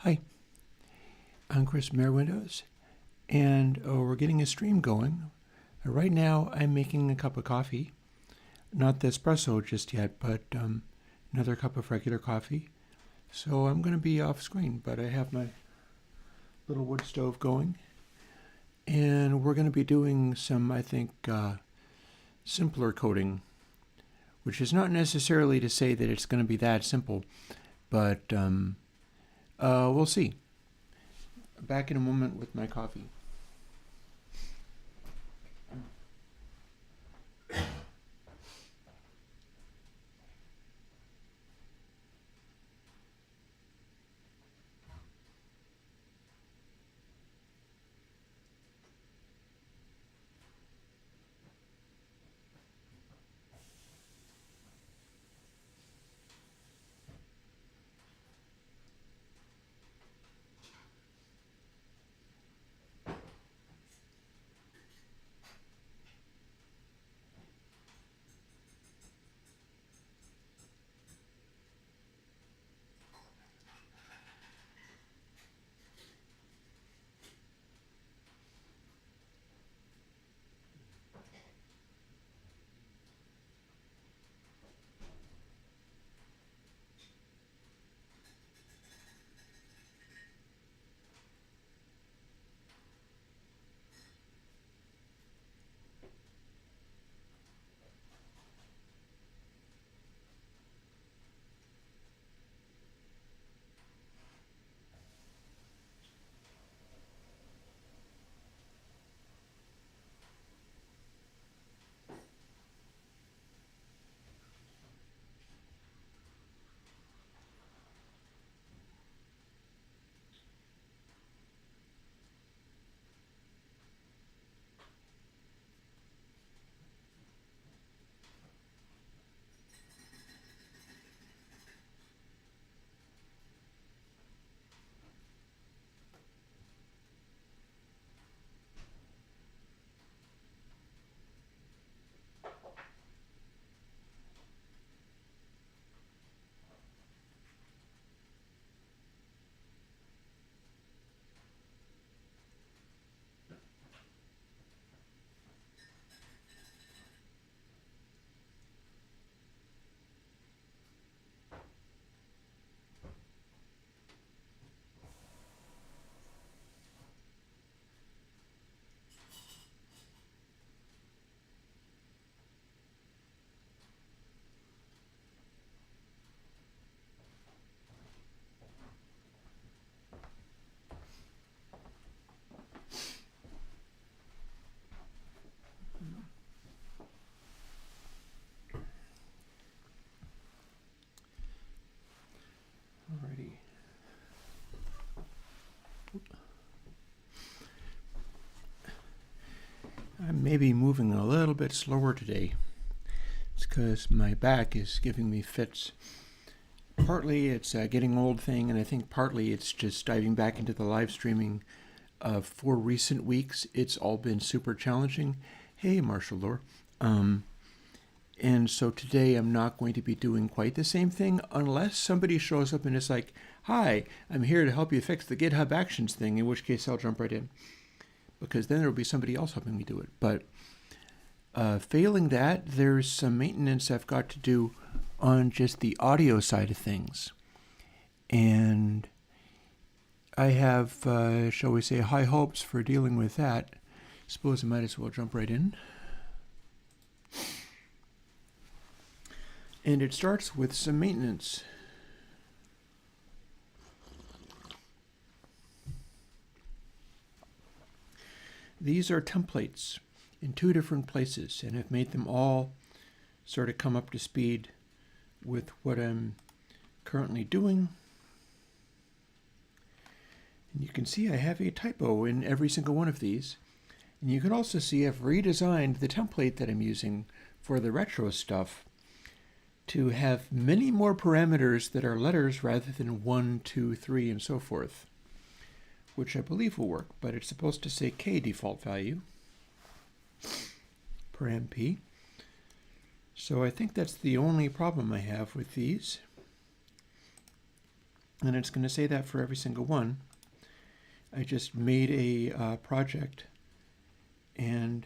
Hi, I'm Chris from Airwindows, and we're getting a stream going. Right now, I'm making a cup of coffee. Not the espresso just yet, but another cup of regular coffee. So I'm going to be off screen, but I have my little wood stove going. And we're going to be doing some, I think, simpler coding, which is not necessarily to say that it's going to be that simple, but we'll see. Back in a moment with my coffee. Alrighty. I'm maybe moving a little bit slower today. It's because my back is giving me fits. Partly it's a getting old thing, and I think partly it's just diving back into the live streaming. For recent weeks, it's all been super challenging. Hey, Marshall Lore. And so today I'm not going to be doing quite the same thing unless somebody shows up and is like, hi, I'm here to help you fix the GitHub Actions thing, in which case I'll jump right in. Because then there will be somebody else helping me do it. But failing that, there's some maintenance I've got to do on just the audio side of things. And I have, shall we say, high hopes for dealing with that. Suppose I might as well jump right in. And it starts with some maintenance. These are templates in two different places, and I've made them all sort of come up to speed with what I'm currently doing. And you can see I have a typo in every single one of these. And you can also see I've redesigned the template that I'm using for the retro stuff to have many more parameters that are letters rather than 1, 2, 3, and so forth, which I believe will work, but it's supposed to say K default value per MP. So I think that's the only problem I have with these. and it's going to say that for every single one. I just made a project, and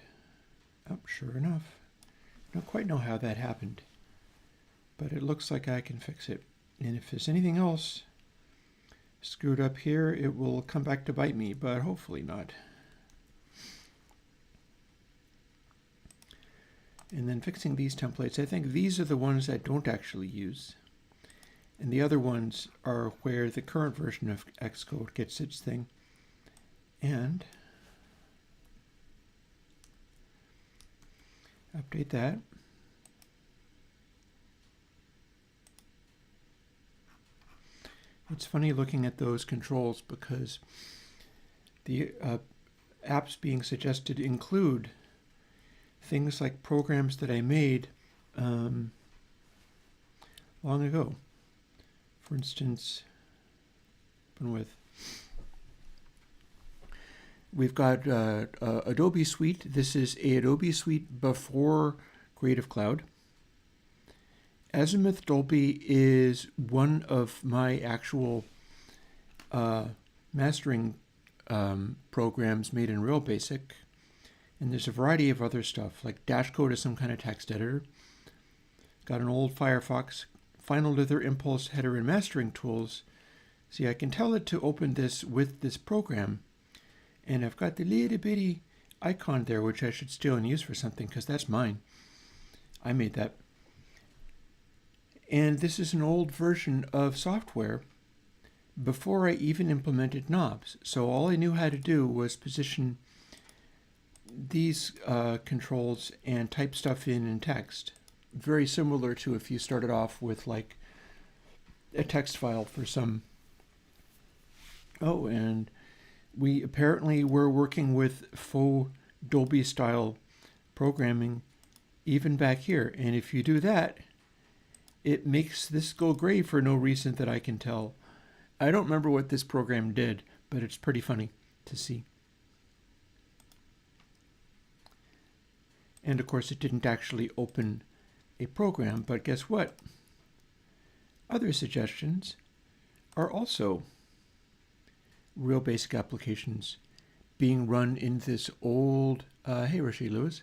sure enough, I don't quite know how that happened, but it looks like I can fix it. And if there's anything else screwed up here, it will come back to bite me, but hopefully not. And then fixing these templates, I think these are the ones I don't actually use. And the other ones are where the current version of Xcode gets its thing. And update that. It's funny looking at those controls because the apps being suggested include things like programs that I made long ago. For instance, we've got Adobe Suite. This is a Adobe Suite before Creative Cloud. Azimuth Dolby is one of my actual mastering programs made in Real Basic. And there's a variety of other stuff, like Dashcode is some kind of text editor. Got an old Firefox, Final Dither Impulse header and mastering tools. See, I can tell it to open this with this program. And I've got the little bitty icon there, which I should steal and use for something, because that's mine. I made that. And this is an old version of software before I even implemented knobs. So all I knew how to do was position these controls and type stuff in text. Very similar to if you started off with like a text file for some. Oh, and we apparently were working with faux Dolby style programming even back here. And if you do that, it makes this go gray for no reason that I can tell. I don't remember what this program did, but it's pretty funny to see. And of course, it didn't actually open a program, but guess what? Other suggestions are also Real Basic applications being run in this old, hey Rashay Lewis,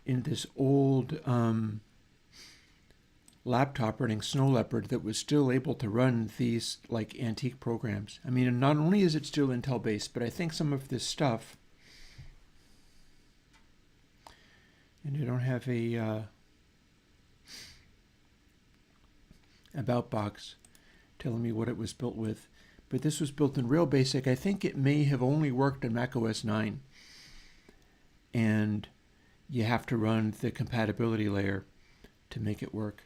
in this old laptop running Snow Leopard that was still able to run these like antique programs. I mean, not only is it still Intel based, but I think some of this stuff, and I don't have a about box telling me what it was built with, but this was built in Real Basic. I think it may have only worked on Mac OS 9, and you have to run the compatibility layer to make it work.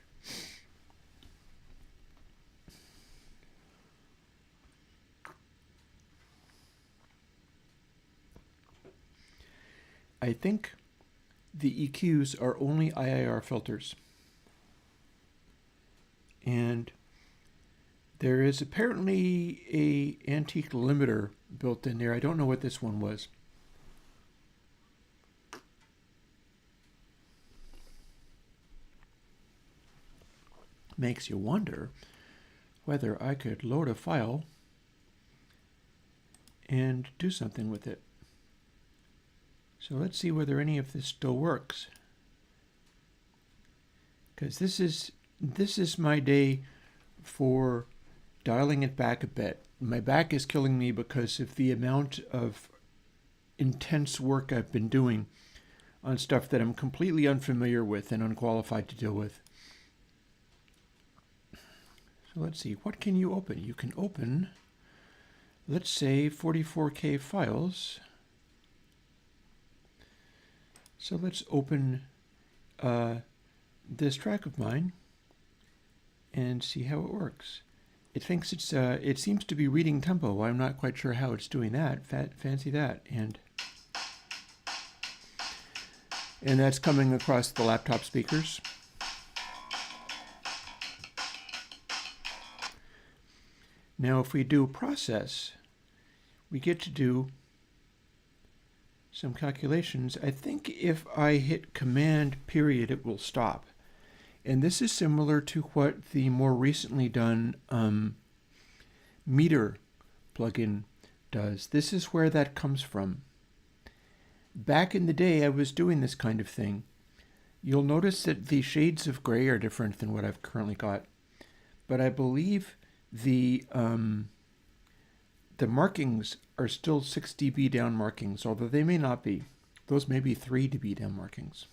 I think the EQs are only IIR filters. And there is apparently a antique limiter built in there. I don't know what this one was. Makes you wonder whether I could load a file and do something with it. So let's see whether any of this still works. Because this is my day for dialing it back a bit. My back is killing me because of the amount of intense work I've been doing on stuff that I'm completely unfamiliar with and unqualified to deal with. So let's see, what can you open? You can open, let's say, 44K files. So let's open this track of mine and see how it works. It thinks it seems to be reading tempo. I'm not quite sure how it's doing that. Fancy that. And that's coming across the laptop speakers. Now, if we do process, we get to do some calculations. I think if I hit Command period, it will stop. And this is similar to what the more recently done meter plugin does. This is where that comes from. Back in the day, I was doing this kind of thing. You'll notice that the shades of gray are different than what I've currently got. But I believe the markings are still 6 dB down markings, although they may not be. Those may be 3 dB down markings.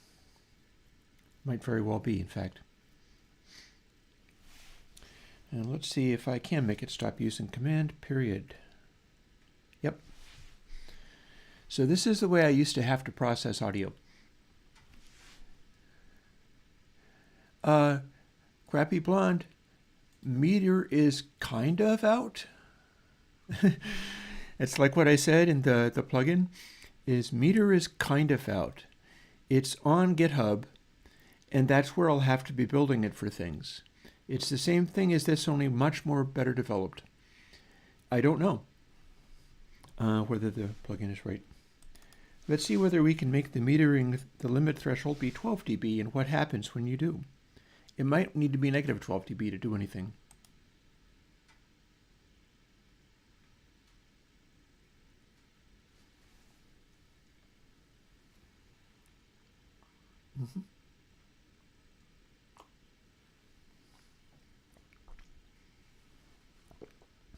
Might very well be, in fact. And let's see if I can make it stop using command, period. Yep. So this is the way I used to have to process audio. Crappy Blonde, meter is kind of out. It's like what I said in the plugin, is meter is kind of out. It's on GitHub, and that's where I'll have to be building it for things. It's the same thing as this, only much more better developed. I don't know whether the plugin is right. Let's see whether we can make the metering, the limit threshold, be 12 dB and what happens when you do. It might need to be negative 12 dB to do anything.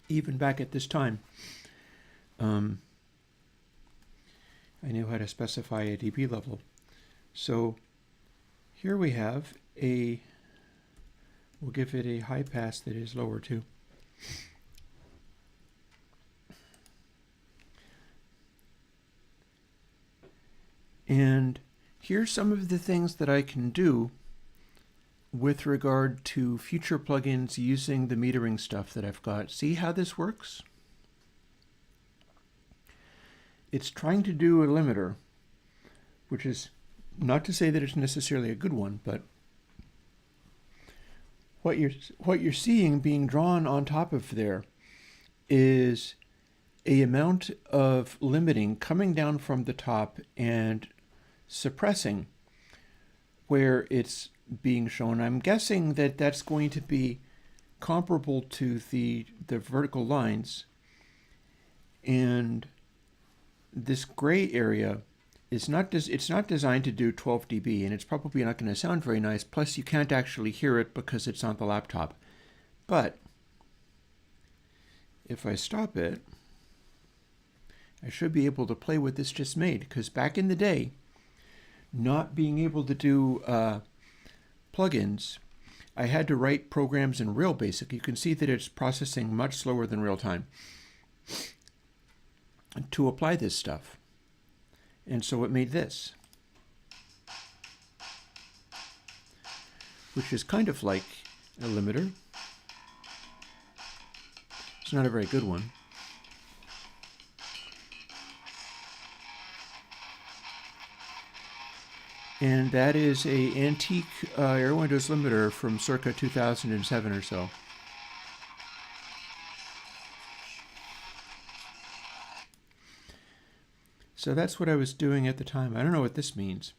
Even back at this time, I knew how to specify a dB level. So here we have we'll give it a high pass that is lower too. And here's some of the things that I can do with regard to future plugins using the metering stuff that I've got. See how this works? It's trying to do a limiter, which is not to say that it's necessarily a good one, but what you're seeing being drawn on top of there is a amount of limiting coming down from the top and suppressing where it's being shown. I'm guessing that that's going to be comparable to the vertical lines, and this gray area is it's not designed to do 12 dB, and it's probably not going to sound very nice. Plus, you can't actually hear it because it's on the laptop. But if I stop it, I should be able to play what this just made, because back in the day, not being able to do plugins, I had to write programs in real basic. You can see that it's processing much slower than real time to apply this stuff. And so it made this, which is kind of like a limiter. It's not a very good one. And that is a antique Airwindows limiter from circa 2007 or so. So that's what I was doing at the time. I don't know what this means.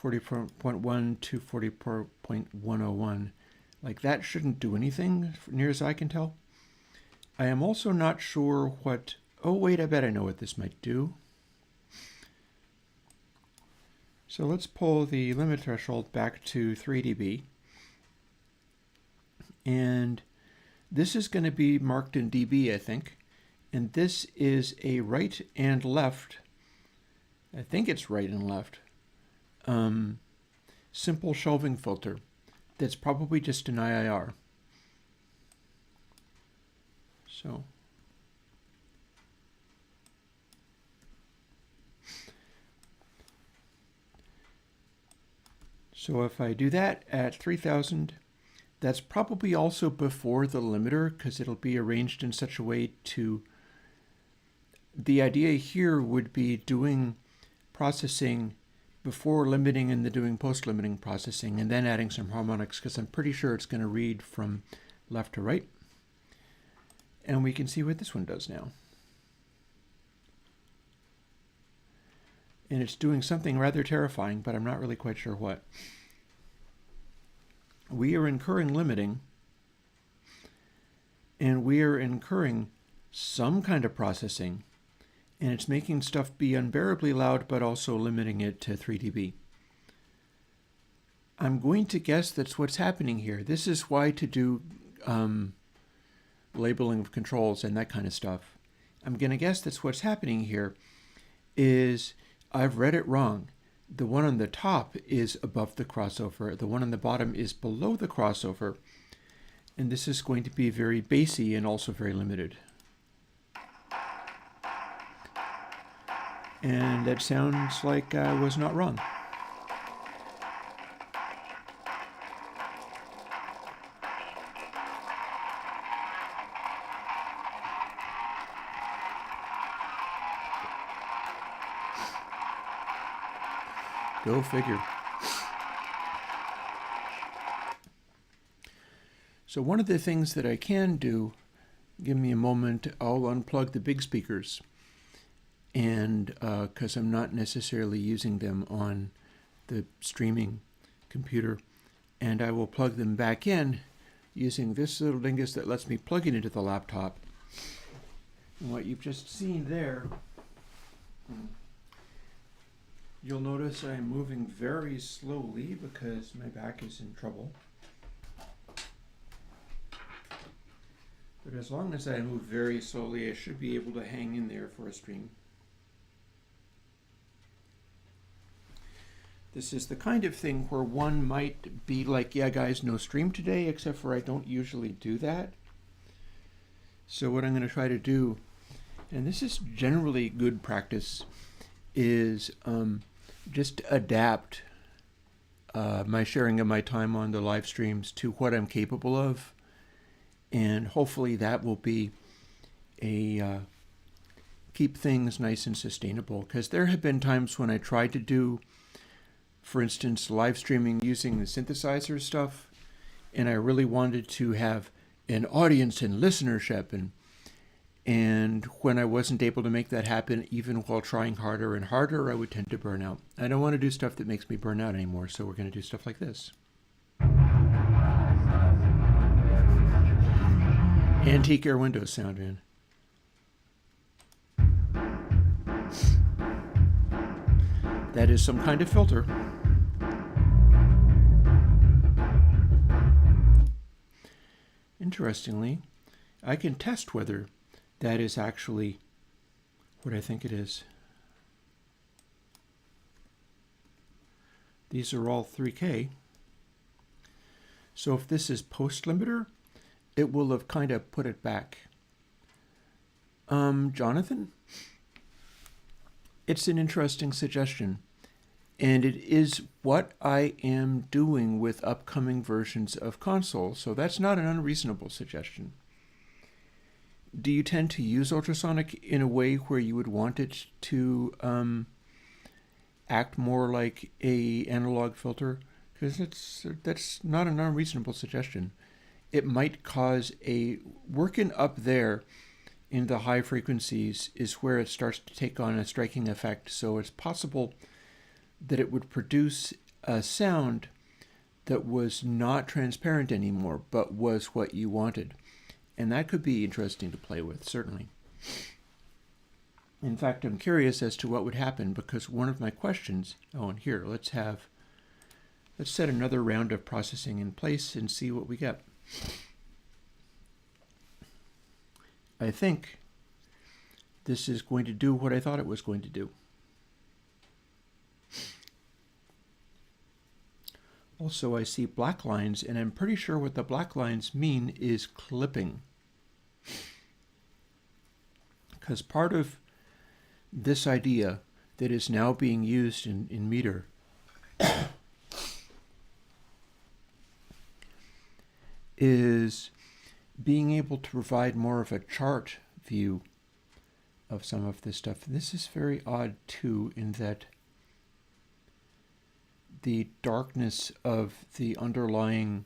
40.1 to 40.101. Like, that shouldn't do anything, near as I can tell. I am also not sure what... Oh, wait, I bet I know what this might do. So let's pull the limit threshold back to 3 dB. And this is going to be marked in dB, I think. And this is a right and left, I think it's right and left, simple shelving filter that's probably just an IIR. So if I do that at 3000, that's probably also before the limiter, because it'll be arranged in such a way to... The idea here would be doing processing before limiting and then doing post-limiting processing, and then adding some harmonics, because I'm pretty sure it's going to read from left to right. And we can see what this one does now. And it's doing something rather terrifying, but I'm not really quite sure what. We are incurring limiting, and we are incurring some kind of processing, and it's making stuff be unbearably loud, but also limiting it to 3 dB. I'm going to guess that's what's happening here. This is why to do labeling of controls and that kind of stuff. I'm going to guess that's what's happening here is I've read it wrong. The one on the top is above the crossover. The one on the bottom is below the crossover. And this is going to be very bassy and also very limited. And that sounds like I was not wrong. Go figure. So one of the things that I can do, give me a moment, I'll unplug the big speakers, and because I'm not necessarily using them on the streaming computer, and I will plug them back in using this little dingus that lets me plug it into the laptop. And what you've just seen there, you'll notice I'm moving very slowly because my back is in trouble. But as long as I move very slowly, I should be able to hang in there for a stream. This is the kind of thing where one might be like, yeah guys, no stream today, except for I don't usually do that. So what I'm going to try to do, and this is generally good practice, is just adapt my sharing of my time on the live streams to what I'm capable of, and hopefully that will be a keep things nice and sustainable. Because there have been times when I tried to do, for instance, live streaming using the synthesizer stuff, and I really wanted to have an audience and listenership, and when I wasn't able to make that happen, even while trying harder and harder, I would tend to burn out. I don't want to do stuff that makes me burn out anymore, so we're going to do stuff like this. Antique Airwindows sound, man. That is some kind of filter. Interestingly, I can test whether that is actually what I think it is. These are all 3K. So if this is post limiter, it will have kind of put it back. Jonathan? It's an interesting suggestion, and it is what I am doing with upcoming versions of console, so that's not an unreasonable suggestion. Do you tend to use ultrasonic in a way where you would want it to act more like a analog filter? Because that's not an unreasonable suggestion. It might cause working up there in the high frequencies is where it starts to take on a striking effect. So it's possible that it would produce a sound that was not transparent anymore, but was what you wanted. And that could be interesting to play with, certainly. In fact, I'm curious as to what would happen, because one of my questions, and here, let's set another round of processing in place and see what we get. I think this is going to do what I thought it was going to do. Also, I see black lines, and I'm pretty sure what the black lines mean is clipping. Because part of this idea that is now being used in Meter is being able to provide more of a chart view of some of this stuff. And this is very odd too, in that the darkness of the underlying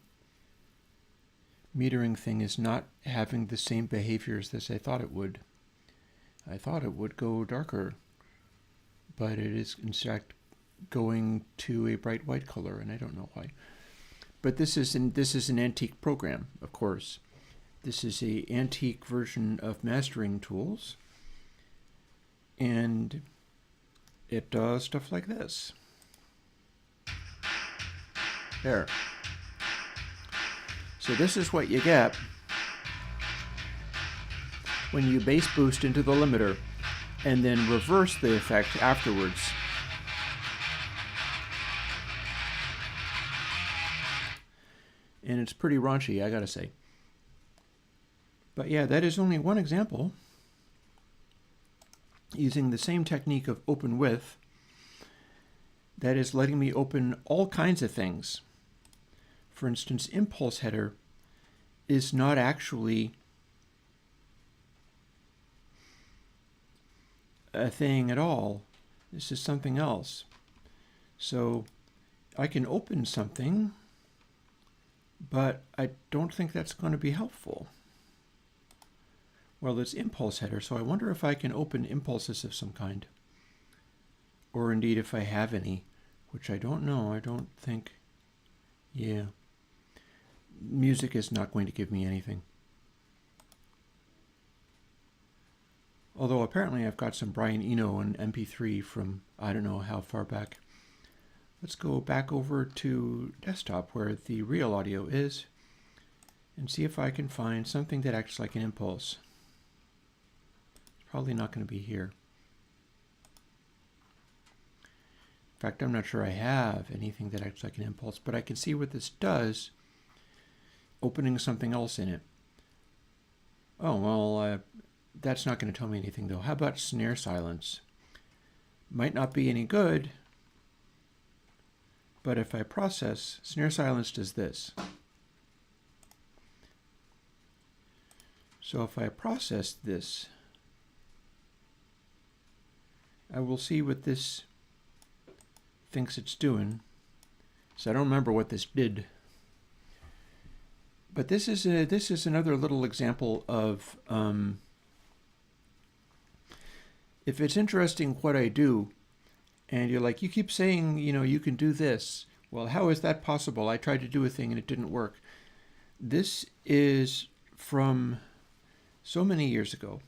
metering thing is not having the same behaviors as I thought it would. I thought it would go darker, but it is in fact going to a bright white color, and I don't know why. But this is an antique program, of course. This is a antique version of mastering tools, and it does stuff like this. There. So this is what you get when you bass boost into the limiter and then reverse the effect afterwards. And it's pretty raunchy, I gotta say. But yeah, that is only one example using the same technique of open with that is letting me open all kinds of things. For instance, impulse header is not actually a thing at all. This is something else. So I can open something, but I don't think that's going to be helpful. Well, it's impulse header, so I wonder if I can open impulses of some kind. Or indeed if I have any, which I don't know. I don't think. Yeah. Music is not going to give me anything. Although apparently I've got some Brian Eno on MP3 from I don't know how far back. Let's go back over to desktop where the real audio is and see if I can find something that acts like an impulse. It's probably not going to be here. In fact, I'm not sure I have anything that acts like an impulse, but I can see what this does opening something else in it. Oh, well, that's not going to tell me anything though. How about snare silence? Might not be any good, but if I process, snare silence does this. So if I process this, I will see what this thinks it's doing. So I don't remember what this did. But this is another little example of if it's interesting what I do, and you're like, you keep saying, you know, you can do this. Well, how is that possible? I tried to do a thing and it didn't work. This is from so many years ago.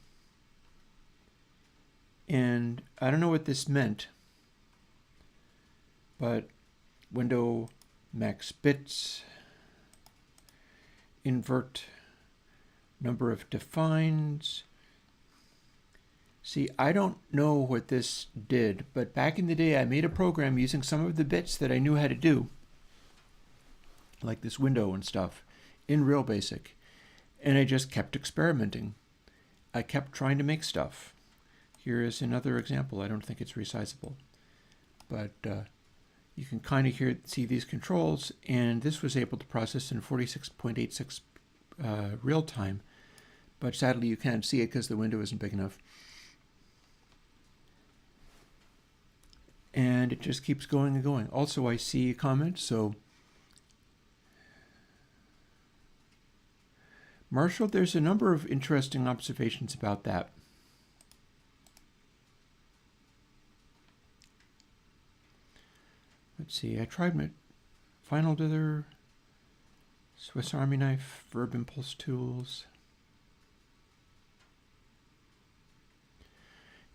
And I don't know what this meant, but window max bits, invert number of defines. See, I don't know what this did, but back in the day I made a program using some of the bits that I knew how to do, like this window and stuff, in Real Basic. And I just kept experimenting. I kept trying to make stuff. Here is another example. I don't think it's resizable, but you can kind of see these controls, and this was able to process in 46.86 real time, but sadly you can't see it because the window isn't big enough. And it just keeps going and going. Also, I see a comment, so Marshall, there's a number of interesting observations about that. Let's see, I tried my Final Dither, Swiss Army Knife, Verb Impulse Tools.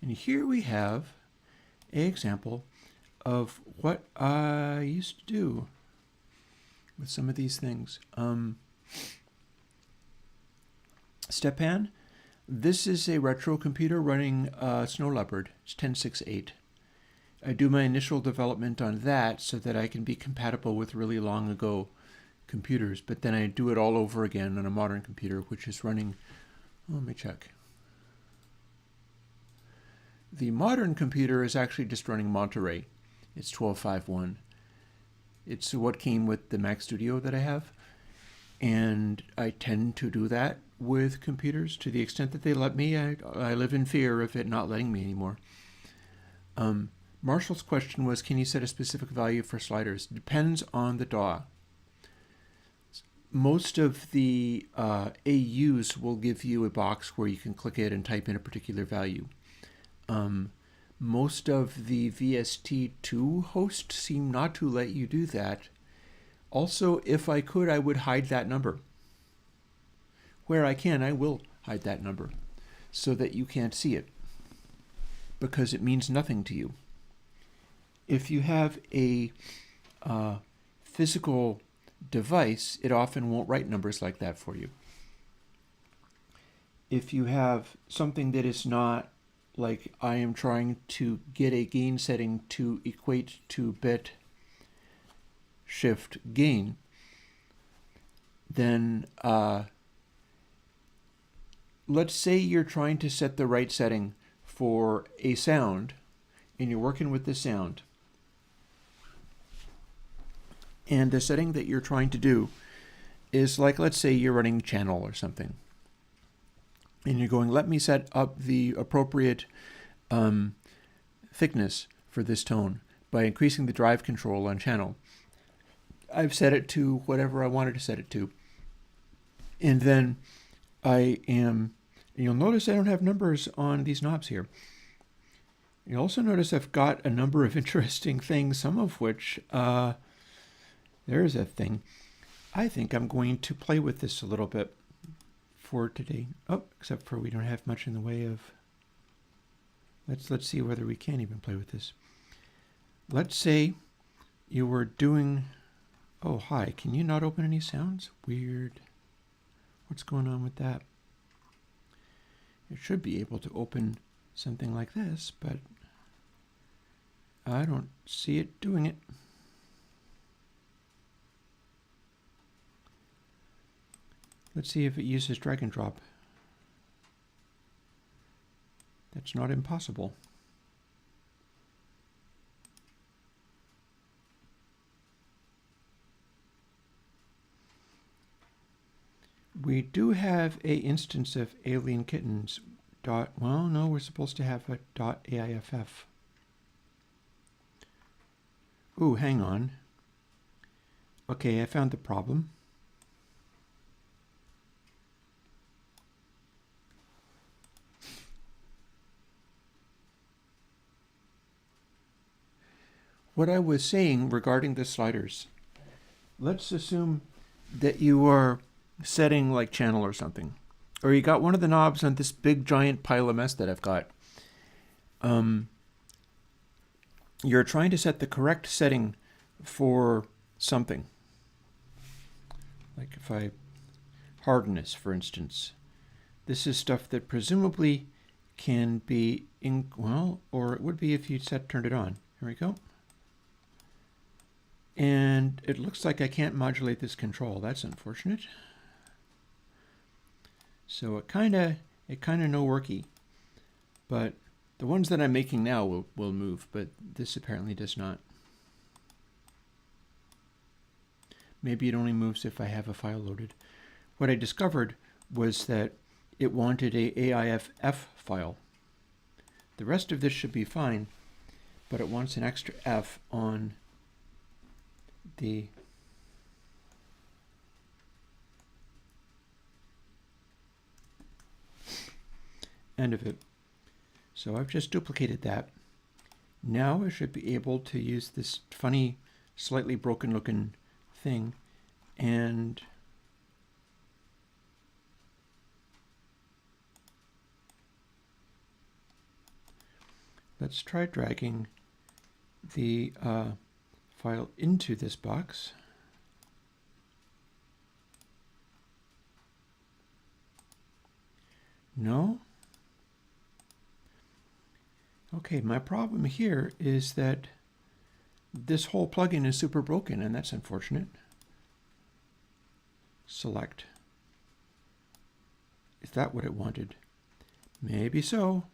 And here we have an example of what I used to do with some of these things. Stepan, this is a retro computer running Snow Leopard. It's 10.6.8. I do my initial development on that so that I can be compatible with really long ago computers, but then I do it all over again on a modern computer, which is running, let me check. The modern computer is actually just running Monterey. It's 12.5.1. It's what came with the Mac Studio that I have, and I tend to do that with computers to the extent that they let me. I live in fear of it not letting me anymore. Marshall's question was, can you set a specific value for sliders? Depends on the DAW. Most of the AUs will give you a box where you can click it and type in a particular value. Most of the VST2 hosts seem not to let you do that. Also, if I could, I would hide that number, where I can, I will hide that number so that you can't see it, because it means nothing to you. If you have a physical device, it often won't write numbers like that for you. If you have something that is not, like I am trying to get a gain setting to equate to bit shift gain, then let's say you're trying to set the right setting for a sound, and you're working with the sound. And the setting that you're trying to do is, like, let's say you're running channel or something. And you're going, let me set up the appropriate thickness for this tone by increasing the drive control on channel. I've set it to whatever I wanted to set it to. And then you'll notice I don't have numbers on these knobs here. You'll also notice I've got a number of interesting things, some of which, there's a thing. I think I'm going to play with this a little bit for today. Oh, except for we don't have much in the way of, let's see whether we can even play with this. Let's say you were doing, oh hi, can you not open any sounds? Weird. What's going on with that? It should be able to open something like this, but I don't see it doing it. Let's see if it uses drag and drop. That's not impossible. We do have a instance of alien kittens dot, well, no, we're supposed to have a .aiff. Ooh, hang on. Okay, I found the problem. What I was saying regarding the sliders, let's assume that you are setting like channel or something, or you got one of the knobs on this big giant pile of mess that I've got. You're trying to set the correct setting for something. Like if I hardness, for instance, this is stuff that presumably can be well, or it would be if you turned it on. Here we go. And it looks like I can't modulate this control. That's unfortunate. So it kind of no worky. But the ones that I'm making now will move, but this apparently does not. Maybe it only moves if I have a file loaded. What I discovered was that it wanted a AIFF file. The rest of this should be fine, but it wants an extra F on the end of it. So I've just duplicated that. Now I should be able to use this funny, slightly broken looking thing and let's try dragging the file into this box. No? Okay, my problem here is that this whole plugin is super broken, and that's unfortunate. Select. Is that what it wanted? Maybe so.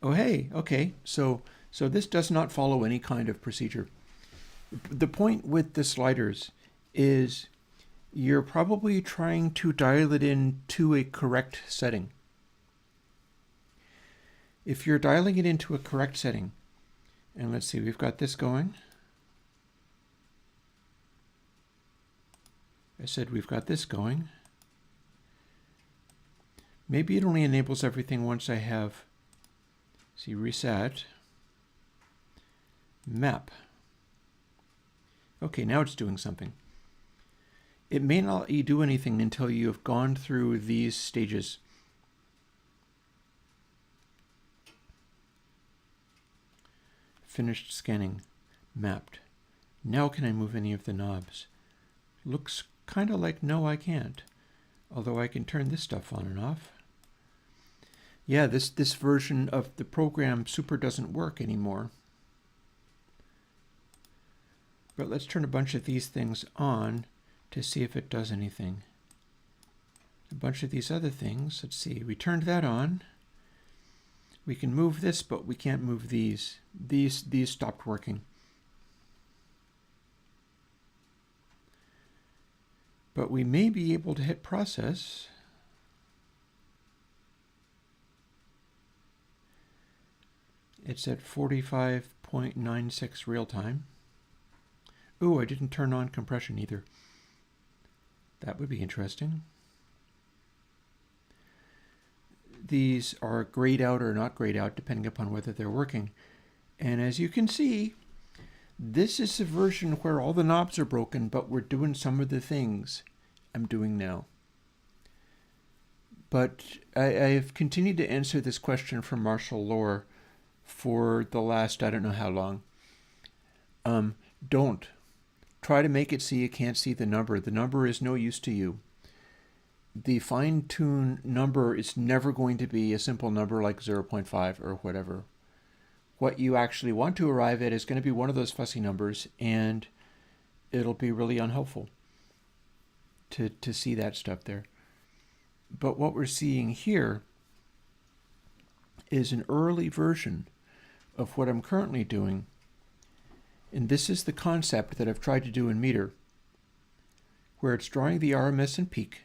Oh, hey, okay. So this does not follow any kind of procedure. The point with the sliders is you're probably trying to dial it in to a correct setting. If you're dialing it into a correct setting, and let's see, we've got this going. I said we've got this going. Maybe it only enables everything once I have, see, reset, map. Okay, now it's doing something. it may not let you do anything until you have gone through these stages. Finished scanning. Mapped. Now can I move any of the knobs? Looks kind of like no, I can't. Although I can turn this stuff on and off. Yeah, this version of the program super doesn't work anymore. But let's turn a bunch of these things on to see if it does anything. A bunch of these other things, let's see, we turned that on. We can move this, but we can't move these. These stopped working. But we may be able to hit process. It's at 45.96 real time. Ooh, I didn't turn on compression either. That would be interesting. These are grayed out or not grayed out depending upon whether they're working. And as you can see, this is a version where all the knobs are broken, but we're doing some of the things I'm doing now. But I've continued to answer this question from Marshall Lohr for the last, I don't know how long. Don't. Try to make it so you can't see the number. The number is no use to you. The fine-tune number is never going to be a simple number like 0.5 or whatever. What you actually want to arrive at is going to be one of those fussy numbers, and it'll be really unhelpful to see that stuff there. But what we're seeing here is an early version of what I'm currently doing. And this is the concept that I've tried to do in Meter, where it's drawing the RMS and peak.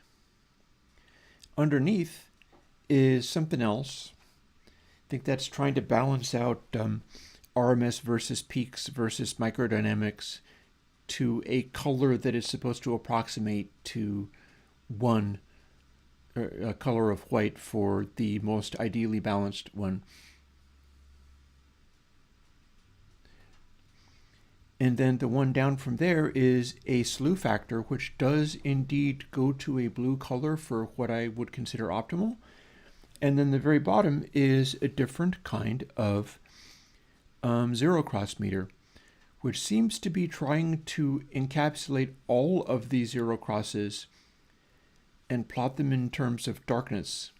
Underneath is something else. I think that's trying to balance out RMS versus peaks versus microdynamics to a color that is supposed to approximate to one, a color of white for the most ideally balanced one. And then the one down from there is a slew factor, which does indeed go to a blue color for what I would consider optimal. And then the very bottom is a different kind of zero cross meter, which seems to be trying to encapsulate all of these zero crosses and plot them in terms of darkness.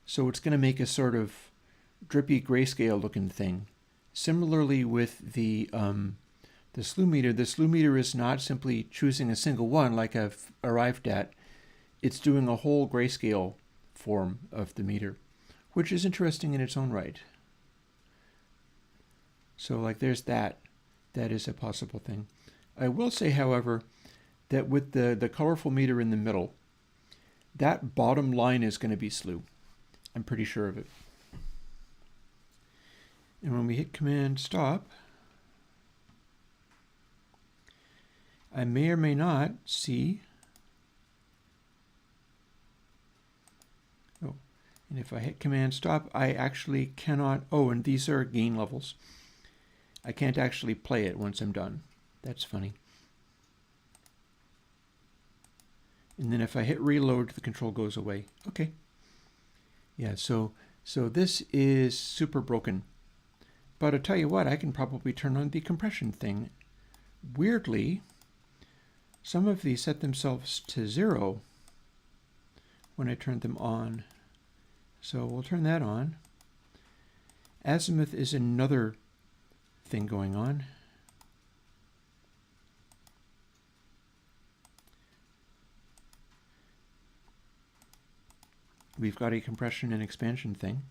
So it's going to make a sort of drippy grayscale looking thing. Similarly with the slew meter is not simply choosing a single one like I've arrived at. It's doing a whole grayscale form of the meter, which is interesting in its own right. So like there's that. That is a possible thing. I will say, however, that with the colorful meter in the middle, that bottom line is going to be slew. I'm pretty sure of it. And when we hit Command Stop, I may or may not see. Oh, and if I hit Command Stop, I actually cannot. Oh, and these are gain levels. I can't actually play it once I'm done. That's funny. And then if I hit Reload, the control goes away. Okay. Yeah, so this is super broken. But I'll tell you what, I can probably turn on the compression thing. Weirdly, some of these set themselves to 0 when I turn them on. So we'll turn that on. Azimuth is another thing going on. We've got a compression and expansion thing.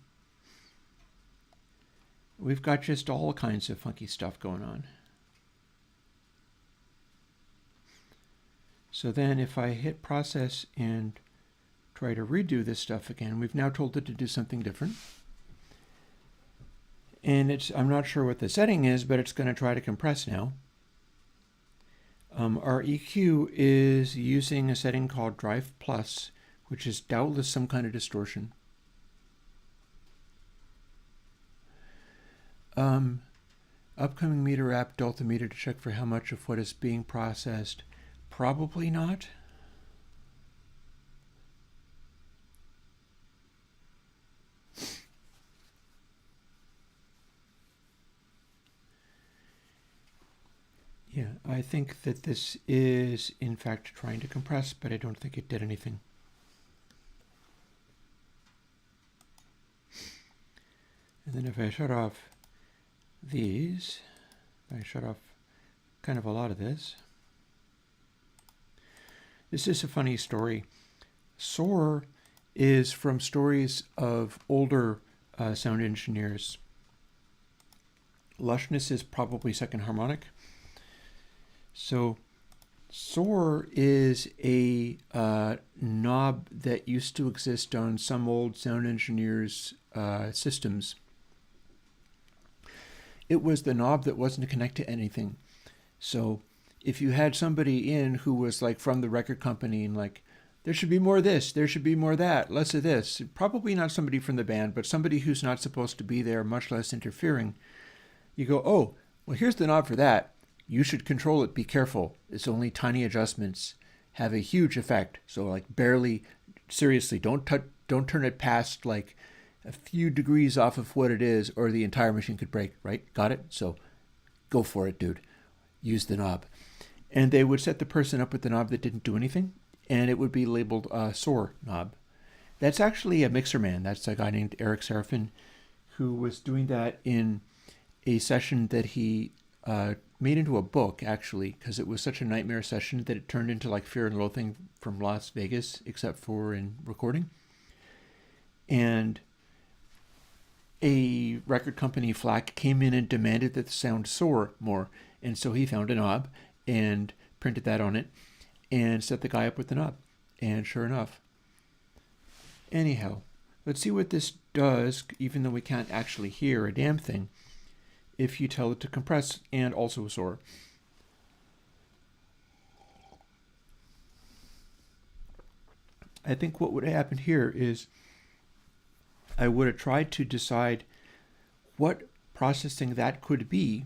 We've got just all kinds of funky stuff going on. So then if I hit process and try to redo this stuff again, we've now told it to do something different. And I'm not sure what the setting is, but it's going to try to compress now. Our EQ is using a setting called Drive Plus, which is doubtless some kind of distortion. Upcoming meter app, delta meter to check for how much of what is being processed. Probably not. Yeah, I think that this is in fact trying to compress, but I don't think it did anything. And then if I shut off these, I shut off kind of a lot of this. This is a funny story. SOAR is from stories of older sound engineers. Lushness is probably second harmonic. So SOAR is a knob that used to exist on some old sound engineers' systems. It was the knob that wasn't connected to anything. So if you had somebody in who was like from the record company and like, there should be more of this, there should be more of that, less of this, probably not somebody from the band, but somebody who's not supposed to be there, much less interfering, you go, oh, well, here's the knob for that. You should control it. Be careful. It's only tiny adjustments have a huge effect. So like barely, seriously, don't turn it past like a few degrees off of what it is or the entire machine could break, right? Got it? So go for it, dude. Use the knob. And they would set the person up with the knob that didn't do anything, and it would be labeled SOAR knob. That's actually a mixer man. That's a guy named Eric Serafin who was doing that in a session that he made into a book, actually, because it was such a nightmare session that it turned into like Fear and Loathing from Las Vegas, except for in recording. And a record company, FLAC, came in and demanded that the sound soar more. And so he found a knob and printed that on it and set the guy up with the knob. And sure enough. Anyhow, let's see what this does, even though we can't actually hear a damn thing, if you tell it to compress and also soar. I think what would have happened here is I would have tried to decide what processing that could be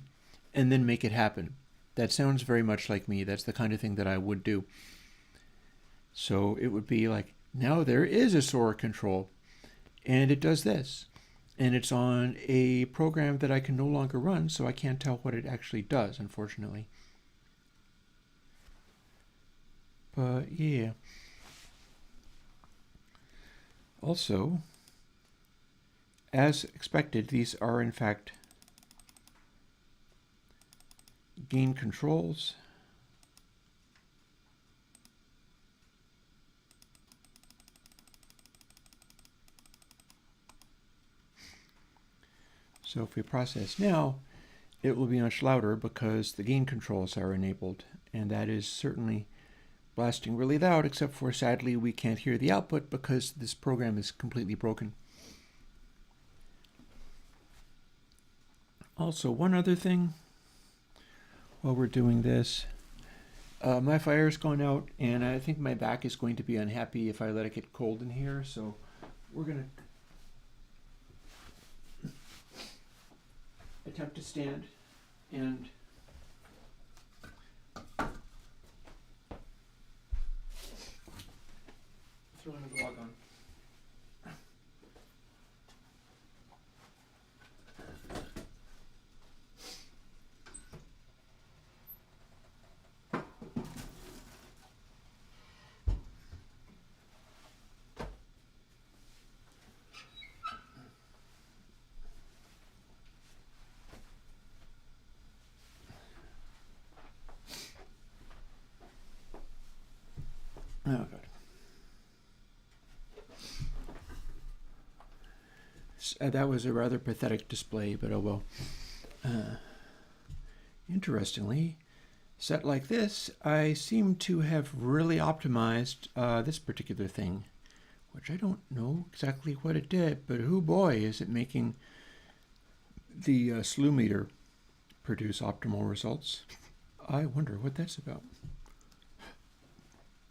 and then make it happen. That sounds very much like me. That's the kind of thing that I would do. So it would be like, now there is a SOAR control and it does this. And it's on a program that I can no longer run, so I can't tell what it actually does, unfortunately. But yeah. Also, as expected, these are in fact gain controls. So if we process now, it will be much louder because the gain controls are enabled, and that is certainly blasting really loud, except for sadly we can't hear the output because this program is completely broken. Also, one other thing while we're doing this, my fire's gone out and I think my back is going to be unhappy if I let it get cold in here, so we're going to attempt to stand and throw in a vlog on. Oh, God. That was a rather pathetic display, but oh well. Interestingly, set like this, I seem to have really optimized this particular thing, which I don't know exactly what it did, but oh boy, is it making the slew meter produce optimal results. I wonder what that's about.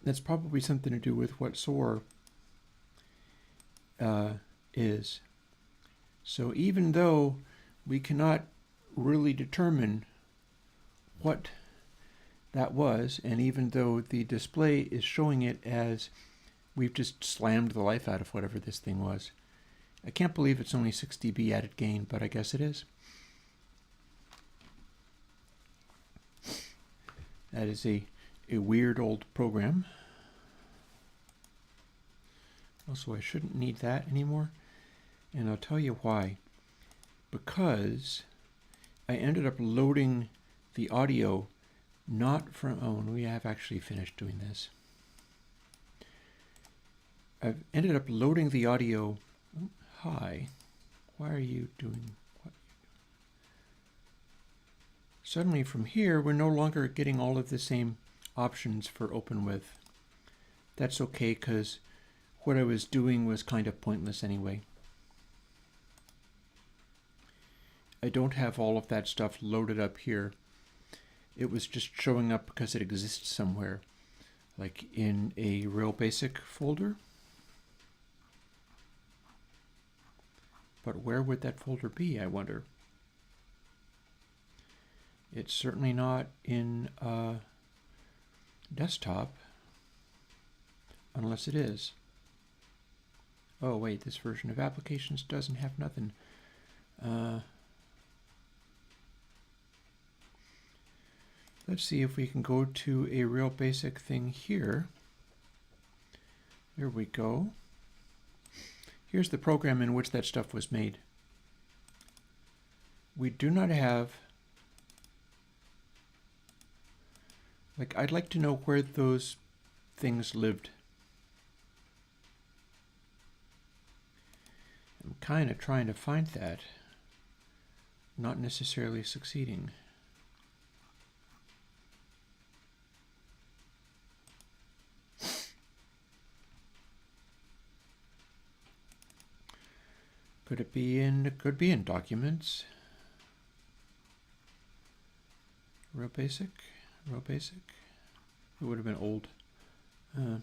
That's probably something to do with what SOAR is. So even though we cannot really determine what that was, and even though the display is showing it as we've just slammed the life out of whatever this thing was. I can't believe it's only 6 dB added gain, but I guess it is. That is a weird old program. Also, I shouldn't need that anymore, and I'll tell you why. Because I ended up loading the audio not from, oh, we have actually finished doing this. I've ended up loading the audio, oh, hi, why are you doing what? Suddenly from here, we're no longer getting all of the same options for open with. That's okay, because what I was doing was kind of pointless anyway. I don't have all of that stuff loaded up here. It was just showing up because it exists somewhere, like in a real basic folder. But where would that folder be, I wonder? It's certainly not in desktop, unless it is. Oh wait, this version of applications doesn't have nothing. Let's see if we can go to a real basic thing here. There we go. Here's the program in which that stuff was made. We do not have, like, I'd like to know where those things lived. I'm kind of trying to find that, not necessarily succeeding. Could it be in, it could be in documents. Real basic, real basic. It would have been old. And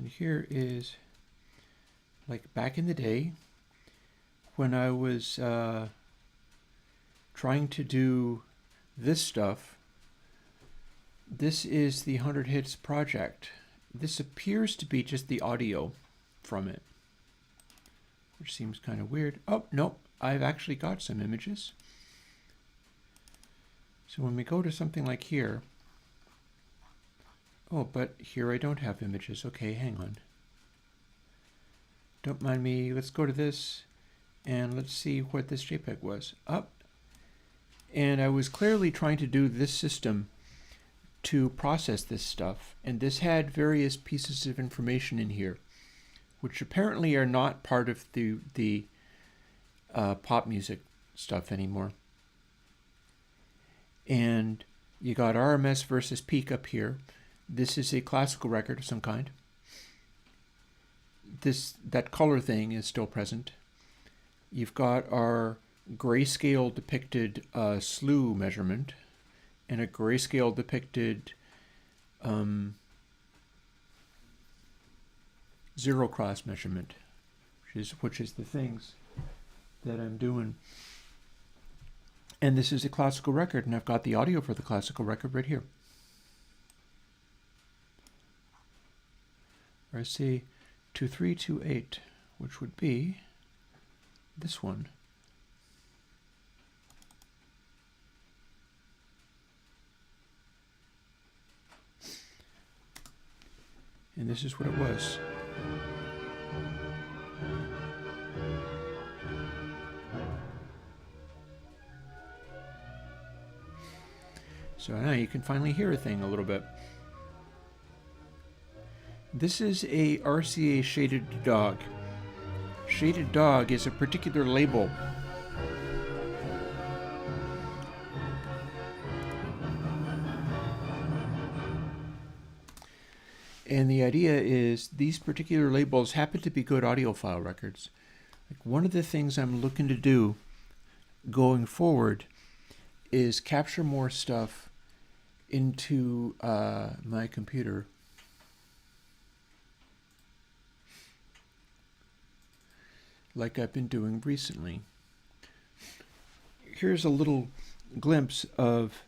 here is, like back in the day, when I was trying to do this stuff. This is the 100 Hits project. This appears to be just the audio from it, which seems kind of weird. Oh, nope, I've actually got some images. So when we go to something like here, oh, but here I don't have images. Okay, hang on. Don't mind me. Let's go to this, and let's see what this JPEG was. Up. And I was clearly trying to do this system to process this stuff, and this had various pieces of information in here, which apparently are not part of the pop music stuff anymore. And you got RMS versus peak up here. This is a classical record of some kind. That color thing is still present. You've got our grayscale depicted slew measurement, and a grayscale depicted zero cross measurement, which is the things that I'm doing. And this is a classical record, and I've got the audio for the classical record right here. RC 2328, which would be this one. And this is what it was. So now you can finally hear a thing a little bit. This is a RCA shaded dog. Shaded dog is a particular label. And the idea is these particular labels happen to be good audiophile records. Like, one of the things I'm looking to do going forward is capture more stuff into my computer. like I've been doing recently. Here's a little glimpse of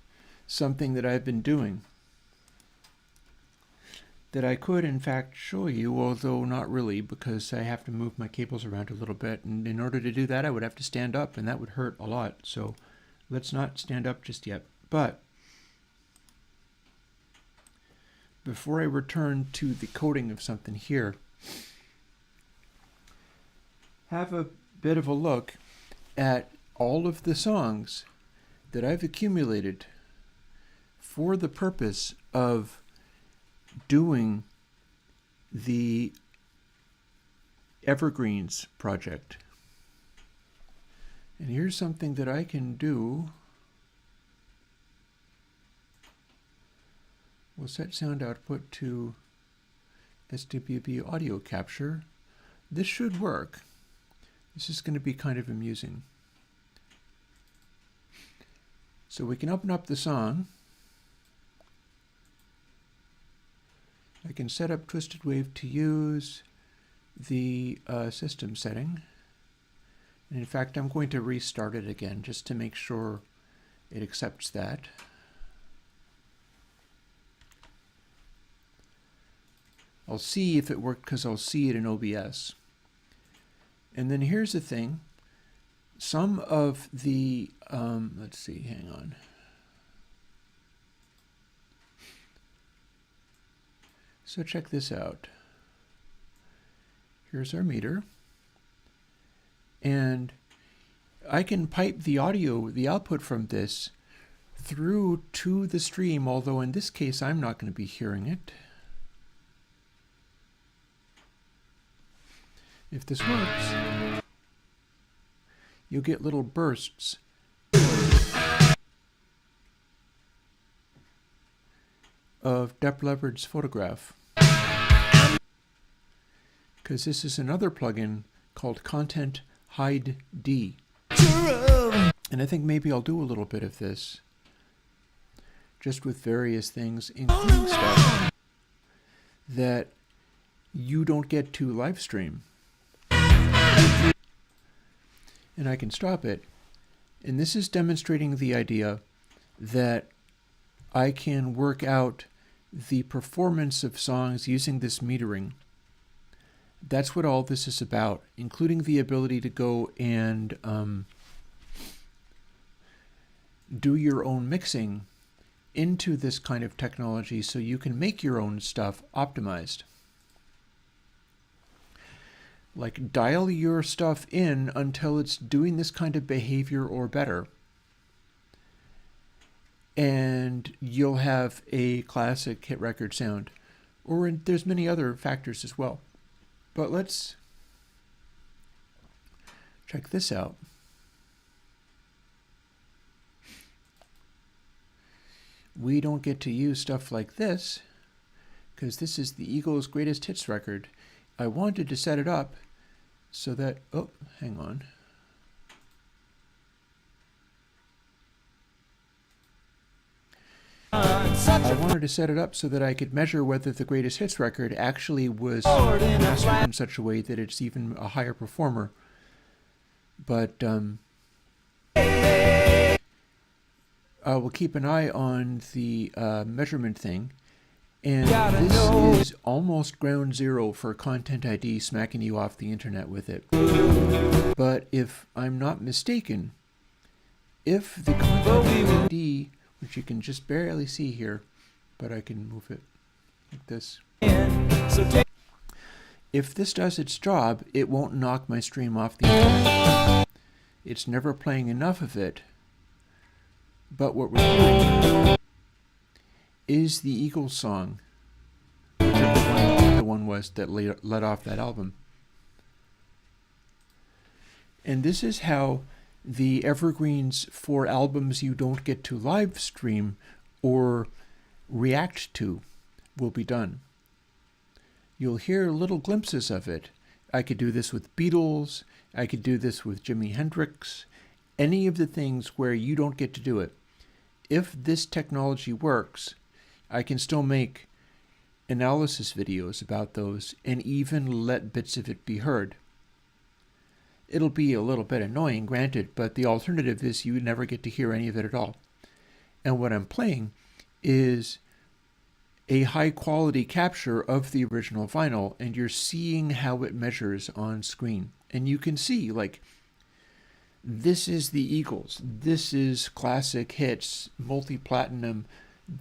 something that I've been doing that I could in fact show you, although not really, because I have to move my cables around a little bit, and in order to do that I would have to stand up, and that would hurt a lot. So let's not stand up just yet. But before I return to the coding of something here, have a bit of a look at all of the songs that I've accumulated for the purpose of doing the Evergreens project. And here's something that I can do. We'll set sound output to SWB audio capture. This should work. This is going to be kind of amusing. So we can open up the song. I can set up Twisted Wave to use the system setting. And in fact, I'm going to restart it again just to make sure it accepts that. I'll see if it worked because I'll see it in OBS. And then here's the thing. Some of the, let's see, hang on. So check this out. Here's our meter. And I can pipe the audio, the output from this, through to the stream, although in this case I'm not going to be hearing it. If this works, you'll get little bursts of Dep Leopard's photograph. Because this is another plugin called Content Hide D. And I think maybe I'll do a little bit of this, just with various things, including stuff that you don't get to live stream. And I can stop it. And this is demonstrating the idea that I can work out the performance of songs using this metering. That's what all this is about, including the ability to go and do your own mixing into this kind of technology so you can make your own stuff optimized. Like dial your stuff in until it's doing this kind of behavior or better. And you'll have a classic hit record sound. Or there's many other factors as well. But let's check this out. We don't get to use stuff like this because this is the Eagles' greatest hits record. I wanted to set it up so that, oh, hang on. I wanted to set it up so that I could measure whether the greatest hits record actually was mastered in such a way that it's even a higher performer. But I will keep an eye on the measurement thing. And this is almost ground zero for Content ID smacking you off the internet with it. But if I'm not mistaken, if the Content ID, which you can just barely see here, but I can move it like this. If this does its job, it won't knock my stream off the internet. It's never playing enough of it. But what we're hearing is the Eagles song, whichever the one was that led off that album. And this is how the evergreens for albums you don't get to live stream or react to will be done. You'll hear little glimpses of it. I could do this with Beatles, I could do this with Jimi Hendrix, any of the things where you don't get to do it. If this technology works, I can still make analysis videos about those and even let bits of it be heard. It'll be a little bit annoying, granted, but the alternative is you never get to hear any of it at all. And what I'm playing is a high quality capture of the original vinyl, and you're seeing how it measures on screen. And you can see, like, this is the Eagles. This is classic hits, multi-platinum,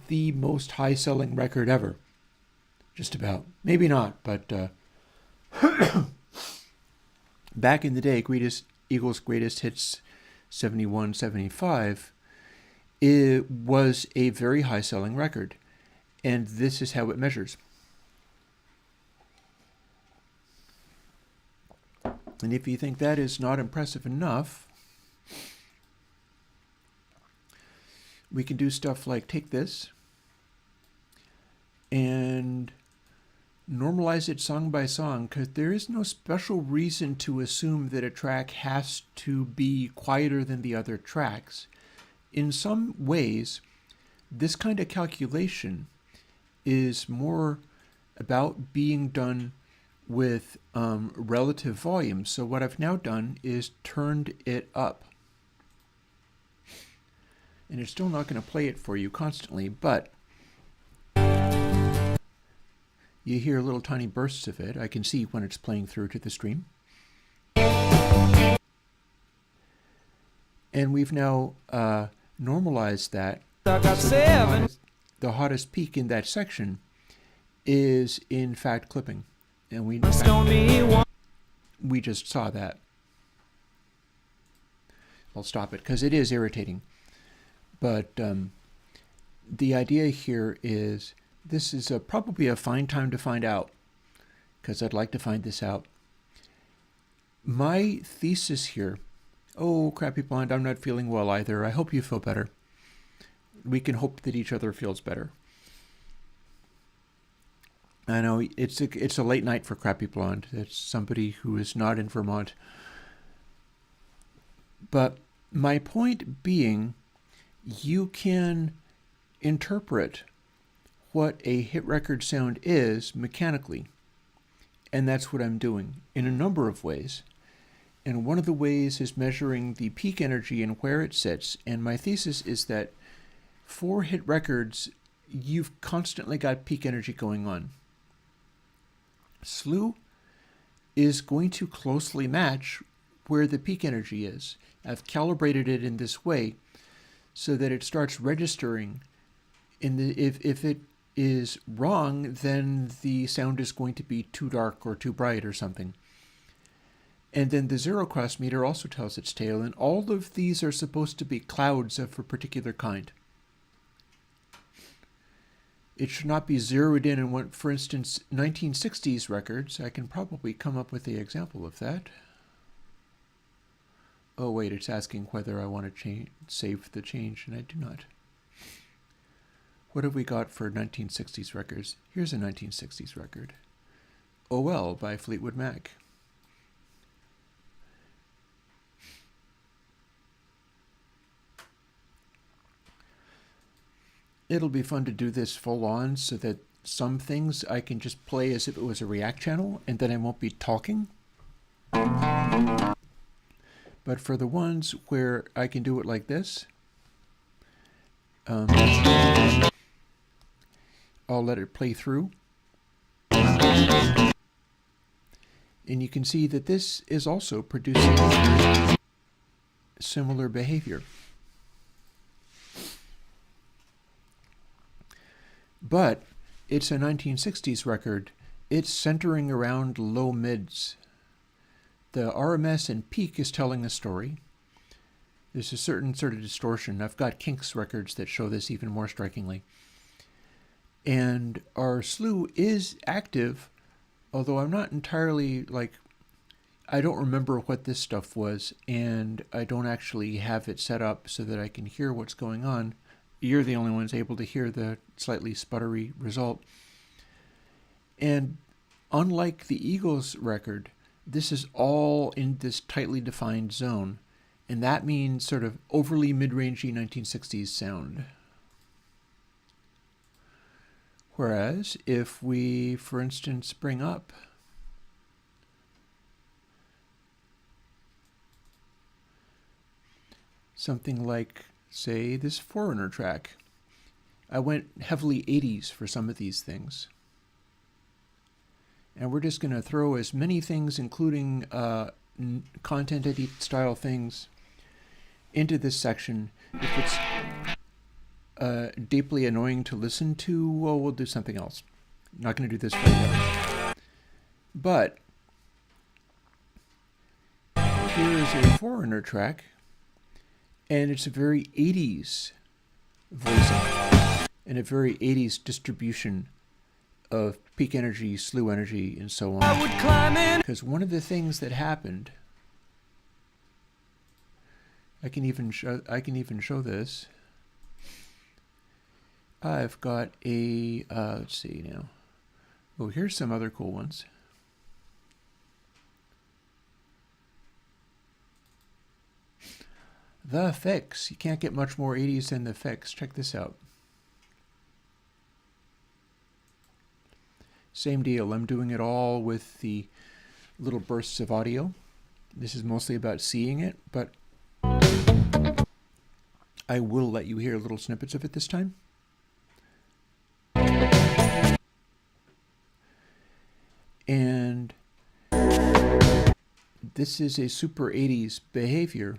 the most high-selling record ever. Just about. Maybe not, but back in the day, Eagles' Greatest Hits 71, 75, it was a very high-selling record. And this is how it measures. And if you think that is not impressive enough, we can do stuff like take this and normalize it song by song, because there is no special reason to assume that a track has to be quieter than the other tracks. In some ways, this kind of calculation is more about being done with relative volume. So what I've now done is turned it up. And it's still not going to play it for you constantly, but you hear little tiny bursts of it. I can see when it's playing through to the stream. And we've now normalized that. So the hottest peak in that section is in fact clipping. And we just saw that. I'll stop it because it is irritating. But the idea here is this is probably a fine time to find out, because I'd like to find this out. My thesis here, oh, Crappy Blonde, I'm not feeling well either. I hope you feel better. We can hope that each other feels better. I know it's a late night for Crappy Blonde. It's somebody who is not in Vermont. But my point being, you can interpret what a hit record sound is mechanically. And that's what I'm doing in a number of ways. And one of the ways is measuring the peak energy and where it sits. And my thesis is that for hit records, you've constantly got peak energy going on. Slew is going to closely match where the peak energy is. I've calibrated it in this way so that it starts registering. If it is wrong, then the sound is going to be too dark or too bright or something. And then the zero cross meter also tells its tale, and all of these are supposed to be clouds of a particular kind. It should not be zeroed in and went, for instance, 1960s records. I can probably come up with an example of that. Oh wait, it's asking whether I want to save the change, and I do not. What have we got for 1960s records? Here's a 1960s record. Oh Well by Fleetwood Mac. It'll be fun to do this full on so that some things I can just play as if it was a React channel and then I won't be talking. But for the ones where I can do it like this, I'll let it play through. And you can see that this is also producing similar behavior. But it's a 1960s record. It's centering around low mids. The RMS and peak is telling a story. There's a certain sort of distortion. I've got Kinks records that show this even more strikingly. And our slew is active, although I'm not entirely, I don't remember what this stuff was, and I don't actually have it set up so that I can hear what's going on. You're the only ones able to hear the slightly sputtery result. And unlike the Eagles record, this is all in this tightly defined zone. And that means sort of overly mid-rangey 1960s sound. Whereas if we, for instance, bring up something like, say, this Foreigner track. I went heavily 80s for some of these things. And we're just going to throw as many things, including content edit style things, into this section. If it's deeply annoying to listen to, well, we'll do something else. I'm not going to do this right now. But here is a Foreigner track, and it's a very 80s voicing and a very 80s distribution of peak energy, slew energy, and so on. Because one of the things that happened, I can even show this. I've got a let's see now. Oh, here's some other cool ones. The Fix. You can't get much more 80s than The Fix. Check this out. Same deal. I'm doing it all with the little bursts of audio. This is mostly about seeing it, but I will let you hear little snippets of it this time. And this is a super 80s behavior.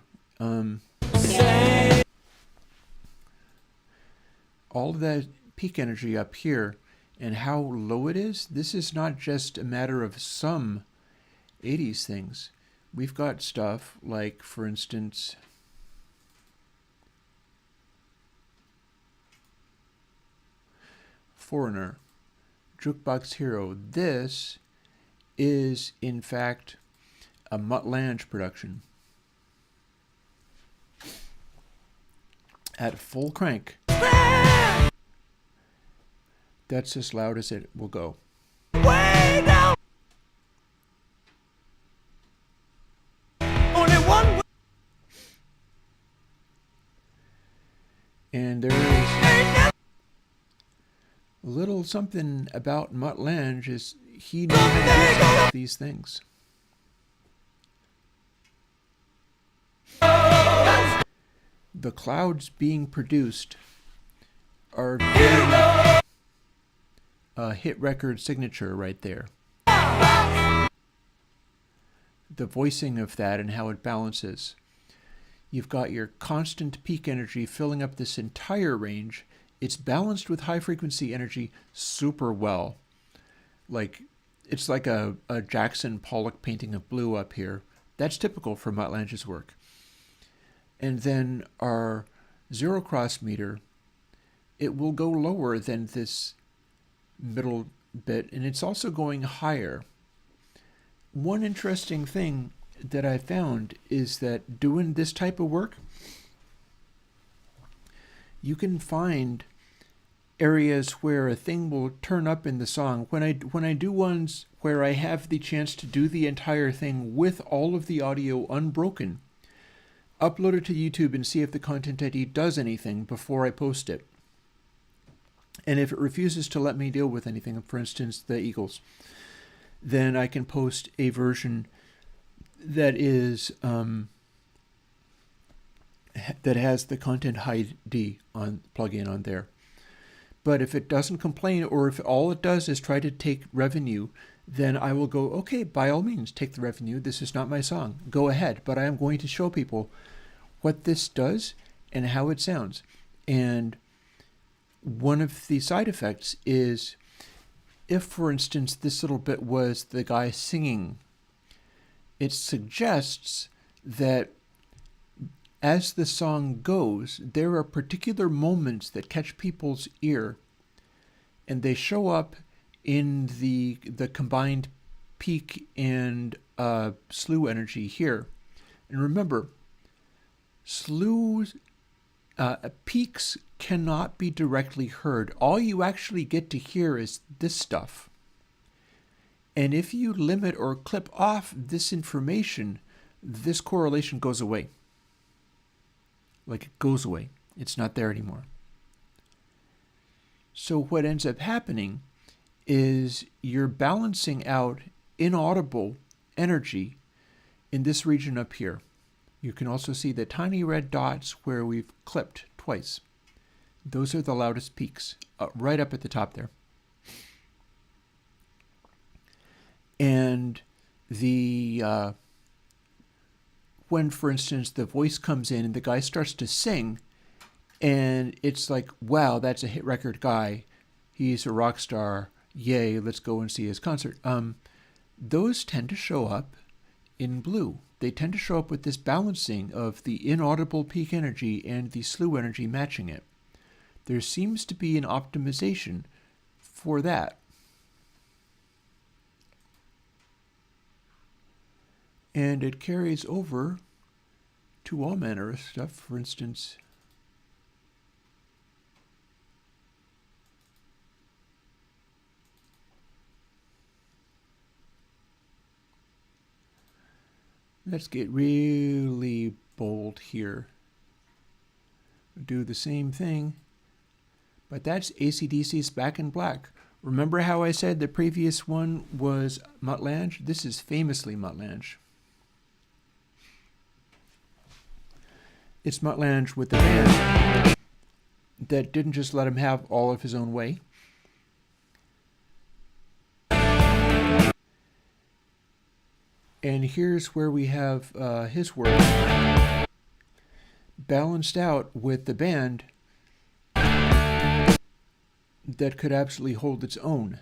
All of that peak energy up here and how low it is, this is not just a matter of some 80s things. We've got stuff like, for instance, Foreigner, Jukebox Hero. This is, in fact, a Mutt Lange production at full crank. That's as loud as it will go. Way down. Only one. And there is a little something about Mutt Lange is he knew how to do these things. The clouds being produced are a hit record signature right there. The voicing of that and how it balances. You've got your constant peak energy filling up this entire range. It's balanced with high frequency energy super well. Like, it's like a Jackson Pollock painting of blue up here. That's typical for Mutt Lange's work. And then our zero cross meter, it will go lower than this middle bit, and it's also going higher. One interesting thing that I found is that doing this type of work, you can find areas where a thing will turn up in the song. When I do ones where I have the chance to do the entire thing with all of the audio unbroken, upload it to YouTube and see if the content ID does anything before I post it. And if it refuses to let me deal with anything, for instance, the Eagles, then I can post a version that is that has the content ID on plugin on there. But if it doesn't complain, or if all it does is try to take revenue, then I will go, okay, by all means, take the revenue. This is not my song. Go ahead. But I am going to show people what this does and how it sounds. And one of the side effects is if, for instance, this little bit was the guy singing, it suggests that as the song goes, there are particular moments that catch people's ear, and they show up in the combined peak and slew energy here. And remember, slews, peaks cannot be directly heard. All you actually get to hear is this stuff. And if you limit or clip off this information, this correlation goes away. Like, it goes away. It's not there anymore. So what ends up happening is you're balancing out inaudible energy in this region up here. You can also see the tiny red dots where we've clipped twice. Those are the loudest peaks, right up at the top there. And the when, for instance, the voice comes in and the guy starts to sing, and it's like, wow, that's a hit record guy. He's a rock star. Yay, let's go and see his concert. Those tend to show up in blue. They tend to show up with this balancing of the inaudible peak energy and the slew energy matching it. There seems to be an optimization for that. And it carries over to all manner of stuff. For instance, let's get really bold here. Do the same thing, but that's AC/DC's Back in Black. Remember how I said the previous one was Muttlange? This is famously Muttlange. It's Muttlange with the band that didn't just let him have all of his own way. And here's where we have his work balanced out with the band that could absolutely hold its own.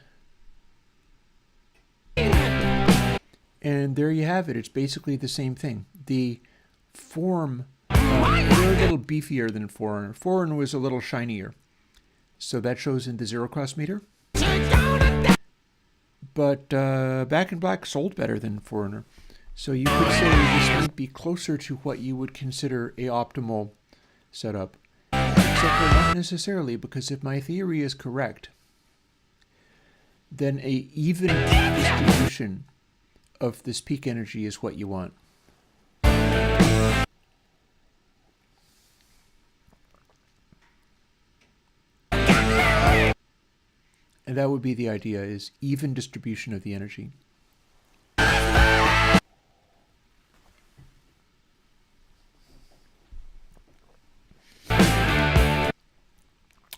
And there you have it. It's basically the same thing. The form, they're a little beefier than Foreigner. Foreigner was a little shinier. So that shows in the zero cross meter. But Back in Black sold better than Foreigner. So you could say this might be closer to what you would consider a optimal setup. Except for not necessarily, because if my theory is correct, then a even distribution of this peak energy is what you want. And that would be the idea, is even distribution of the energy.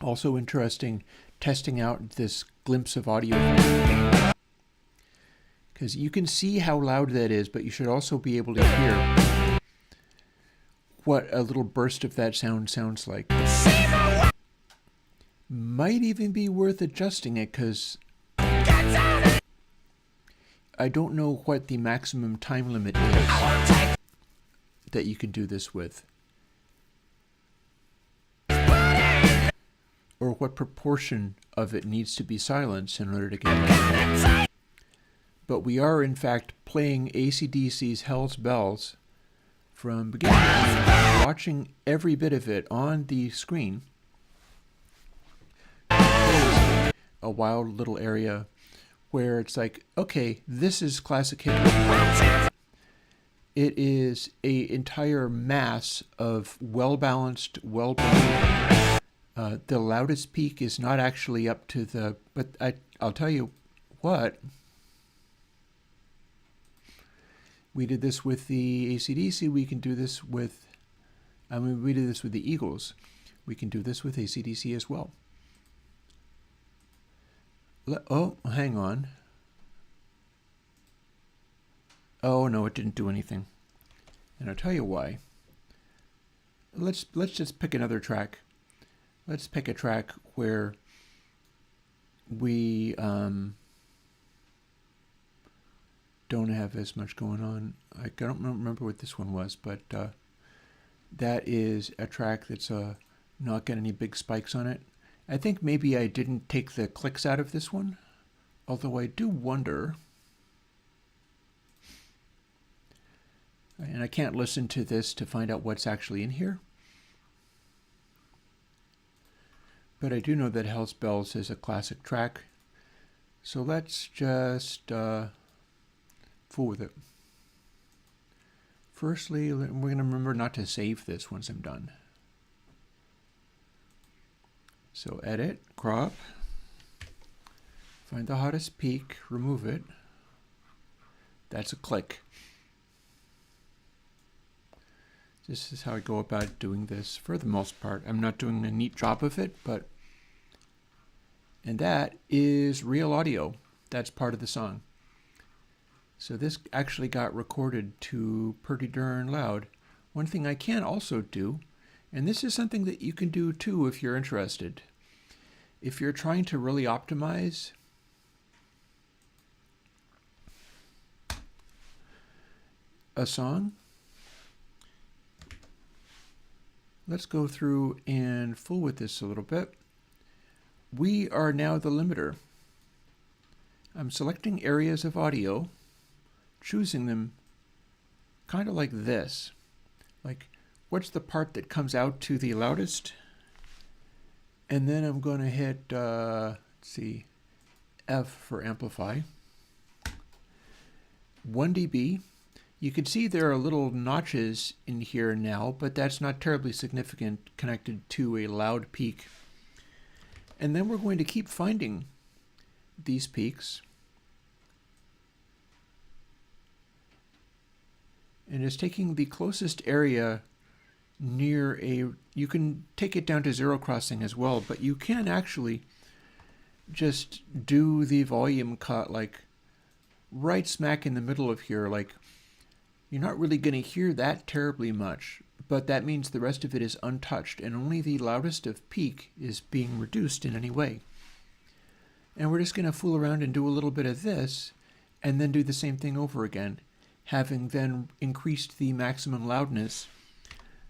Also interesting, testing out this glimpse of audio. Because you can see how loud that is, but you should also be able to hear what a little burst of that sound sounds like. Might even be worth adjusting it, because I don't know what the maximum time limit is that you can do this with, or what proportion of it needs to be silenced in order to get it. But we are in fact playing AC/DC's Hell's Bells from beginning to end, watching every bit of it on the screen. A wild little area where it's like, okay, this is classic hip hop. It is an entire mass of well-balanced, well-balanced. The loudest peak is not actually up to the, but I'll tell you what. We did this with the AC/DC. We can do this with, we did this with the Eagles. We can do this with AC/DC as well. Oh, hang on. Oh no, it didn't do anything. And I'll tell you why. Let's just pick another track. Let's pick a track where we don't have as much going on. I don't remember what this one was, but that is a track that's not got any big spikes on it. I think maybe I didn't take the clicks out of this one, although I do wonder, and I can't listen to this to find out what's actually in here, but I do know that Hell's Bells is a classic track, so let's just fool with it. Firstly, we're going to remember not to save this once I'm done. So edit, crop, find the hottest peak, remove it. That's a click. This is how I go about doing this for the most part. I'm not doing a neat job of it, but... And that is real audio. That's part of the song. So this actually got recorded to pretty darn loud. One thing I can also do, and this is something that you can do too if you're interested. If you're trying to really optimize a song, let's go through and fool with this a little bit. We are now the limiter. I'm selecting areas of audio, choosing them kind of like this. Like, what's the part that comes out to the loudest? And then I'm going to hit, let's see, F for amplify. 1 dB. You can see there are little notches in here now, but that's not terribly significant connected to a loud peak. And then we're going to keep finding these peaks. And it's taking the closest area near a, you can take it down to zero crossing as well, but you can actually just do the volume cut like right smack in the middle of here. Like, you're not really going to hear that terribly much, but that means the rest of it is untouched and only the loudest of peak is being reduced in any way. And we're just going to fool around and do a little bit of this and then do the same thing over again, having then increased the maximum loudness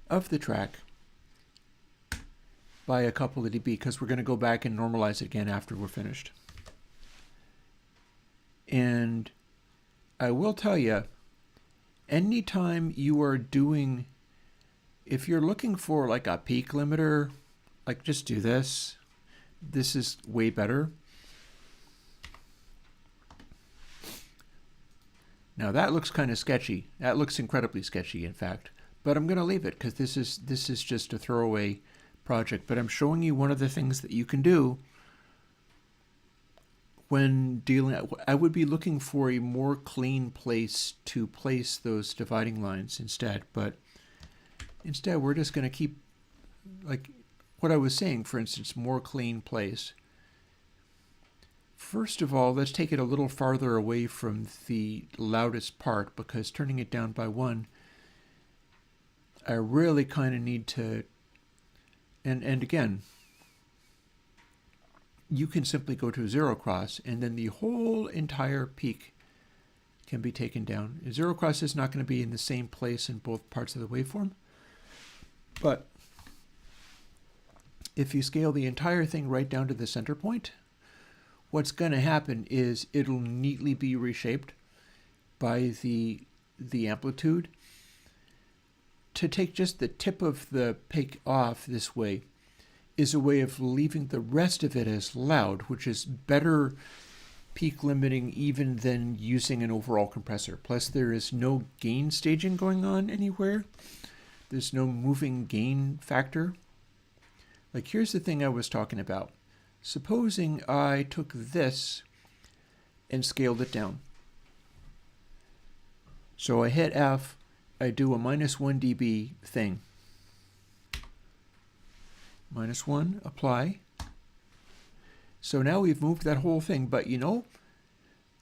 of the track by a couple of dB, because we're going to go back and normalize it again after we're finished. And I will tell you, anytime you are doing, if you're looking for like a peak limiter, like just do this. This is way better. Now that looks kind of sketchy. That looks incredibly sketchy, in fact. But I'm going to leave it because this is just a throwaway project. But I'm showing you one of the things that you can do when dealing. I would be looking for a more clean place to place those dividing lines instead. But instead, we're just going to keep, like what I was saying, for instance, more clean place. First of all, let's take it a little farther away from the loudest part, because turning it down by 1, I really kind of need to, and again, you can simply go to zero cross and then the whole entire peak can be taken down. Zero cross is not going to be in the same place in both parts of the waveform, but if you scale the entire thing right down to the center point, what's going to happen is it'll neatly be reshaped by the amplitude. To take just the tip of the peak off this way is a way of leaving the rest of it as loud, which is better peak limiting even than using an overall compressor. Plus there is no gain staging going on anywhere. There's no moving gain factor. Like, here's the thing I was talking about. Supposing I took this and scaled it down. So I hit F, I do a -1 dB thing. -1, apply. So now we've moved that whole thing, but you know,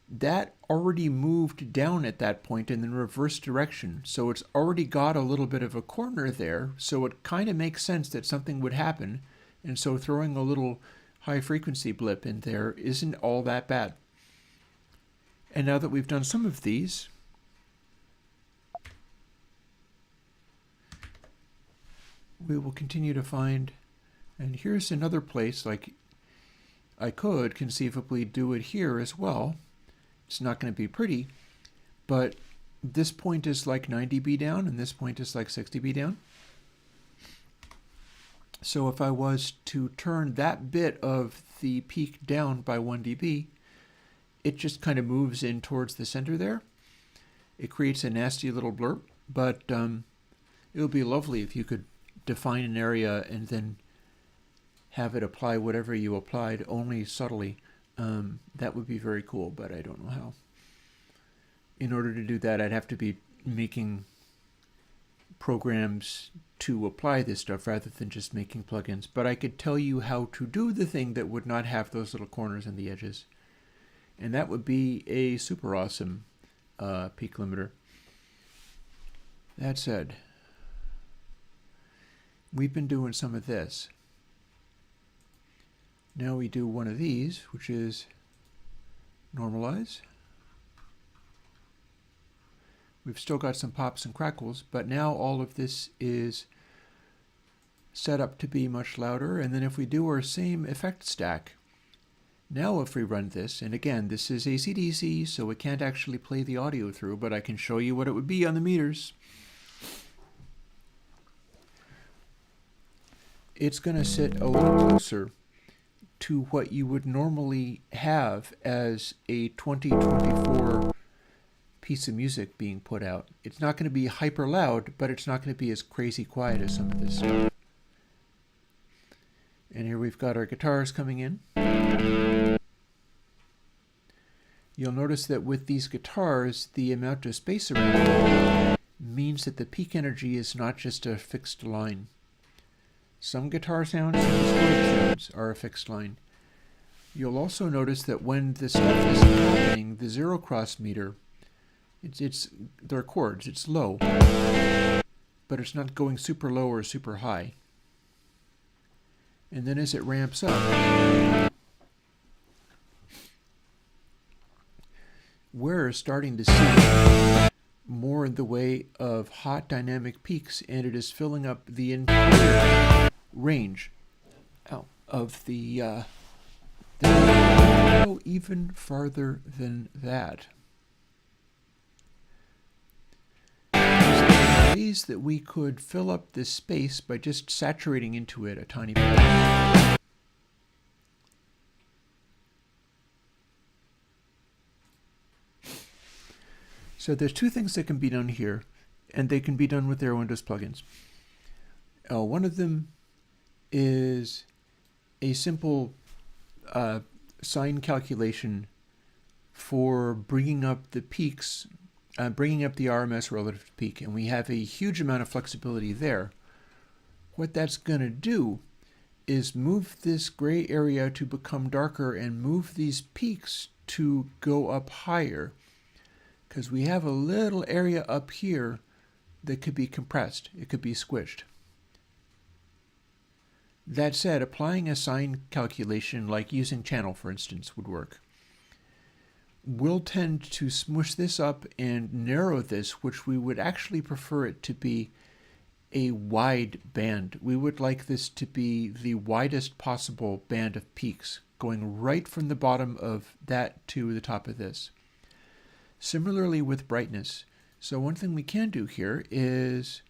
that already moved down at that point in the reverse direction. So it's already got a little bit of a corner there, so it kind of makes sense that something would happen. And so throwing a little high frequency blip in there isn't all that bad. And now that we've done some of these, we will continue to find, and here's another place, like I could conceivably do it here as well. It's not going to be pretty, but this point is like 9 dB down and this point is like 6 dB down. So if I was to turn that bit of the peak down by 1 dB, it just kind of moves in towards the center there. It creates a nasty little blurb, but it would be lovely if you could define an area and then have it apply whatever you applied, only subtly. That would be very cool, but I don't know how. In order to do that, I'd have to be making programs to apply this stuff rather than just making plugins, but I could tell you how to do the thing that would not have those little corners and the edges. And that would be a super awesome peak limiter. That said, we've been doing some of this. Now we do one of these, which is normalize. We've still got some pops and crackles, but now all of this is set up to be much louder. And then if we do our same effect stack, now if we run this, and again, this is AC/DC, so it can't actually play the audio through, but I can show you what it would be on the meters. It's going to sit a little closer to what you would normally have as a 2024 piece of music being put out. It's not going to be hyper loud, but it's not going to be as crazy quiet as some of this stuff. And here we've got our guitars coming in. You'll notice that with these guitars, the amount of space around them means that the peak energy is not just a fixed line. Some guitar sounds and distorted sounds are a fixed line. You'll also notice that when the stuff is happening, the zero cross meter, they're chords, it's low, but it's not going super low or super high. And then as it ramps up, we're starting to see more in the way of hot dynamic peaks, and it is filling up the entire range of the go even farther than that. There's ways that we could fill up this space by just saturating into it a tiny bit. So there's two things that can be done here, and they can be done with Airwindows plugins. One of them is a simple sine calculation for bringing up the peaks, bringing up the RMS relative to peak, and we have a huge amount of flexibility there. What that's going to do is move this gray area to become darker and move these peaks to go up higher, because we have a little area up here that could be compressed. It could be squished. That said, applying a sine calculation, like using channel, for instance, would work. We'll tend to smush this up and narrow this, which we would actually prefer it to be a wide band. We would like this to be the widest possible band of peaks, going right from the bottom of that to the top of this. Similarly with brightness. So one thing we can do here is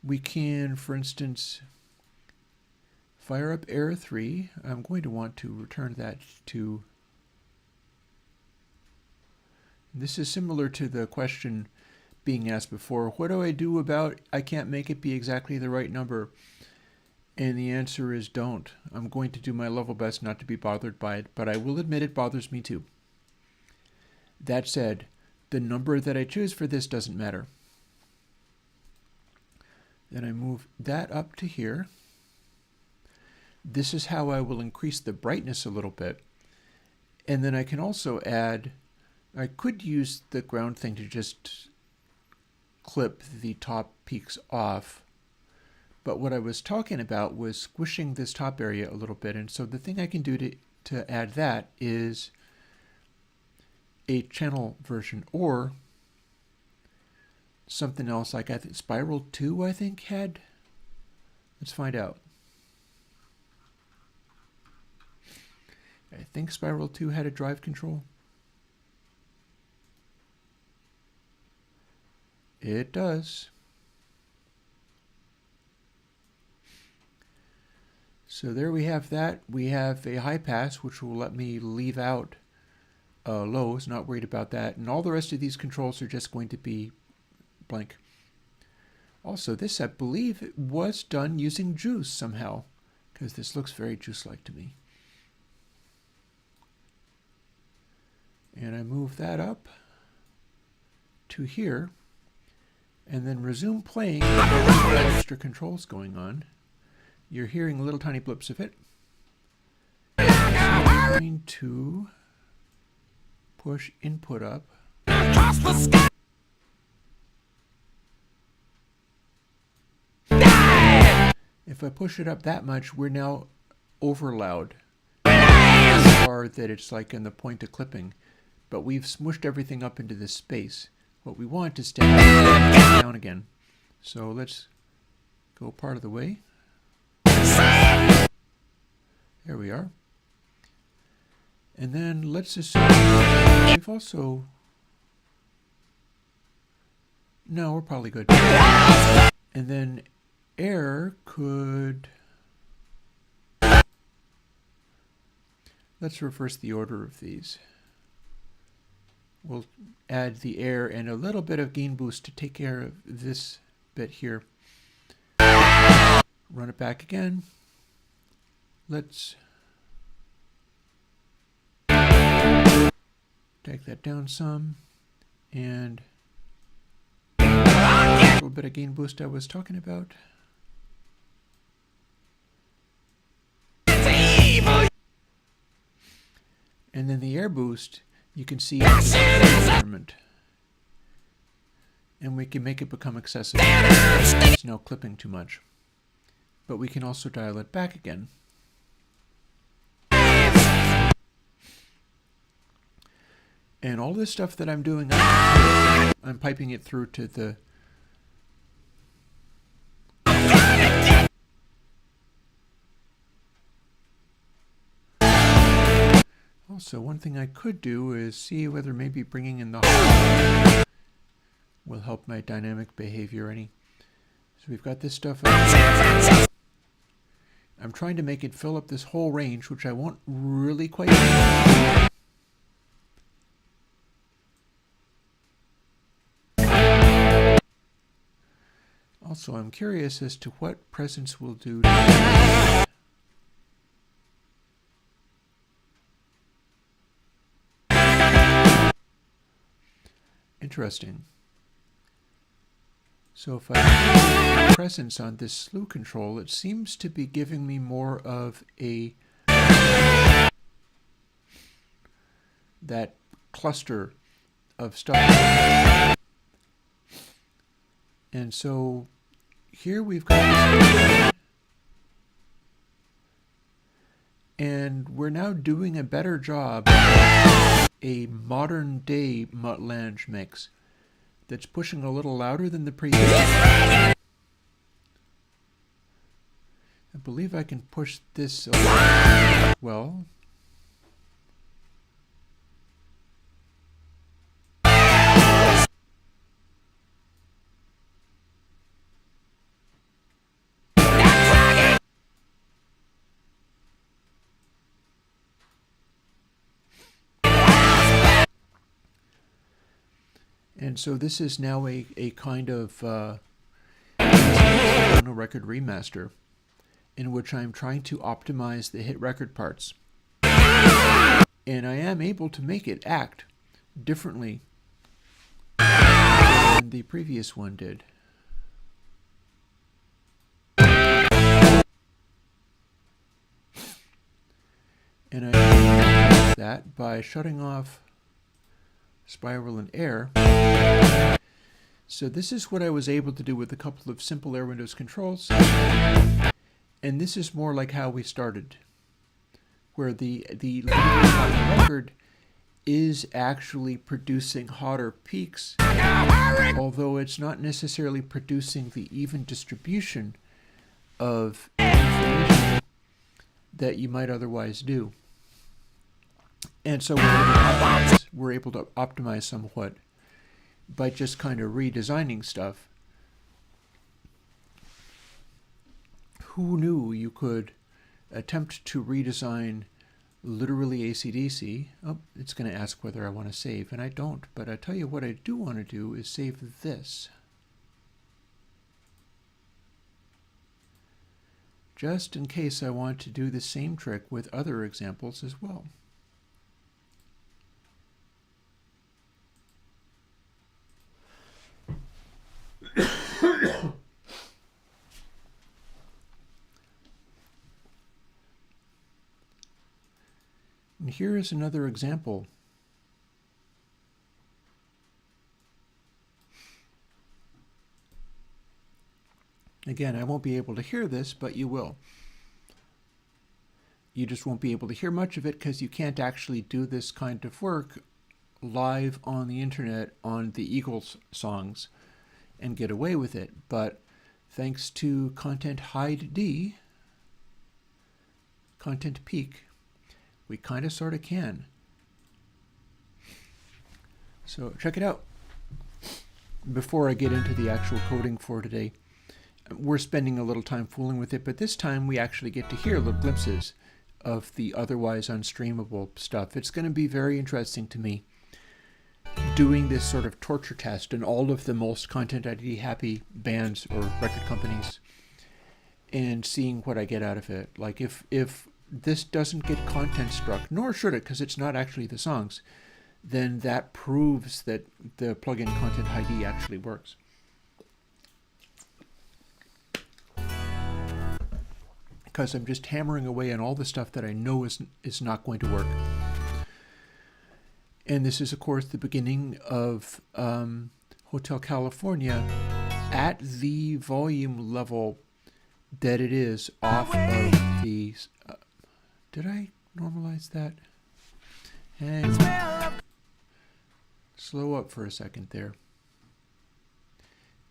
we can, for instance, fire up Air 3. I'm going to want to return that to... This is similar to the question being asked before. What do I do about I can't make it be exactly the right number? And the answer is don't. I'm going to do my level best not to be bothered by it, but I will admit it bothers me too. That said, the number that I choose for this doesn't matter. Then I move that up to here. This is how I will increase the brightness a little bit. And then I can also add, I could use the ground thing to just clip the top peaks off. But what I was talking about was squishing this top area a little bit. And so the thing I can do to add that is a channel version, or something else like I think Spiral 2 I think had. Let's find out. I think Spiral 2 had a drive control. It does. So there we have that. We have a high pass, which will let me leave out lows, not worried about that. And all the rest of these controls are just going to be blank. Also, this, I believe, it was done using Juice somehow, because this looks very Juice-like to me. And I move that up to here. and then resume playing with all extra controls going on. You're hearing little tiny blips of it. So we're going to push input up. If I push it up that much, we're now over loud. So far that it's like in the point of clipping. But we've smushed everything up into this space. What we want is to have it down again. So let's go part of the way. There we are. And then let's assume we've also... No, we're probably good. And then air could... Let's reverse the order of these. We'll add the air and a little bit of gain boost to take care of this bit here. Run it back again. Let's take that down some, and a little bit of gain boost I was talking about. And then the air boost, you can see it's environment. And we can make it become excessive. It's no clipping too much. But we can also dial it back again. And all this stuff that I'm doing, I'm piping it through to the... Also, one thing I could do is see whether maybe bringing in the hard will help my dynamic behavior any. So we've got this stuff. I'm trying to make it fill up this whole range, which I won't really quite do. Also, I'm curious as to what presence will do to Interesting. So if I put presence on this slew control, it seems to be giving me more of a that cluster of stuff. And so here we've got, and we're now doing a better job of a modern day mutt-lange mix that's pushing a little louder than the previous. I believe I can push this well. And so this is now a kind of record remaster in which I'm trying to optimize the hit record parts. And I am able to make it act differently than the previous one did. And I do that by shutting off spiral and air. So this is what I was able to do with a couple of simple Airwindows controls. And this is more like how we started, where the record is actually producing hotter peaks, although it's not necessarily producing the even distribution of information that you might otherwise do. And so we're able to optimize somewhat by just kind of redesigning stuff. Who knew you could attempt to redesign literally AC/DC? Oh, it's going to ask whether I want to save, and I don't. But I tell you what I do want to do is save this. Just in case I want to do the same trick with other examples as well. And here is another example. Again, I won't be able to hear this, but you will. You just won't be able to hear much of it because you can't actually do this kind of work live on the internet on the Eagles songs and get away with it. But thanks to Content Hide D, Content Peak, we kind of sort of can. So check it out. Before I get into the actual coding for today, we're spending a little time fooling with it, but this time we actually get to hear little glimpses of the otherwise unstreamable stuff. It's going to be very interesting to me doing this sort of torture test in all of the most Content ID happy bands or record companies and seeing what I get out of it. Like if this doesn't get content struck, nor should it because it's not actually the songs, then that proves that the plugin Content ID actually works. Because I'm just hammering away on all the stuff that I know is not going to work. And this is, of course, the beginning of Hotel California at the volume level that it is off of the... did I normalize that? Hang on. Slow up for a second there.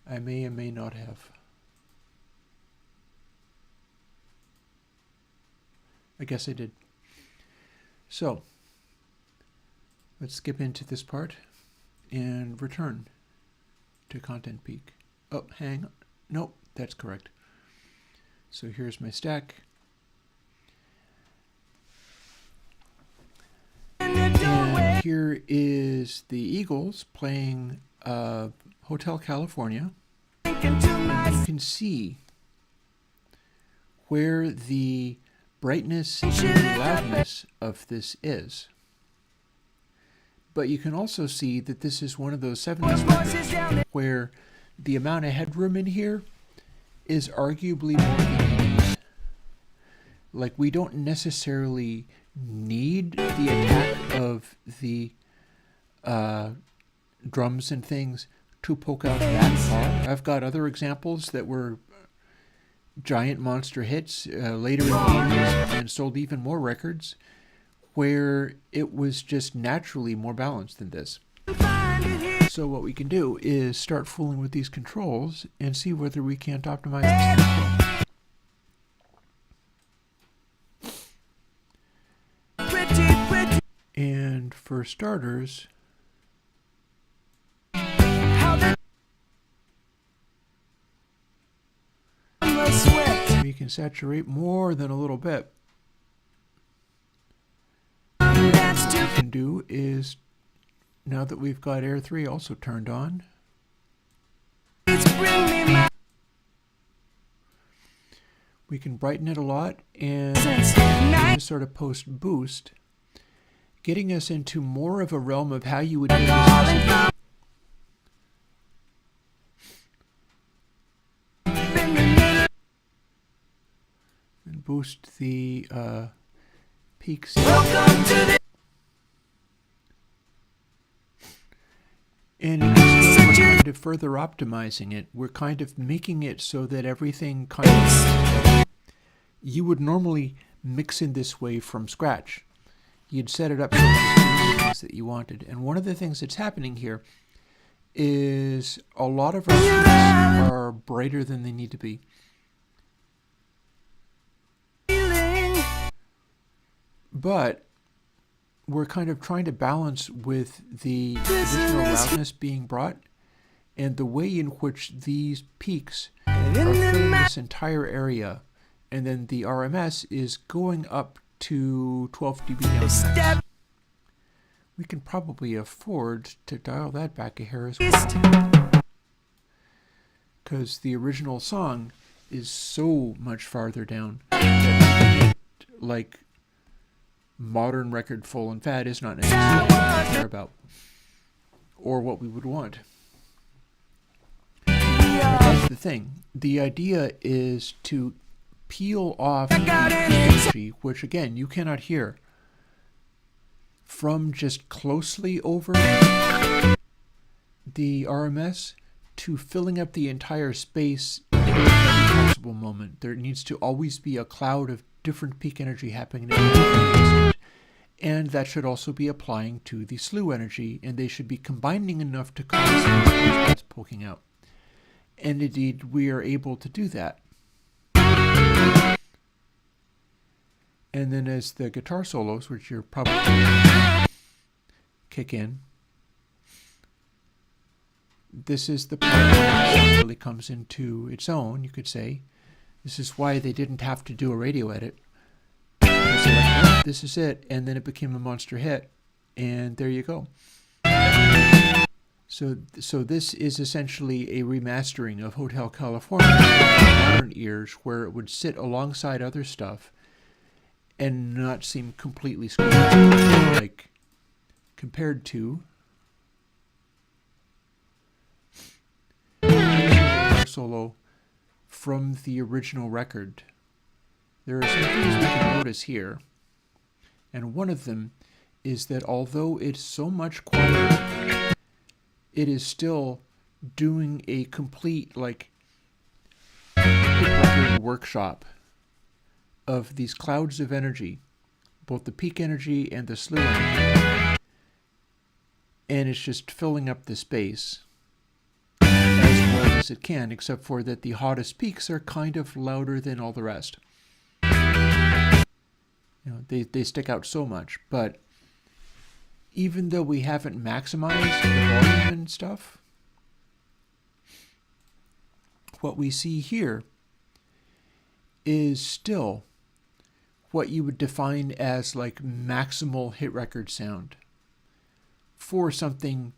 I may or may not have. I guess I did. So, let's skip into this part and return to Content Peak. Oh, hang on. Nope, that's correct. So here's my stack. And here is the Eagles playing Hotel California. And you can see where the brightness and loudness of this is. But you can also see that this is one of those 70s records where the amount of headroom in here is arguably more than you need. Like, we don't necessarily need the attack of the drums and things to poke out that far. I've got other examples that were giant monster hits later in the 80s and sold even more records where it was just naturally more balanced than this. So what we can do is start fooling with these controls and see whether we can't optimize this. And for starters, we can saturate more than a little bit. What we can do is, now that we've got Air 3 also turned on, we can brighten it a lot and just sort of post boost, getting us into more of a realm of how you would do this. And boost the peaks. And we're kind of further optimizing it. We're kind of making it so that everything kind of... You would normally mix in this way from scratch. You'd set it up so the things that you wanted. And one of the things that's happening here is a lot of our peaks are brighter than they need to be. But we're kind of trying to balance with the additional loudness being brought and the way in which these peaks are filling this entire area, and then the RMS is going up to 12 dB down. We can probably afford to dial that back a hair as well, because the original song is so much farther down that, like, modern record full and fat is not necessarily what we care about or what we would want. But that's the thing. The idea is to peel off the frequency, which again you cannot hear, from just closely over the RMS to filling up the entire space at every possible moment. There needs to always be a cloud of different peak energy happening at every instant. And that should also be applying to the slew energy, and they should be combining enough to cause that's poking out. And indeed, we are able to do that. And then as the guitar solos, which you're probably kick in, this is the part where it really comes into its own, you could say. This is why they didn't have to do a radio edit. Like, oh, this is it, and then it became a monster hit, and there you go. So this is essentially a remastering of Hotel California for modern ears, where it would sit alongside other stuff and not seem completely screwed up, like compared to solo from the original record. There are some things we can notice here, and one of them is that although it's so much quieter, it is still doing a complete like record workshop of these clouds of energy, both the peak energy and the slew energy, and it's just filling up the space as well as it can, except for that the hottest peaks are kind of louder than all the rest. You know, they stick out so much, but even though we haven't maximized the volume and stuff, what we see here is still what you would define as like maximal hit record sound for something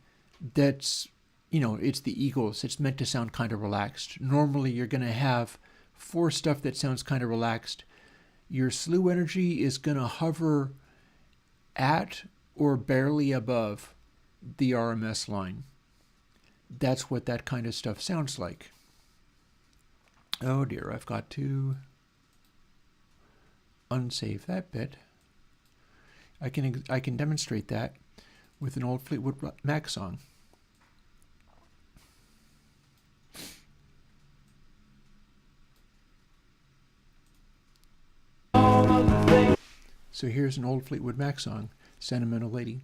that's, you know, it's the Eagles. It's meant to sound kind of relaxed. Normally you're going to have, for stuff that sounds kind of relaxed, your slew energy is going to hover at or barely above the RMS line. That's what that kind of stuff sounds like. Oh dear, I've got to unsave that bit. I can demonstrate that with an old Fleetwood Mac song. So here's an old Fleetwood Mac song, Sentimental Lady.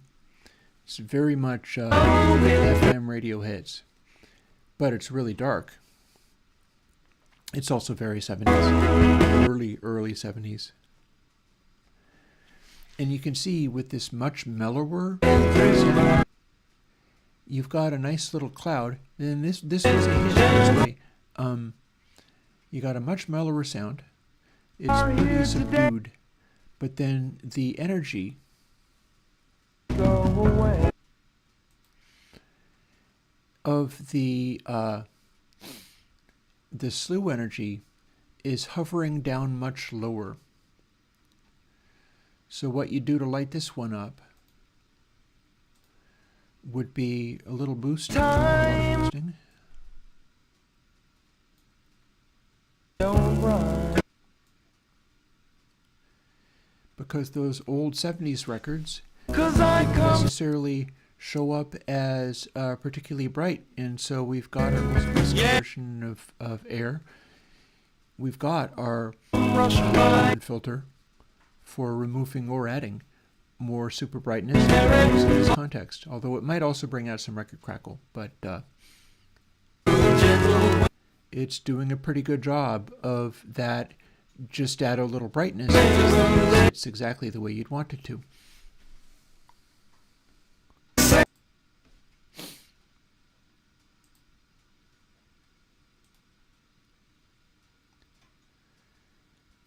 It's very much FM radio hits, but it's really dark. It's also very 70s, early 70s. And you can see with this much mellower sound, you've got a nice little cloud. And this was a hit this way. You got a much mellower sound. It's pretty subdued. But then the energy of the slew energy is hovering down much lower. So what you do to light this one up would be a little boosting. Because those old 70s records didn't necessarily show up as particularly bright, and so we've got our most recent version of Air. We've got our filter for removing or adding more super brightness in this context, although it might also bring out some record crackle, but it's doing a pretty good job of that. Just add a little brightness. It's exactly the way you'd want it to.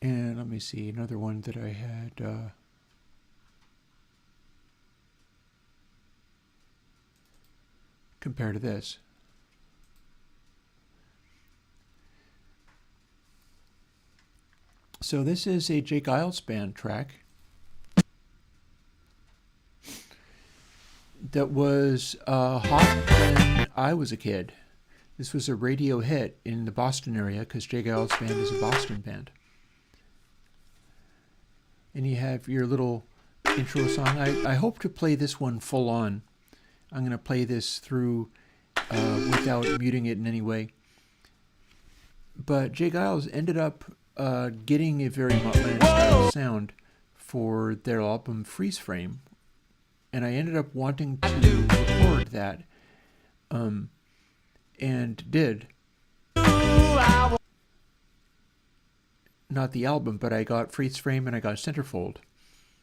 And let me see, another one that I had compared to this. So this is a Jake Giles band track that was hot when I was a kid. This was a radio hit in the Boston area because Jake Giles band is a Boston band. And you have your little intro song. I hope to play this one full on. I'm going to play this through without muting it in any way. But Jay Giles ended up getting a very Muttland style sound for their album Freeze Frame. And I ended up wanting to record that. And did. Not the album, but I got Freeze Frame and I got Centerfold.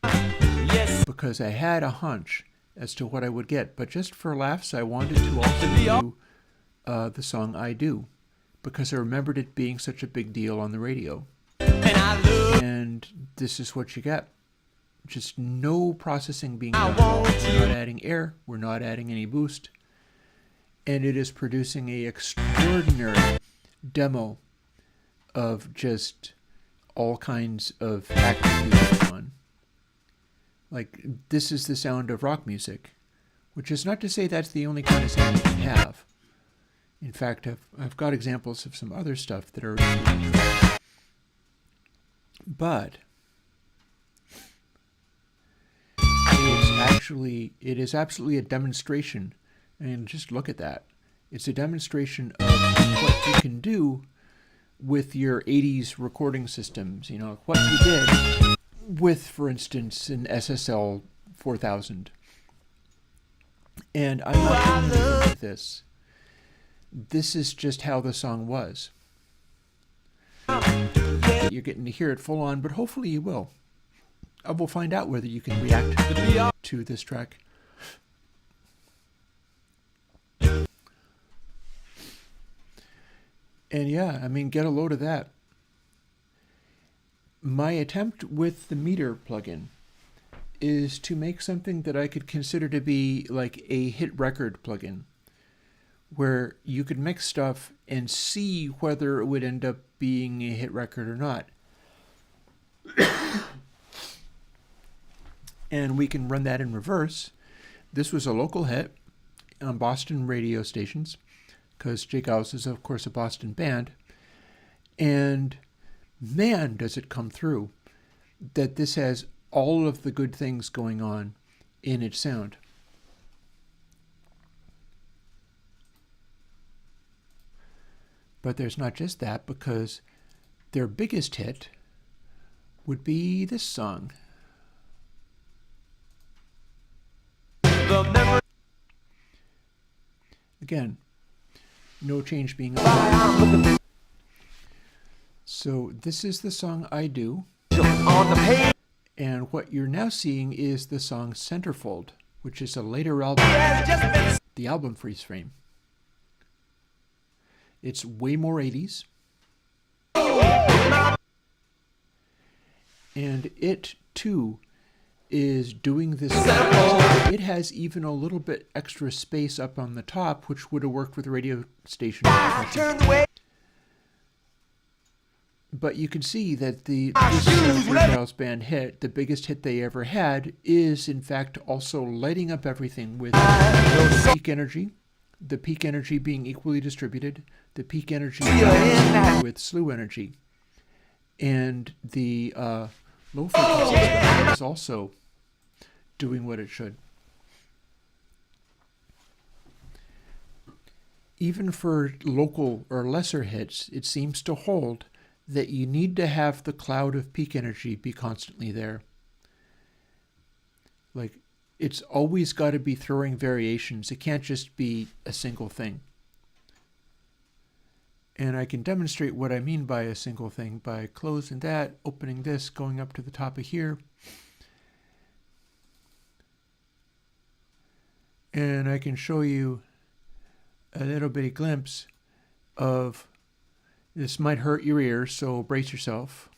Yes. Because I had a hunch as to what I would get. But just for laughs, I wanted to also do the song I Do. Because I remembered it being such a big deal on the radio. And this is what you get. Just no processing being done at all. We're not adding air. We're not adding any boost. And it is producing an extraordinary demo of just all kinds of activity going on. Like, this is the sound of rock music, which is not to say that's the only kind of sound you can have. In fact, I've got examples of some other stuff that are but it is absolutely a demonstration. And just look at that. It's a demonstration of what you can do with your 80s recording systems. You know, what you did with, for instance, an SSL 4000. And I'm not doing anything with this. This is just how the song was. You're getting to hear it full on, but hopefully you will. I will find out whether you can react to this track. And yeah, I mean, get a load of that. My attempt with the meter plugin is to make something that I could consider to be like a hit record plugin, where you could mix stuff and see whether it would end up being a hit record or not. And we can run that in reverse. This was a local hit on Boston radio stations, because Jake House is, of course, a Boston band. And man, does it come through that this has all of the good things going on in its sound. But there's not just that, because their biggest hit would be this song. Again, no change being made. So this is the song I Do. And what you're now seeing is the song Centerfold, which is a later album, the album Freeze Frame. It's way more 80s. And it, too, is doing this. It has even a little bit extra space up on the top, which would have worked with radio station. But you can see that this Giles band hit, the biggest hit they ever had, is in fact also lighting up everything with peak energy, the peak energy being equally distributed, the peak energy with slew energy, and the low frequency is also doing what it should. Even for local or lesser hits, it seems to hold that you need to have the cloud of peak energy be constantly there. Like, it's always got to be throwing variations. It can't just be a single thing. And I can demonstrate what I mean by a single thing by closing that, opening this, going up to the top of here. And I can show you a little bitty glimpse of, this might hurt your ears, so brace yourself.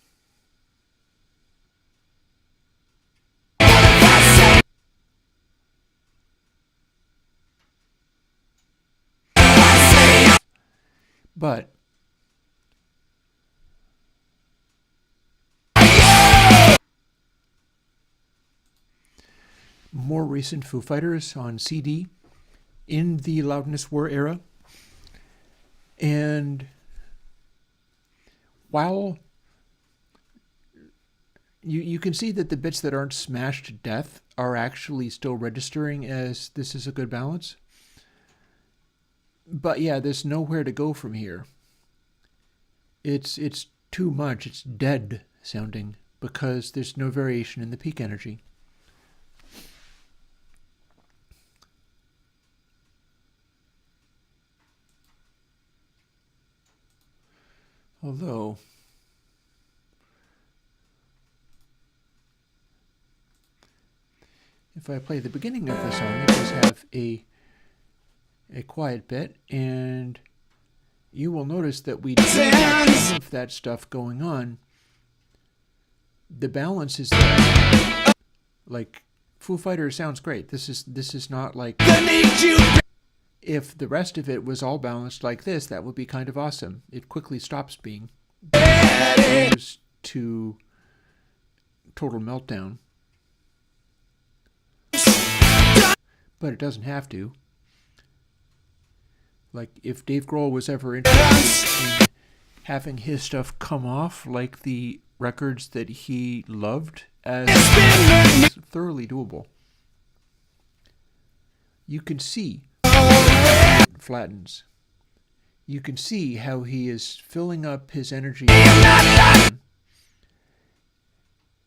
But more recent Foo Fighters on CD in the Loudness War era. And while, You can see that the bits that aren't smashed to death are actually still registering as this is a good balance. But yeah, there's nowhere to go from here. It's too much. It's dead sounding because there's no variation in the peak energy. Although, if I play the beginning of the song, it does have a quiet bit, and you will notice that we don't have some of that stuff going on. The balance is there. Like, Foo Fighters sounds great. This is not like... If the rest of it was all balanced like this, that would be kind of awesome. It quickly stops being. It goes to total meltdown. But it doesn't have to. Like, if Dave Grohl was ever interested in having his stuff come off like the records that he loved, as it's thoroughly doable. You can see it flattens. You can see how he is filling up his energy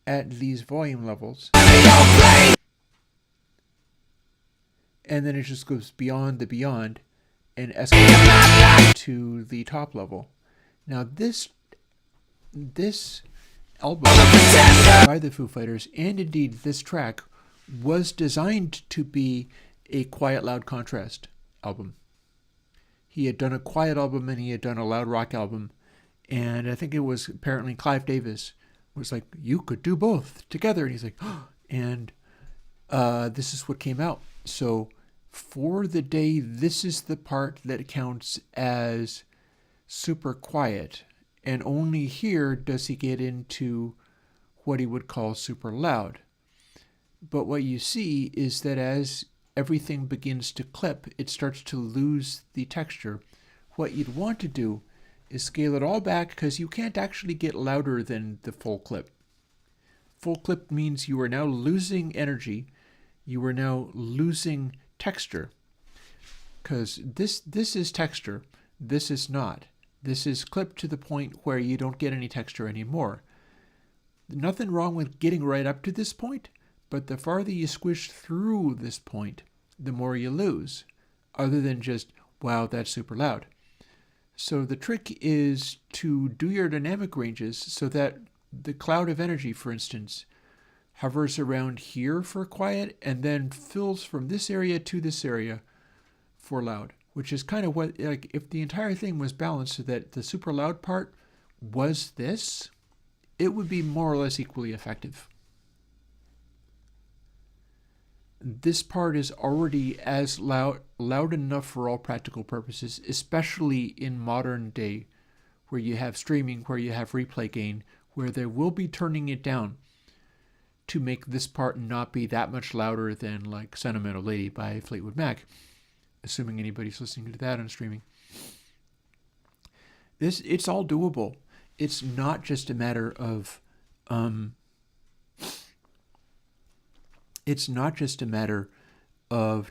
at these volume levels. And then it just goes beyond the beyond and escalates to the top level. Now this album by the Foo Fighters, and indeed this track, was designed to be a quiet, loud contrast album. He had done a quiet album and he had done a loud rock album, and I think it was apparently Clive Davis was like, you could do both together, and he's like, oh, and this is what came out. So for the day, this is the part that counts as super quiet, and only here does he get into what he would call super loud. But what you see is that as everything begins to clip, it starts to lose the texture. What you'd want to do is scale it all back, because you can't actually get louder than the full clip. Full clip means you are now losing energy, you are now losing texture, because this is texture, this is not. This is clipped to the point where you don't get any texture anymore. Nothing wrong with getting right up to this point, but the farther you squish through this point, the more you lose, other than just, wow, that's super loud. So the trick is to do your dynamic ranges so that the cloud of energy, for instance, hovers around here for quiet and then fills from this area to this area for loud, which is kind of what, like, if the entire thing was balanced so that the super loud part was this, it would be more or less equally effective. This part is already as loud enough for all practical purposes, especially in modern day, where you have streaming, where you have replay gain, where they will be turning it down to make this part not be that much louder than like Sentimental Lady by Fleetwood Mac, assuming anybody's listening to that on streaming. It's all doable. It's not just a matter of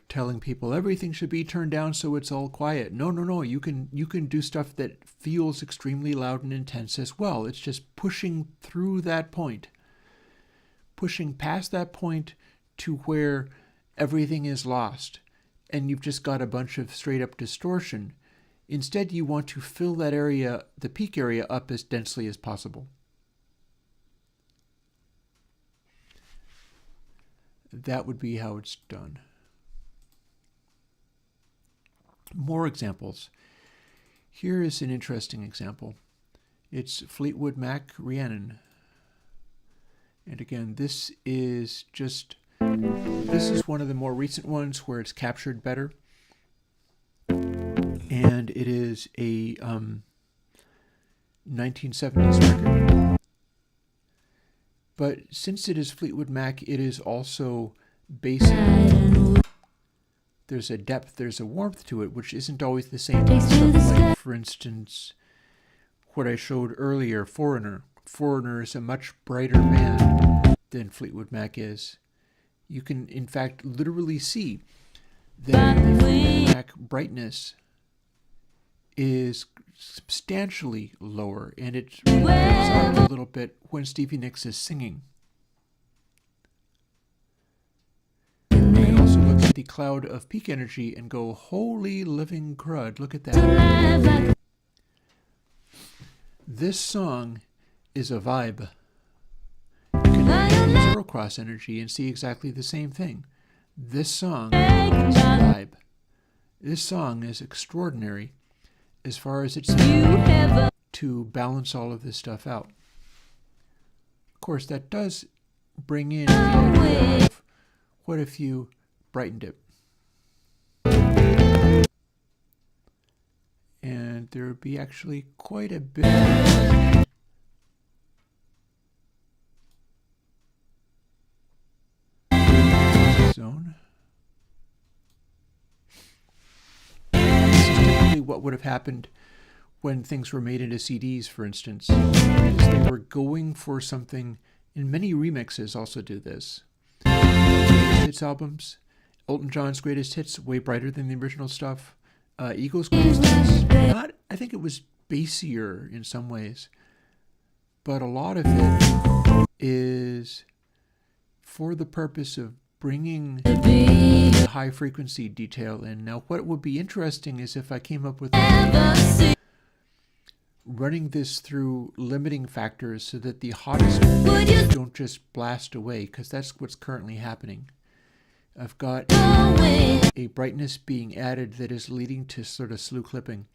telling people everything should be turned down so it's all quiet. No. You can do stuff that feels extremely loud and intense as well. It's just pushing through that point. Pushing past that point to where everything is lost and you've just got a bunch of straight up distortion. Instead, you want to fill that area, the peak area, up as densely as possible. That would be how it's done. More examples. Here is an interesting example. It's Fleetwood Mac Rhiannon. And again, this is one of the more recent ones where it's captured better. And it is a 1970s record. But since it is Fleetwood Mac, it is also basic. There's a depth, there's a warmth to it, which isn't always the same. Like, for instance, what I showed earlier, Foreigner. Foreigner is a much brighter band. than Fleetwood Mac is. You can, in fact, literally see that the Fleetwood Mac brightness is substantially lower, and it goes up a little bit when Stevie Nicks is singing. I can also look at the cloud of peak energy and go, holy living crud, look at that. This song is a vibe. You can use zero cross energy and see exactly the same thing. This song is a vibe. This song is extraordinary as far as it's to balance all of this stuff out. Of course, that does bring in the idea of what if you brightened it? And there would be actually quite a bit of zone. This is typically what would have happened when things were made into CDs, for instance. Is they were going for something, and many remixes also do this. Hits albums, Elton John's greatest hits, way brighter than the original stuff. Eagles' greatest hits, I think it was bassier in some ways, but a lot of it is for the purpose of bringing the high frequency detail in. Now, what would be interesting is if I came up with running this through limiting factors so that the hottest don't just blast away, because that's what's currently happening. I've got a brightness being added that is leading to sort of slew clipping.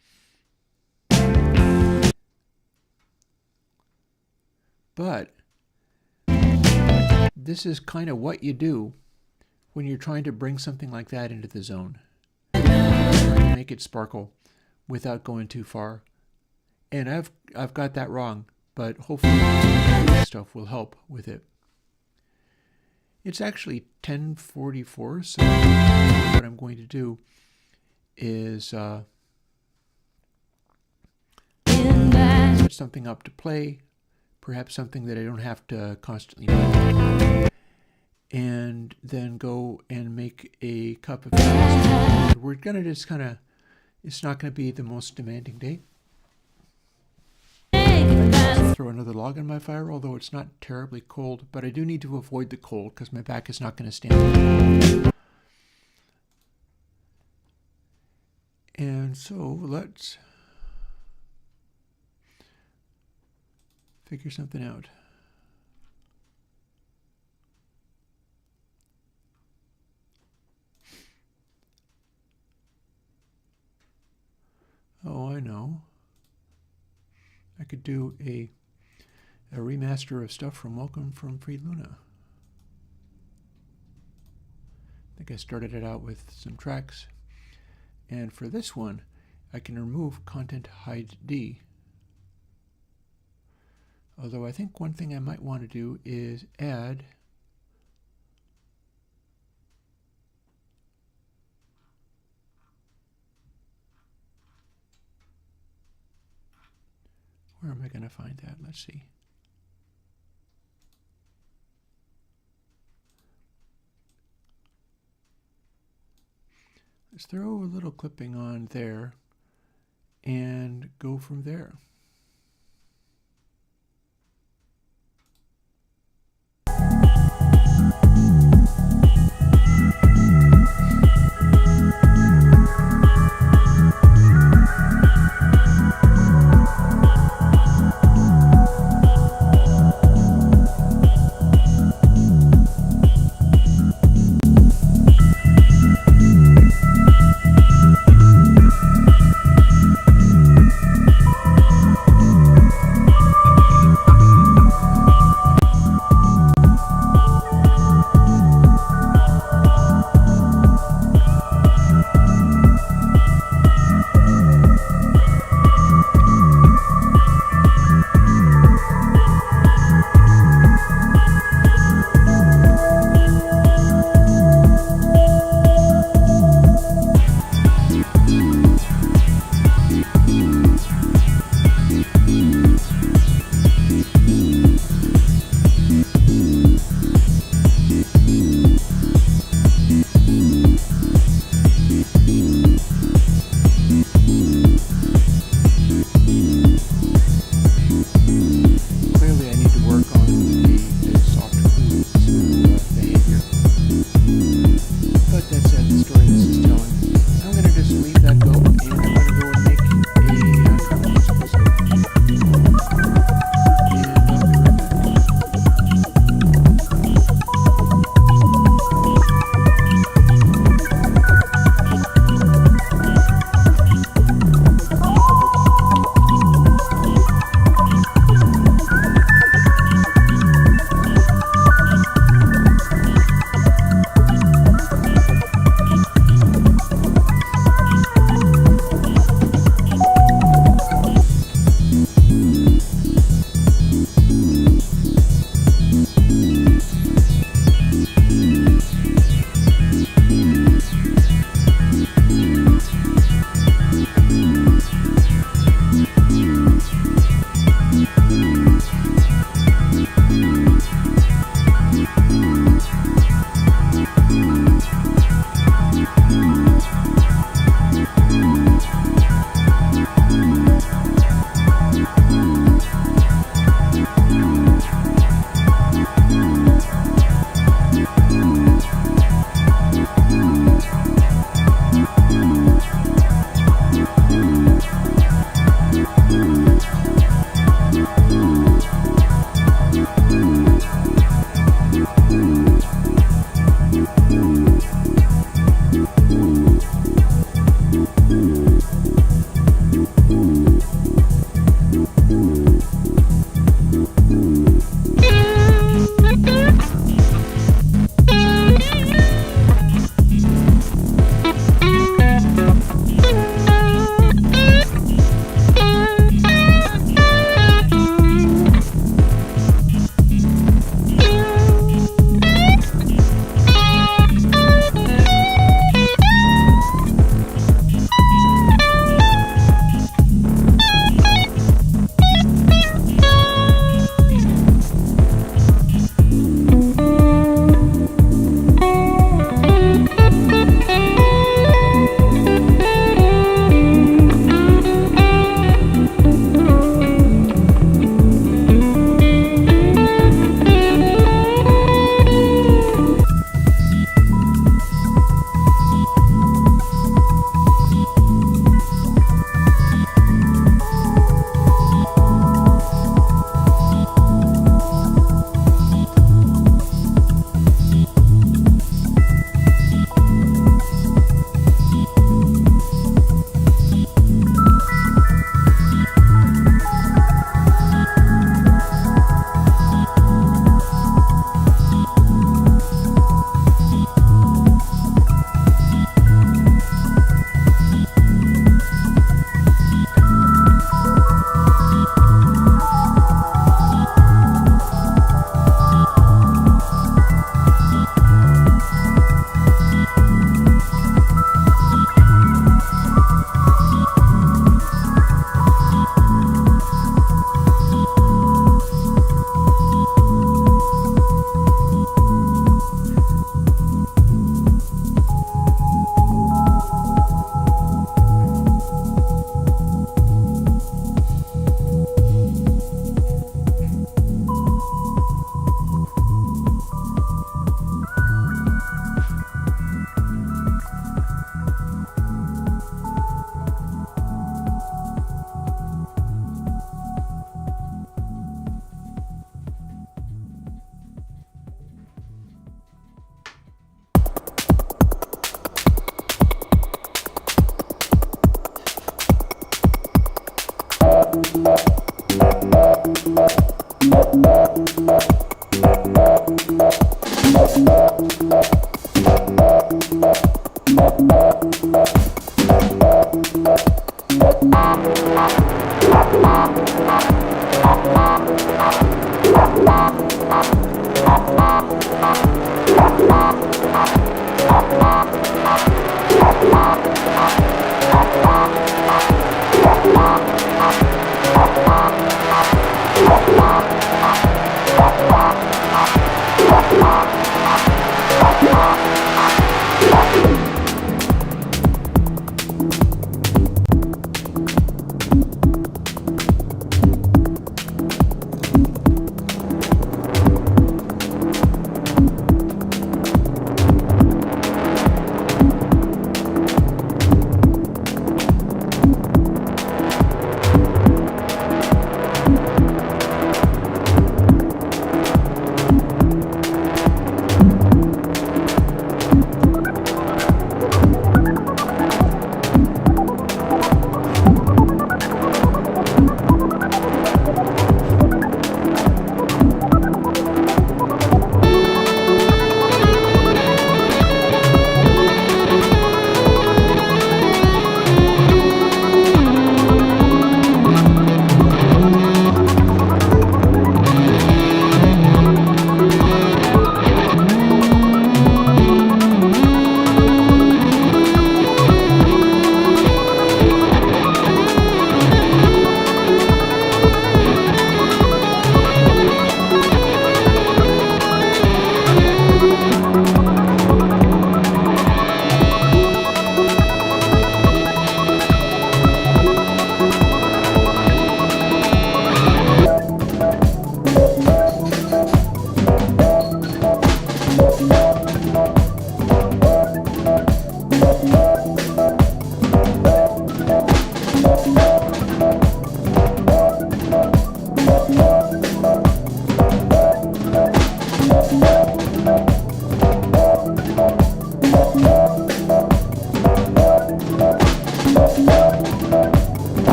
But this is kind of what you do when you're trying to bring something like that into the zone. Trying to make it sparkle without going too far. And I've got that wrong, but hopefully this stuff will help with it. It's actually 10:44, so what I'm going to do is set something up to play, perhaps something that I don't have to constantly do, and then go and make a cup of tea. We're going to just it's not going to be the most demanding day. Throw another log on my fire, although it's not terribly cold, but I do need to avoid the cold because my back is not going to stand it. And so let's figure something out. Oh, I know. I could do a remaster of stuff from Welcome from Free Luna. I think I started it out with some tracks. And for this one, I can remove content hide D. Although I think one thing I might want to do is add where am I going to find that? Let's see. Let's throw a little clipping on there and go from there.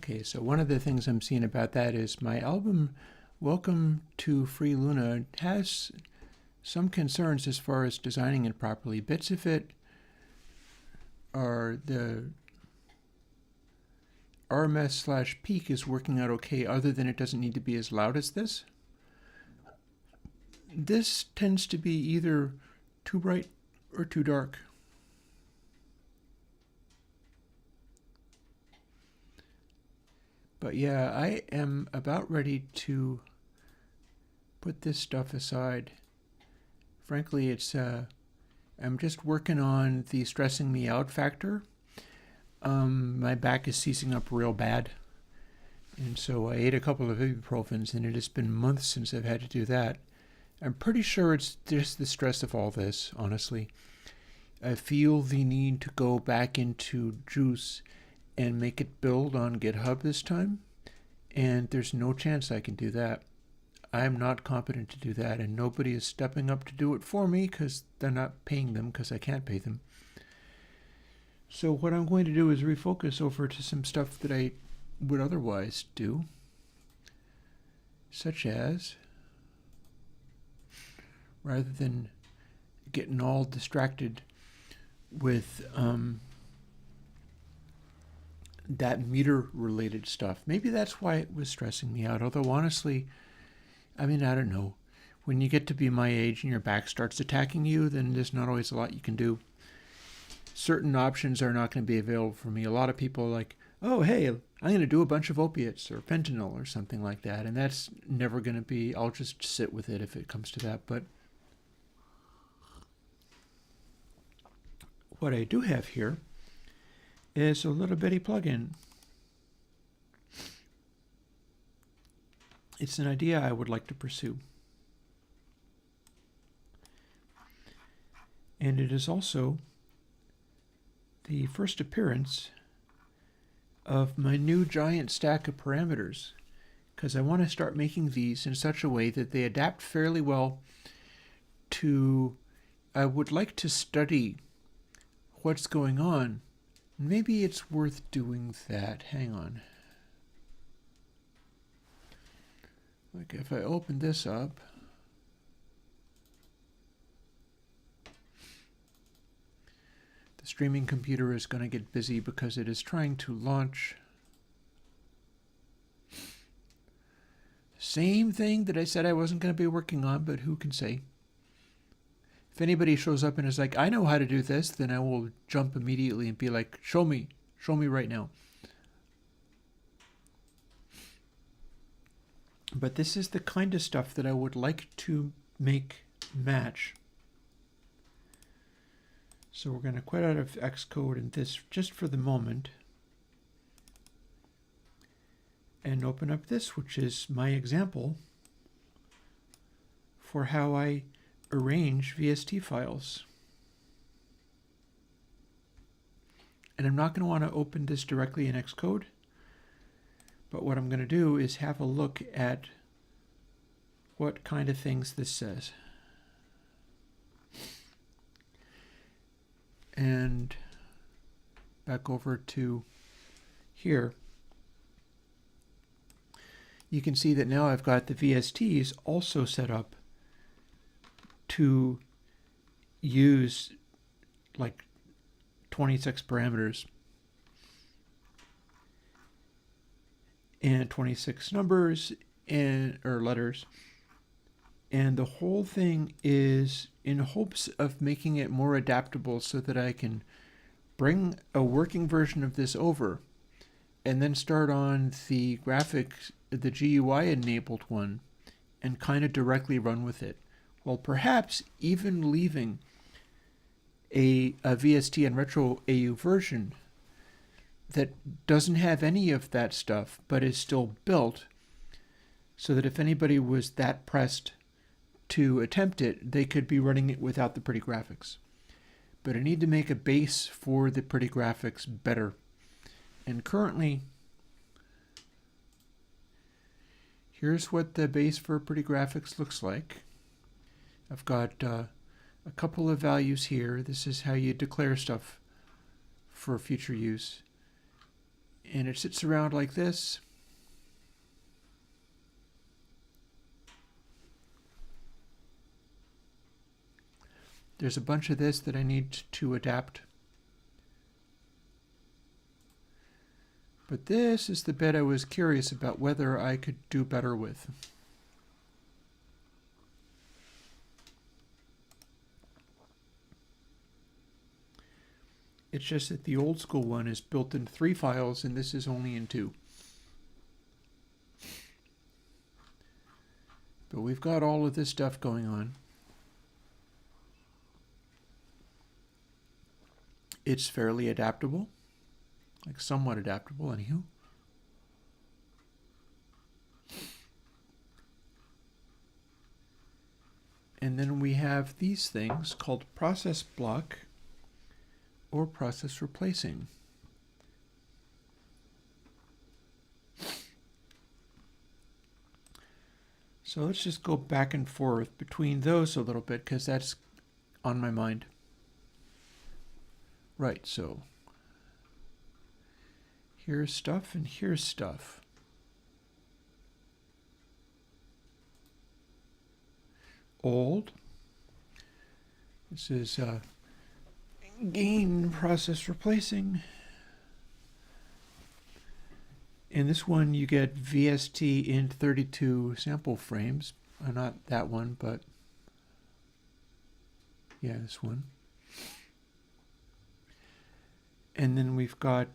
Okay, so one of the things I'm seeing about that is my album Welcome to Free Luna has some concerns as far as designing it properly. Bits of it are the RMS/peak is working out okay, other than it doesn't need to be as loud as this. This tends to be either too bright or too dark. But yeah, I am about ready to put this stuff aside. Frankly, I'm just working on the stressing me out factor. My back is seizing up real bad. And so I ate a couple of ibuprofens, and it has been months since I've had to do that. I'm pretty sure it's just the stress of all this, honestly. I feel the need to go back into Juice and make it build on GitHub this time, and there's no chance I can do that. I'm not competent to do that, and nobody is stepping up to do it for me because they're not paying them because I can't pay them. So what I'm going to do is refocus over to some stuff that I would otherwise do, such as, rather than getting all distracted with that meter-related stuff. Maybe that's why it was stressing me out, although honestly, I mean, I don't know. When you get to be my age and your back starts attacking you, then there's not always a lot you can do. Certain options are not going to be available for me. A lot of people are like, oh, hey, I'm going to do a bunch of opiates or fentanyl or something like that. And that's never going to be, I'll just sit with it if it comes to that. But what I do have here is a little bitty plugin. It's an idea I would like to pursue. And it is also the first appearance of my new giant stack of parameters, because I want to start making these in such a way that they adapt fairly well to, I would like to study what's going on. Maybe it's worth doing that. Hang on. Like if I open this up, the streaming computer is going to get busy because it is trying to launch the same thing that I said I wasn't going to be working on, but who can say? If anybody shows up and is like, I know how to do this, then I will jump immediately and be like, show me right now. But this is the kind of stuff that I would like to make match. So we're going to quit out of Xcode and this just for the moment. And open up this, which is my example for how I arrange VST files. And I'm not going to want to open this directly in Xcode. But what I'm going to do is have a look at what kind of things this says. And back over to here. You can see that now I've got the VSTs also set up to use like 26 parameters. And 26 numbers or letters, and the whole thing is in hopes of making it more adaptable so that I can bring a working version of this over and then start on the graphics, the GUI enabled one, and kind of directly run with it, while perhaps even leaving a VST and Retro AU version that doesn't have any of that stuff, but is still built, so that if anybody was that pressed to attempt it, they could be running it without the pretty graphics. But I need to make a base for the pretty graphics better. And currently, here's what the base for pretty graphics looks like. I've got a couple of values here. This is how you declare stuff for future use. And it sits around like this. There's a bunch of this that I need to adapt. But this is the bit I was curious about whether I could do better with. It's just that the old school one is built in 3 files and this is only in 2. But we've got all of this stuff going on. It's fairly adaptable, like somewhat adaptable anyhow. And then we have these things called process block or process replacing. So let's just go back and forth between those a little bit because that's on my mind. Right, so here's stuff and here's stuff. Old. This is gain process replacing. In this one you get VST int 32 sample frames. Not that one, but yeah, this one. And then we've got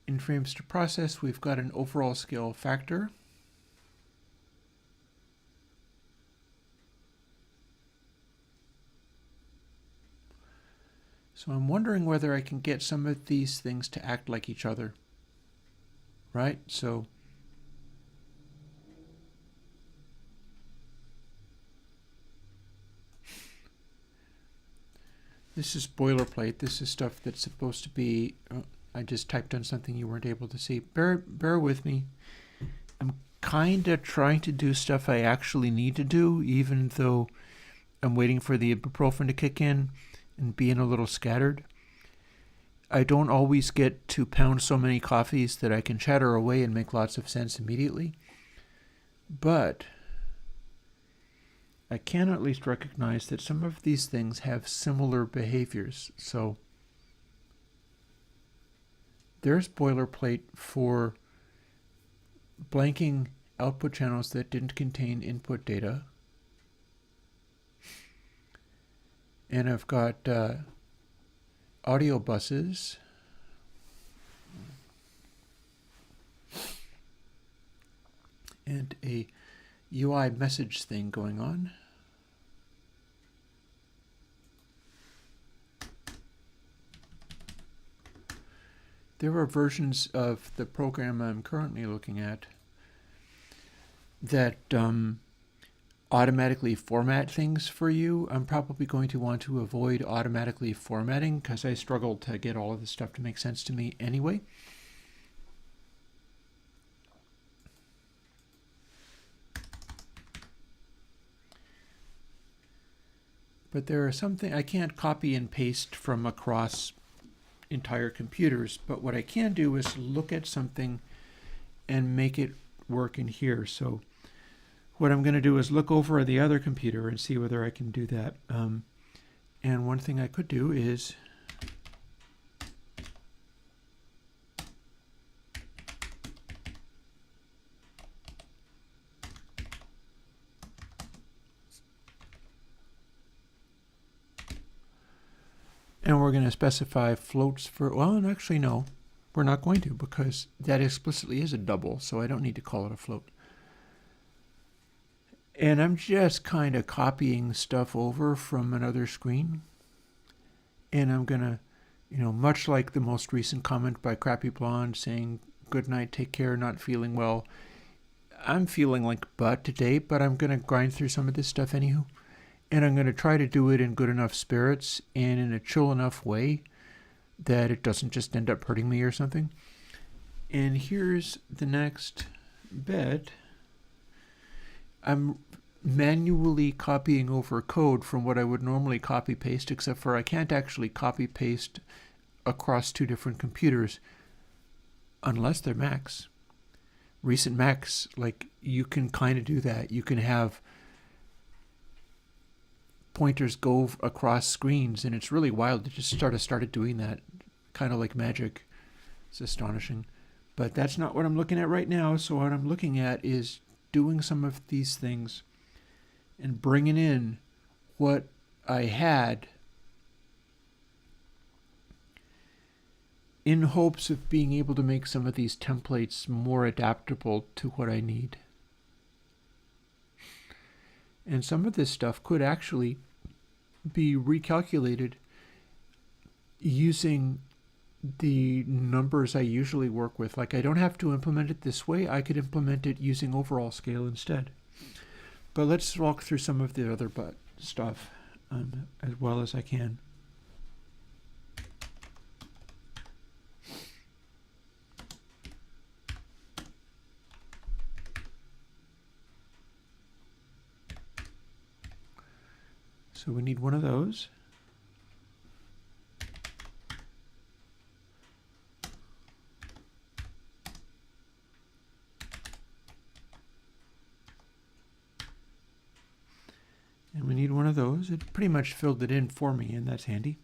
in frames to process, we've got an overall scale factor. So I'm wondering whether I can get some of these things to act like each other. Right? So this is boilerplate. This is stuff that's supposed to be, I just typed on something you weren't able to see. Bear with me. I'm kind of trying to do stuff I actually need to do, even though I'm waiting for the ibuprofen to kick in and being a little scattered. I don't always get to pound so many coffees that I can chatter away and make lots of sense immediately. But I can at least recognize that some of these things have similar behaviors. So there's boilerplate for blanking output channels that didn't contain input data. And I've got audio buses. And a UI message thing going on. There are versions of the program I'm currently looking at that automatically format things for you. I'm probably going to want to avoid automatically formatting because I struggle to get all of this stuff to make sense to me anyway. But there are some things I can't copy and paste from across entire computers, but what I can do is look at something and make it work in here. So what I'm going to do is look over at the other computer and see whether I can do that. And one thing I could do is and we're going to specify floats for, well, actually no, we're not going to because that explicitly is a double, so I don't need to call it a float. And I'm just kind of copying stuff over from another screen. And I'm going to, much like the most recent comment by Crappy Blonde saying, good night, take care, not feeling well. I'm feeling like butt today, but I'm going to grind through some of this stuff anywho. And I'm going to try to do it in good enough spirits and in a chill enough way that it doesn't just end up hurting me or something. And here's the next bit. I'm manually copying over code from what I would normally copy paste, except for I can't actually copy paste across 2 different computers unless they're Macs. Recent Macs, like, you can kind of do that. You can have pointers go across screens, and it's really wild. It just started doing that, kind of like magic. It's astonishing. But that's not what I'm looking at right now. So what I'm looking at is doing some of these things and bringing in what I had in hopes of being able to make some of these templates more adaptable to what I need. And some of this stuff could actually be recalculated using the numbers I usually work with. Like, I don't have to implement it this way. I could implement it using overall scale instead. But let's walk through some of the other stuff as well as I can. So we need one of those. And we need one of those. It pretty much filled it in for me, and that's handy.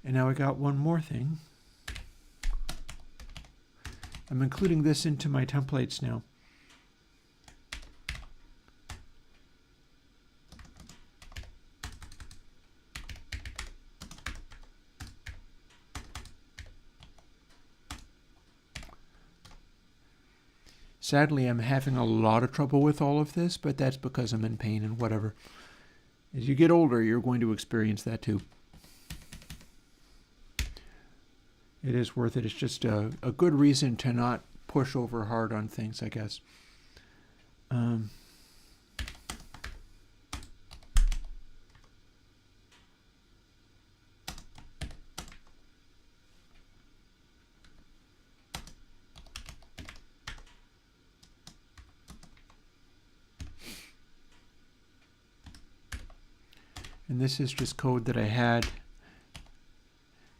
And now I got one more thing. I'm including this into my templates now. Sadly, I'm having a lot of trouble with all of this, but that's because I'm in pain and whatever. As you get older, you're going to experience that too. It is worth it. It's just a good reason to not push over hard on things, I guess. And this is just code that I had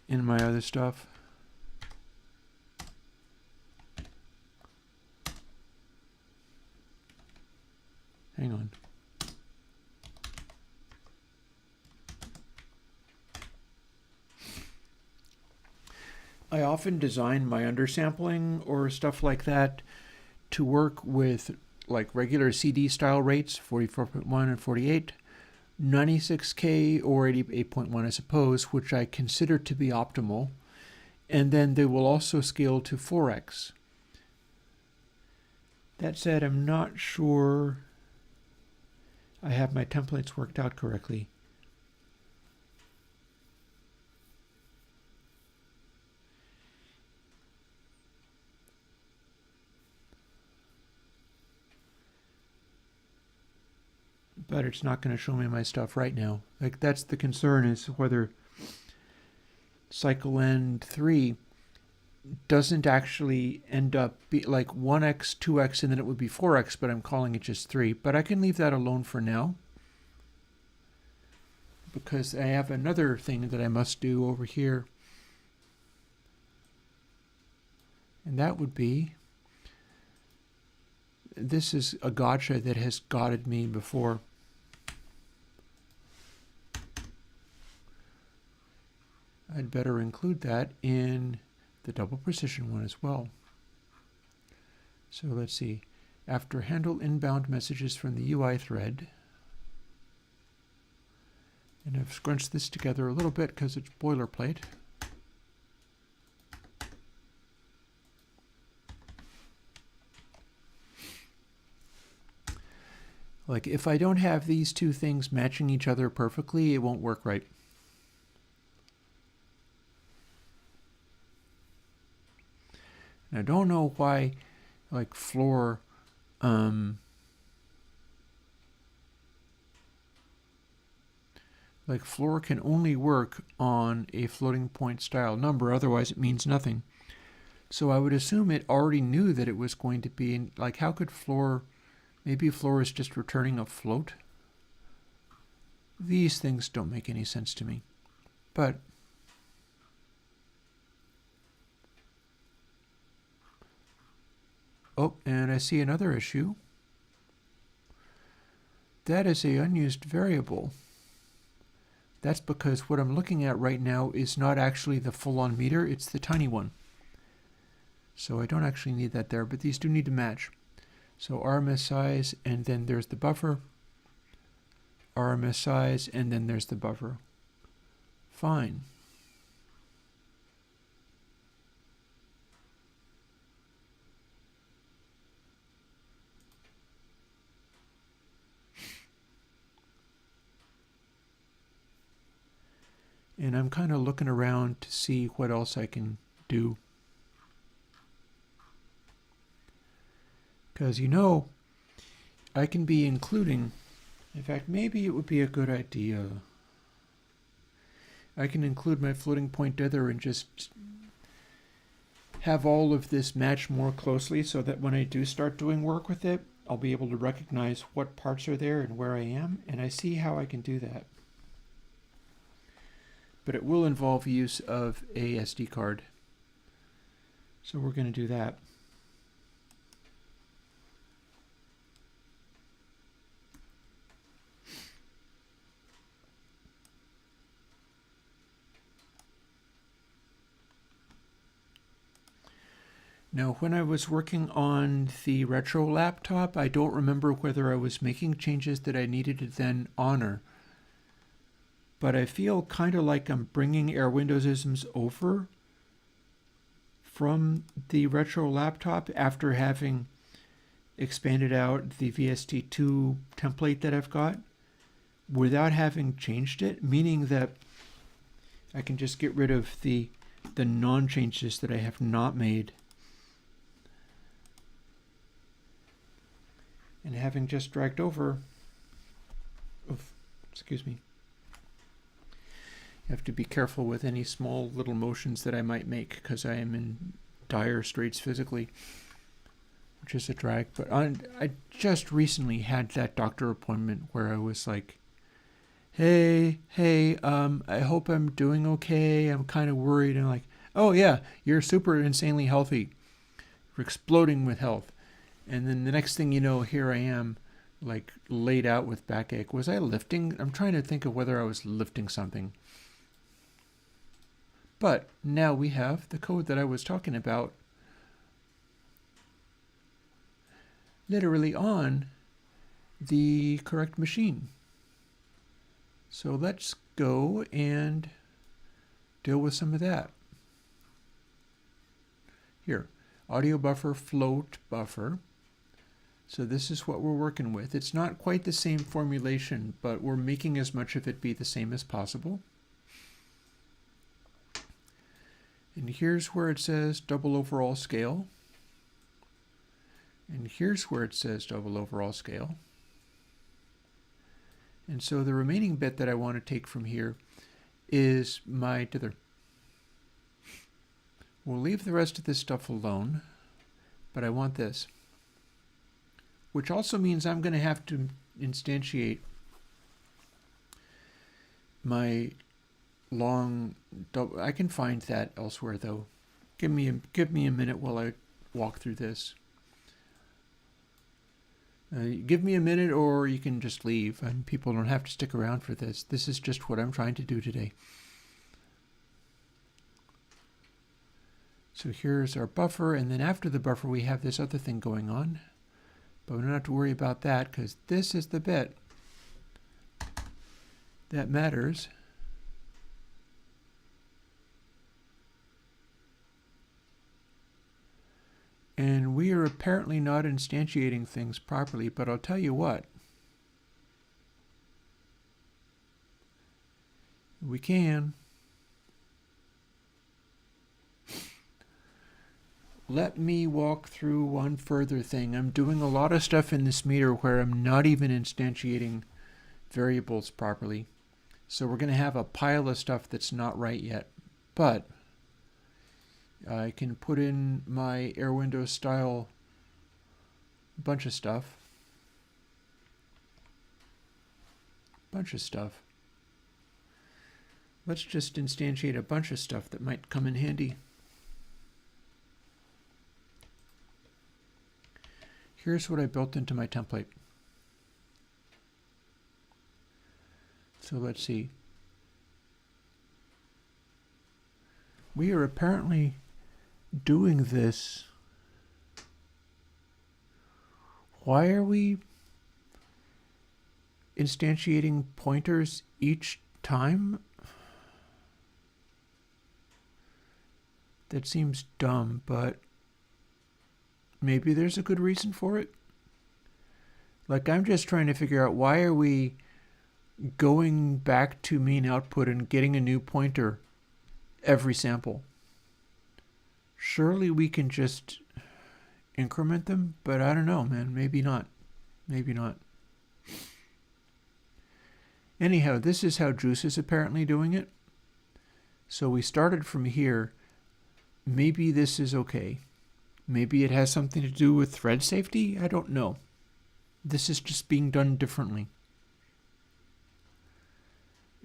in my other stuff. Hang on. I often design my undersampling or stuff like that to work with like regular CD style rates, 44.1 and 48. 96K or 88.1, I suppose, which I consider to be optimal. And then they will also scale to 4x. That said, I'm not sure I have my templates worked out correctly. But it's not going to show me my stuff right now. Like, that's the concern, is whether cycle end 3 doesn't actually end up be like 1x, 2x, and then it would be 4x, but I'm calling it just 3. But I can leave that alone for now, because I have another thing that I must do over here. And that would be, this is a gotcha that has gotted me before. I'd better include that in the double precision one as well. So let's see. After handle inbound messages from the UI thread, and I've scrunched this together a little bit because it's boilerplate. Like, if I don't have these two things matching each other perfectly, it won't work right. And I don't know why, like, floor, floor can only work on a floating point style number, otherwise it means nothing. So I would assume it already knew that it was going to be, like, how could floor, maybe floor is just returning a float? These things don't make any sense to me. But Oh, and I see another issue. That is an unused variable. That's because what I'm looking at right now is not actually the full-on meter, it's the tiny one. So I don't actually need that there, but these do need to match. So RMS size, and then there's the buffer. RMS size, and then there's the buffer. Fine. And I'm kind of looking around to see what else I can do. Because I can be including, in fact, maybe it would be a good idea. I can include my floating point dither and just have all of this match more closely so that when I do start doing work with it, I'll be able to recognize what parts are there and where I am, and I see how I can do that. But it will involve use of a SD card. So we're going to do that. Now, when I was working on the retro laptop, I don't remember whether I was making changes that I needed to then honor. But I feel kind of like I'm bringing Airwindows-isms over from the retro laptop after having expanded out the VST2 template that I've got without having changed it, meaning that I can just get rid of the non-changes that I have not made. And having just dragged over, excuse me. You have to be careful with any small little motions that I might make because I am in dire straits physically, which is a drag. But I just recently had that doctor appointment where I was like, hey, I hope I'm doing okay. I'm kind of worried. And like, oh yeah, you're super insanely healthy. You're exploding with health. And then the next thing you know, here I am, like laid out with backache. Was I lifting? I'm trying to think of whether I was lifting something. But now we have the code that I was talking about literally on the correct machine. So let's go and deal with some of that. Here, audio buffer, float buffer. So this is what we're working with. It's not quite the same formulation, but we're making as much of it be the same as possible. And here's where it says double overall scale. And here's where it says double overall scale. And so the remaining bit that I want to take from here is my dither. We'll leave the rest of this stuff alone, but I want this. Which also means I'm going to have to instantiate my long double. I can find that elsewhere though. Give me a minute while I walk through this. Give me a minute, or you can just leave, and people don't have to stick around for this. This is just what I'm trying to do today. So here's our buffer, and then after the buffer we have this other thing going on. But we don't have to worry about that because this is the bit that matters. And we are apparently not instantiating things properly, but I'll tell you what. We can. Let me walk through one further thing. I'm doing a lot of stuff in this meter where I'm not even instantiating variables properly. So we're going to have a pile of stuff that's not right yet. But I can put in my Airwindows style bunch of stuff. Let's just instantiate a bunch of stuff that might come in handy. here's what I built into my template. So let's see. We are apparently doing this. Why are we instantiating pointers each time? That seems dumb, but maybe there's a good reason for it. Like, I'm just trying to figure out, why are we going back to main output and getting a new pointer every sample? Surely we can just increment them, but I don't know, man. Maybe not. Maybe not. Anyhow, this is how Juice is apparently doing it. So we started from here. Maybe this is okay. Maybe it has something to do with thread safety. I don't know. This is just being done differently.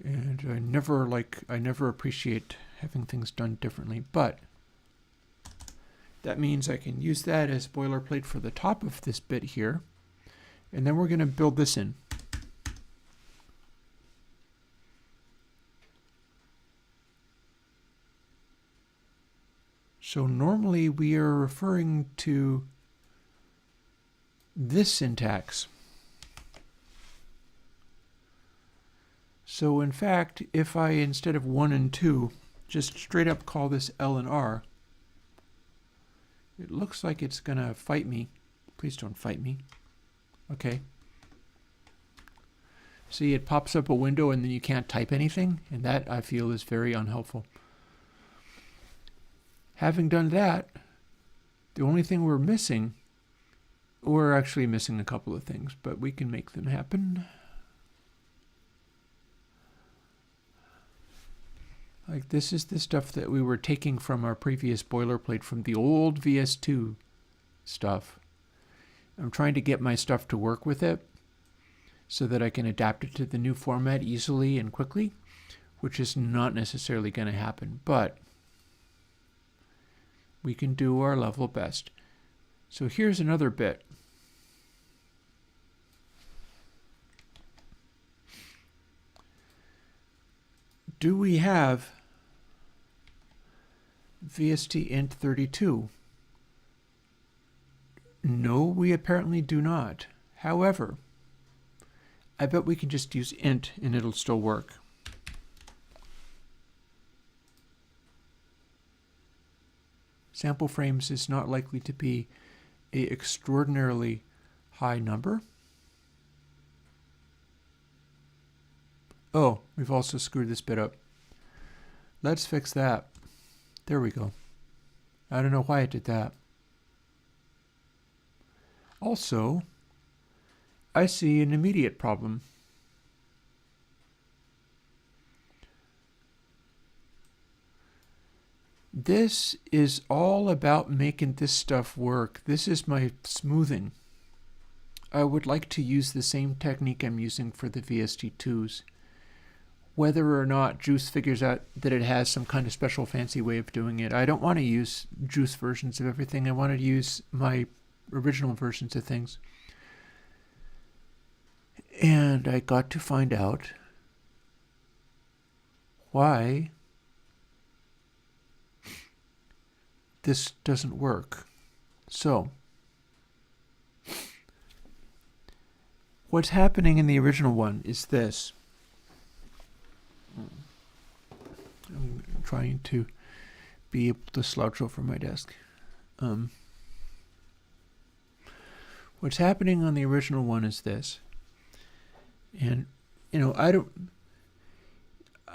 And I never appreciate having things done differently, but that means I can use that as boilerplate for the top of this bit here. And then we're going to build this in. So normally we are referring to this syntax. So in fact, if I, instead of 1 and 2, just straight up call this L and R, it looks like it's going to fight me. Please don't fight me. Okay. See, it pops up a window and then you can't type anything, and that, I feel, is very unhelpful. Having done that, the only thing we're missing, we're actually missing a couple of things, but we can make them happen. Like, this is the stuff that we were taking from our previous boilerplate from the old VS2 stuff. I'm trying to get my stuff to work with it so that I can adapt it to the new format easily and quickly, which is not necessarily going to happen, but we can do our level best. So here's another bit. Do we have VST int 32? No, we apparently do not. However, I bet we can just use int and it'll still work. Sample frames is not likely to be an extraordinarily high number. Oh, we've also screwed this bit up. Let's fix that. There we go. I don't know why it did that. Also, I see an immediate problem. This is all about making this stuff work. This is my smoothing. I would like to use the same technique I'm using for the VST2s. Whether or not Juice figures out that it has some kind of special fancy way of doing it, I don't want to use Juice versions of everything. I want to use my original versions of things. And I got to find out why this doesn't work. So, what's happening in the original one is this. I'm trying to be able to slouch over my desk. What's happening on the original one is this. And, you know,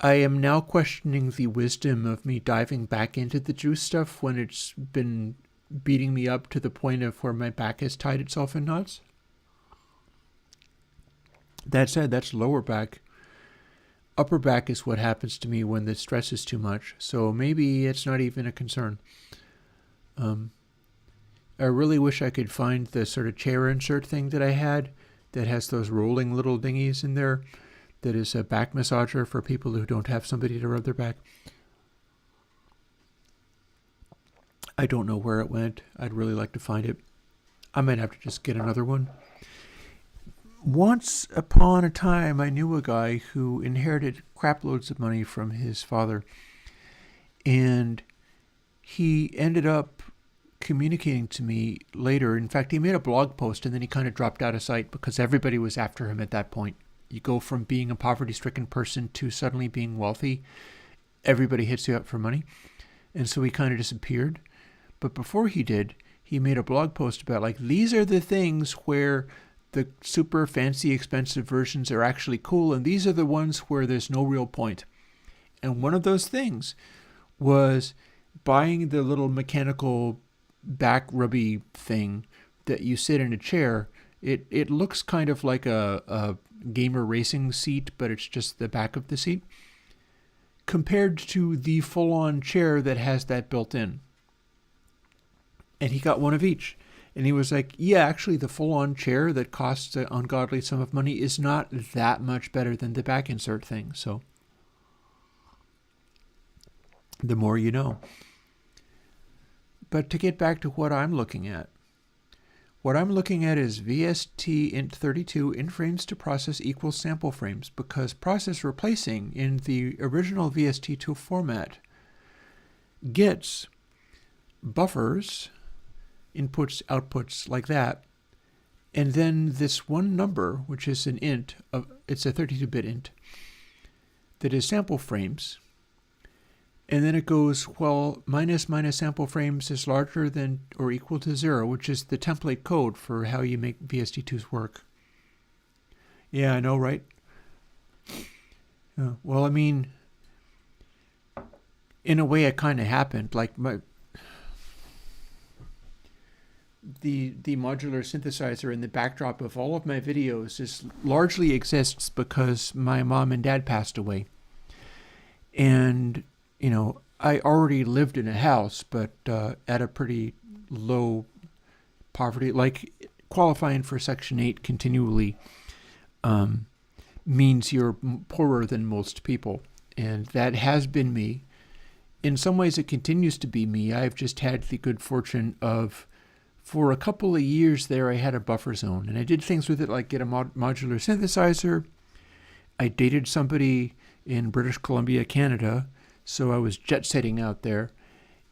I am now questioning the wisdom of me diving back into the Juice stuff when it's been beating me up to the point of where my back has tied itself in knots. That said, that's lower back. Upper back is what happens to me when the stress is too much, so maybe it's not even a concern. I really wish I could find the sort of chair insert thing that I had that has those rolling little dinghies in there, that is a back massager for people who don't have somebody to rub their back. I don't know where it went. I'd really like to find it. I might have to just get another one. Once upon a time, I knew a guy who inherited crap loads of money from his father, and he ended up communicating to me later. In fact, he made a blog post and then he kind of dropped out of sight because everybody was after him at that point. You go from being a poverty-stricken person to suddenly being wealthy. Everybody hits you up for money. And so he kind of disappeared. But before he did, he made a blog post about, like, these are the things where the super fancy expensive versions are actually cool, and these are the ones where there's no real point. And one of those things was buying the little mechanical back rubby thing that you sit in a chair. It looks kind of like a gamer racing seat, but it's just the back of the seat, compared to the full-on chair that has that built in. And he got one of each. And he was like, yeah, actually the full-on chair that costs an ungodly sum of money is not that much better than the back insert thing. So the more you know. But to get back to what I'm looking at, what I'm looking at is VST int32 in frames to process equals sample frames, because process replacing in the original VST2 format gets buffers, inputs, outputs like that, and then this one number, which is an int, it's a 32-bit int, that is sample frames. And then it goes, well, minus sample frames is larger than or equal to 0, which is the template code for how you make VST2s work. Yeah, I know, right? Well, I mean, in a way it kind of happened. Like the modular synthesizer in the backdrop of all of my videos largely exists because my mom and dad passed away. And I already lived in a house, but at a pretty low poverty, like qualifying for Section 8 continually means you're poorer than most people. And that has been me. In some ways, it continues to be me. I've just had the good fortune of, for a couple of years there, I had a buffer zone. And I did things with it like get a modular synthesizer. I dated somebody in British Columbia, Canada, so I was jet-setting out there,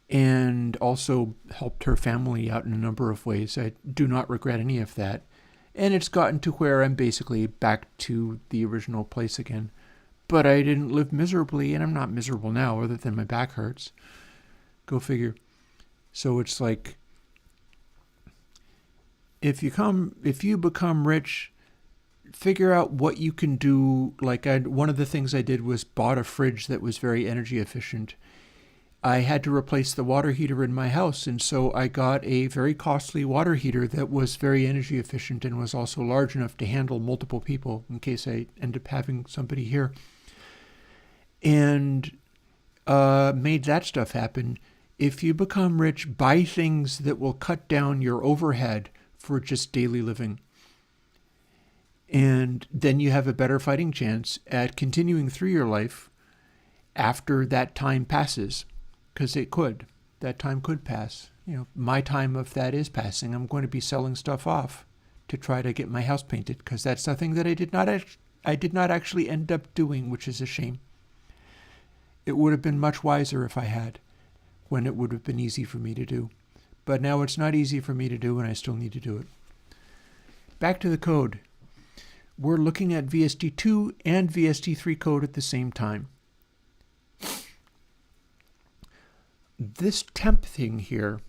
and also helped her family out in a number of ways. I do not regret any of that. And it's gotten to where I'm basically back to the original place again. But I didn't live miserably, and I'm not miserable now, other than my back hurts. Go figure. So it's like, if you become rich, figure out what you can do. Like one of the things I did was bought a fridge that was very energy efficient. I had to replace the water heater in my house, and so I got a very costly water heater that was very energy efficient and was also large enough to handle multiple people in case I end up having somebody here. And made that stuff happen. If you become rich, buy things that will cut down your overhead for just daily living. And then you have a better fighting chance at continuing through your life after that time passes, because that time could pass. My time of that is passing. I'm going to be selling stuff off to try to get my house painted, because that's something that I did not actually end up doing, which is a shame. It would have been much wiser if I had, when it would have been easy for me to do. But now it's not easy for me to do, and I still need to do it. Back to the code. We're looking at VST2 and VST3 code at the same time. This temp thing here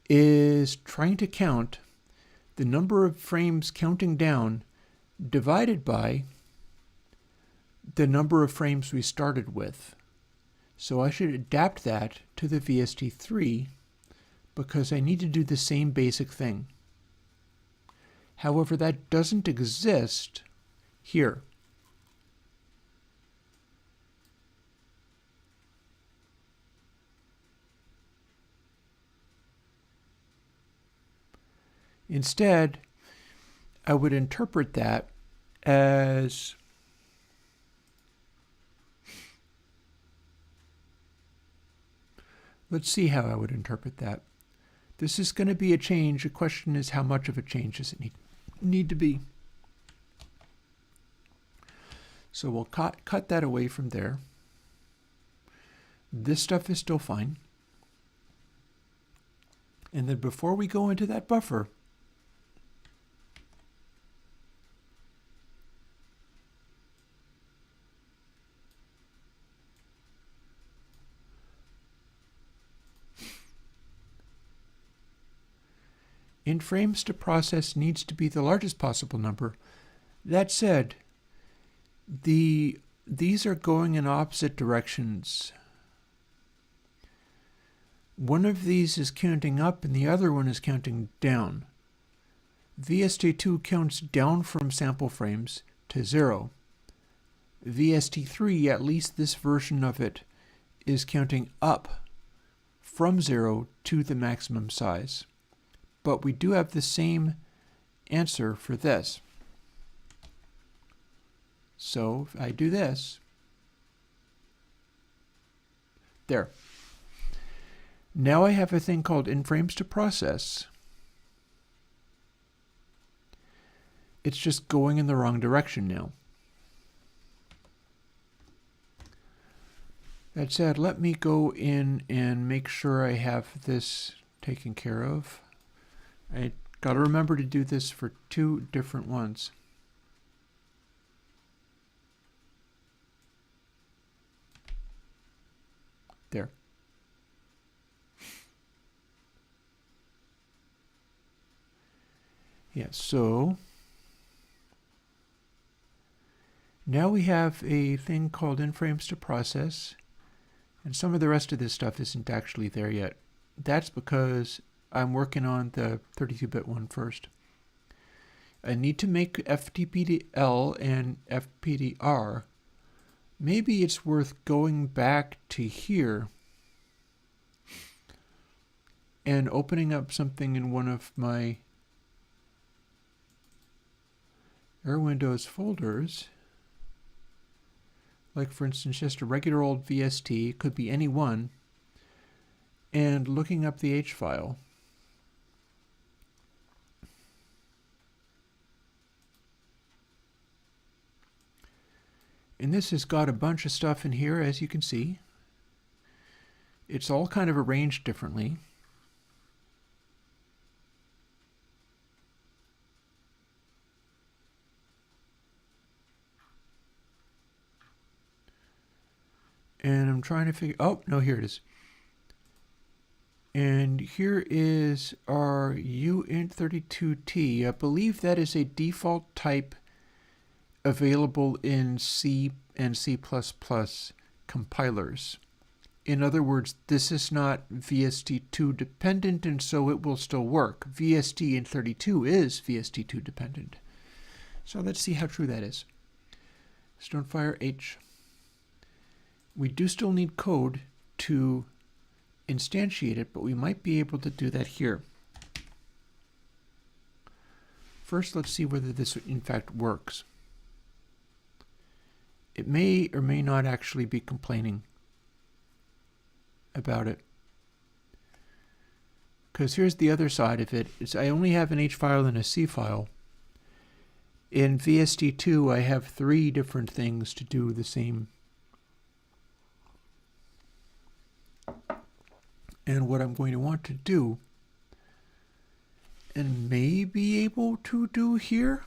is trying to count the number of frames counting down divided by the number of frames we started with. So I should adapt that to the VST3 because I need to do the same basic thing. However, that doesn't exist here. Instead, I would interpret that as let's see how I would interpret that. This is going to be a change. The question is, how much of a change does it need to be? So we'll cut that away from there. This stuff is still fine. And then before we go into that buffer, in frames to process needs to be the largest possible number. That said, these are going in opposite directions. One of these is counting up and the other one is counting down. VST2 counts down from sample frames to 0. VST3, at least this version of it, is counting up from 0 to the maximum size. But we do have the same answer for this. So if I do this, there. Now I have a thing called in frames to process. It's just going in the wrong direction now. That said, let me go in and make sure I have this taken care of. I got to remember to do this for 2 different ones. There. Yeah, so now we have a thing called in frames to process, and some of the rest of this stuff isn't actually there yet. That's because I'm working on the 32-bit one first. I need to make FTPL and FPDR. Maybe it's worth going back to here and opening up something in one of my Airwindows folders, like for instance just a regular old VST, it could be any one, and looking up the H file. And this has got a bunch of stuff in here, as you can see. It's all kind of arranged differently. And I'm trying to figure, oh, no, here it is. And here is our uint32t. I believe that is a default type available in C and C++ compilers. In other words, this is not VST2 dependent, and so it will still work. VST in 32 is VST2 dependent. So let's see how true that is. Stonefire H. We do still need code to instantiate it, but we might be able to do that here. First, let's see whether this in fact works. It may or may not actually be complaining about it. Because here's the other side of it. I only have an H file and a C file. In VST2, I have 3 different things to do the same. And what I'm going to want to do, and may be able to do here,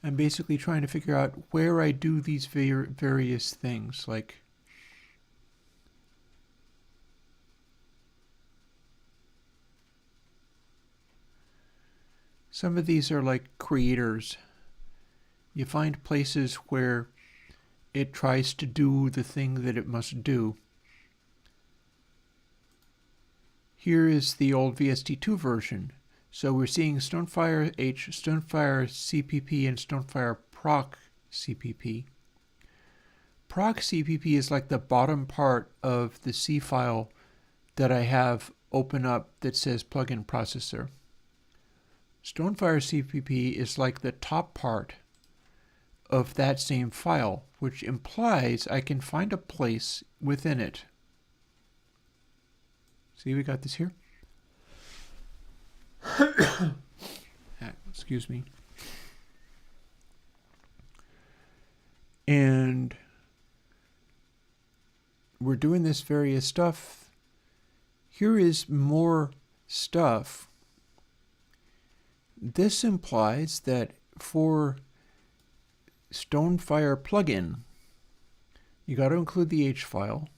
I'm basically trying to figure out where I do these various things, like some of these are like creators. You find places where it tries to do the thing that it must do. Here is the old VST2 version. So we're seeing Stonefire H, Stonefire CPP, and Stonefire proc CPP. Proc CPP is like the bottom part of the C file that I have open up that says plugin processor. Stonefire CPP is like the top part of that same file, which implies I can find a place within it. See, we got this here. Excuse me. And we're doing this various stuff. Here is more stuff. This implies that for Stonefire plugin, you got to include the H file.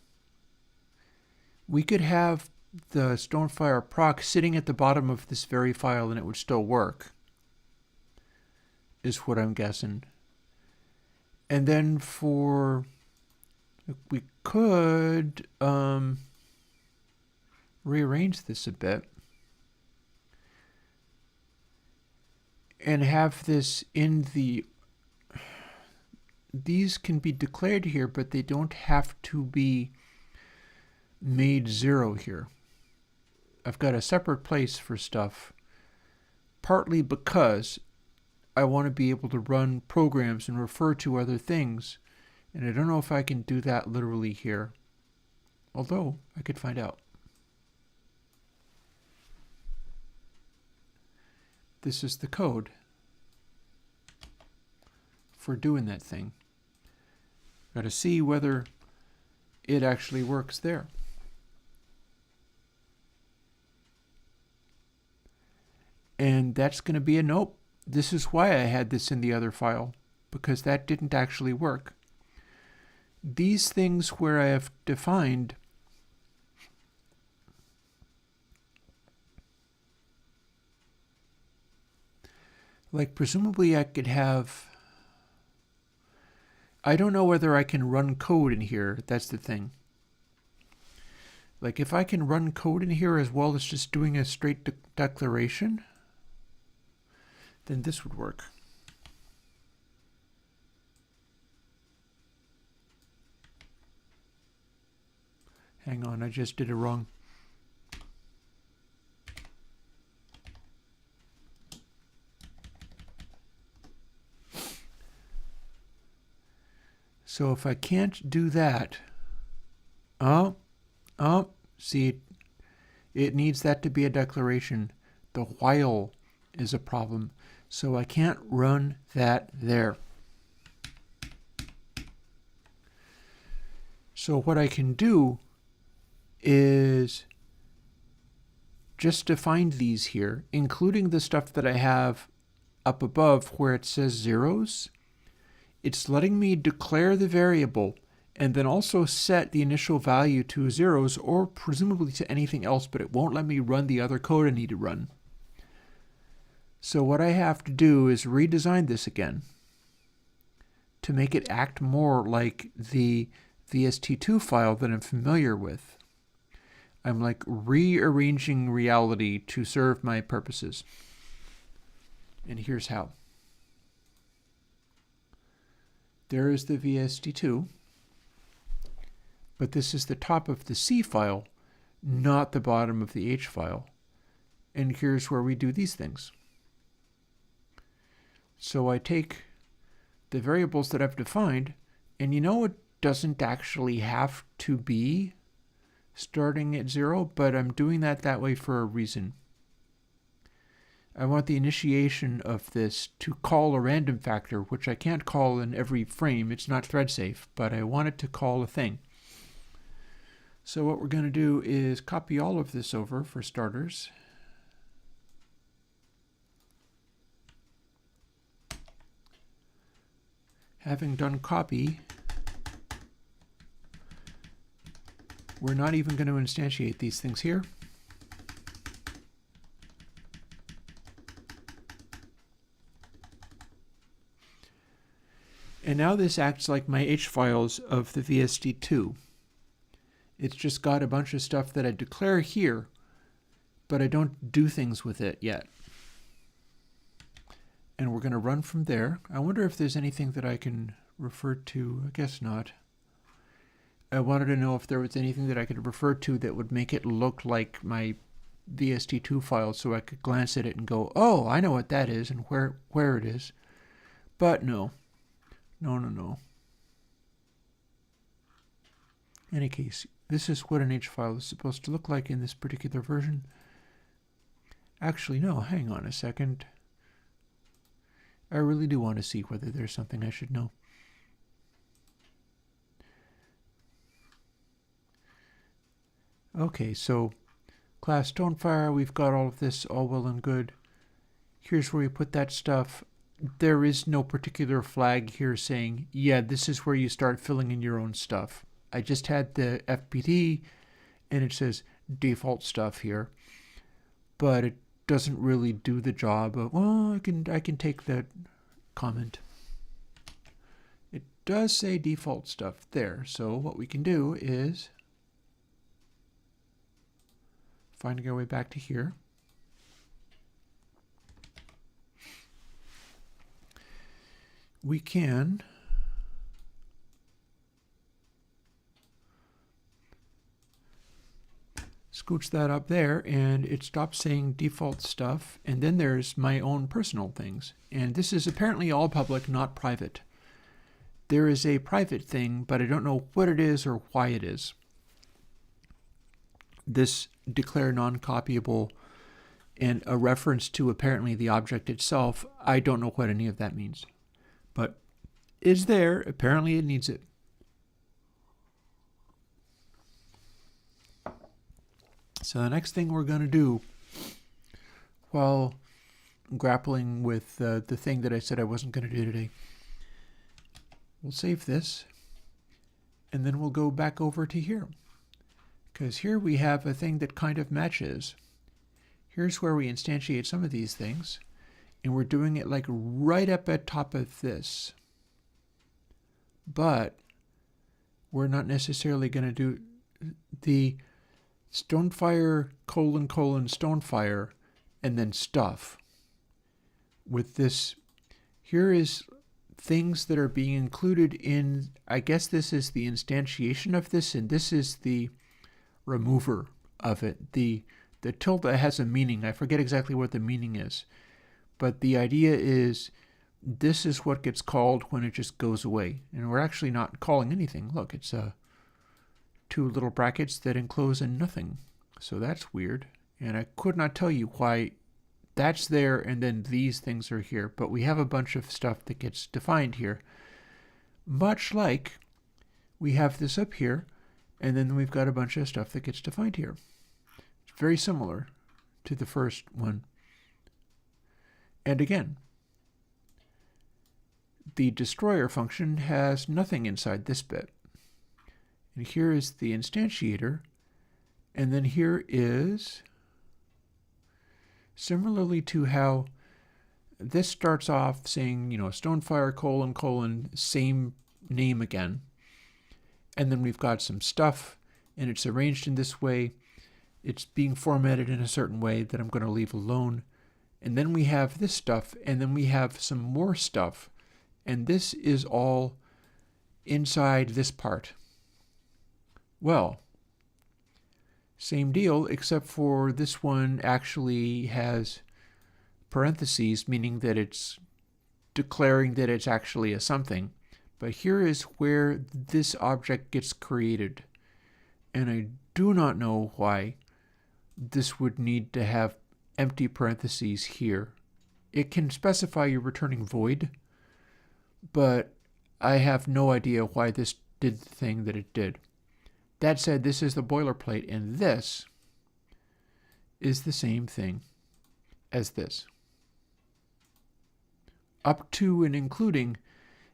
We could have the Stonefire proc sitting at the bottom of this very file and it would still work, is what I'm guessing. And then we could rearrange this a bit and have this in the, these can be declared here, but they don't have to be made 0 here. I've got a separate place for stuff, partly because I want to be able to run programs and refer to other things, and I don't know if I can do that literally here, although I could find out. This is the code for doing that thing. Got to see whether it actually works there. And that's going to be a nope. This is why I had this in the other file, because that didn't actually work. These things where I have defined like presumably I could have, I don't know whether I can run code in here. That's the thing. Like if I can run code in here as well as just doing a straight declaration, then this would work. Hang on, I just did it wrong. So if I can't do that, see, it needs that to be a declaration. The while is a problem. So I can't run that there. So what I can do is just define these here, including the stuff that I have up above where it says zeros. It's letting me declare the variable and then also set the initial value to zeros or presumably to anything else, but it won't let me run the other code I need to run. So what I have to do is redesign this again to make it act more like the VST2 file that I'm familiar with. I'm like rearranging reality to serve my purposes. And here's how. There is the VST2, but this is the top of the C file, not the bottom of the H file. And here's where we do these things. So I take the variables that I've defined, and you know it doesn't actually have to be starting at 0, but I'm doing that way for a reason. I want the initiation of this to call a random factor, which I can't call in every frame. It's not thread safe, but I want it to call a thing. So what we're going to do is copy all of this over for starters. Having done copy, we're not even going to instantiate these things here. And now this acts like my H files of the VST2. It's just got a bunch of stuff that I declare here, but I don't do things with it yet. And we're going to run from there. I wonder if there's anything that I can refer to. I guess not. I wanted to know if there was anything that I could refer to that would make it look like my VST2 file so I could glance at it and go, oh, I know what that is and where it is. But no. No. In any case, this is what an H file is supposed to look like in this particular version. Actually, no, hang on a second. I really do want to see whether there's something I should know. Okay, so class Stonefire, we've got all of this all well and good. Here's where we put that stuff. There is no particular flag here saying, yeah, this is where you start filling in your own stuff. I just had the FPD and it says default stuff here, but it doesn't really do the job of, well, I can take that comment. It does say default stuff there, so what we can do is finding our way back to here. We can scooch that up there and it stops saying default stuff, and then there's my own personal things, and this is apparently all public, not private. There is a private thing, but I don't know what it is or why it is. This declare non-copyable and a reference to apparently the object itself, I don't know what any of that means, but it's there. Apparently it needs it. So the next thing we're going to do while grappling with the thing that I said I wasn't going to do today, we'll save this and then we'll go back over to here, because here we have a thing that kind of matches. Here's where we instantiate some of these things, and we're doing it like right up at top of this, but we're not necessarily going to do the Stonefire : Stonefire and then stuff. With this, here is things that are being included in, I guess this is the instantiation of this, and this is the remover of it. The tilde has a meaning. I forget exactly what the meaning is, but the idea is this is what gets called when it just goes away, and we're actually not calling anything. Look, it's two little brackets that enclose in nothing. So that's weird, and I could not tell you why that's there and then these things are here, but we have a bunch of stuff that gets defined here, much like we have this up here, and then we've got a bunch of stuff that gets defined here. It's very similar to the first one. And again, the destroyer function has nothing inside this bit. And here is the instantiator, and then here is, similarly to how this starts off saying, Stonefire : same name again. And then we've got some stuff, and it's arranged in this way. It's being formatted in a certain way that I'm going to leave alone. And then we have this stuff, and then we have some more stuff. And this is all inside this part. Well, same deal, except for this one actually has parentheses, meaning that it's declaring that it's actually a something. But here is where this object gets created. And I do not know why this would need to have empty parentheses here. It can specify you're returning void, but I have no idea why this did the thing that it did. That said, this is the boilerplate, and this is the same thing as this. Up to and including,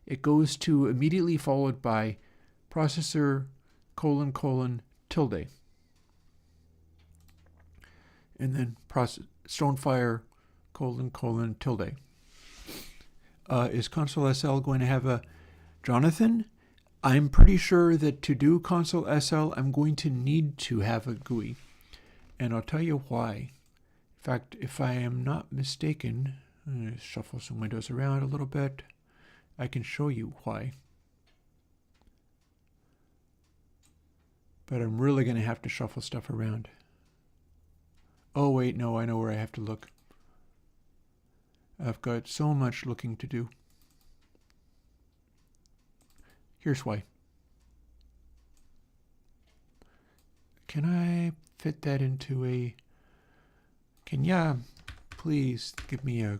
it goes to immediately followed by processor : tilde. And then Stonefire : tilde. Is console SL going to have a Jonathan? I'm pretty sure that to do console SL, I'm going to need to have a GUI. And I'll tell you why. In fact, if I am not mistaken, I'm going to shuffle some windows around a little bit. I can show you why. But I'm really going to have to shuffle stuff around. Oh, wait, no, I know where I have to look. I've got so much looking to do. Here's why. Can I fit that into a... Can ya please give me a...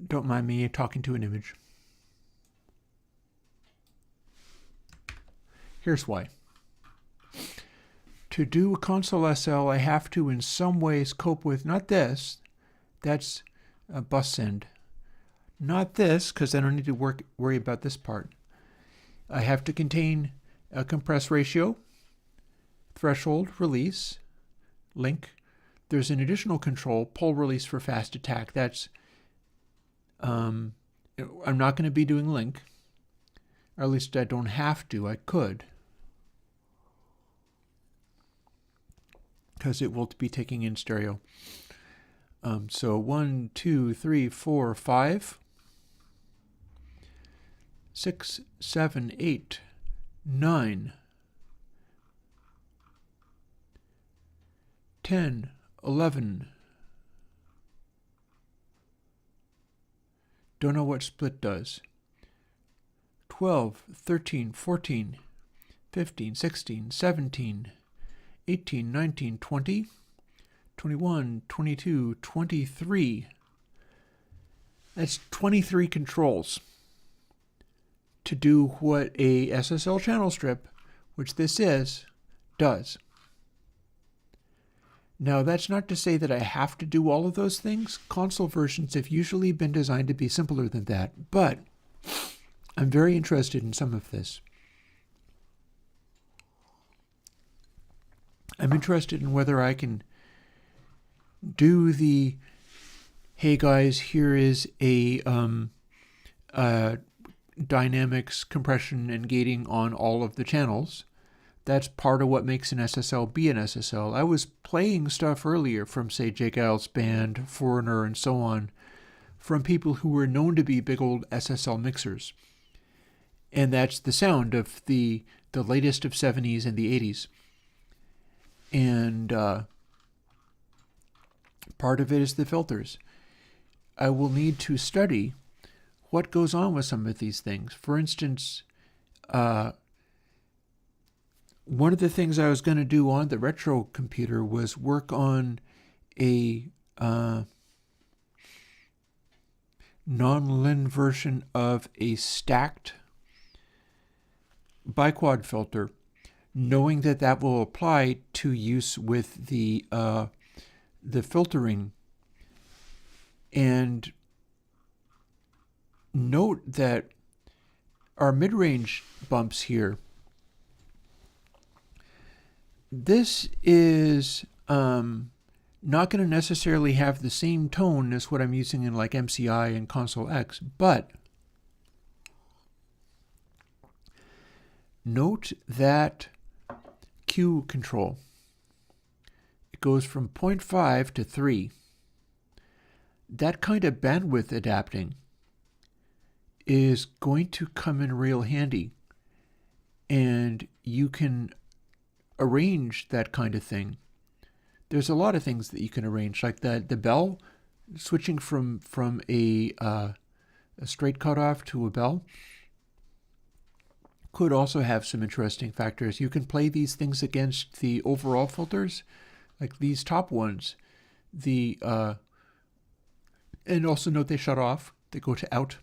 Don't mind me talking to an image. Here's why. To do console SL, I have to in some ways cope with not this, that's a bus send. Not this, because I don't need to worry about this part. I have to contain a compress ratio, threshold, release, link. There's an additional control, pull release for fast attack. That's, I'm not going to be doing link, or at least I don't have to. I could, because it will be taking in stereo. So 1, 2, 3, 4, 5, 6, 7, 8, 9, 10, 11. Don't know what split does. 12, 13, 14, 15, 16, 17, 18, 19, 20, 21, 22, 23. That's 23 controls to do what a SSL channel strip, which this is, does. Now, that's not to say that I have to do all of those things. Console versions have usually been designed to be simpler than that, but I'm very interested in some of this. I'm interested in whether I can do the, hey guys, here is a dynamics, compression, and gating on all of the channels. That's part of what makes an SSL be an SSL. I was playing stuff earlier from, say, Jake Giles' band, Foreigner, and so on, from people who were known to be big old SSL mixers. And that's the sound of the latest of 70s and the 80s. And part of it is the filters. I will need to study what goes on with some of these things. For instance, one of the things I was going to do on the retro computer was work on a non-lin version of a stacked biquad filter, knowing that that will apply to use with the filtering. And note that our mid-range bumps here, this is not going to necessarily have the same tone as what I'm using in like MCI and Console X, but note that Q control. It goes from 0.5 to 3. That kind of bandwidth adapting is going to come in real handy, and you can arrange that kind of thing. There's a lot of things that you can arrange, like the bell, switching from a straight cutoff to a bell could also have some interesting factors. You can play these things against the overall filters, like these top ones, and also note they shut off, they go to out.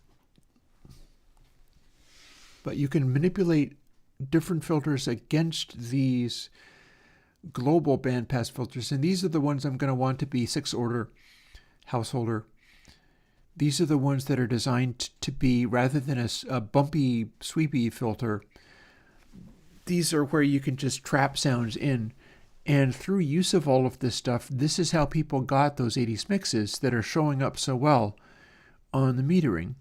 But you can manipulate different filters against these global bandpass filters, and these are the ones I'm going to want to be 6-order householder. These are the ones that are designed to be, rather than a bumpy, sweepy filter, these are where you can just trap sounds in. And through use of all of this stuff, this is how people got those 80s mixes that are showing up so well on the metering.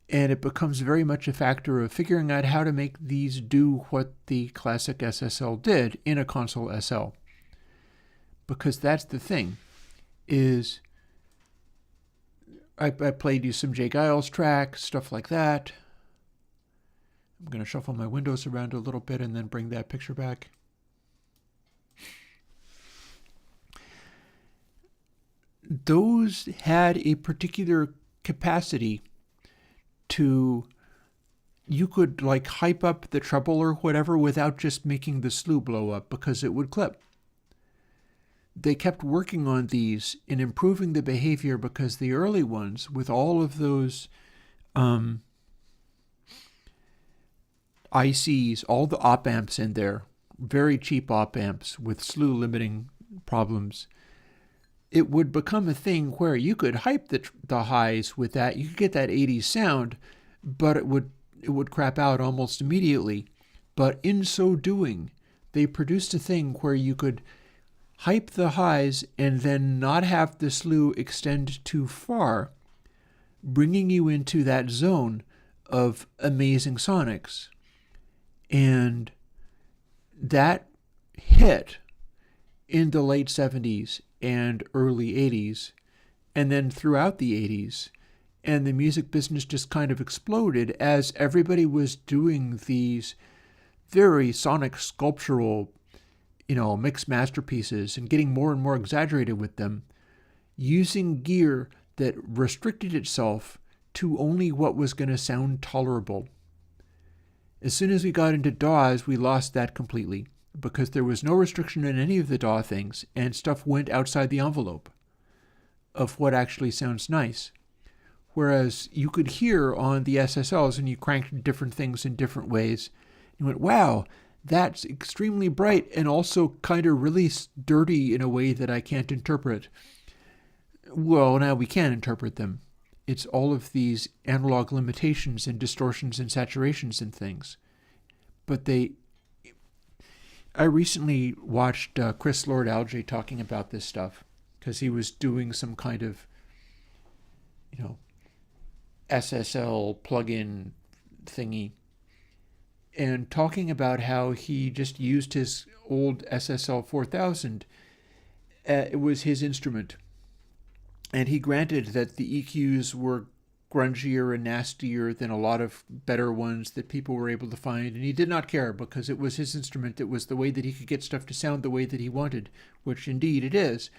And it becomes very much a factor of figuring out how to make these do what the classic SSL did in a console SL. Because that's the thing, is I played you some Jay Giles track, stuff like that. I'm going to shuffle my windows around a little bit and then bring that picture back. Those had a particular capacity you could like hype up the treble or whatever without just making the slew blow up because it would clip. They kept working on these and improving the behavior because the early ones, with all of those ICs, all the op amps in there, very cheap op amps with slew limiting problems, it would become a thing where you could hype the highs with that. You could get that 80s sound, but it would crap out almost immediately. But in so doing, they produced a thing where you could hype the highs and then not have the slew extend too far, bringing you into that zone of amazing sonics. And that hit in the late 70s and early 80s, and then throughout the 80s. And the music business just kind of exploded as everybody was doing these very sonic sculptural, mixed masterpieces and getting more and more exaggerated with them, using gear that restricted itself to only what was going to sound tolerable. As soon as we got into DAWs, we lost that completely because there was no restriction in any of the DAW things and stuff went outside the envelope of what actually sounds nice. Whereas you could hear on the SSLs and you cranked different things in different ways. You went, wow, that's extremely bright and also kind of really dirty in a way that I can't interpret. Well, now we can interpret them. It's all of these analog limitations and distortions and saturations and things. But I recently watched Chris Lord-Alge talking about this stuff because he was doing some kind of, SSL plugin thingy and talking about how he just used his old SSL 4000. It was his instrument. And he granted that the EQs were grungier and nastier than a lot of better ones that people were able to find. And he did not care because it was his instrument. It was the way that he could get stuff to sound the way that he wanted, which indeed it is.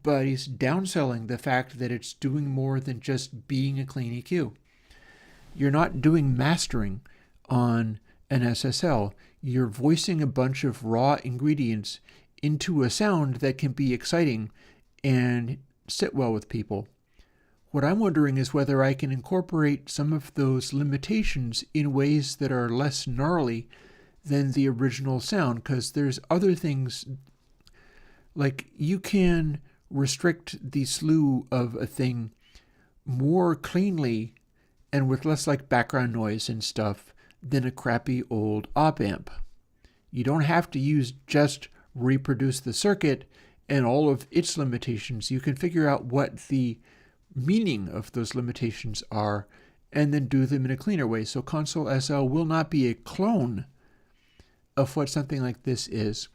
But he's downselling the fact that it's doing more than just being a clean EQ. You're not doing mastering on an SSL. You're voicing a bunch of raw ingredients into a sound that can be exciting and sit well with people. What I'm wondering is whether I can incorporate some of those limitations in ways that are less gnarly than the original sound, because there's other things, like you can restrict the slew of a thing more cleanly and with less like background noise and stuff than a crappy old op amp. You don't have to just reproduce the circuit and all of its limitations. You can figure out what the meaning of those limitations are and then do them in a cleaner way. So Console SL will not be a clone of what something like this is,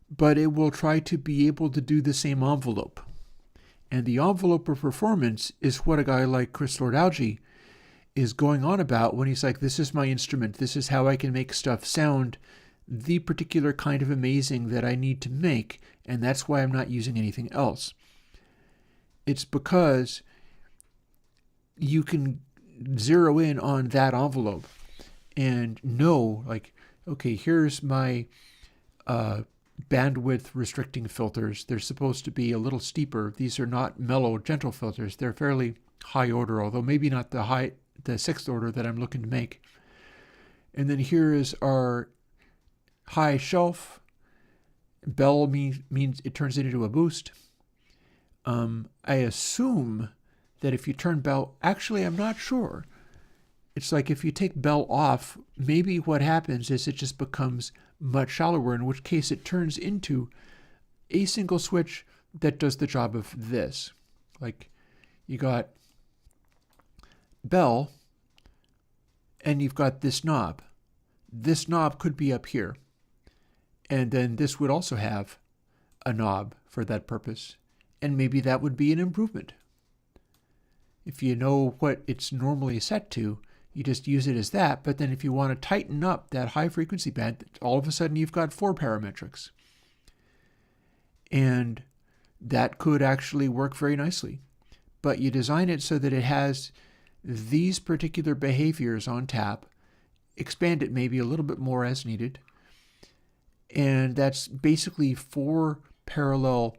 but it will try to be able to do the same envelope. And the envelope of performance is what a guy like Chris Lord-Alge is going on about when he's like, this is my instrument, this is how I can make stuff sound the particular kind of amazing that I need to make, and that's why I'm not using anything else. It's because you can zero in on that envelope and know, like, okay, here's my bandwidth restricting filters. They're supposed to be a little steeper. These are not mellow, gentle filters. They're fairly high order, although maybe not the sixth order that I'm looking to make. And then here is our high shelf. Bell means it turns it into a boost. I assume that if you turn bell, actually I'm not sure. It's like if you take bell off, maybe what happens is it just becomes much shallower, in which case it turns into a single switch that does the job of this. Like you got bell and you've got this knob. This knob could be up here. And then this would also have a knob for that purpose. And maybe that would be an improvement. If you know what it's normally set to, you just use it as that. But then if you want to tighten up that high frequency band, all of a sudden you've got 4 parametrics. And that could actually work very nicely. But you design it so that it has these particular behaviors on tap, expand it maybe a little bit more as needed, and that's basically 4 parallel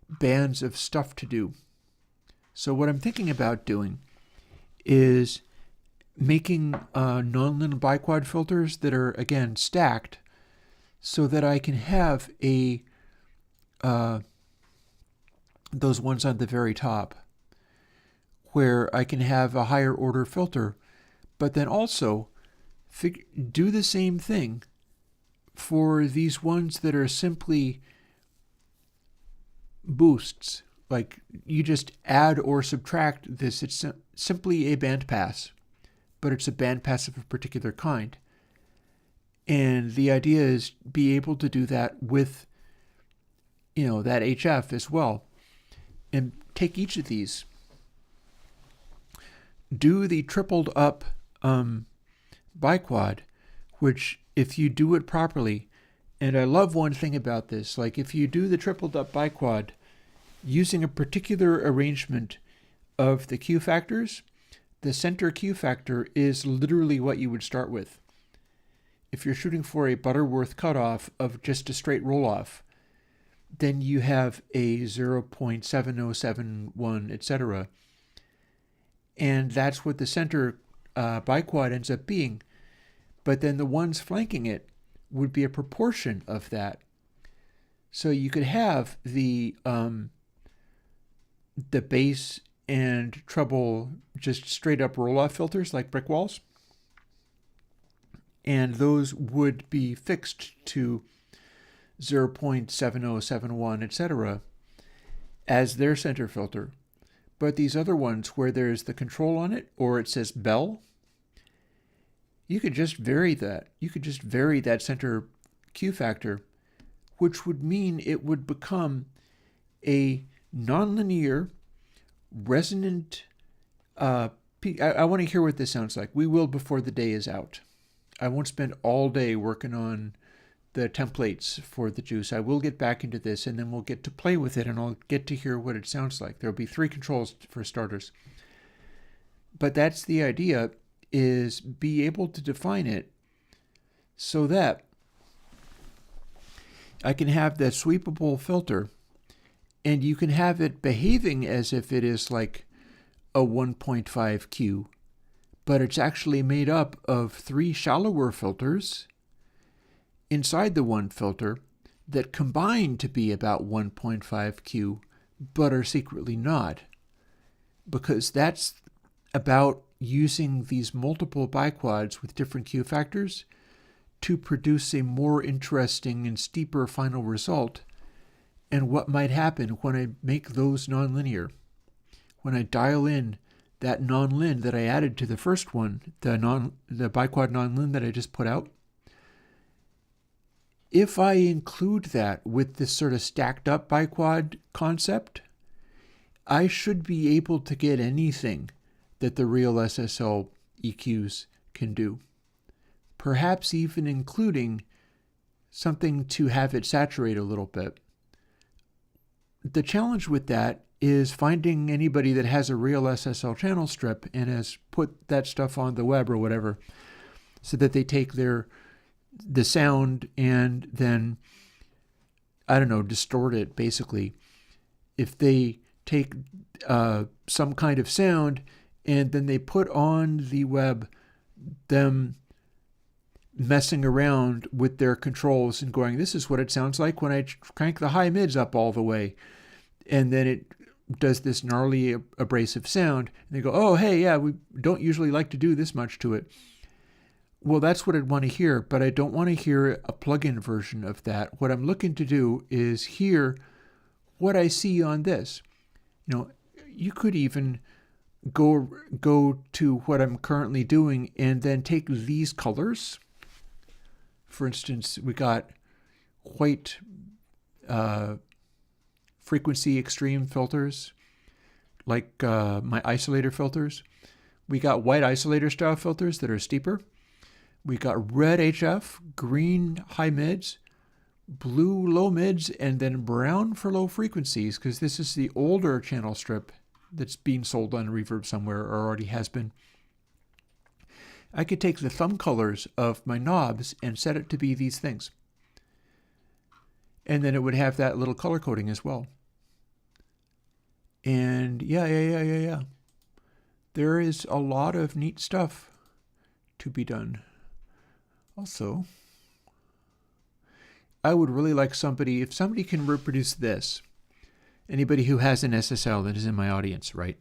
bands of stuff to do. So what I'm thinking about doing is making non-linear biquad filters that are, again, stacked, so that I can have those ones on the very top, where I can have a higher order filter, but then also do the same thing for these ones that are simply boosts. Like, you just add or subtract this. It's simply a bandpass, but it's a bandpass of a particular kind. And the idea is be able to do that with, that HF as well. And take each of these, do the tripled up biquad, which if you do it properly, and I love one thing about this, like if you do the tripled up biquad using a particular arrangement of the Q factors, the center Q factor is literally what you would start with. If you're shooting for a Butterworth cutoff of just a straight roll-off, then you have a 0.7071, etc. And that's what the center biquad ends up being. But then the ones flanking it would be a proportion of that. So you could have the bass and treble just straight up roll-off filters like brick walls. And those would be fixed to 0.7071, etc. as their center filter. But these other ones where there's the control on it, or it says bell, you could just vary that. You could just vary that center Q factor, which would mean it would become a nonlinear resonant peak. I want to hear what this sounds like. We will before the day is out. I won't spend all day working on the templates for the juice. I will get back into this, and then we'll get to play with it, and I'll get to hear what it sounds like. There'll be 3 controls for starters. But that's the idea, is be able to define it so that I can have that sweepable filter, and you can have it behaving as if it is like a 1.5 Q, but it's actually made up of 3 shallower filters inside the one filter that combine to be about 1.5 Q, but are secretly not, because that's about using these multiple biquads with different Q factors to produce a more interesting and steeper final result. And what might happen when I make those nonlinear, when I dial in that non-lin that I added to the first one, the biquad non-lin that I just put out, if I include that with this sort of stacked up biquad concept, I should be able to get anything that the real SSL EQs can do. Perhaps even including something to have it saturate a little bit. The challenge with that is finding anybody that has a real SSL channel strip and has put that stuff on the web or whatever, so that they take the sound and then, I don't know, distort it basically. If they take some kind of sound and then they put on the web them messing around with their controls and going, this is what it sounds like when I crank the high mids up all the way. And then it does this gnarly abrasive sound. And they go, oh, hey, yeah, we don't usually like to do this much to it. Well, that's what I'd want to hear, but I don't want to hear a plug-in version of that. What I'm looking to do is hear what I see on this. You could even go to what I'm currently doing and then take these colors. For instance, we got white frequency extreme filters, like my isolator filters. We got white isolator style filters that are steeper. We got red HF, green high mids, blue low mids, and then brown for low frequencies, because this is the older channel strip that's being sold on Reverb somewhere or already has been. I could take the thumb colors of my knobs and set it to be these things. And then it would have that little color coding as well. And yeah. There is a lot of neat stuff to be done. Also, I would really like somebody, if somebody can reproduce this, anybody who has an SSL that is in my audience, right?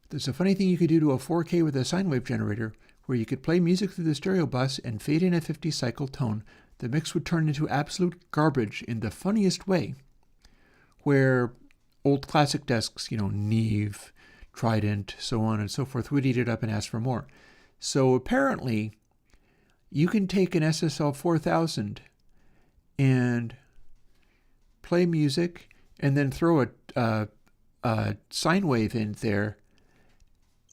There's a funny thing you could do to a 4K with a sine wave generator where you could play music through the stereo bus and fade in a 50 cycle tone. The mix would turn into absolute garbage in the funniest way, where old classic desks, Neve, Trident, so on and so forth, would eat it up and ask for more. So apparently, you can take an SSL 4000 and play music and then throw a sine wave in there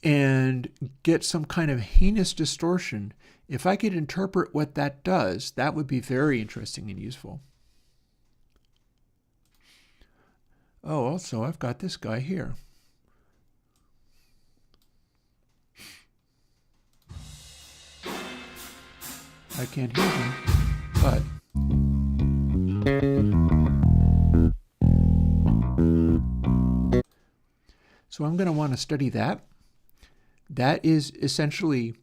and get some kind of heinous distortion. If I could interpret what that does, that would be very interesting and useful. Oh, also, I've got this guy here. I can't hear him, but so I'm going to want to study that. That is essentially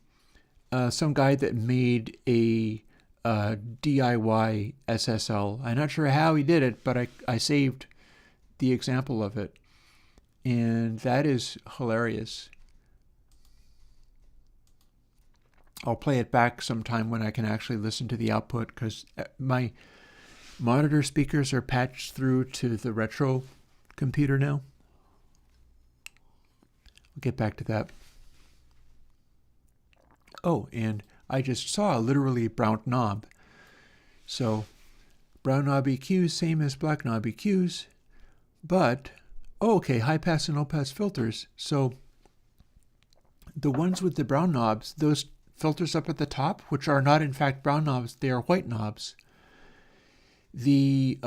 some guy that made a DIY SSL. I'm not sure how he did it, but I saved the example of it. And that is hilarious. I'll play it back sometime when I can actually listen to the output, because my monitor speakers are patched through to the retro computer now. I'll get back to that. Oh, and I just saw literally brown knob. So brown knob EQs, same as black knob EQs, but, okay, high pass and low pass filters. So the ones with the brown knobs, those filters up at the top, which are not in fact brown knobs, they are white knobs. The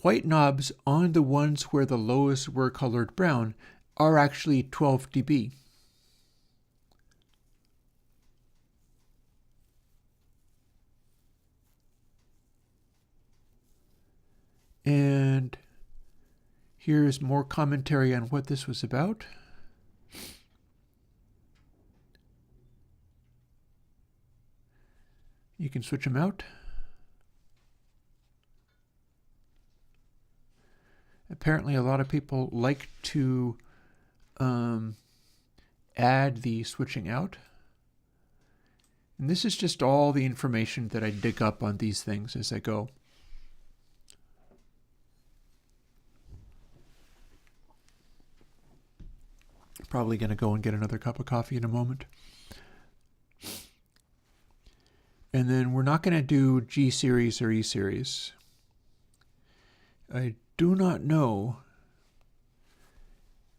white knobs on the ones where the lows were colored brown are actually 12 dB. And here's more commentary on what this was about. You can switch them out. Apparently a lot of people like to add the switching out. And this is just all the information that I dig up on these things as I go. Probably going to go and get another cup of coffee in a moment. And then we're not going to do G series or E series. I do not know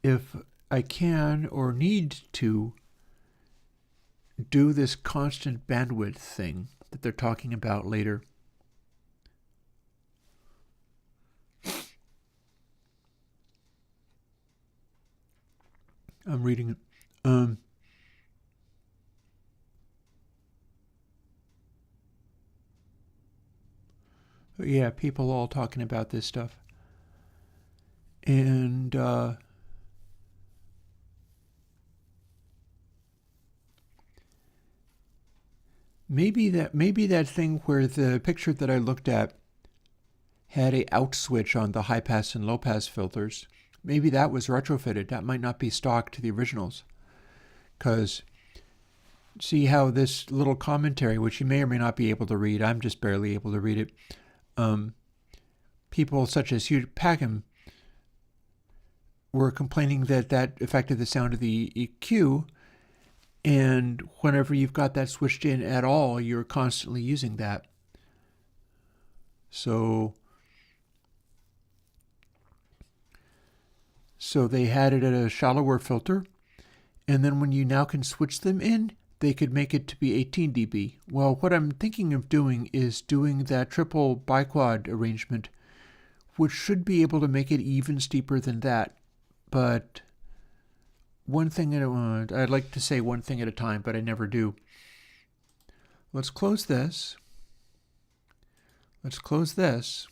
if I can or need to do this constant bandwidth thing that they're talking about later. I'm reading it. Yeah, people all talking about this stuff. And maybe that thing where the picture that I looked at had a out switch on the high pass and low pass filters. Maybe that was retrofitted. That might not be stock to the originals. Because see how this little commentary, which you may or may not be able to read, I'm just barely able to read it. People such as Hugh Packham were complaining that that affected the sound of the EQ, and whenever you've got that switched in at all, you're constantly using that. So they had it at a shallower filter, and then when you now can switch them in, they could make it to be 18 dB. Well, what I'm thinking of doing is doing that triple biquad arrangement, which should be able to make it even steeper than that. but one thing at I'd like to say one thing at a time, but I never do. Let's close this. Let's close this.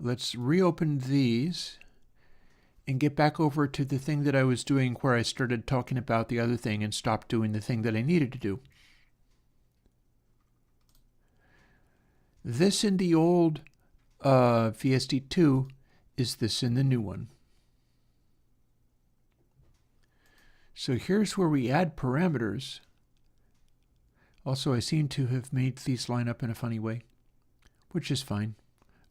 Let's reopen these and get back over to the thing that I was doing where I started talking about the other thing and stopped doing the thing that I needed to do. This in the old VST2 is this in the new one. So here's where we add parameters. Also, I seem to have made these line up in a funny way, which is fine.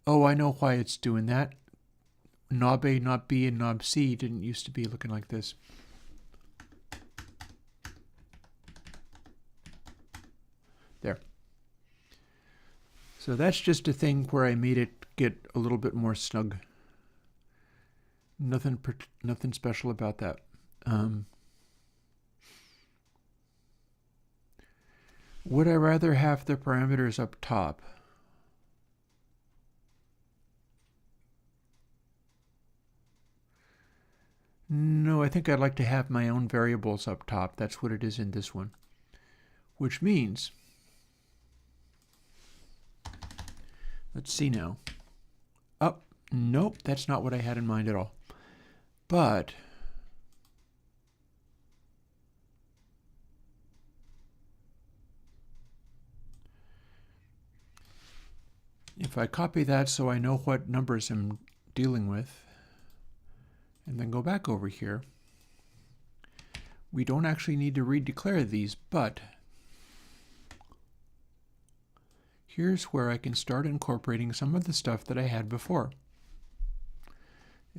Oh, I know why it's doing that. Knob A, knob B, and knob C didn't used to be looking like this. There. So that's just a thing where I made it get a little bit more snug. Nothing special about that. Would I rather have the parameters up top? No, I think I'd like to have my own variables up top. That's what it is in this one. Which means, let's see now. Oh, nope, that's not what I had in mind at all. But if I copy that so I know what numbers I'm dealing with, and then go back over here, we don't actually need to redeclare these, but here's where I can start incorporating some of the stuff that I had before,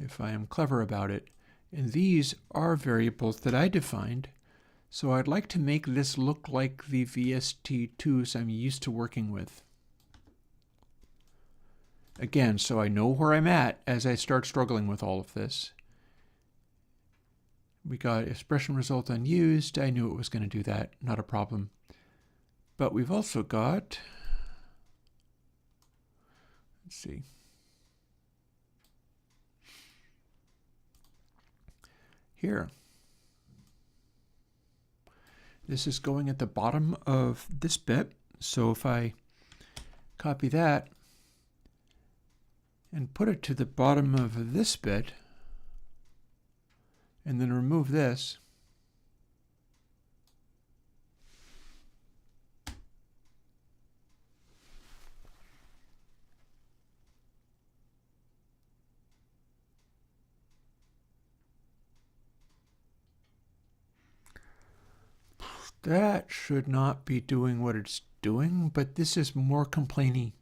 if I am clever about it. And these are variables that I defined, so I'd like to make this look like the VST2s I'm used to working with. Again, so I know where I'm at as I start struggling with all of this. We got expression result unused. I knew it was going to do that, not a problem. But we've also got, let's see. Here. This is going at the bottom of this bit. So if I copy that and put it to the bottom of this bit, and then remove this, that should not be doing what it's doing, but this is more complainy.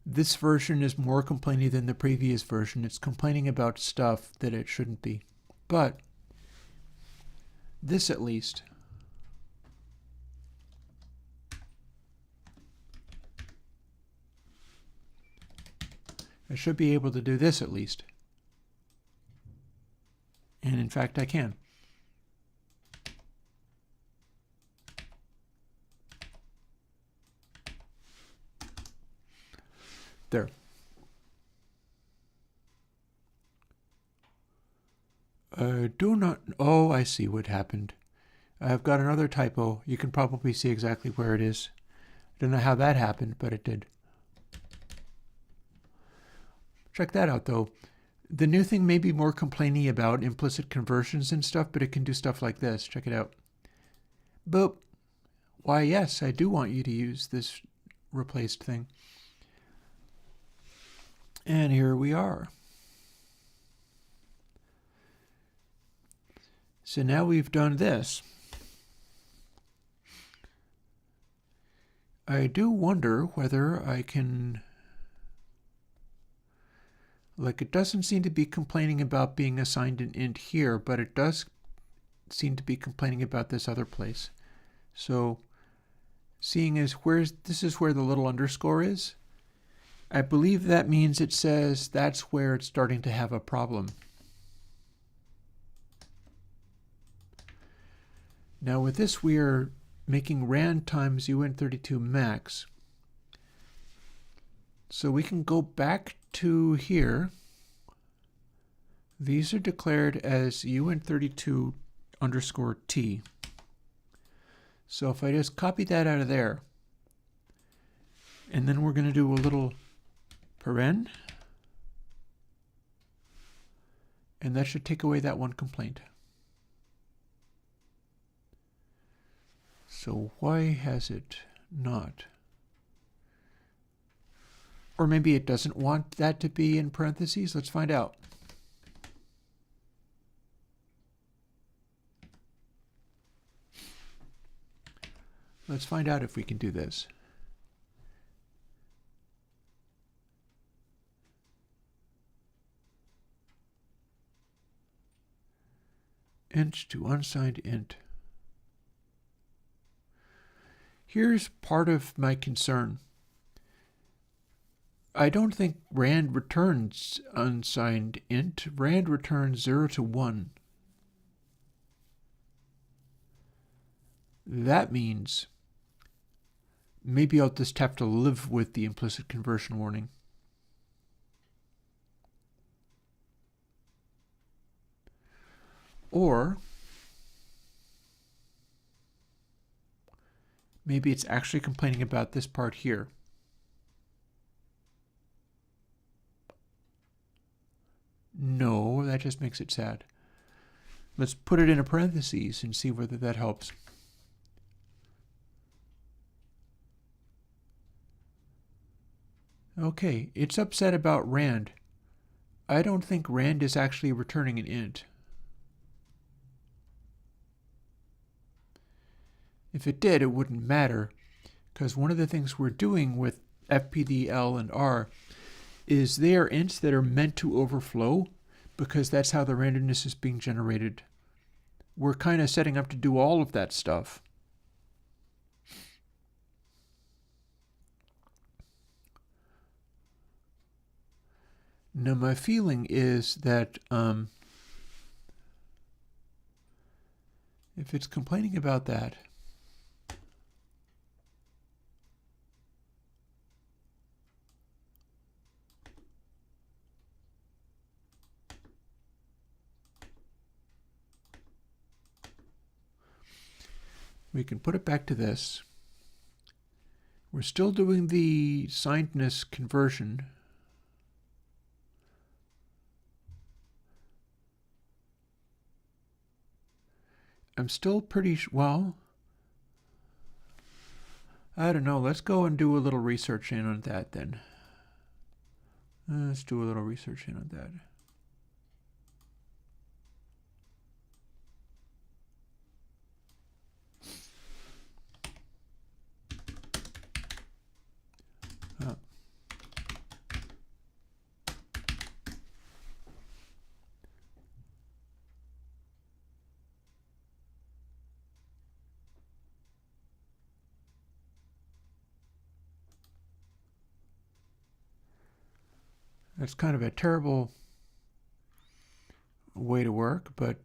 This version is more complainy than the previous version. It's complaining about stuff that it shouldn't be. But this at least. I should be able to do this at least. And in fact, I can. There. Do not, oh, I see what happened. I've got another typo. You can probably see exactly where it is. I don't know how that happened, but it did. Check that out, though. The new thing may be more complaining about implicit conversions and stuff, but it can do stuff like this. Check it out. Boop. Why, yes, I do want you to use this replaced thing. And here we are. So now we've done this. I do wonder whether I can, like, it doesn't seem to be complaining about being assigned an int here, but it does seem to be complaining about this other place. So seeing as this is where the little underscore is, I believe that means it says that's where it's starting to have a problem. Now with this, we are making rand times UN32 max. So we can go back to here, These are declared as uint32 underscore t. So if I just copy that out of there, and then we're going to do a little paren, and that should take away that one complaint. So why has it not? Or maybe it doesn't want that to be in parentheses. Let's find out. Let's find out if we can do this. Int to unsigned int. Here's part of my concern. I don't think rand returns unsigned int. Rand returns 0 to 1. That means maybe I'll just have to live with the implicit conversion warning. Or maybe it's actually complaining about this part here. No, that just makes it sad. Let's put it in a parentheses and see whether that helps. Okay, it's upset about rand. I don't think rand is actually returning an int. If it did, it wouldn't matter, because one of the things we're doing with fpd, L, and R is they are ints that are meant to overflow, because that's how the randomness is being generated. We're kind of setting up to do all of that stuff. Now my feeling is that if it's complaining about that, we can put it back to this. We're still doing the signedness conversion. I'm still pretty well, I don't know. Let's go and do a little research in on that then. Let's do a little research in on that. That's kind of a terrible way to work, but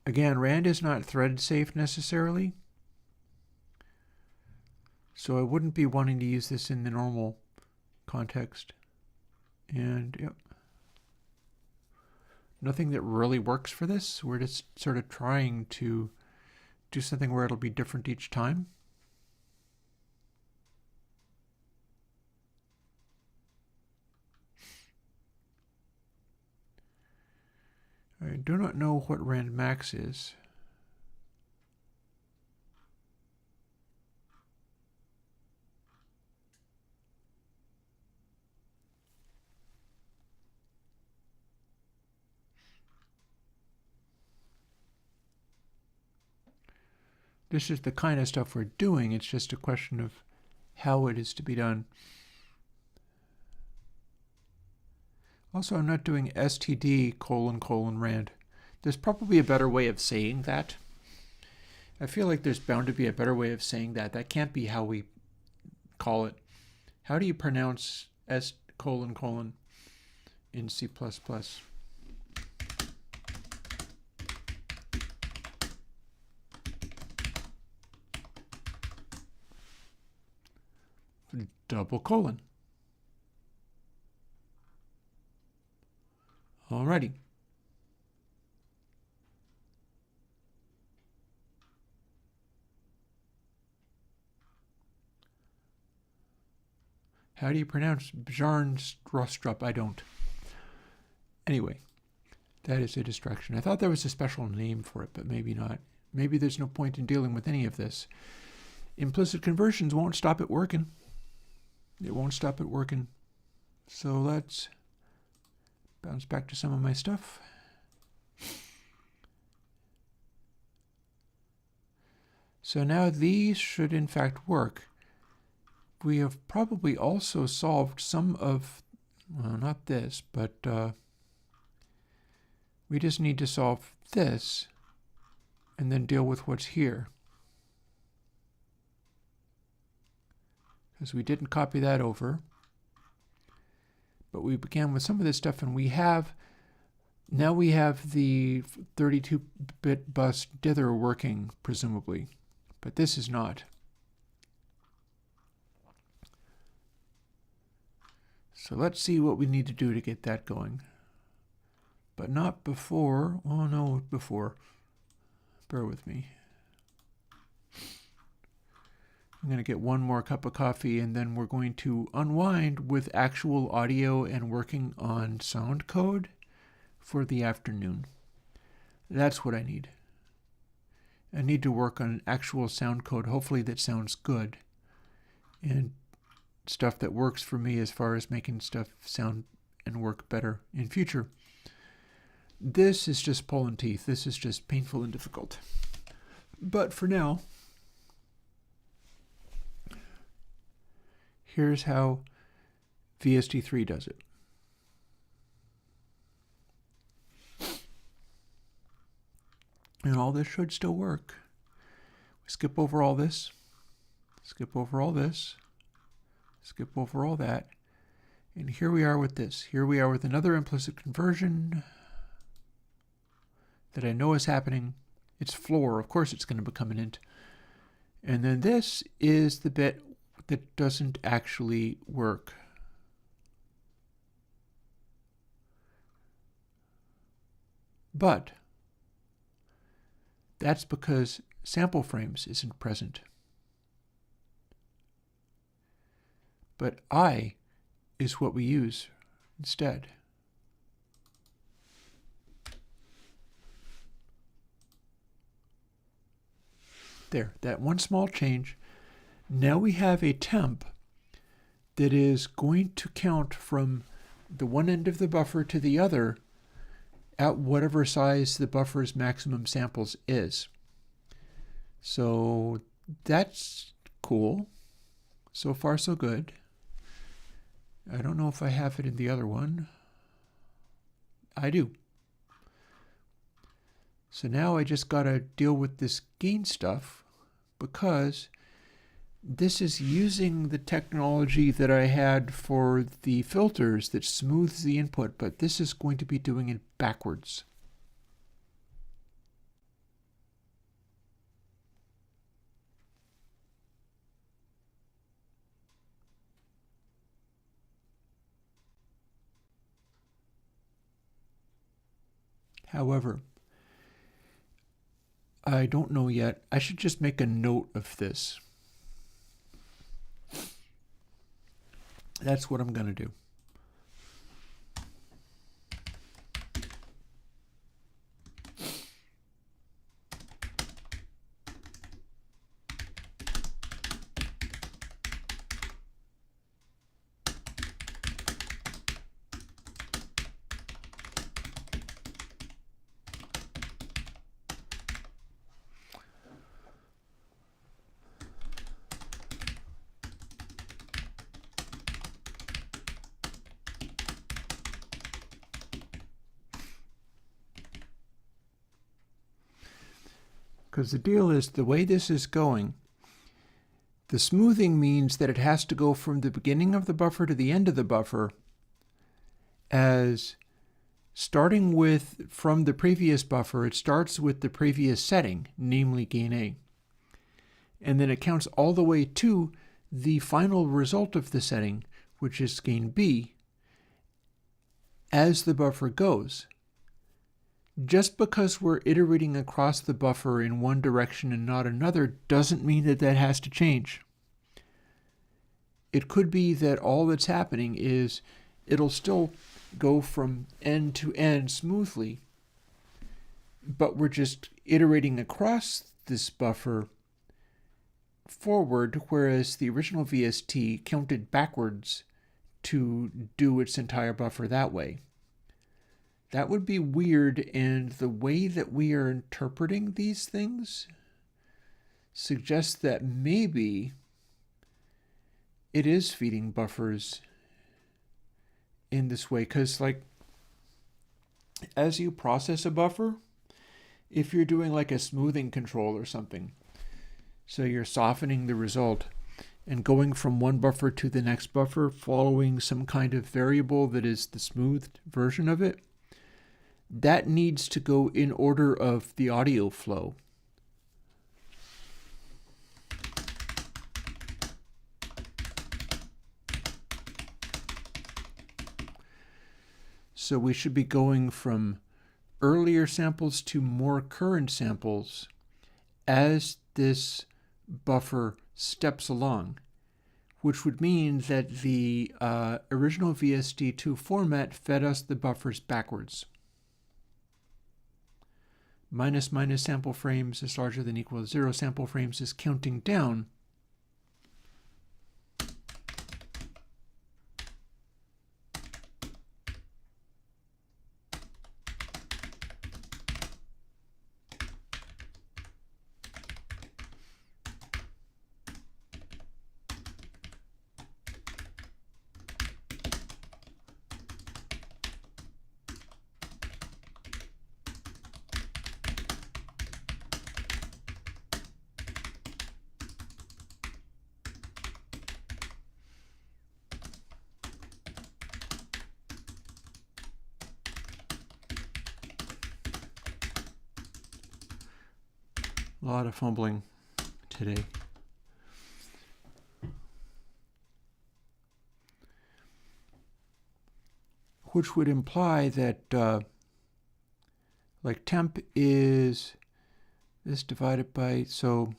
again, rand is not thread safe necessarily, so I wouldn't be wanting to use this in the normal context. And yep, nothing that really works for this. We're just sort of trying to do something where it'll be different each time. I do not know what rand max is. This is the kind of stuff we're doing. It's just a question of how it is to be done. Also, I'm not doing std : rand. There's probably a better way of saying that. I feel like there's bound to be a better way of saying that. That can't be how we call it. How do you pronounce s : in C++? double colon. Alrighty. How do you pronounce Bjarnstrup? I don't. Anyway, that is a distraction. I thought there was a special name for it, but maybe not. Maybe there's no point in dealing with any of this. Implicit conversions won't stop it working. It won't stop it working. So let's bounce back to some of my stuff. So now these should in fact work. We have probably also solved some of, well, not this, but we just need to solve this and then deal with what's here. Because we didn't copy that over. But we began with some of this stuff, and now we have the 32-bit bus dither working, presumably. But this is not. So let's see what we need to do to get that going. But not before, oh no, before. Bear with me. I'm going to get one more cup of coffee, and then we're going to unwind with actual audio and working on sound code for the afternoon. That's what I need. I need to work on actual sound code, hopefully that sounds good, and stuff that works for me as far as making stuff sound and work better in future. This is just pulling teeth. This is just painful and difficult. But for now, here's how VST3 does it. And all this should still work. We skip over all this, skip over all this, skip over all that, and here we are with this. Here we are with another implicit conversion that I know is happening. It's floor. Of course it's going to become an int. And then this is the bit that doesn't actually work. But that's because sample frames isn't present. But I is what we use instead. There, that one small change. Now we have a temp that is going to count from the one end of the buffer to the other at whatever size the buffer's maximum samples is. So that's cool. So far, so good. I don't know if I have it in the other one. I do. So now I just got to deal with this gain stuff, because this is using the technology that I had for the filters that smooths the input, but this is going to be doing it backwards. However, I don't know yet. I should just make a note of this. That's what I'm going to do. Because the deal is, the way this is going, the smoothing means that it has to go from the beginning of the buffer to the end of the buffer as starting with from the previous buffer. It starts with the previous setting, namely gain A. And then it counts all the way to the final result of the setting, which is gain B, as the buffer goes. Just because we're iterating across the buffer in one direction and not another doesn't mean that that has to change. It could be that all that's happening is it'll still go from end to end smoothly, but we're just iterating across this buffer forward, whereas the original VST counted backwards to do its entire buffer that way. That would be weird, and the way that we are interpreting these things suggests that maybe it is feeding buffers in this way, because like as you process a buffer, if you're doing like a smoothing control or something, so you're softening the result and going from one buffer to the next buffer following some kind of variable that is the smoothed version of it, that needs to go in order of the audio flow. So we should be going from earlier samples to more current samples as this buffer steps along, which would mean that the original VST2 format fed us the buffers backwards. Minus sample frames is larger than equal to 0 sample frames is counting down. A lot of fumbling today. Which would imply that like temp is this divided by, so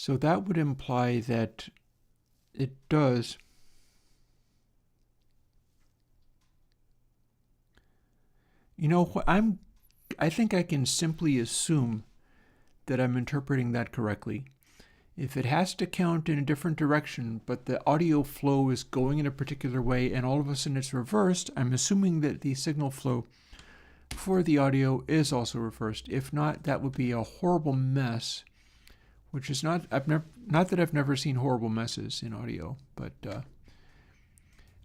that would imply that it does I think I can simply assume that I'm interpreting that correctly. If it has to count in a different direction, but the audio flow is going in a particular way and all of a sudden it's reversed, I'm assuming that the signal flow for the audio is also reversed. If not, that would be a horrible mess, which is not that I've never seen horrible messes in audio, but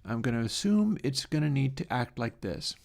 I'm going to assume it's going to need to act like this.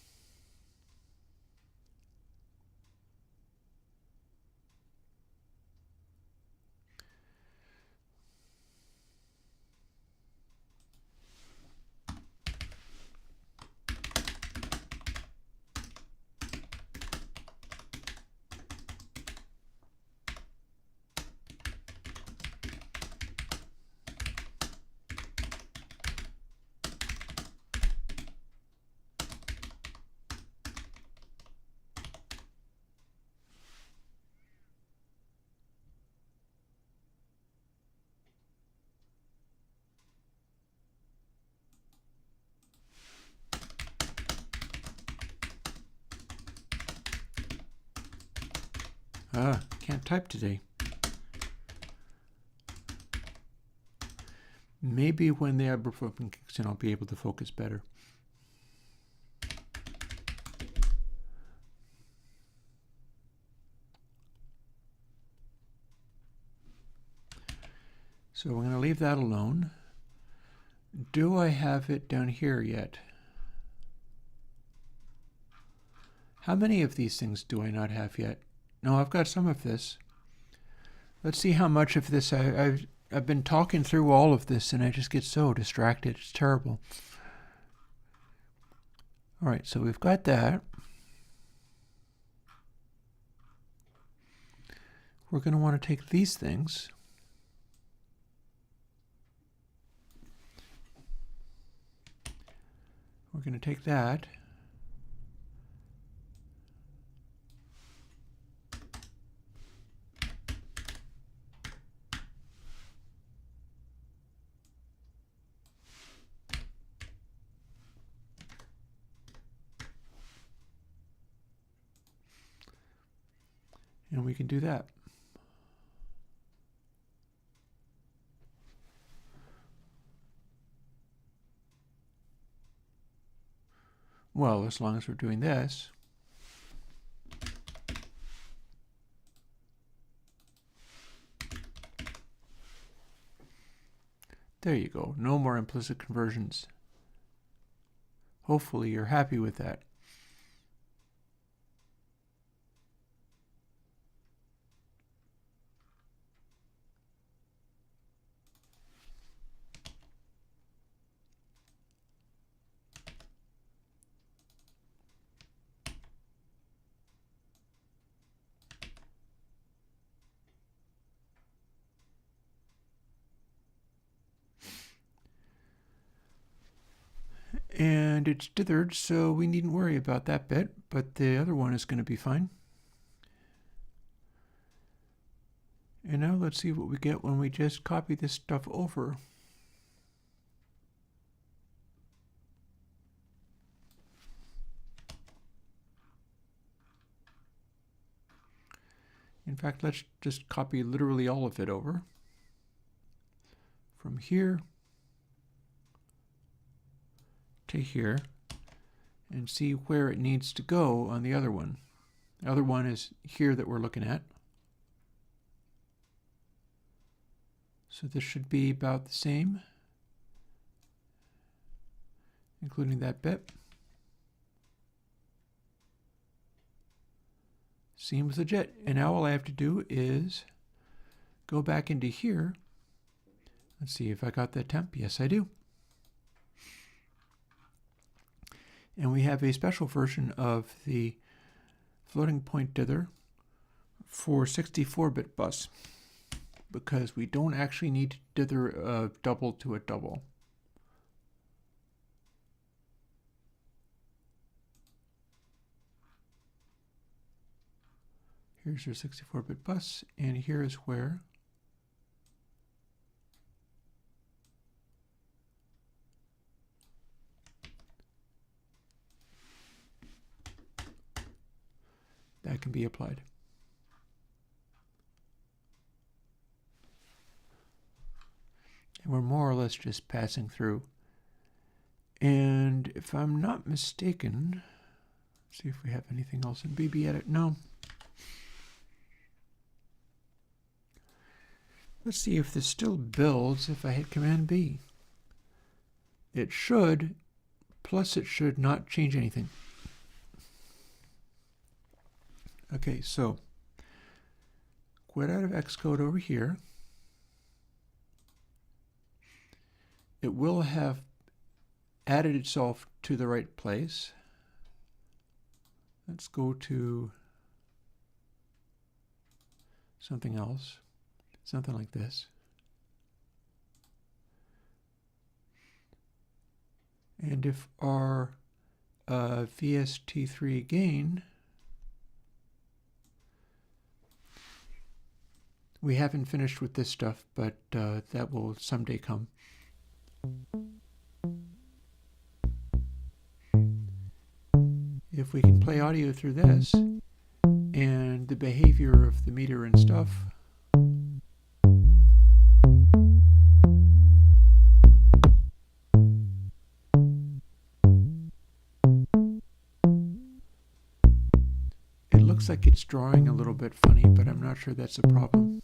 Can't type today. Maybe when the ibuprofen kicks in, I'll be able to focus better. So we're going to leave that alone. Do I have it down here yet? How many of these things do I not have yet? No, I've got some of this. Let's see how much of this I've been talking through all of this and I just get so distracted. It's terrible. All right, so we've got that. we're going to want to take these things we're going to take that and we can do that. Well, as long as we're doing this, there you go. No more implicit conversions. Hopefully you're happy with that. And it's dithered, so we needn't worry about that bit, but the other one is going to be fine. And now let's see what we get when we just copy this stuff over. In fact, let's just copy literally all of it over from here to here and see where it needs to go on the other one. The other one is here that we're looking at. So this should be about the same, including that bit. Seems legit. And now all I have to do is go back into here. Let's see if I got that temp. Yes, I do. And we have a special version of the floating point dither for 64-bit bus because we don't actually need to dither a double to a double. Here's your 64-bit bus, and here is where that can be applied. And we're more or less just passing through. And if I'm not mistaken, let's see if we have anything else in BB Edit. No. Let's see if this still builds if I hit Command B. It should, plus it should not change anything. Okay, so quit out of Xcode over here. It will have added itself to the right place. Let's go to something else, something like this. And if our VST3 gain, we haven't finished with this stuff, but that will someday come. If we can play audio through this and the behavior of the meter and stuff, it looks like it's drawing a little bit funny, but I'm not sure that's a problem.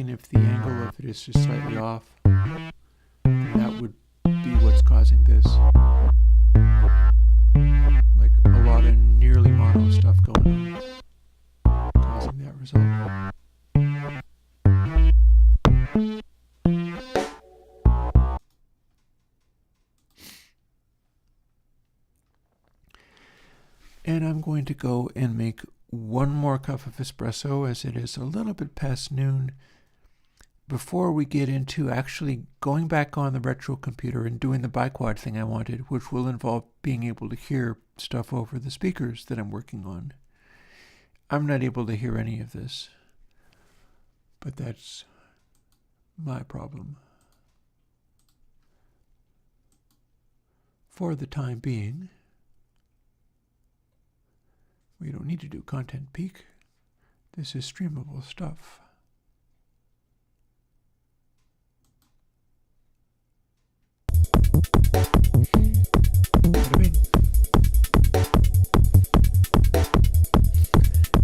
If the angle of it is just slightly off, that would be what's causing this. Like a result. And I'm going to go and make one more cup of espresso, as it is a little bit past noon, before we get into actually going back on the retro computer and doing the biquad thing I wanted, which will involve being able to hear stuff over the speakers that I'm working on. I'm not able to hear any of this, but that's my problem. For the time being, we don't need to do content peak. This is streamable stuff.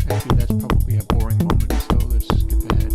Actually, that's probably a boring moment, so let's skip ahead.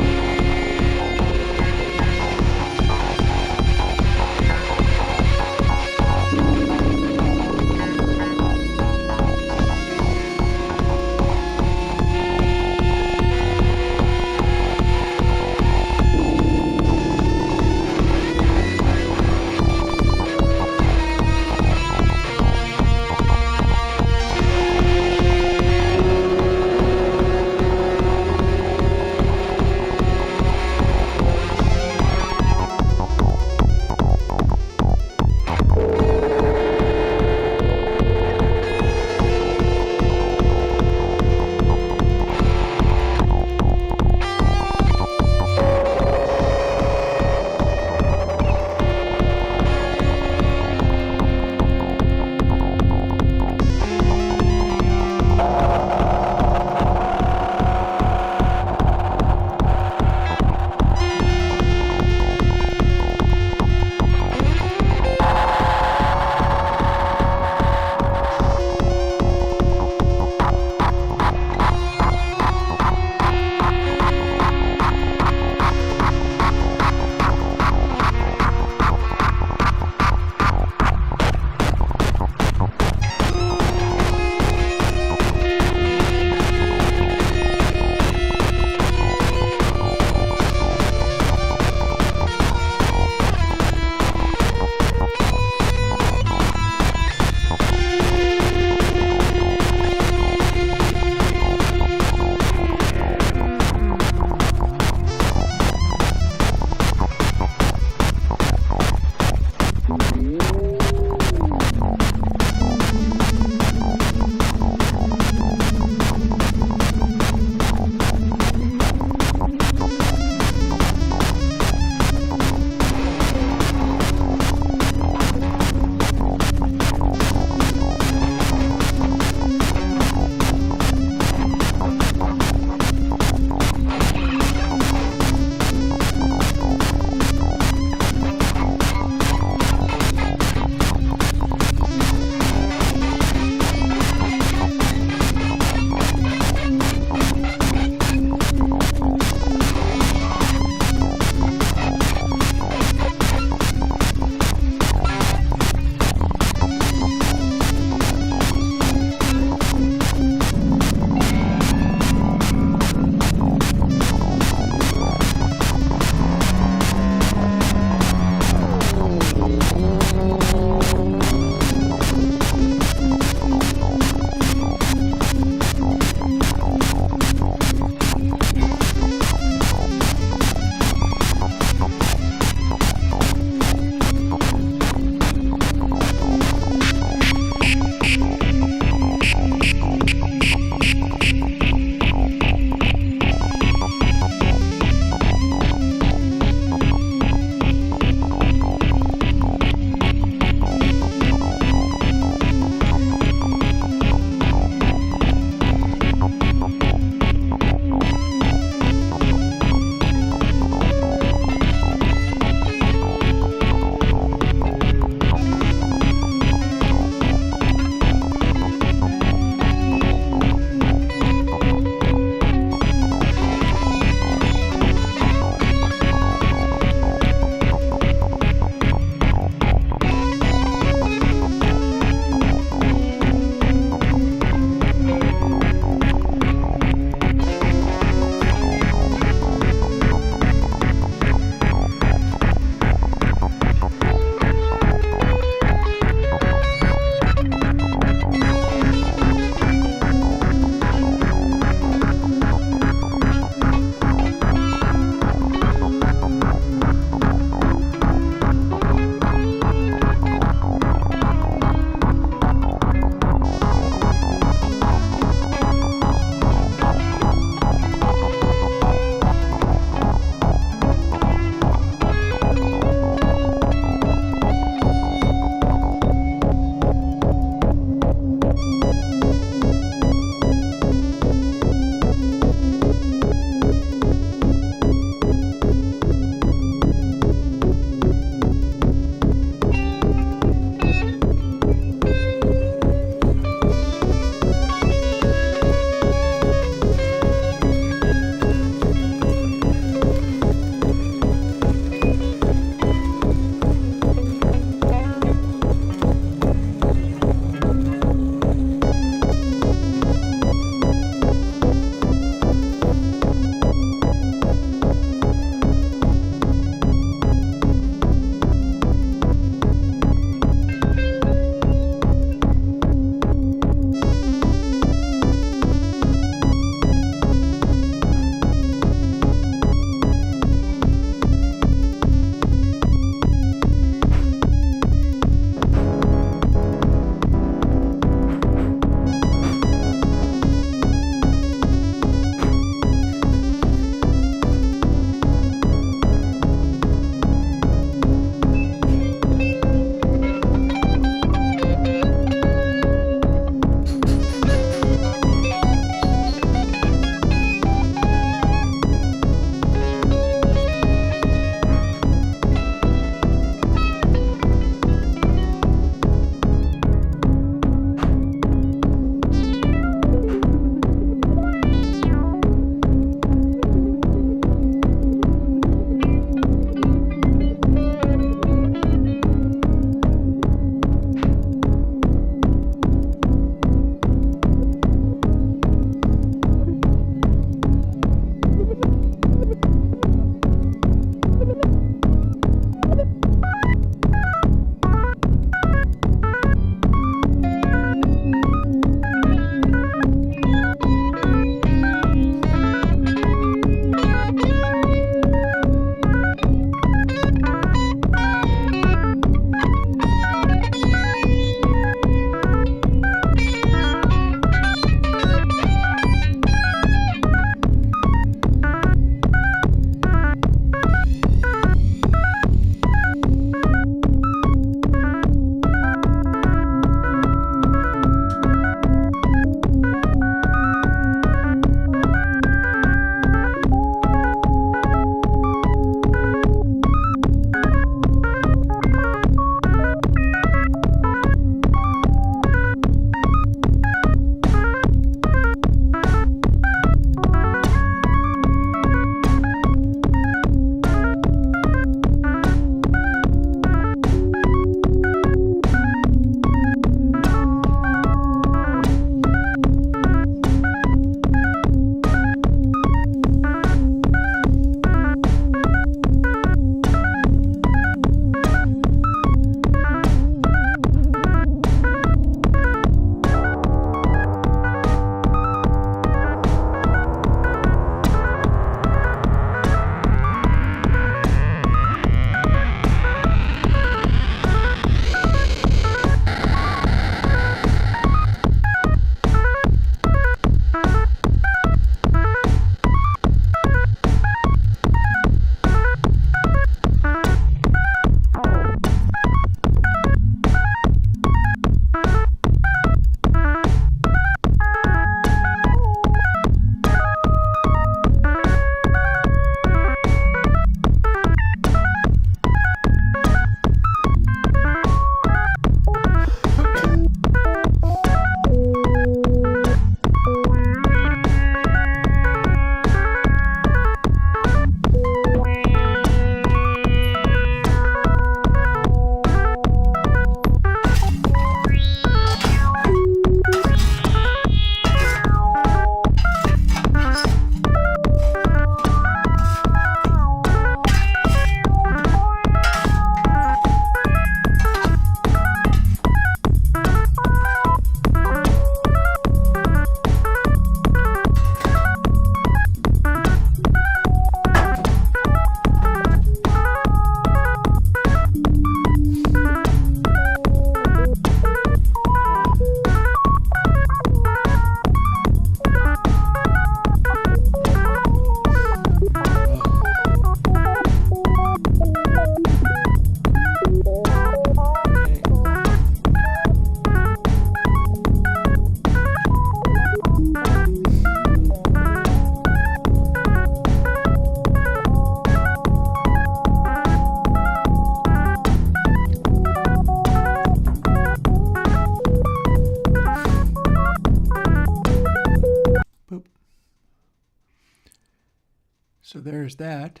So there's that.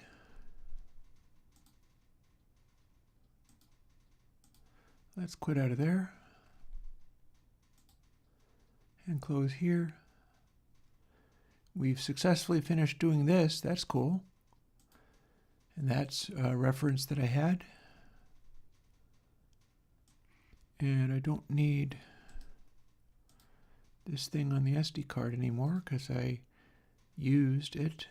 Let's quit out of there and close here. We've successfully finished doing this. That's cool. And that's a reference that I had. And I don't need this thing on the SD card anymore because I used it.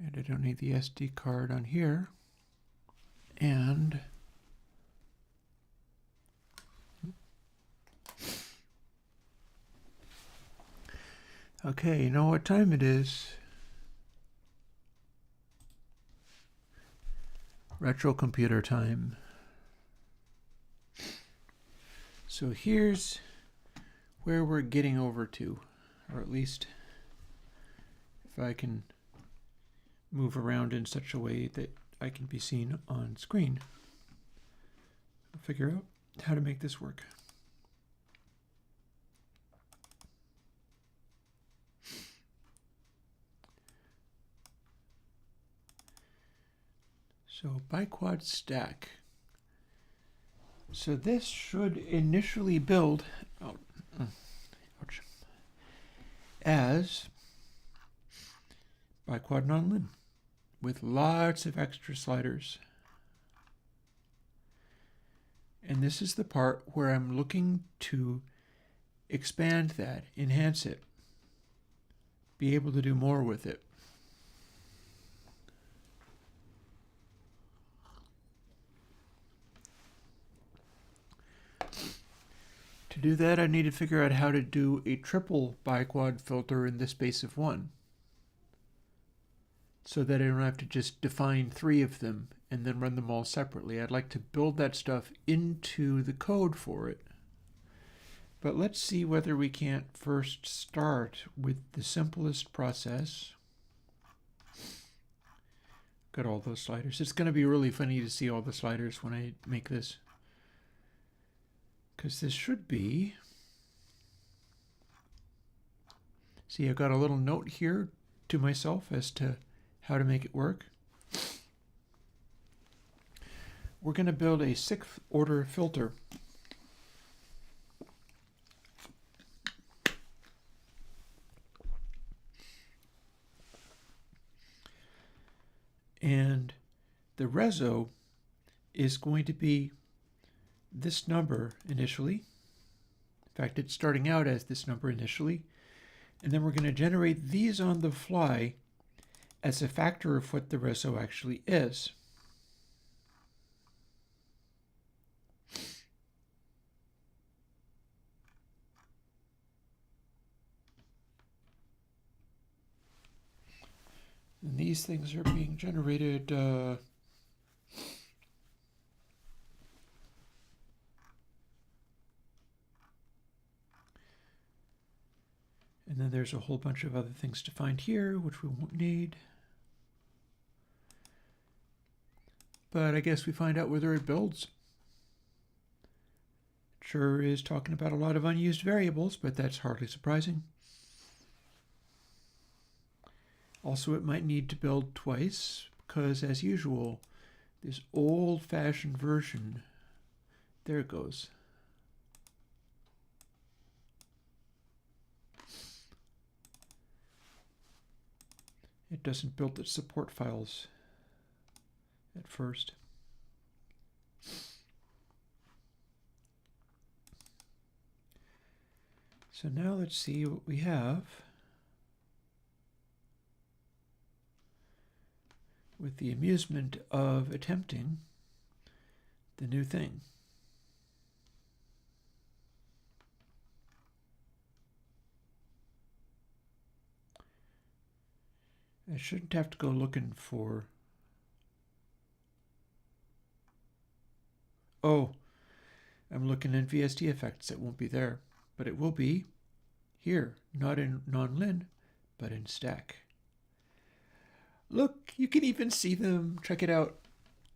And I don't need the SD card on here. And okay, you know what time it is? Retro computer time. So here's where we're getting over to, or at least if I can move around in such a way that I can be seen on screen. I'll figure out how to make this work. So biquad stack. So this should initially build as biquad non-lin with lots of extra sliders. And this is the part where I'm looking to expand that, enhance it, be able to do more with it. To do that, I need to figure out how to do a triple biquad filter in the space of one, so that I don't have to just define 3 of them and then run them all separately. I'd like to build that stuff into the code for it. But let's see whether we can't first start with the simplest process. Got all those sliders. It's going to be really funny to see all the sliders when I make this, because this should be, see, I've got a little note here to myself as to how to make it work. We're going to build a 6th order filter. And the reso is going to be this number initially. In fact, it's starting out as this number initially. And then we're going to generate these on the fly as a factor of what the reso actually is. And these things are being generated and then there's a whole bunch of other things to find here, which we won't need. But I guess we find out whether it builds. It sure is talking about a lot of unused variables, but that's hardly surprising. Also, it might need to build twice, because as usual, this old-fashioned version, there it goes. It doesn't build its support files at first. So now let's see what we have with the amusement of attempting the new thing. I shouldn't have to go looking for... Oh, I'm looking in VST effects. It won't be there, but it will be here, not in non-lin, but in stack. Look, you can even see them. Check it out.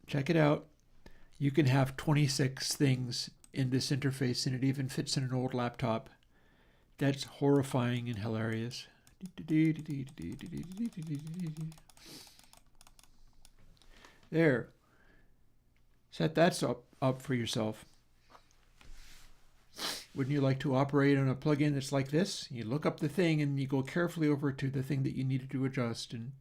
Check it out. You can have 26 things in this interface, and it even fits in an old laptop. That's horrifying and hilarious. There. Set that up for yourself. Wouldn't you like to operate on a plugin that's like this? You look up the thing and you go carefully over to the thing that you needed to adjust. And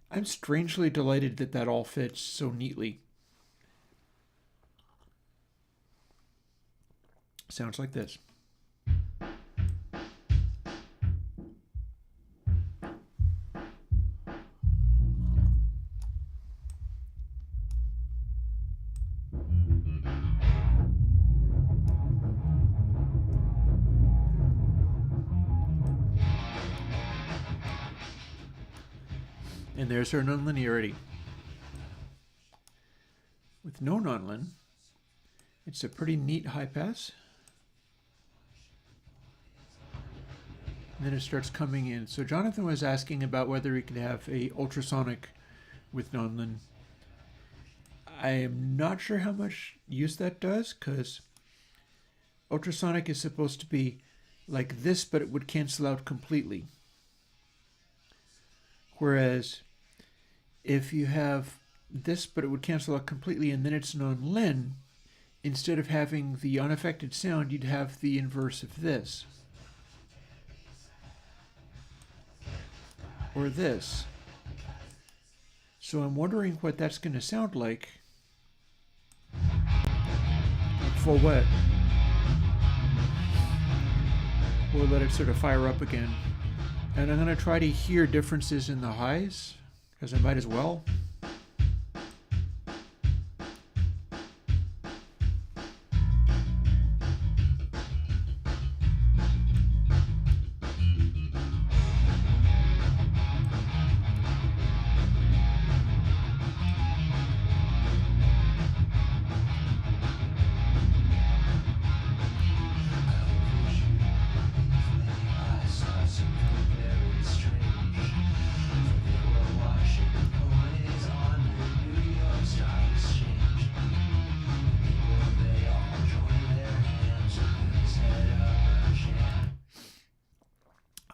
I'm strangely delighted that that all fits so neatly. Sounds like this. And there's our nonlinearity. With no nonlin, it's a pretty neat high pass. And then it starts coming in. So Jonathan was asking about whether he could have a ultrasonic with nonlin. I am not sure how much use that does, because ultrasonic is supposed to be like this, but it would cancel out completely. Whereas if you have this, but it would cancel out completely, and then it's non-lin, instead of having the unaffected sound, you'd have the inverse of this. Or this. So I'm wondering what that's going to sound like. Full wet. We'll let it sort of fire up again. And I'm going to try to hear differences in the highs, because I might as well.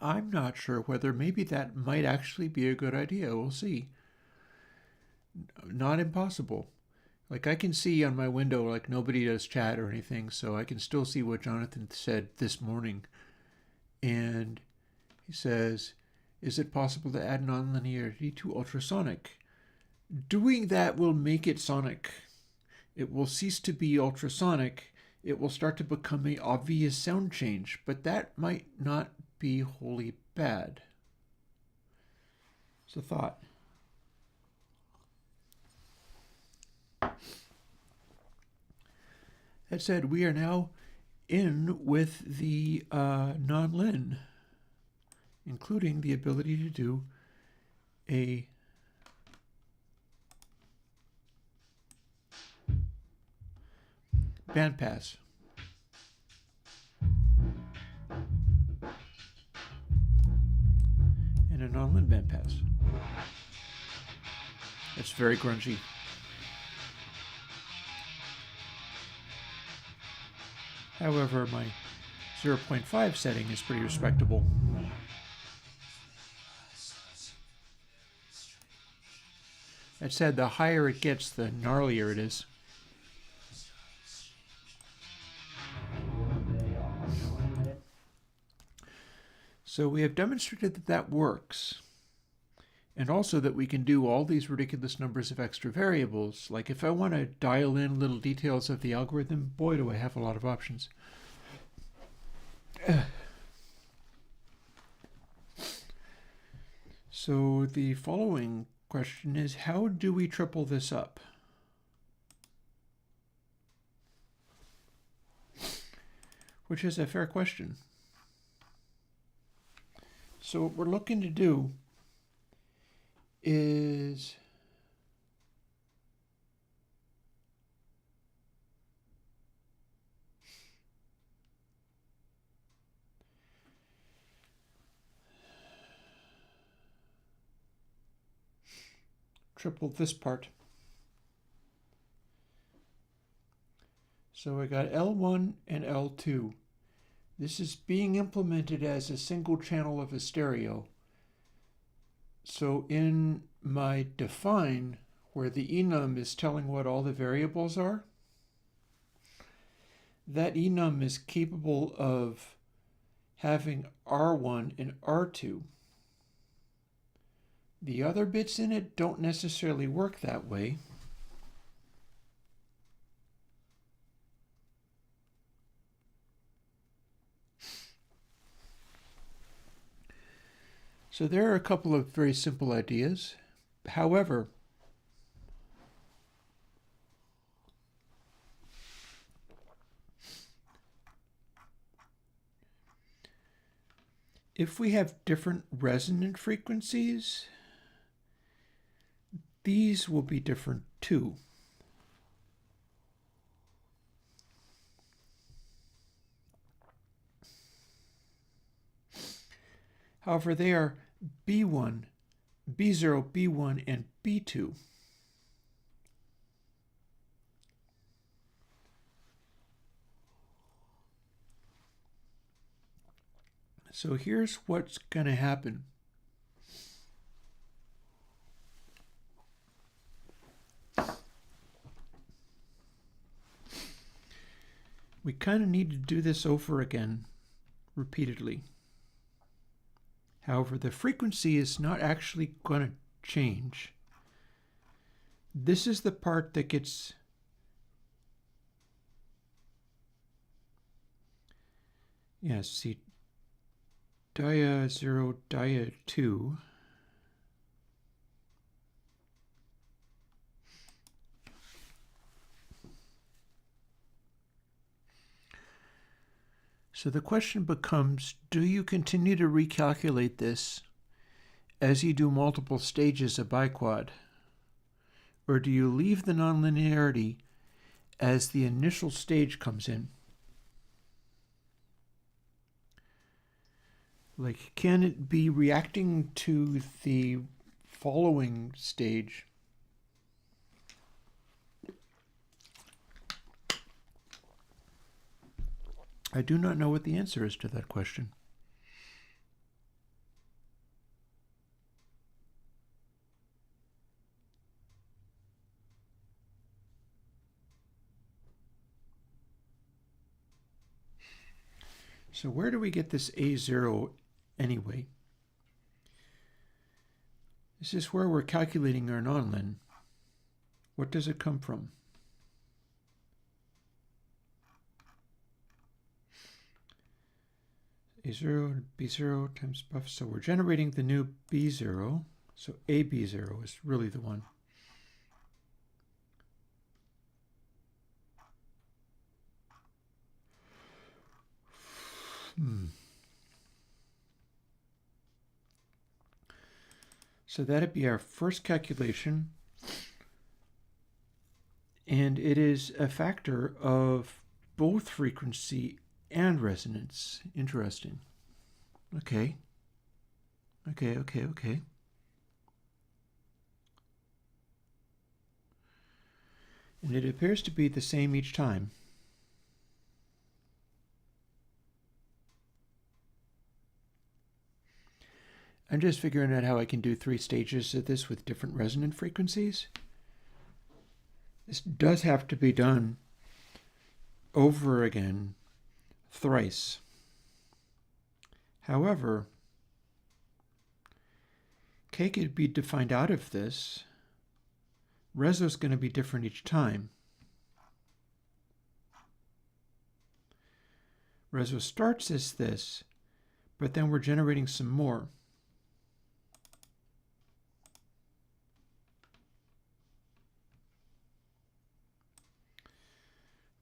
I'm not sure whether maybe that might actually be a good idea. We'll see. Not impossible. Like I can see on my window, like nobody does chat or anything, so I can still see what Jonathan said this morning. And he says, is it possible to add nonlinearity to ultrasonic? Doing that will make it sonic. It will cease to be ultrasonic. It will start to become an obvious sound change, but that might not be wholly bad. It's a thought. That said, we are now in with the non-lin, including the ability to do a bandpass. And a non-lin bandpass. That's very grungy. However, my 0.5 setting is pretty respectable. That said, the higher it gets, the gnarlier it is. So we have demonstrated that that works. And also that we can do all these ridiculous numbers of extra variables. Like if I want to dial in little details of the algorithm, boy do I have a lot of options. So the following question is, how do we triple this up? Which is a fair question. So what we're looking to do is triple this part. So I got L1 and L2. This is being implemented as a single channel of a stereo. So in my define, where the enum is telling what all the variables are, that enum is capable of having R1 and R2. The other bits in it don't necessarily work that way. So there are a couple of very simple ideas. However, if we have different resonant frequencies, these will be different too. However, they are B1, B0, B1, and B2. So here's what's going to happen. We kind of need to do this over again repeatedly. However, the frequency is not actually going to change. This is the part that gets see, dia 0, dia 2. So the question becomes, do you continue to recalculate this as you do multiple stages of biquad? Or do you leave the nonlinearity as the initial stage comes in? Like, can it be reacting to the following stage? I do not know what the answer is to that question. So where do we get this A0 anyway? This is where we're calculating our nonlin. What does it come from? A0, B0 times buff. So we're generating the new B0. So AB0 is really the one. So that'd be our first calculation. And it is a factor of both frequency and resonance. Interesting. Okay. And it appears to be the same each time. I'm just figuring out how I can do 3 stages of this with different resonant frequencies. This does have to be done over again thrice. However, K could be defined out of this. Reso is going to be different each time. Reso starts as this, but then we're generating some more.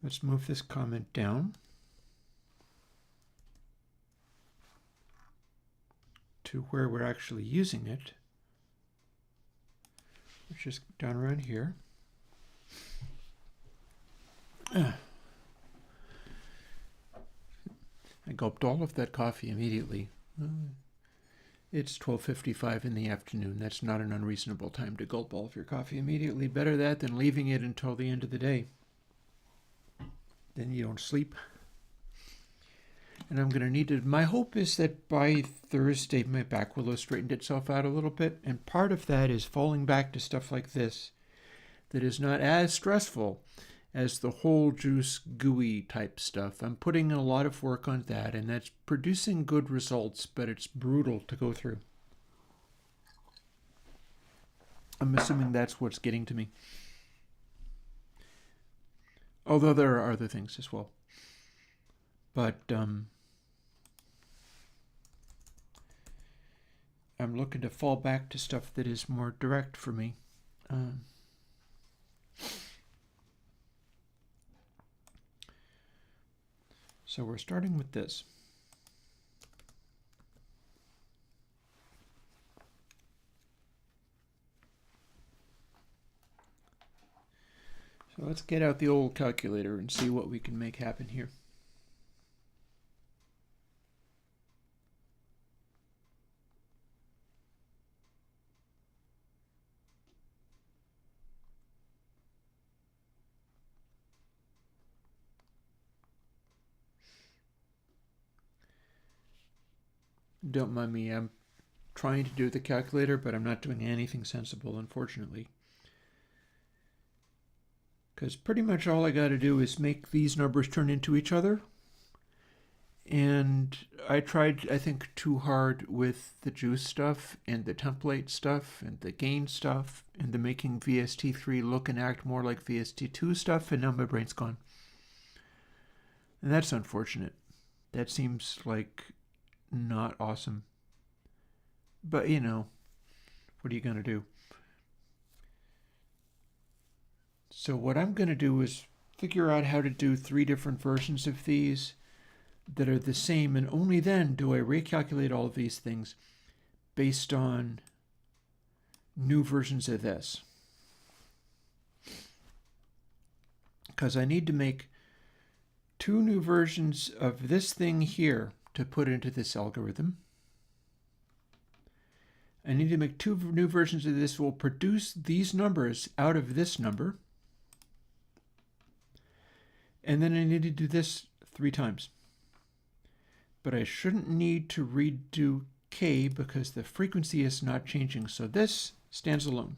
Let's move this comment down to where we're actually using it, which is down around here. I gulped all of that coffee immediately. It's 12:55 in the afternoon. That's not an unreasonable time to gulp all of your coffee immediately. Better that than leaving it until the end of the day. Then you don't sleep. And I'm going to need it. My hope is that by Thursday, my back will have straightened itself out a little bit. And part of that is falling back to stuff like this that is not as stressful as the whole juice GUI type stuff. I'm putting in a lot of work on that, and that's producing good results, but it's brutal to go through. I'm assuming that's what's getting to me. Although there are other things as well. But I'm looking to fall back to stuff that is more direct for me. So we're starting with this. So let's get out the old calculator and see what we can make happen here. Don't mind me, I'm trying to do the calculator, but I'm not doing anything sensible, unfortunately. Because pretty much all I got to do is make these numbers turn into each other. And I tried, I think, too hard with the juice stuff and the template stuff and the gain stuff and the making VST3 look and act more like VST2 stuff, and now my brain's gone. And that's unfortunate. That seems like not awesome. But, you know, what are you going to do? So what I'm going to do is figure out how to do 3 different versions of these that are the same, and only then do I recalculate all of these things based on new versions of this. Because I need to make 2 new versions of this thing here to put into this algorithm. I need to make 2 new versions of this will produce these numbers out of this number. And then I need to do this 3 times. But I shouldn't need to redo k because the frequency is not changing. So this stands alone.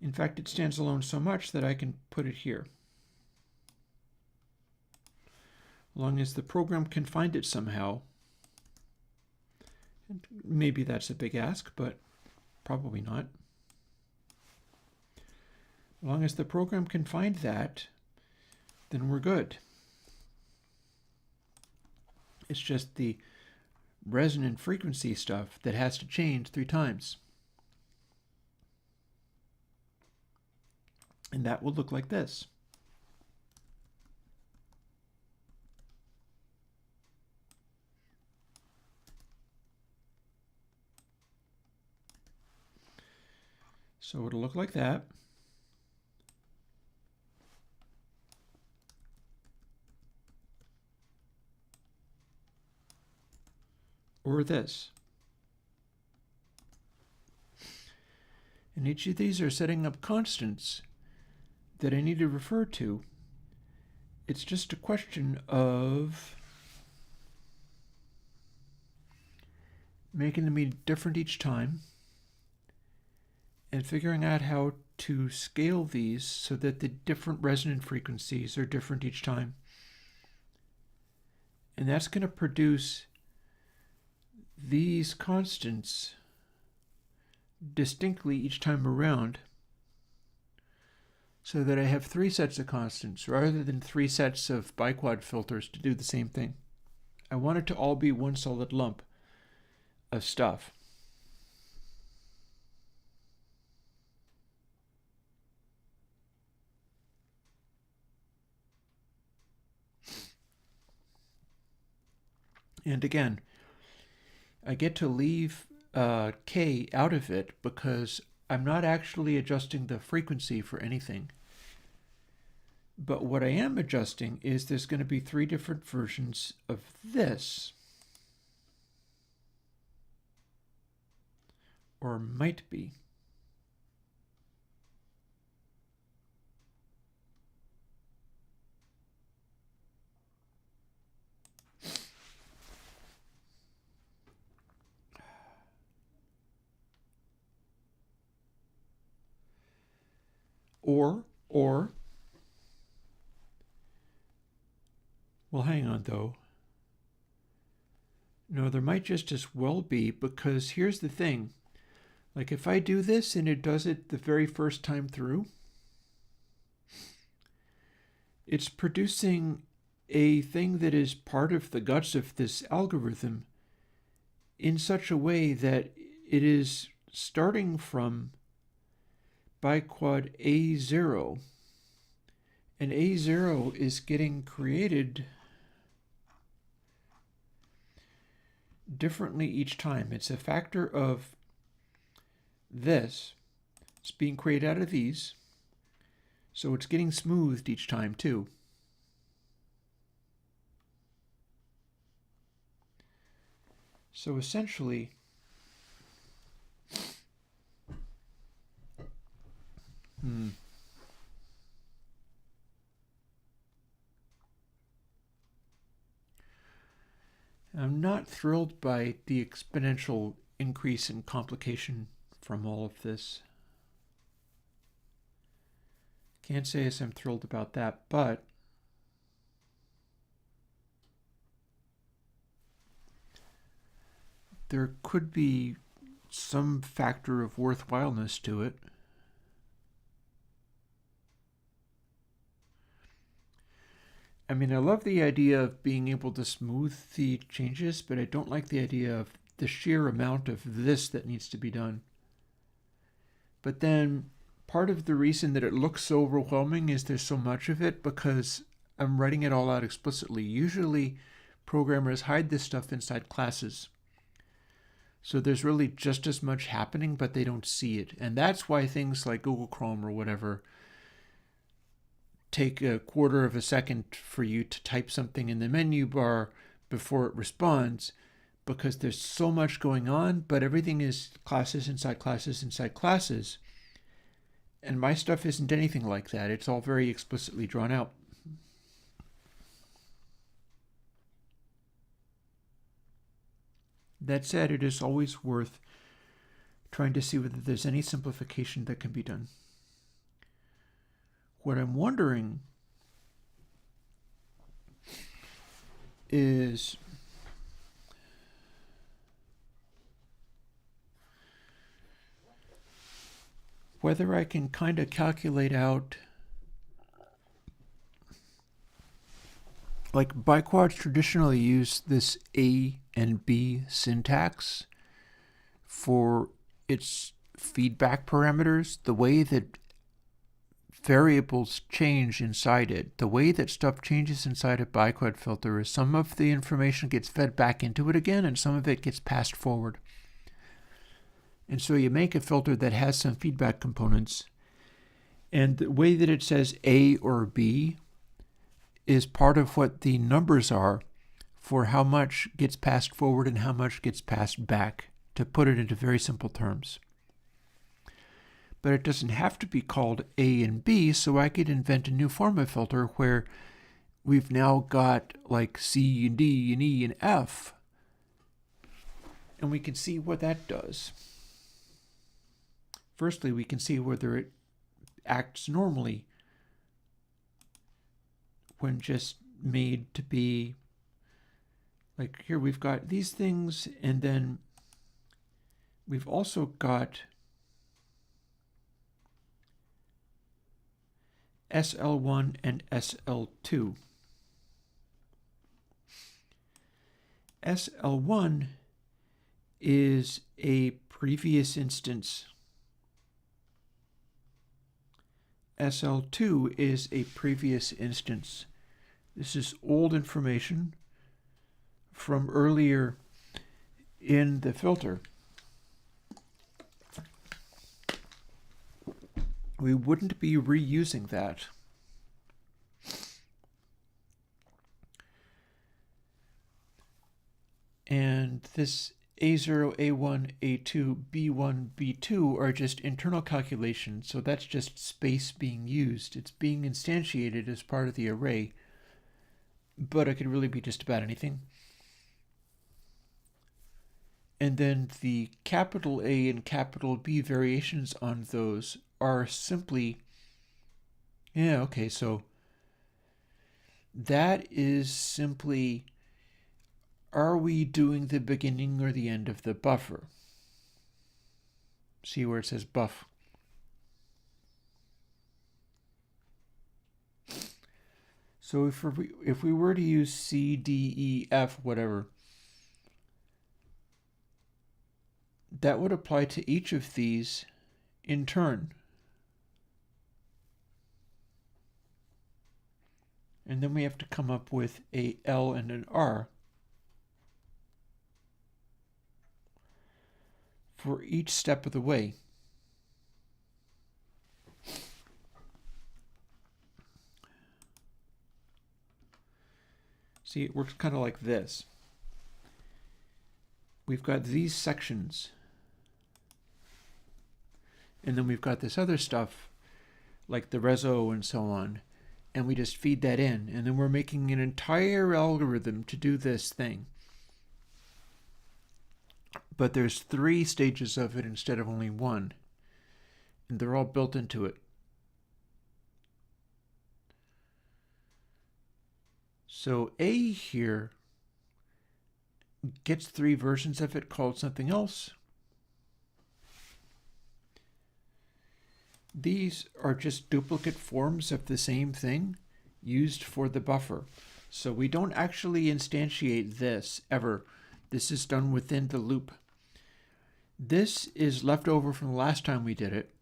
In fact, it stands alone so much that I can put it here. As long as the program can find it somehow. And maybe that's a big ask, but probably not. As long as the program can find that, then we're good. It's just the resonant frequency stuff that has to change 3 times. And that will look like this. So it'll look like that. Or this. And each of these are setting up constants that I need to refer to. It's just a question of making them be different each time and figuring out how to scale these so that the different resonant frequencies are different each time. And that's going to produce these constants distinctly each time around, so that I have 3 sets of constants rather than 3 sets of biquad filters to do the same thing. I want it to all be one solid lump of stuff. And again, I get to leave k out of it because I'm not actually adjusting the frequency for anything. But what I am adjusting is there's going to be 3 different versions of this. Or might be. Or, well, hang on though. No, there might just as well be, because here's the thing. Like if I do this and it does it the very first time through, it's producing a thing that is part of the guts of this algorithm in such a way that it is starting from biquad A0, and A0 is getting created differently each time. It's a factor of this. It's being created out of these, so it's getting smoothed each time too. So essentially, I'm not thrilled by the exponential increase in complication from all of this. Can't say as I'm thrilled about that, but there could be some factor of worthwhileness to it. I mean, I love the idea of being able to smooth the changes, but I don't like the idea of the sheer amount of this that needs to be done. But then part of the reason that it looks so overwhelming is there's so much of it because I'm writing it all out explicitly. Usually programmers hide this stuff inside classes. So there's really just as much happening, but they don't see it. And that's why things like Google Chrome or whatever take a quarter of a second for you to type something in the menu bar before it responds, because there's so much going on, but everything is classes inside classes inside classes. And my stuff isn't anything like that. It's all very explicitly drawn out. That said, it is always worth trying to see whether there's any simplification that can be done. What I'm wondering is whether I can kind of calculate out, like biquads traditionally use this A and B syntax for its feedback parameters, the way that variables change inside it. The way that stuff changes inside a biquad filter is some of the information gets fed back into it again and some of it gets passed forward. And so you make a filter that has some feedback components, and the way that it says A or B is part of what the numbers are for how much gets passed forward and how much gets passed back, to put it into very simple terms. But it doesn't have to be called A and B, so I could invent a new form of filter where we've now got like C and D and E and F, and we can see what that does. Firstly, we can see whether it acts normally when just made to be, like here we've got these things, and then we've also got SL1 and SL2. SL1 is a previous instance. SL2 is a previous instance. This is old information from earlier in the filter. We wouldn't be reusing that. And this A0, A1, A2, B1, B2 are just internal calculations, so that's just space being used. It's being instantiated as part of the array, but it could really be just about anything. And then the capital A and capital B variations on those are simply Yeah, okay, so that is simply, are we doing the beginning or the end of the buffer? See where it says buff. So if we were to use C, D, E, F, whatever, that would apply to each of these in turn. And then we have to come up with a L and an R for each step of the way. See, it works kind of like this. We've got these sections, and then we've got this other stuff, like the reso and so on, and we just feed that in, and then we're making an entire algorithm to do this thing. But there's 3 stages of it instead of only 1, and they're all built into it. So A here gets 3 versions of it called something else. These are just duplicate forms of the same thing used for the buffer. So we don't actually instantiate this ever. This is done within the loop. This is left over from the last time we did it,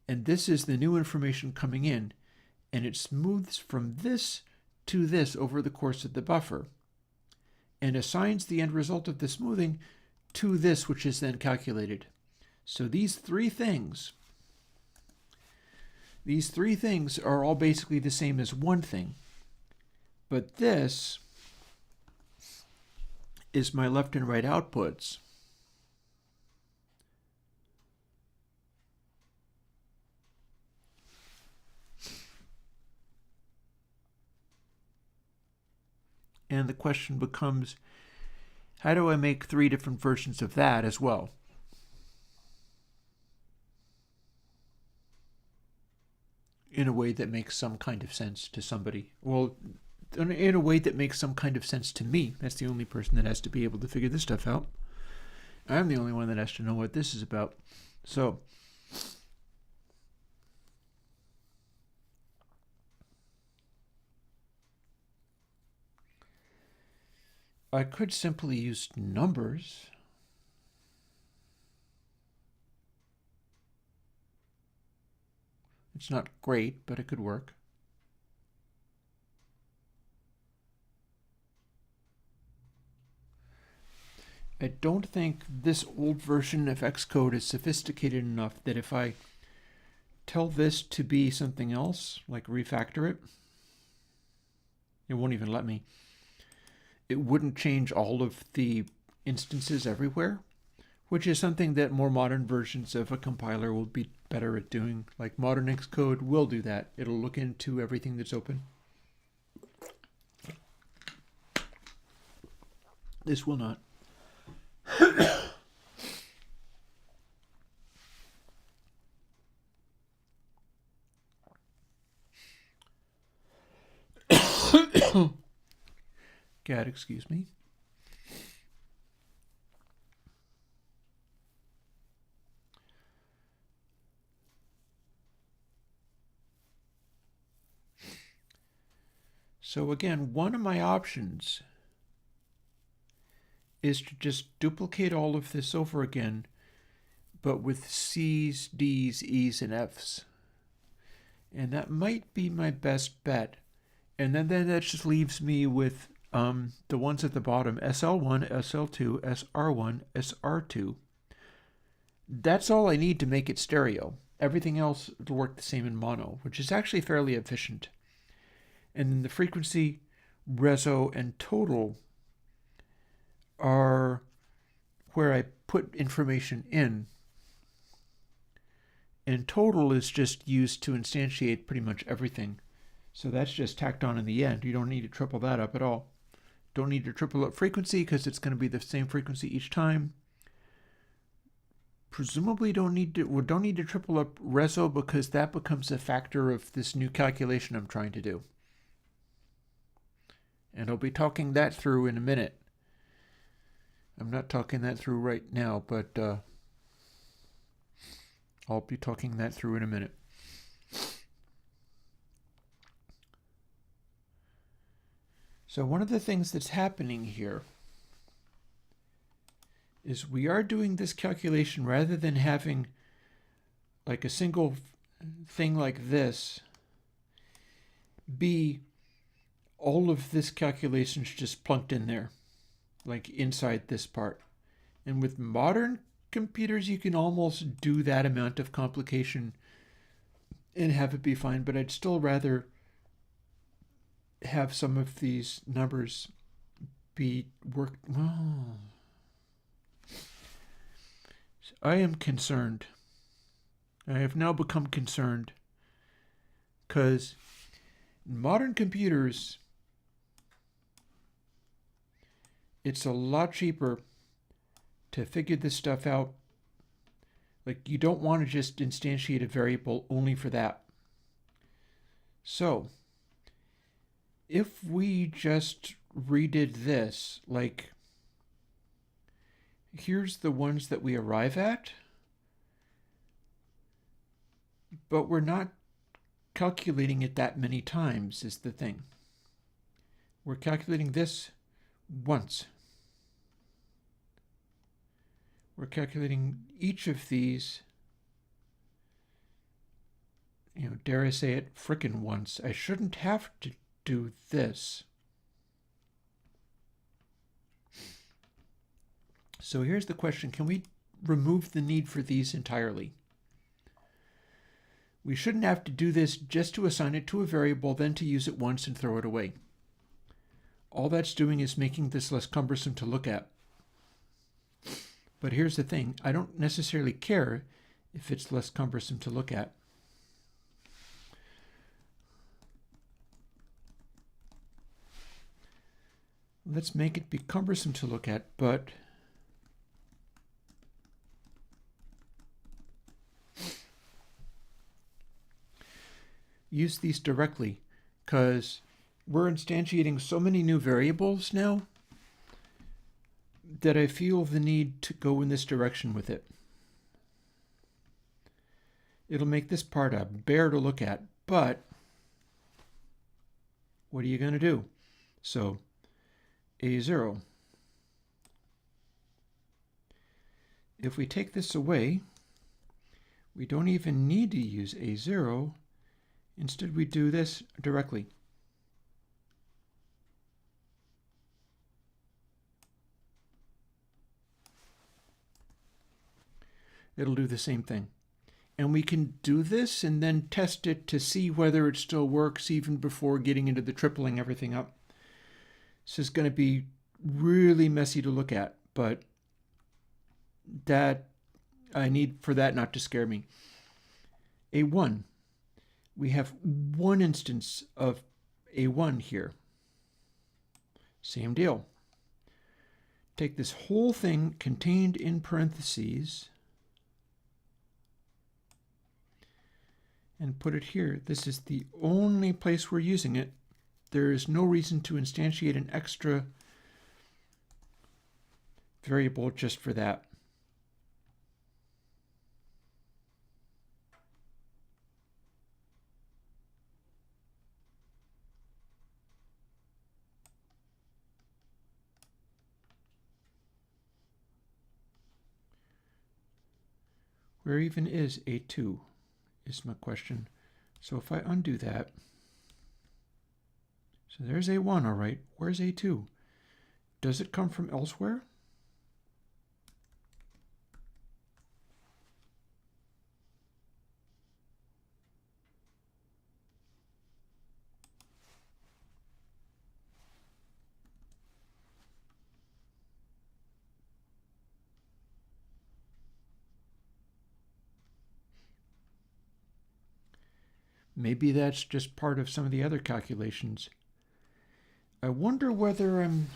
and this is the new information coming in, and it smooths from this to this over the course of the buffer, and assigns the end result of the smoothing to this, which is then calculated. So these three things are all basically the same as one thing, but this is my left and right outputs. And the question becomes, how do I make 3 different versions of that as well? In a way that makes some kind of sense to somebody. Well, in a way that makes some kind of sense to me. That's the only person that has to be able to figure this stuff out. I'm the only one that has to know what this is about. So, I could simply use numbers. It's not great, but it could work. I don't think this old version of Xcode is sophisticated enough that if I tell this to be something else, like refactor it, it won't even let me. It wouldn't change all of the instances everywhere, which is something that more modern versions of a compiler will be better at doing. Like modern Xcode will do that. It'll look into everything that's open. This will not. God, excuse me. So again, one of my options is to just duplicate all of this over again, but with C's, D's, E's, and F's. And that might be my best bet. And then that just leaves me with the ones at the bottom, SL1, SL2, SR1, SR2. That's all I need to make it stereo. Everything else will work the same in mono, which is actually fairly efficient. And then the frequency, reso, and total are where I put information in. And total is just used to instantiate pretty much everything. So that's just tacked on in the end. You don't need to triple that up at all. Don't need to triple up frequency because it's going to be the same frequency each time. presumably don't need to triple up reso because that becomes a factor of this new calculation I'm trying to do. And I'll be talking that through in a minute. I'm not talking that through right now, but I'll be talking that through in a minute. So one of the things that's happening here is we are doing this calculation rather than having like a single thing like this be all of this calculations just plunked in there, like inside this part. And with modern computers, you can almost do that amount of complication and have it be fine, but I'd still rather have some of these numbers be worked. Oh. I am concerned. I have now become concerned because modern computers, it's a lot cheaper to figure this stuff out. Like, you don't want to just instantiate a variable only for that. So if we just redid this, like, here's the ones that we arrive at, but we're not calculating it that many times is the thing. We're calculating this once. We're calculating each of these, dare I say it, frickin' once. I shouldn't have to do this. So here's the question. Can we remove the need for these entirely? We shouldn't have to do this just to assign it to a variable, then to use it once and throw it away. All that's doing is making this less cumbersome to look at. But here's the thing. I don't necessarily care if it's less cumbersome to look at. Let's make it be cumbersome to look at, but use these directly, because we're instantiating so many new variables now that I feel the need to go in this direction with it. It'll make this part a bear to look at, but what are you going to do? So A0. If we take this away, we don't even need to use A0. Instead, we do this directly. It'll do the same thing. And we can do this and then test it to see whether it still works even before getting into the tripling everything up. This is going to be really messy to look at, but that I need for that not to scare me. A1. We have one instance of A1 here. Same deal. Take this whole thing contained in parentheses and put it here. This is the only place we're using it. There is no reason to instantiate an extra variable just for that. Where even is A2 is my question. So if I undo that, so there's A1, all right. Where's A2? Does it come from elsewhere? Maybe that's just part of some of the other calculations. I wonder whether I'm...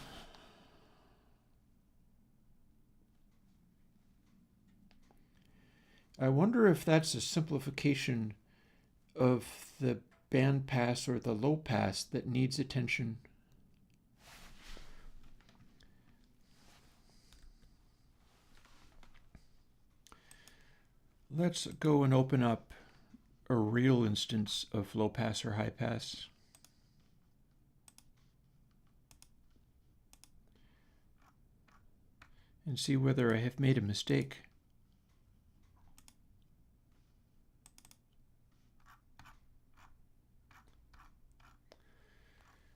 I wonder if that's a simplification of the band pass or the low pass that needs attention. Let's go and open up a real instance of low pass or high pass. And see whether I have made a mistake.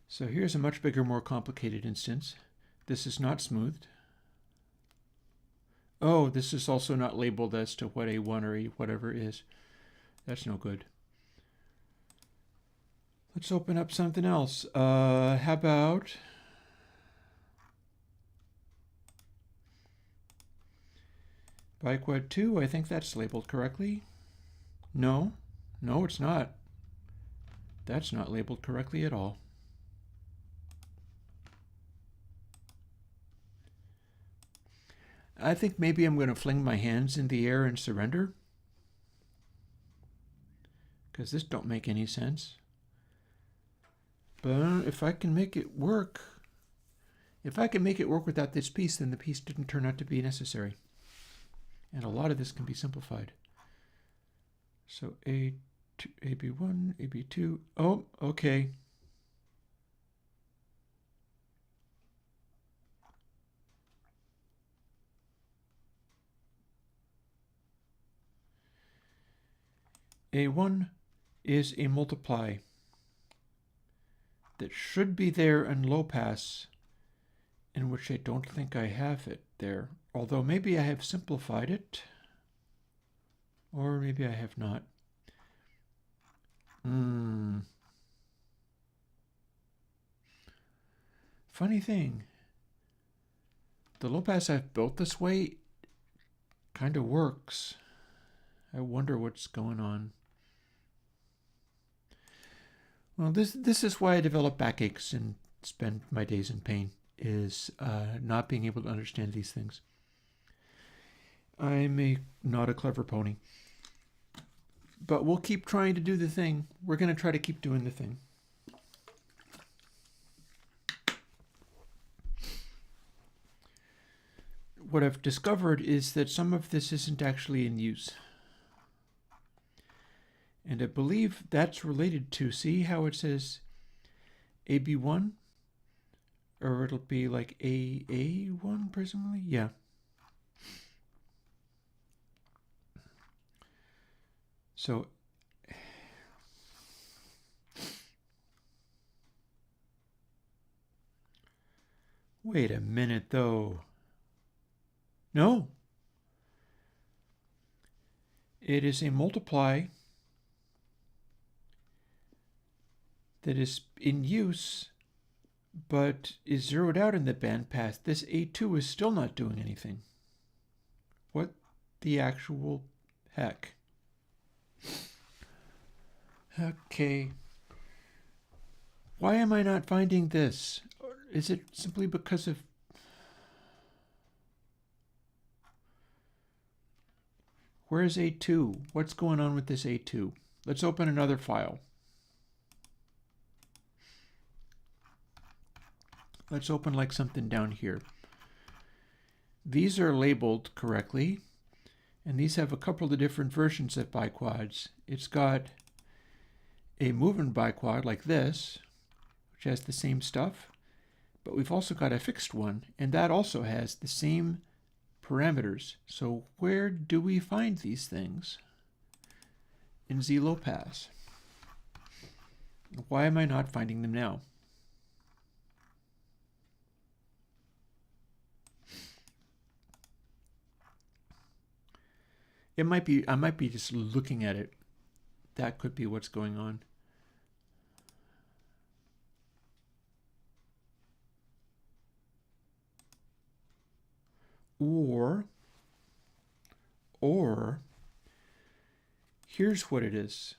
So here's a much bigger, more complicated instance. This is not smoothed. Oh, this is also not labeled as to what A1 or A whatever is. That's no good. Let's open up something else. How about Biquad 2? I think that's labeled correctly. No, it's not. That's not labeled correctly at all. I think maybe I'm going to fling my hands in the air and surrender, because this don't make any sense. But if I can make it work, without this piece, then the piece didn't turn out to be necessary. And a lot of this can be simplified. So A2, AB1, AB2. Oh, okay. A1 is a multiply that should be there in low pass, in which I don't think I have it there. Although maybe I have simplified it, or maybe I have not. Funny thing, the low pass I've built this way kind of works. I wonder what's going on. Well, this is why I develop backaches and spend my days in pain, is not being able to understand these things. I'm not a clever pony. But we'll keep trying to do the thing. We're going to try to keep doing the thing. What I've discovered is that some of this isn't actually in use. And I believe that's related to, see how it says AB1? Or it'll be like AA1, presumably? Yeah. So, wait a minute though. No. It is a multiply that is in use, but is zeroed out in the bandpass. This A2 is still not doing anything. What the actual heck? Okay. Why am I not finding this? Is it simply because of... Where's A2? What's going on with this A2? Let's open another file. Let's open like something down here. These are labeled correctly, and these have a couple of different versions of biquads. It's got a moving biquad like this, which has the same stuff, but we've also got a fixed one, and that also has the same parameters. So where do we find these things in Z low pass? Why am I not finding them now? I might be just looking at it. That could be what's going on. Or here's what it is.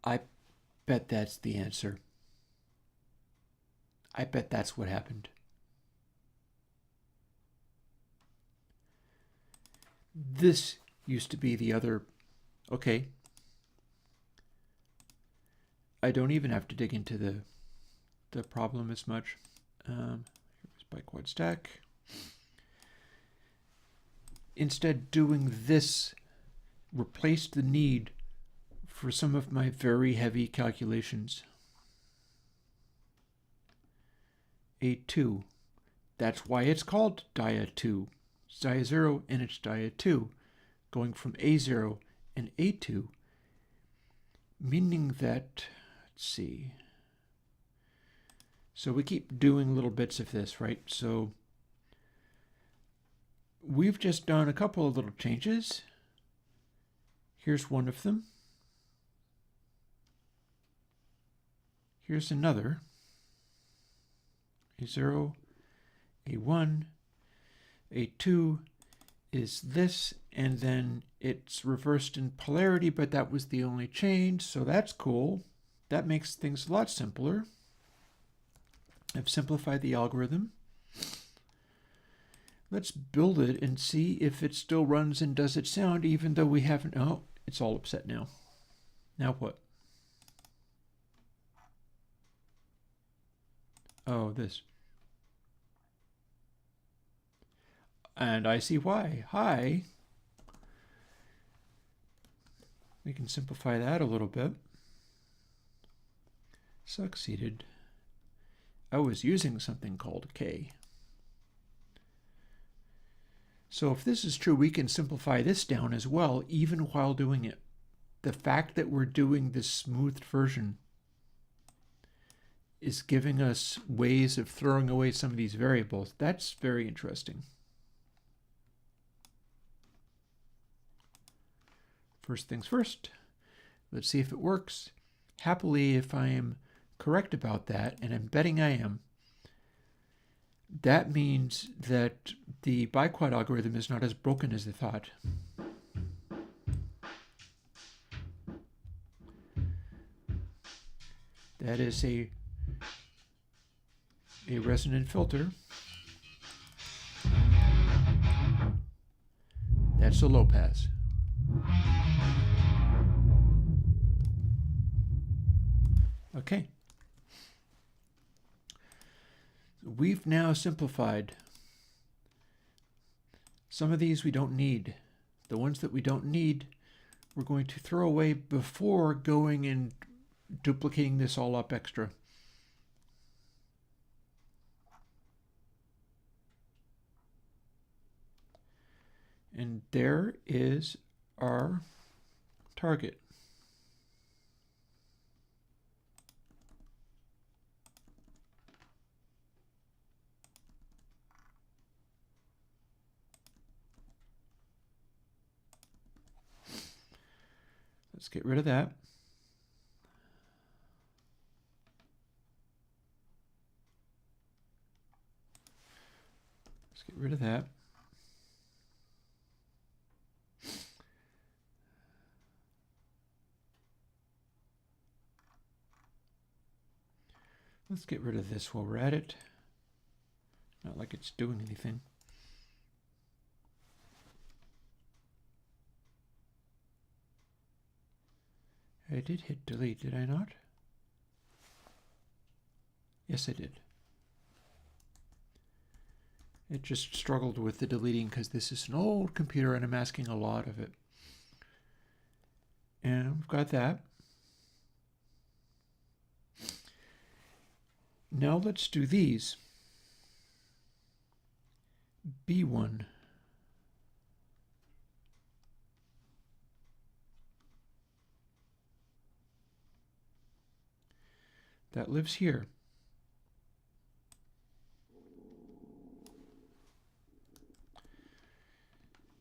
I bet that's the answer. I bet that's what happened. This used to be the other. Okay. I don't even have to dig into the problem as much. Here's by quad stack. Instead, doing this replaced the need for some of my very heavy calculations. A2. That's why it's called dia2. It's dia0 and it's dia2. Going from A0 and A2, meaning that, let's see. So we keep doing little bits of this, right? So we've just done a couple of little changes. Here's one of them. Here's another. A0, A1, A2 is this, and then it's reversed in polarity, but that was the only change, so that's cool. That makes things a lot simpler. I've simplified the algorithm. Let's build it and see if it still runs and does its sound, even though we haven't. Oh, it's all upset now. Now what? Oh, this. And I see why. Hi. We can simplify that a little bit. Succeeded. I was using something called K. So if this is true, we can simplify this down as well, even while doing it. The fact that we're doing this smoothed version is giving us ways of throwing away some of these variables. That's very interesting. First things first, let's see if it works. Happily, if I am correct about that, and I'm betting I am, that means that the biquad algorithm is not as broken as I thought. That is a resonant filter. That's a low pass. Okay. We've now simplified. Some of these we don't need. The ones that we don't need, we're going to throw away before going and duplicating this all up extra. And there is our target. Let's get rid of that. Let's get rid of that. Let's get rid of this while we're at it. Not like it's doing anything. I did hit delete, did I not? Yes, I did. It just struggled with the deleting because this is an old computer and I'm asking a lot of it. And we've got that. Now let's do these. B1. That lives here.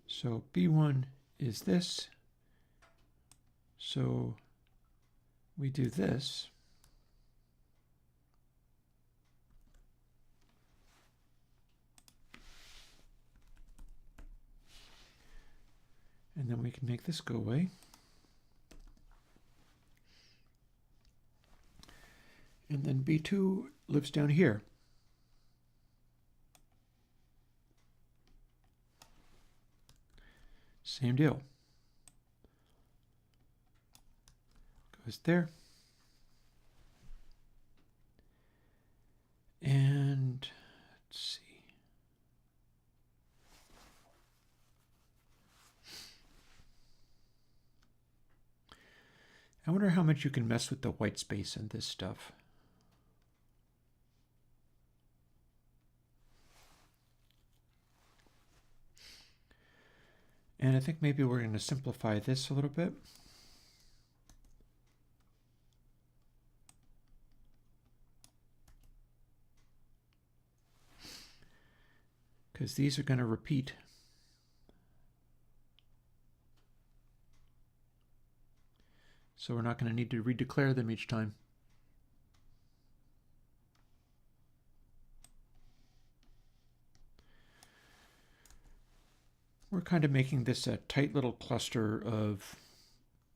So B1 is this. So we do this. And then we can make this go away. And then B2 lives down here. Same deal. Goes there. And let's see. I wonder how much you can mess with the white space in this stuff. And I think maybe we're going to simplify this a little bit. Because these are going to repeat. So we're not going to need to redeclare them each time. We're kind of making this a tight little cluster of,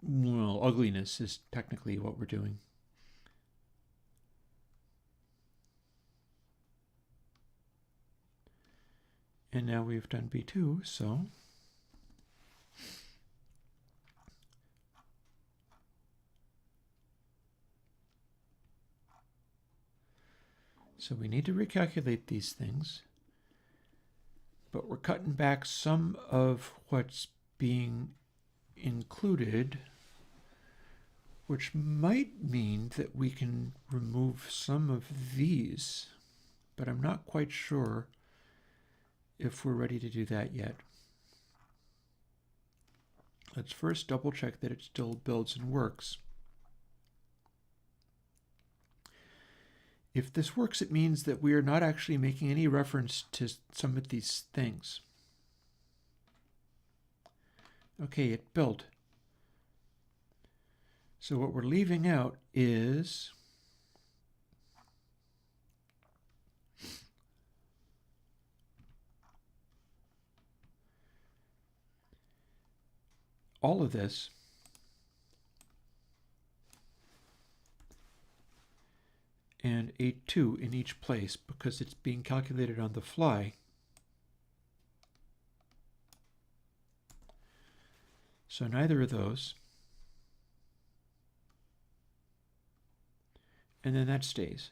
well, ugliness is technically what we're doing. And now we've done B2, so we need to recalculate these things, but we're cutting back some of what's being included, which might mean that we can remove some of these, but I'm not quite sure if we're ready to do that yet. Let's first double check that it still builds and works. If this works, it means that we are not actually making any reference to some of these things. Okay, it built. So what we're leaving out is all of this and a 2 in each place because it's being calculated on the fly. So neither of those. And then that stays.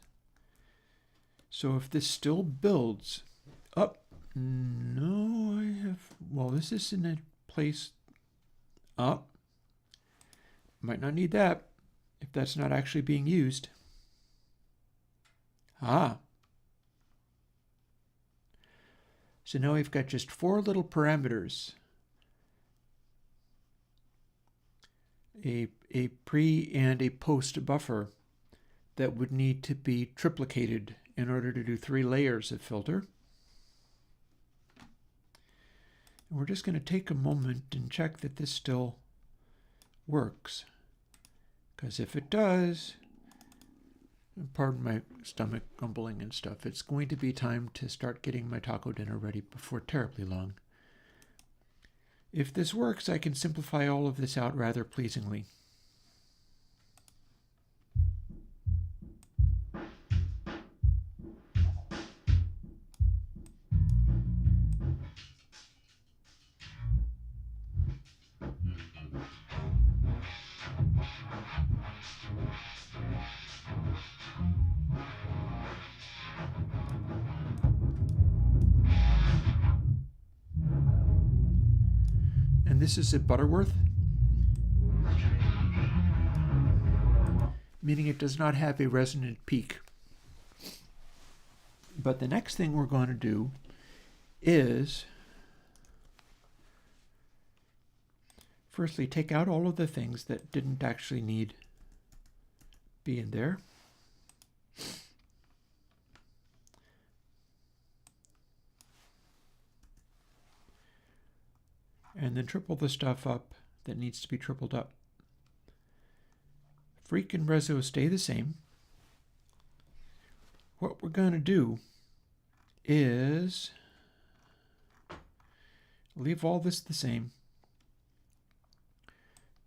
So if this still builds up, no, I have, well, this is in a place up. Might not need that if that's not actually being used. So now we've got just 4 little parameters. A pre and a post buffer that would need to be triplicated in order to do 3 layers of filter. And we're just going to take a moment and check that this still works. Because if it does, pardon my stomach grumbling and stuff, it's going to be time to start getting my taco dinner ready before terribly long. If this works, I can simplify all of this out rather pleasingly. This is at Butterworth, meaning it does not have a resonant peak. But the next thing we're going to do is firstly take out all of the things that didn't actually need be in there. And then triple the stuff up that needs to be tripled up. Freak and Reso stay the same. What we're going to do is leave all this the same.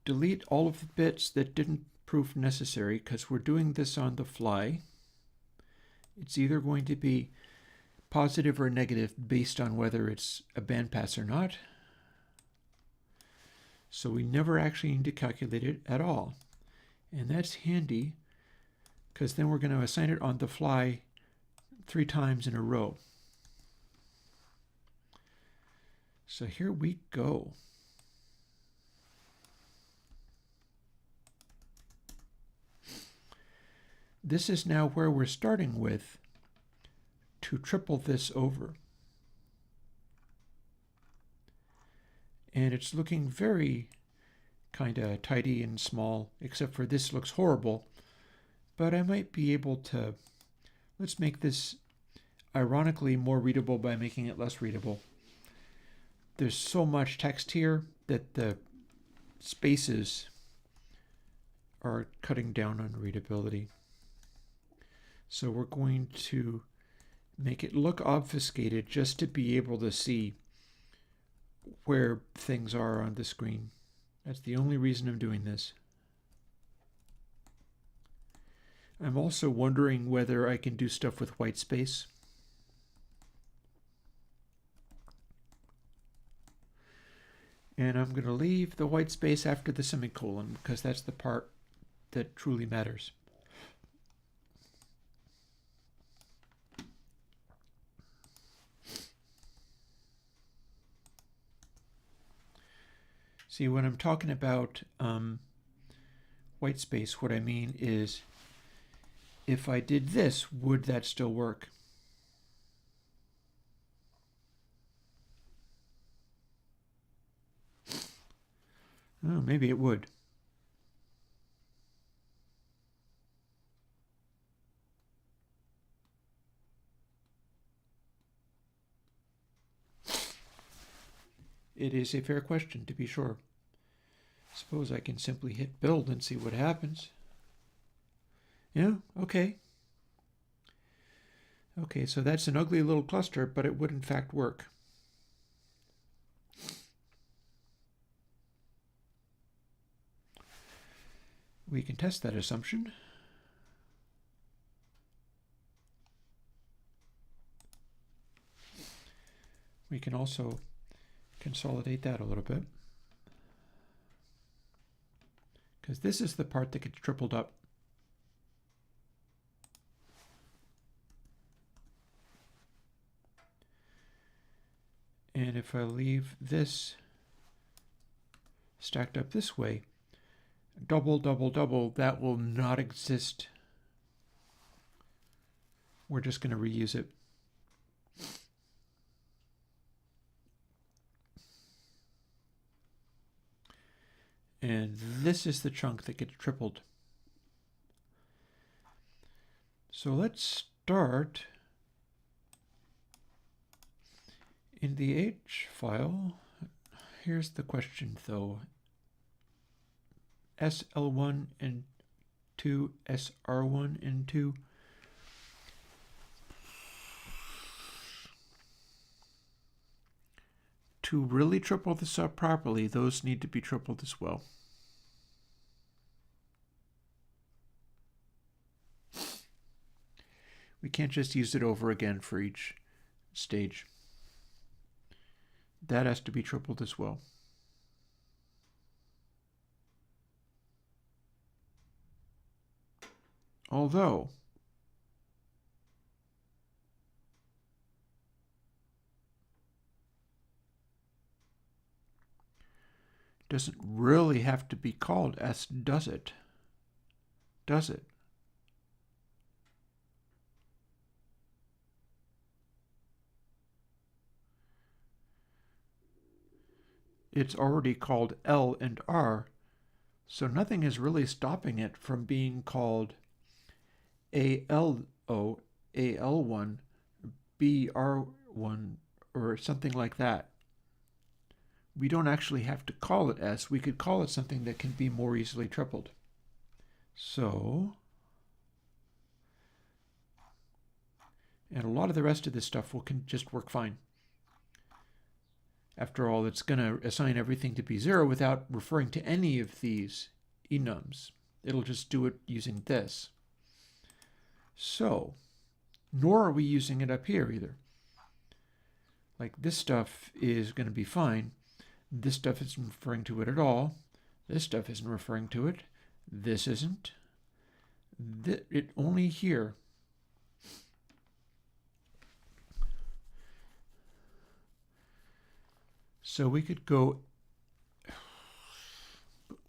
Delete all of the bits that didn't prove necessary because we're doing this on the fly. It's either going to be positive or negative based on whether it's a bandpass or not. So we never actually need to calculate it at all. And that's handy because then we're going to assign it on the fly 3 times in a row. So here we go. This is now where we're starting with to triple this over. And it's looking very kind of tidy and small, except for this looks horrible. But I might be able to, let's make this ironically more readable by making it less readable. There's so much text here that the spaces are cutting down on readability. So we're going to make it look obfuscated just to be able to see where things are on the screen. That's the only reason I'm doing this. I'm also wondering whether I can do stuff with white space. And I'm going to leave the white space after the semicolon because that's the part that truly matters. See, when I'm talking about white space, what I mean is if I did this, would that still work? Oh, maybe it would. It is a fair question, to be sure. Suppose I can simply hit build and see what happens. Yeah, okay. Okay, so that's an ugly little cluster, but it would in fact work. We can test that assumption. We can also consolidate that a little bit, because this is the part that gets tripled up. And if I leave this stacked up this way, double, double, double, that will not exist. We're just going to reuse it. And this is the chunk that gets tripled. So let's start in the H file. Here's the question though. SL1 and 2, SR1 and 2. To really triple this up properly, those need to be tripled as well. We can't just use it over again for each stage. That has to be tripled as well. Although, it doesn't really have to be called S, does it? Does it? It's already called L and R, so nothing is really stopping it from being called ALO, AL1, BR1, or something like that. We don't actually have to call it S. We could call it something that can be more easily tripled. So, and a lot of the rest of this stuff can just work fine. After all, it's going to assign everything to be 0 without referring to any of these enums. It'll just do it using this. So, nor are we using it up here either. Like this stuff is going to be fine, This stuff isn't referring to it at all. This stuff isn't referring to it. This isn't. It only here. So we could go,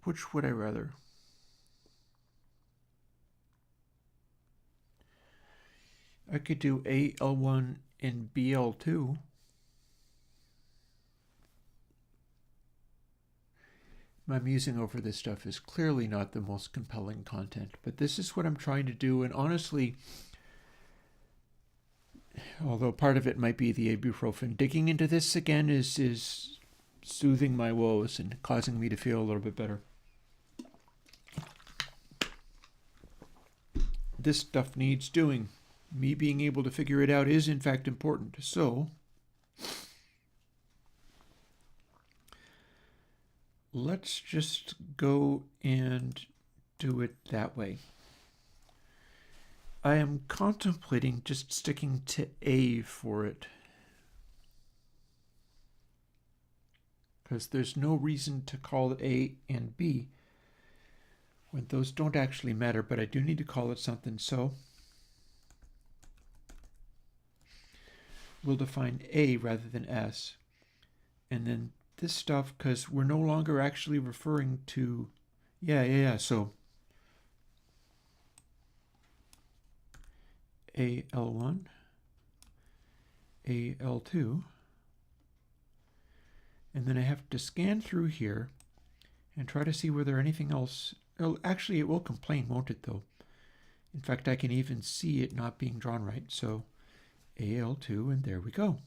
which would I rather? I could do AL1 and BL2. My musing over this stuff is clearly not the most compelling content, but this is what I'm trying to do, and honestly, although part of it might be the ibuprofen, digging into this again is soothing my woes and causing me to feel a little bit better. This stuff needs doing. Me being able to figure it out is in fact important. So let's just go and do it that way. I am contemplating just sticking to A for it, because there's no reason to call it A and B when those don't actually matter, but I do need to call it something. So we'll define A rather than S, and then this stuff, because we're no longer actually referring to, so AL1, AL2, and then I have to scan through here and try to see whether anything else, oh, actually it will complain, won't it though? In fact, I can even see it not being drawn right, so AL2, and there we go.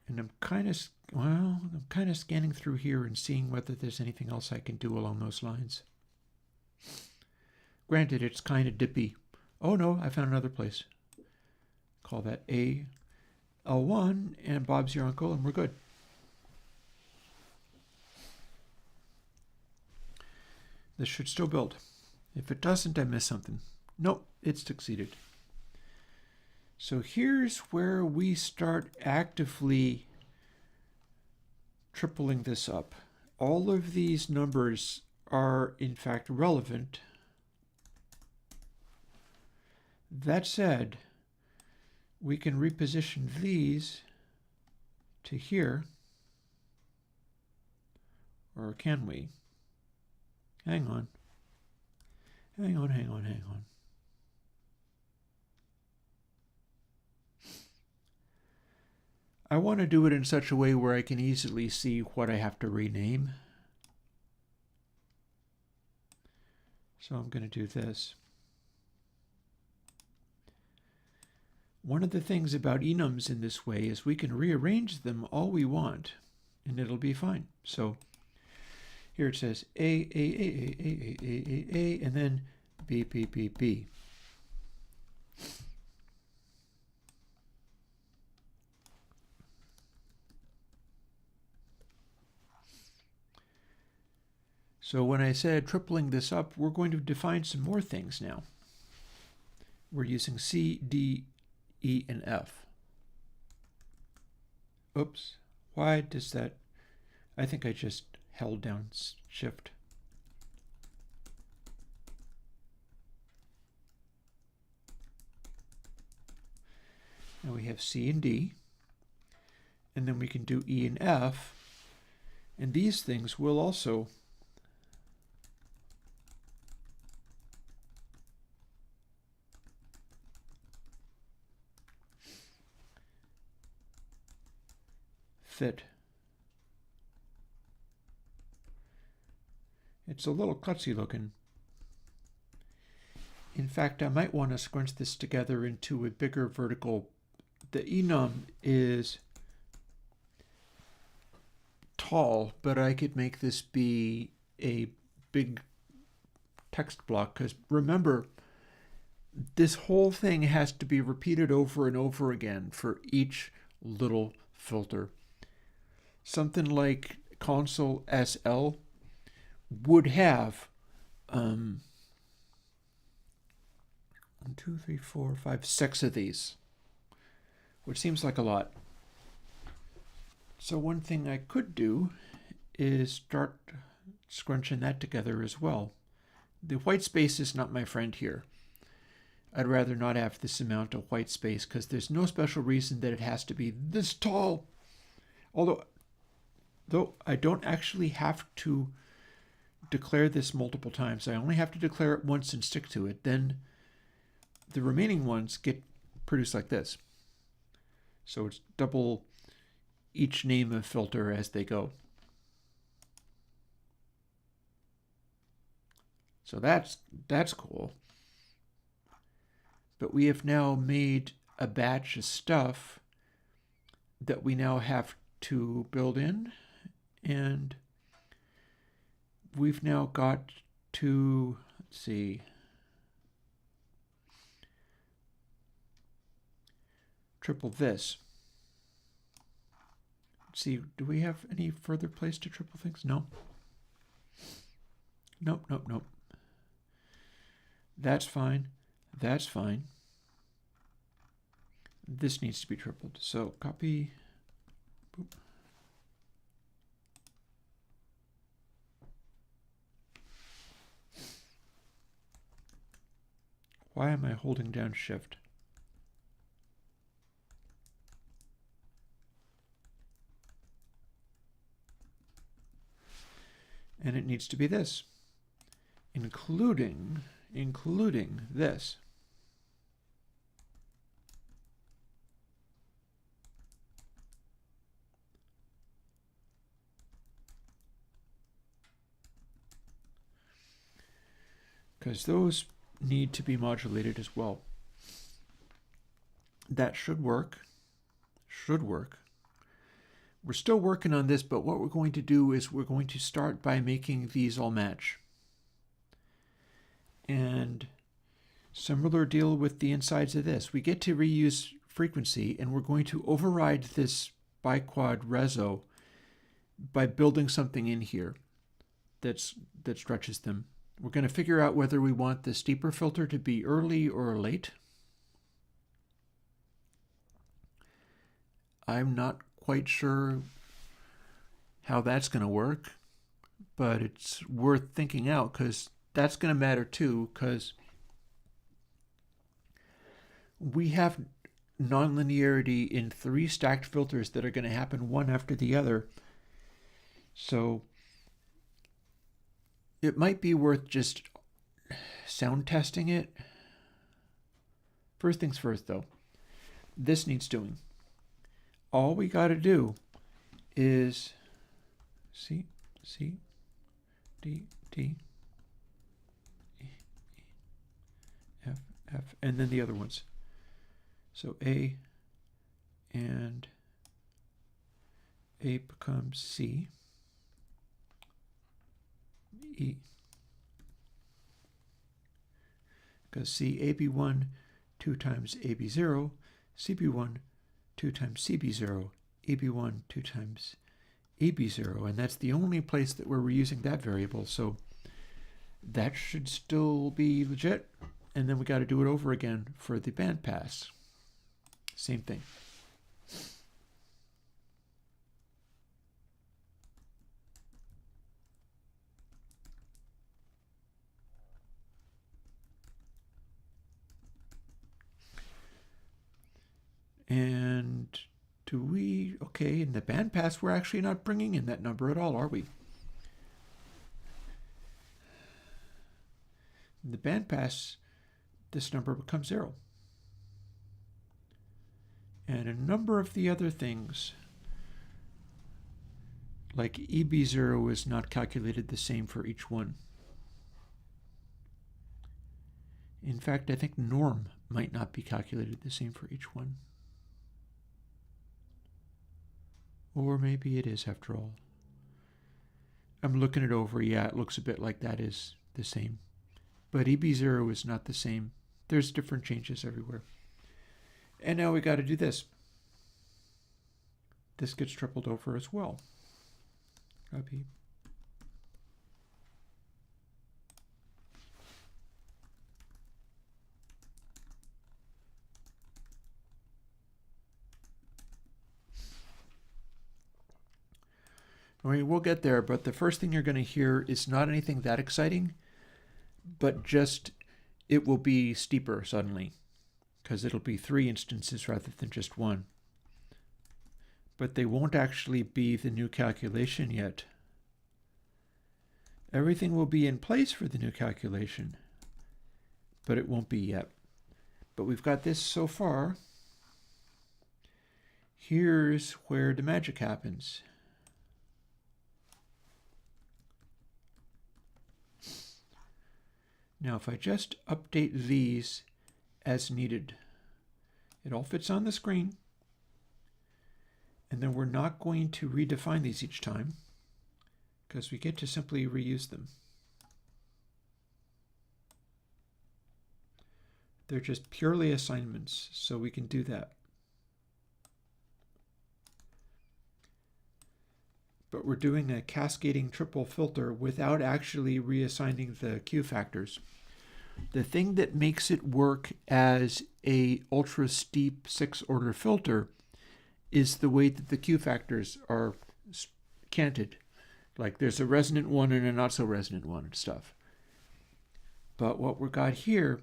And I'm kind of scanning through here and seeing whether there's anything else I can do along those lines. Granted, it's kind of dippy. Oh no, I found another place. Call that AL1, and Bob's your uncle, and we're good. This should still build. If it doesn't, I missed something. Nope, it succeeded. So here's where we start actively tripling this up. All of these numbers are in fact relevant. That said, we can reposition these to here, or can we? Hang on. I want to do it in such a way where I can easily see what I have to rename. So I'm going to do this. One of the things about enums in this way is we can rearrange them all we want, and it'll be fine. So here it says A, and then B, B, B, B. So when I said tripling this up, we're going to define some more things now. We're using C, D, E, and F. Oops, why does that? I think I just held down Shift. Now we have C and D, and then we can do E and F, and these things will also fit. It's a little klutzy looking. In fact, I might want to scrunch this together into a bigger vertical. The enum is tall, but I could make this be a big text block, because remember, this whole thing has to be repeated over and over again for each little filter. something like console SL would have 1, 2, 3, 4, 5, 6 of these, which seems like a lot. So one thing I could do is start scrunching that together as well. The white space is not my friend here. I'd rather not have this amount of white space because there's no special reason that it has to be this tall. Though I don't actually have to declare this multiple times. I only have to declare it once and stick to it. Then the remaining ones get produced like this. So it's double each name of filter as they go. So that's cool. But we have now made a batch of stuff that we now have to build in, and we've now got to, let's see, triple this. Let's see, do we have any further place to triple things? No. Nope. That's fine. That's fine. This needs to be tripled. So copy. Boop. Why am I holding down Shift? And it needs to be this, including this. Because those need to be modulated as well. That should work. We're still working on this, but what we're going to do is we're going to start by making these all match. And similar deal with the insides of this. We get to reuse frequency, and we're going to override this biquad reso by building something in here that stretches them. We're going to figure out whether we want the steeper filter to be early or late. I'm not quite sure how that's going to work, but it's worth thinking out because that's going to matter too, because we have nonlinearity in 3 stacked filters that are going to happen one after the other. So it might be worth just sound testing it. First things first though, this needs doing. All we got to do is C, D, D, E, F, F, and then the other ones. So A and A becomes C, E, because C, AB1, 2 times AB0, CB1, 2 times CB0, AB1, 2 times AB0, and that's the only place that we're reusing that variable, so that should still be legit. And then we got to do it over again for the bandpass. Same thing. And do we, okay, in the bandpass, we're actually not bringing in that number at all, are we? In the bandpass, this number becomes 0. And a number of the other things, like EB0 is not calculated the same for each one. In fact, I think norm might not be calculated the same for each one. Or maybe it is after all. I'm looking it over. Yeah, it looks a bit like that is the same. But EB0 is not the same. There's different changes everywhere. And now we got to do this. This gets tripled over as well. Copy. I mean, we'll get there, but the first thing you're going to hear is not anything that exciting, but just it will be steeper suddenly, because it'll be 3 instances rather than just 1. But they won't actually be the new calculation yet. Everything will be in place for the new calculation, but it won't be yet. But we've got this so far. Here's where the magic happens. Now, if I just update these as needed, it all fits on the screen. And then we're not going to redefine these each time, because we get to simply reuse them. They're just purely assignments, so we can do that. But we're doing a cascading triple filter without actually reassigning the Q factors. The thing that makes it work as a ultra steep 6-order filter is the way that the Q factors are canted. Like there's a resonant one and a not so resonant one and stuff. But what we got here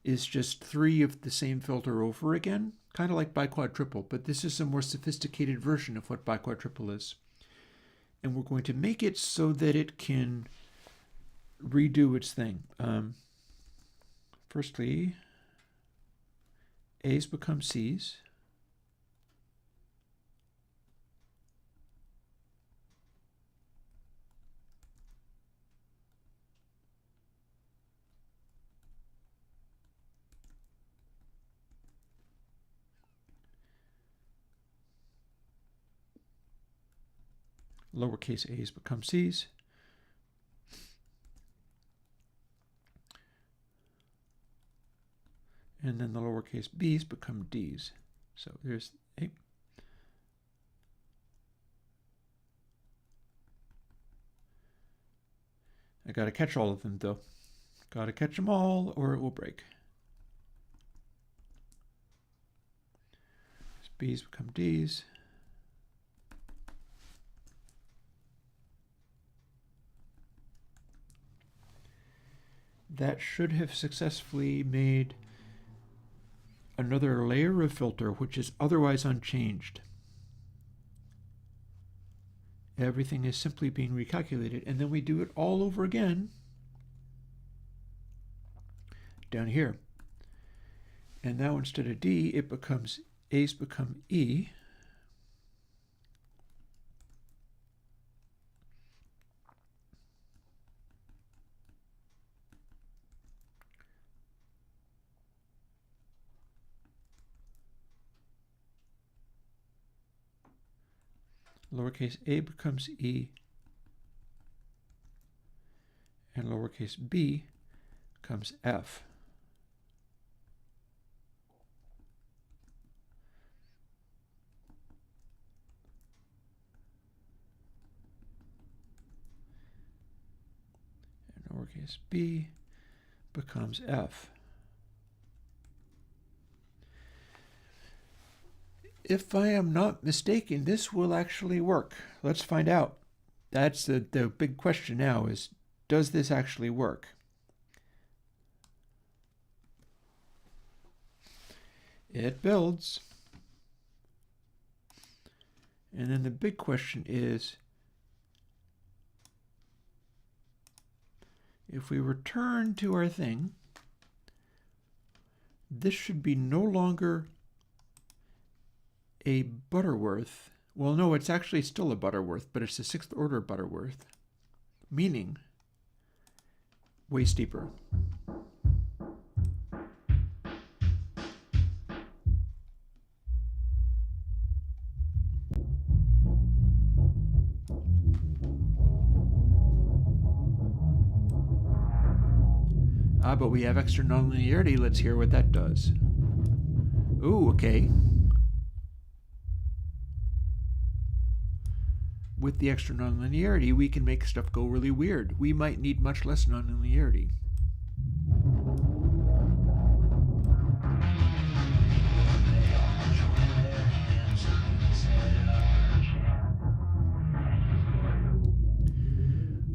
is just 3 of the same filter over again, kind of like biquadruple, but this is a more sophisticated version of what biquadruple is. And we're going to make it so that it can redo its thing. Firstly, A's become C's. Lowercase a's become c's. And then the lowercase b's become d's. So there's a. I got to catch all of them though. Got to catch them all or it will break. B's become d's. That should have successfully made another layer of filter which is otherwise unchanged. Everything is simply being recalculated, and then we do it all over again down here. And now instead of D, it becomes A's become E. Lowercase a becomes E, and lowercase b becomes F. And lowercase b becomes F. If I am not mistaken, this will actually work. Let's find out. That's the big question now is, does this actually work? It builds. And then the big question is, if we return to our thing, this should be no longer a Butterworth. Well, no, it's actually still a Butterworth, but it's a 6th order Butterworth, meaning way steeper. But we have extra nonlinearity. Let's hear what that does. Ooh, okay. with the extra nonlinearity, we can make stuff go really weird. We might need much less nonlinearity.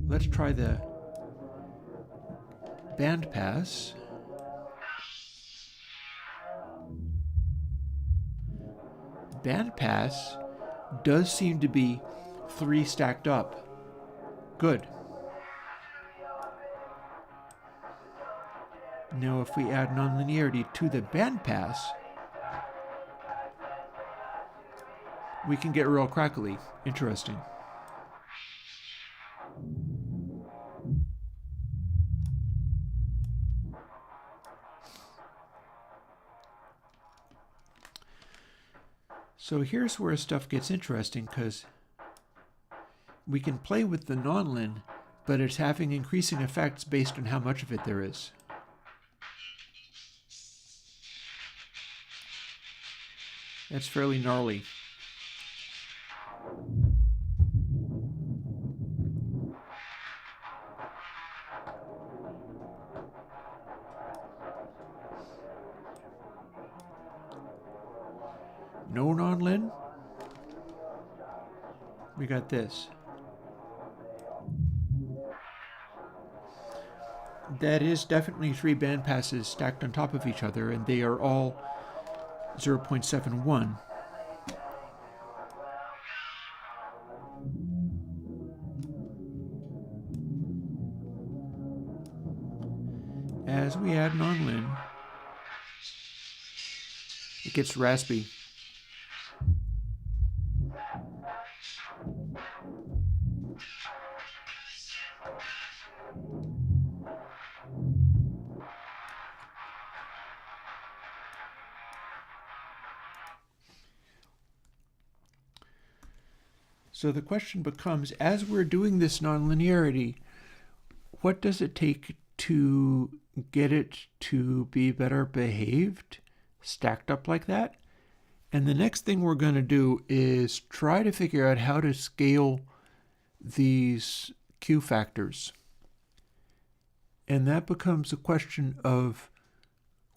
Let's try the bandpass. Bandpass does seem to be 3 stacked up. Good. Now if we add nonlinearity to the bandpass, we can get real crackly. Interesting. So here's where stuff gets interesting, because we can play with the nonlin, but it's having increasing effects based on how much of it there is. That's fairly gnarly. No nonlin. We got this. That is definitely 3 bandpasses stacked on top of each other, and they are all 0.71. As we add nonlin, it gets raspy. So the question becomes, as we're doing this nonlinearity, what does it take to get it to be better behaved, stacked up like that? And the next thing we're going to do is try to figure out how to scale these Q factors. And that becomes a question of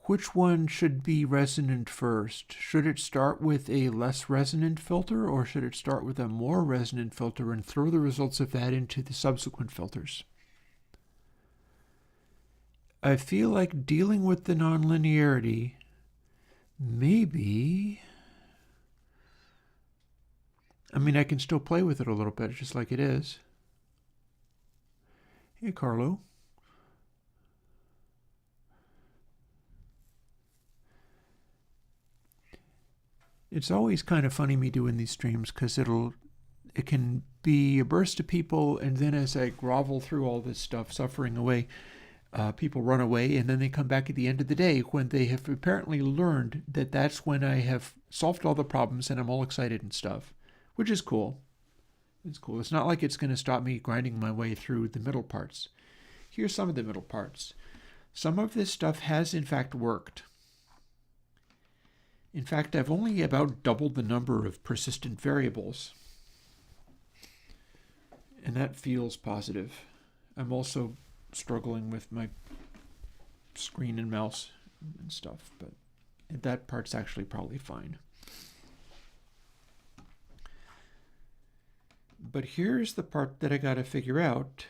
which one should be resonant first? Should it start with a less resonant filter, or should it start with a more resonant filter and throw the results of that into the subsequent filters? I feel like dealing with the nonlinearity, maybe, I mean, I can still play with it a little bit, just like it is. Hey, Carlo. It's always kind of funny me doing these streams, because it can be a burst of people, and then as I grovel through all this stuff, suffering away, people run away, and then they come back at the end of the day when they have apparently learned that that's when I have solved all the problems and I'm all excited and stuff, which is cool. It's cool. It's not like it's going to stop me grinding my way through the middle parts. Here's some of the middle parts. Some of this stuff has in fact worked. In fact, I've only about doubled the number of persistent variables, and that feels positive. I'm also struggling with my screen and mouse and stuff, but that part's actually probably fine. But here's the part that I got to figure out.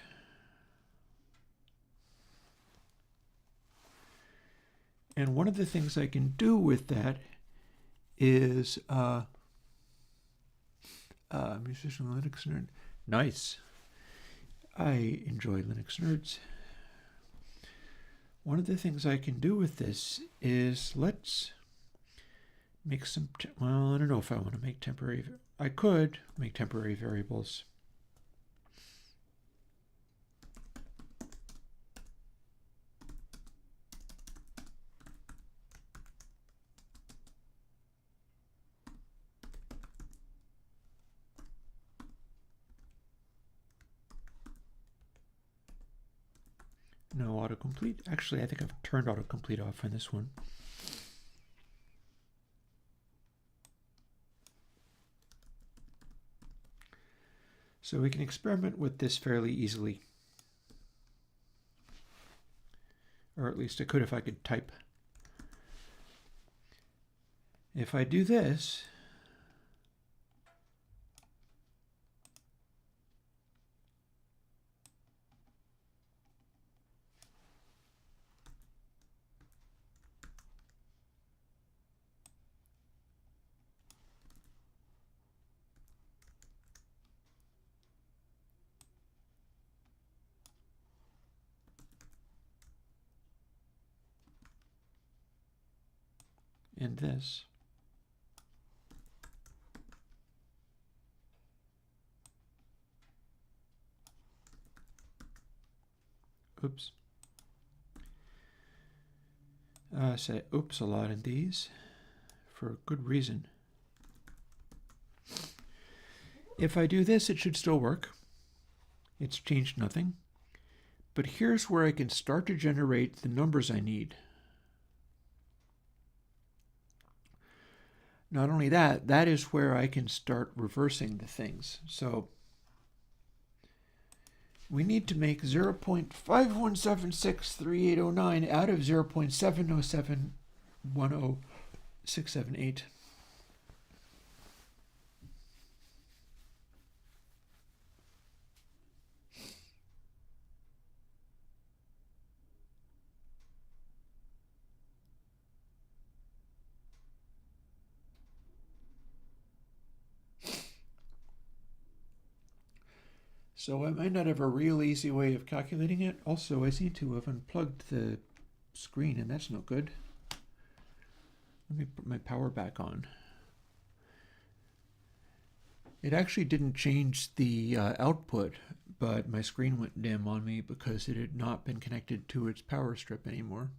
And one of the things I can do with that is musician Linux nerd. Nice. I enjoy Linux nerds. One of the things I can do with this is let's make some, well, I don't know if I want to make temporary, I could make temporary variables. No autocomplete. Actually, I think I've turned autocomplete off on this one. So we can experiment with this fairly easily. Or at least I could if I could type. If I do this, and this, oops. I say oops a lot in these for a good reason. If I do this, it should still work. It's changed nothing. But here's where I can start to generate the numbers I need. Not only that, that is where I can start reversing the things. So we need to make 0.51763809 out of 0.70710,678. So I might not have a real easy way of calculating it. Also, I seem to have unplugged the screen, and that's no good. Let me put my power back on. It actually didn't change the output, but my screen went dim on me because it had not been connected to its power strip anymore.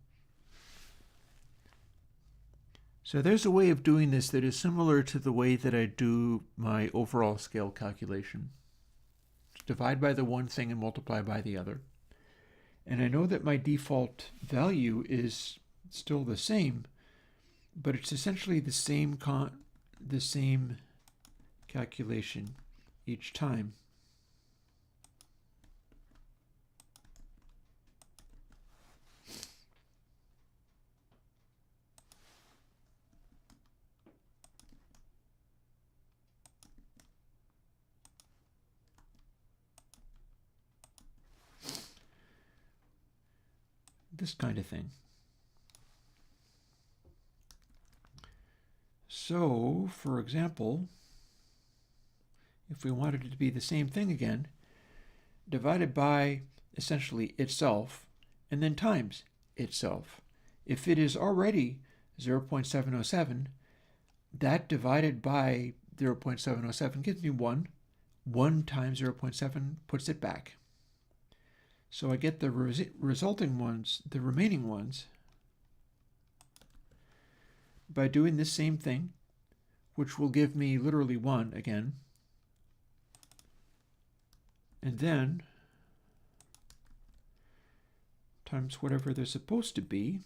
So there's a way of doing this that is similar to the way that I do my overall scale calculation. Divide by the one thing and multiply by the other. And I know that my default value is still the same, but it's essentially the same calculation each time. This kind of thing. So, for example, if we wanted it to be the same thing again, divided by essentially itself, and then times itself. If it is already 0.707, that divided by 0.707 gives me 1. 1 times 0.7 puts it back. So I get the resulting ones, the remaining ones, by doing this same thing, which will give me literally 1 again. And then times whatever they're supposed to be.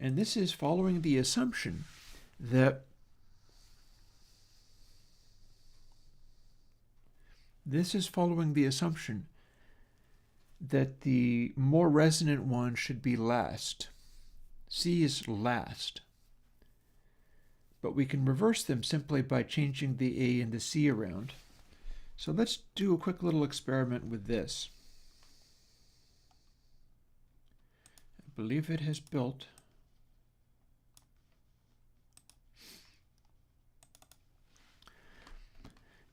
And this is following the assumption that the more resonant one should be last. C is last. But we can reverse them simply by changing the A and the C around. So let's do a quick little experiment with this. I believe it has built.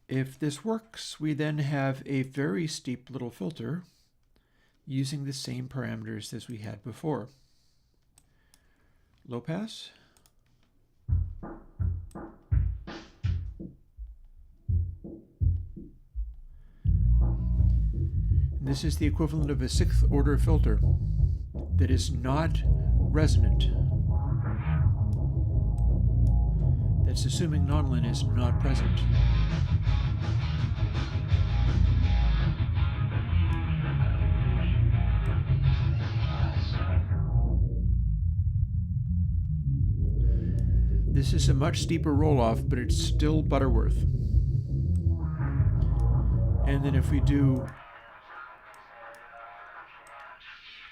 If this works, we then have a very steep little filter using the same parameters as we had before. Low pass. This is the equivalent of a 6th order filter that is not resonant. That's assuming nonlin is not present. This is a much steeper roll-off, but it's still Butterworth. And then if we do,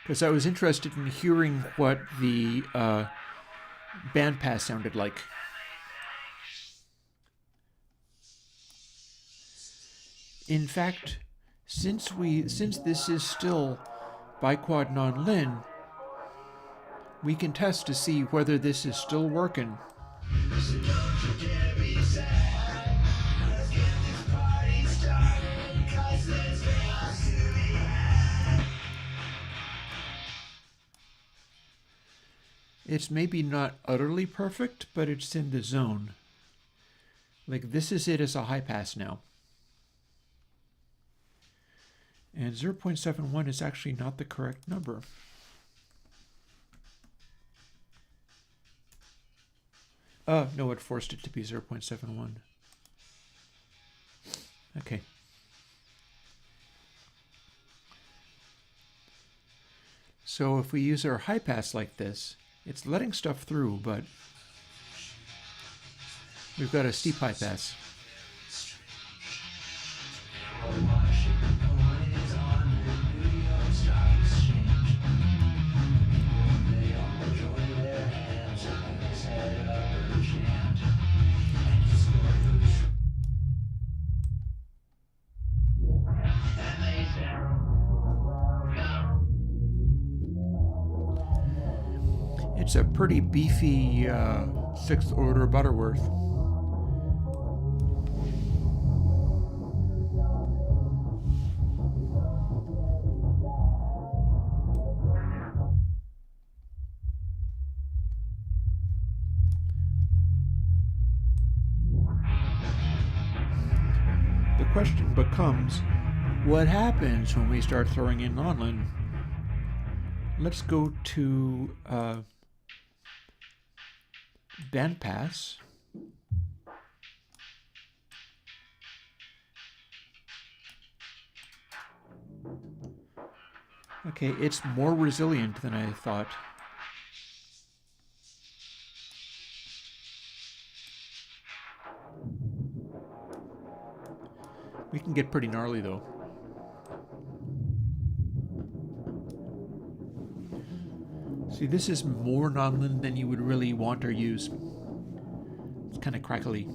because I was interested in hearing what the bandpass sounded like. In fact, since this is still biquad non-lin, we can test to see whether this is still working. It's maybe not utterly perfect, but it's in the zone. Like, this is it as a high pass now. And 0.71 is actually not the correct number. No, it forced it to be 0.71. Okay. So if we use our high pass like this, it's letting stuff through, but we've got a steep high pass. It's a pretty beefy 6th order Butterworth. The question becomes, what happens when we start throwing in non-lin? Let's go to bandpass. Okay, it's more resilient than I thought. We can get pretty gnarly though. See, this is more non-lin than you would really want or use. It's kind of crackly.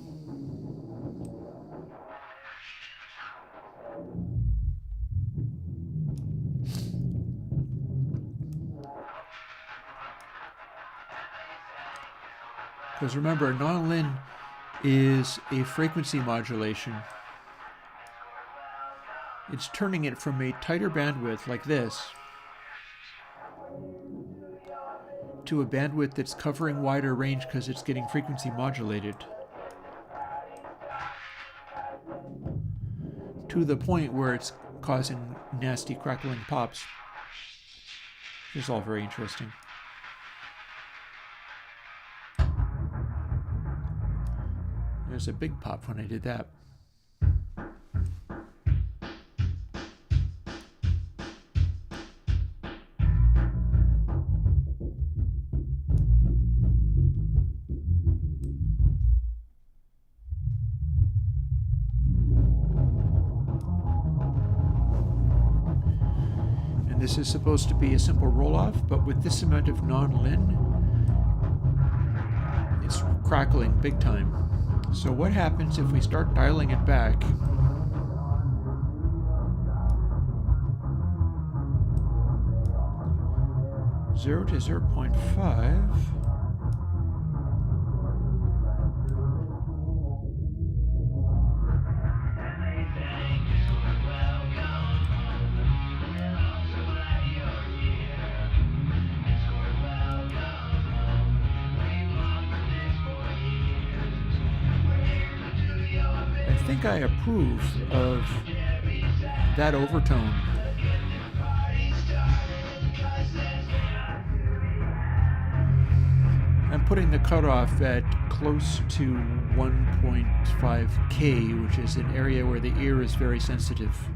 Because remember, non-lin is a frequency modulation. It's turning it from a tighter bandwidth like this to a bandwidth that's covering wider range because it's getting frequency modulated. To the point where it's causing nasty crackling pops. This is all very interesting. There's a big pop when I did that. This is supposed to be a simple roll-off, but with this amount of non-lin, it's crackling big time. So what happens if we start dialing it back? Zero to 0.5. I think I approve of that overtone. I'm putting the cutoff at close to 1.5K, which is an area where the ear is very sensitive.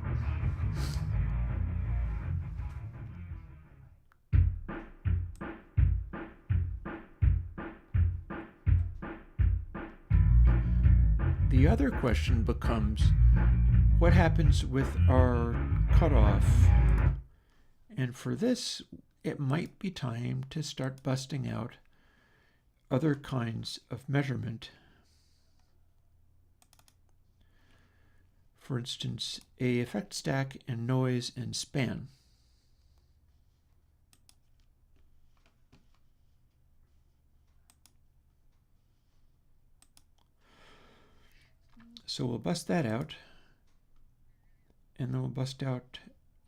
the other question becomes, what happens with our cutoff? And for this, it might be time to start busting out other kinds of measurement. For instance, a effect stack and noise and span. So we'll bust that out, and then we'll bust out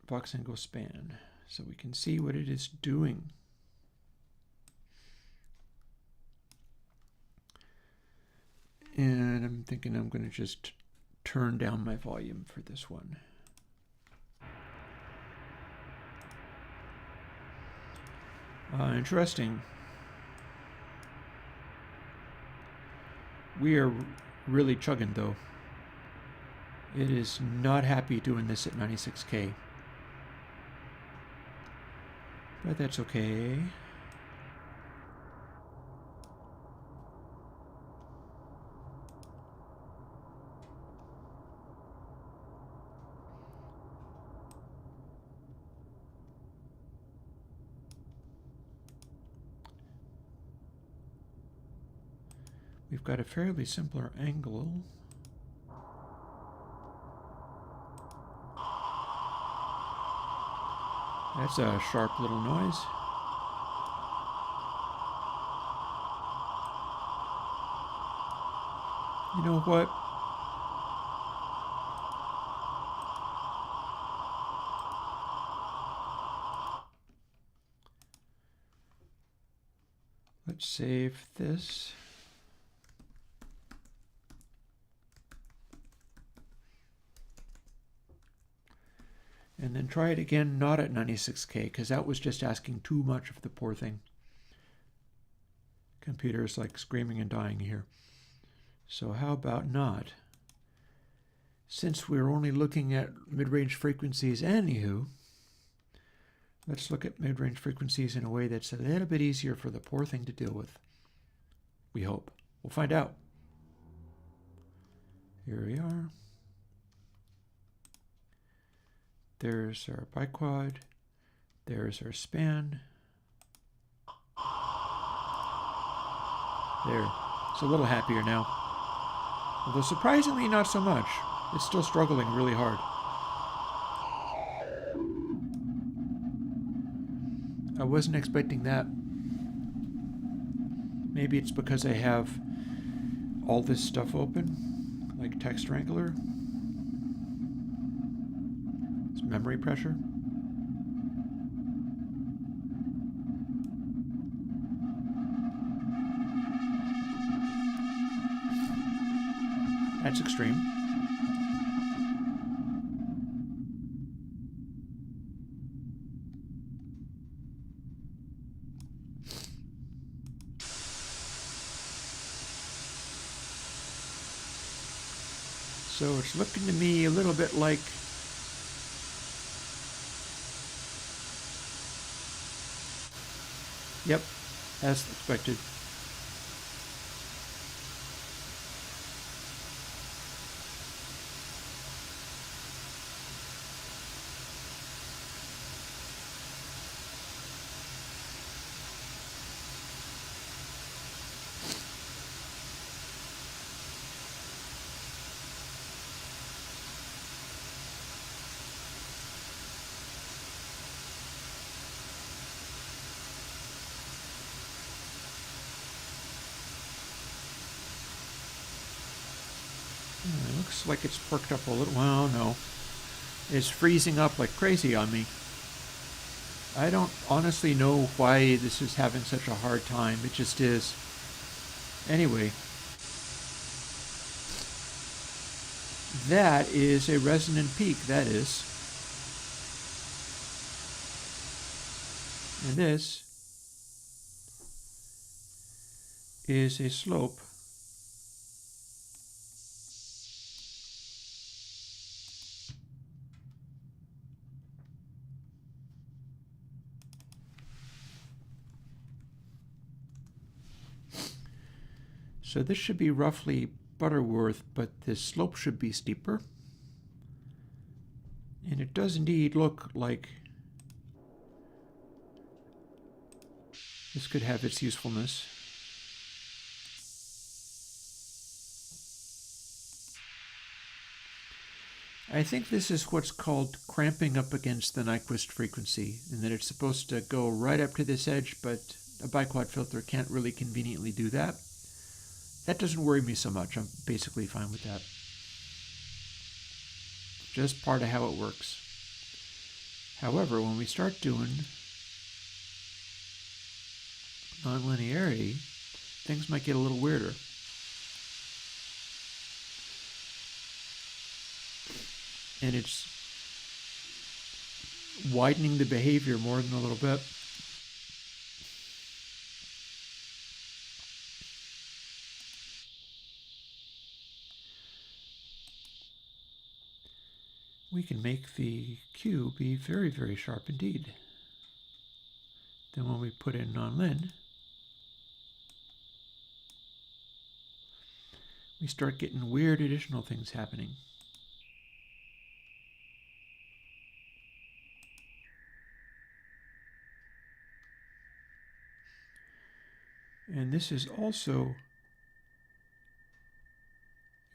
box angle span so we can see what it is doing. And I'm thinking I'm going to just turn down my volume for this one. Interesting. We are really chugging though. It is not happy doing this at 96K. But that's okay. We've got a fairly simpler angle. That's a sharp little noise. You know what? Let's save this. And then try it again, not at 96K, because that was just asking too much of the poor thing. Computer's like screaming and dying here. So how about not? Since we're only looking at mid-range frequencies anywho, let's look at mid-range frequencies in a way that's a little bit easier for the poor thing to deal with. We hope. We'll find out. Here we are. There's our biquad. There's our span. There. It's a little happier now. Although surprisingly not so much. It's still struggling really hard. I wasn't expecting that. Maybe it's because I have all this stuff open, like Text Wrangler. Memory pressure. That's extreme. So it's looking to me a little bit like yep, as expected. It looks like it's perked up a little. Well, no. It's freezing up like crazy on me. I don't honestly know why this is having such a hard time. It just is. Anyway. That is a resonant peak, that is. And this is a slope. So this should be roughly Butterworth, but the slope should be steeper. And it does indeed look like this could have its usefulness. I think this is what's called cramping up against the Nyquist frequency, and that it's supposed to go right up to this edge, but a biquad filter can't really conveniently do that. That doesn't worry me so much. I'm basically fine with that. Just part of how it works. However, when we start doing nonlinearity, things might get a little weirder. And it's widening the behavior more than a little bit. We can make the Q be very, very sharp indeed. Then when we put in nonlin, we start getting weird additional things happening. And this is also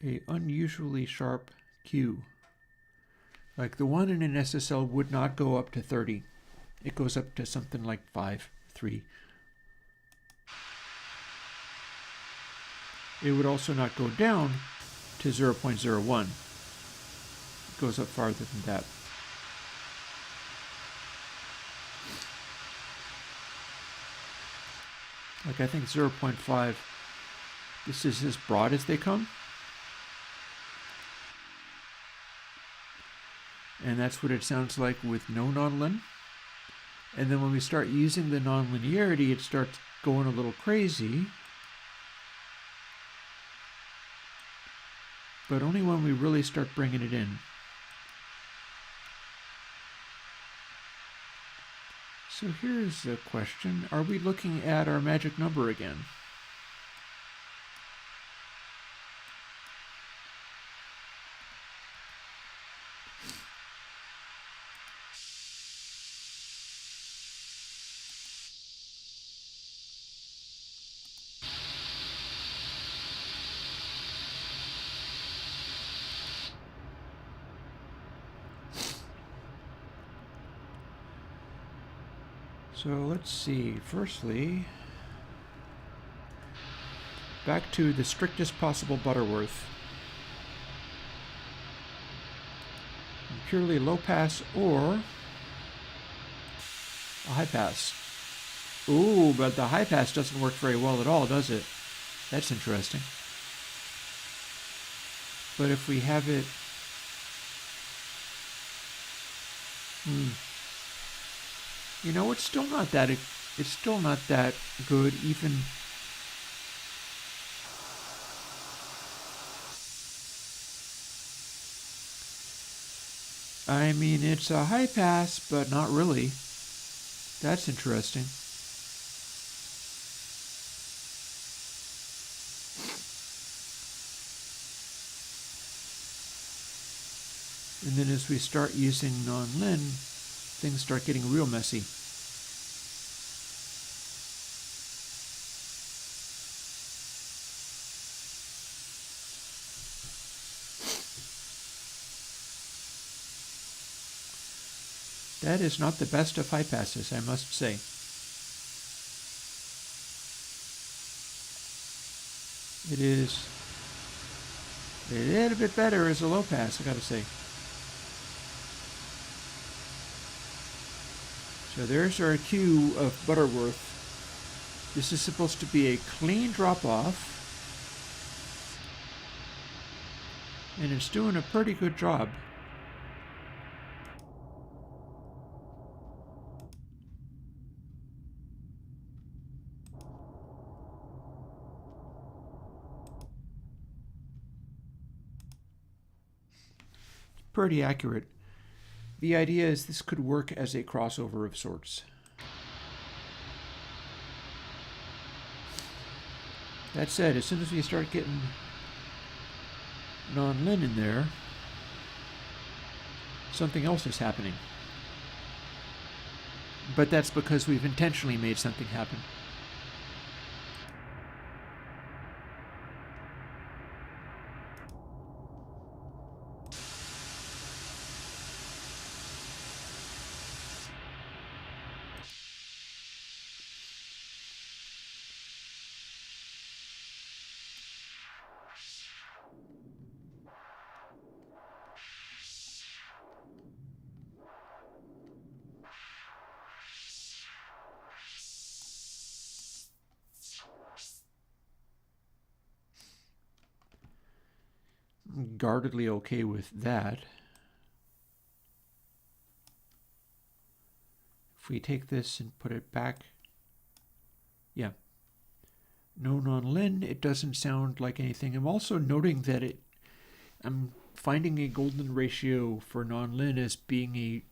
an unusually sharp Q. Like the one in an SSL would not go up to 30. It goes up to something like 5, 3. It would also not go down to 0.01. It goes up farther than that. Like I think 0.5, this is as broad as they come. And that's what it sounds like with no nonlin. And then when we start using the nonlinearity, it starts going a little crazy. But only when we really start bringing it in. So here's a question. Are we looking at our magic number again? So let's see, firstly, back to the strictest possible Butterworth. Purely low pass or a high pass. Ooh, but the high pass doesn't work very well at all, does it? That's interesting. But if we have it... You know, it's still not that good, even. I mean, it's a high pass, but not really. That's interesting. And then as we start using nonlin, things start getting real messy. That is not the best of high passes, I must say. It is a little bit better as a low pass, I gotta say. So there's our cue of Butterworth. This is supposed to be a clean drop-off. And it's doing a pretty good job. Pretty accurate. The idea is this could work as a crossover of sorts. That said, as soon as we start getting non-len in there, something else is happening. But that's because we've intentionally made something happen. Guardedly okay with that. If we take this and put it back, yeah, no non-len, it doesn't sound like anything. I'm also noting that I'm finding a golden ratio for non-len as being a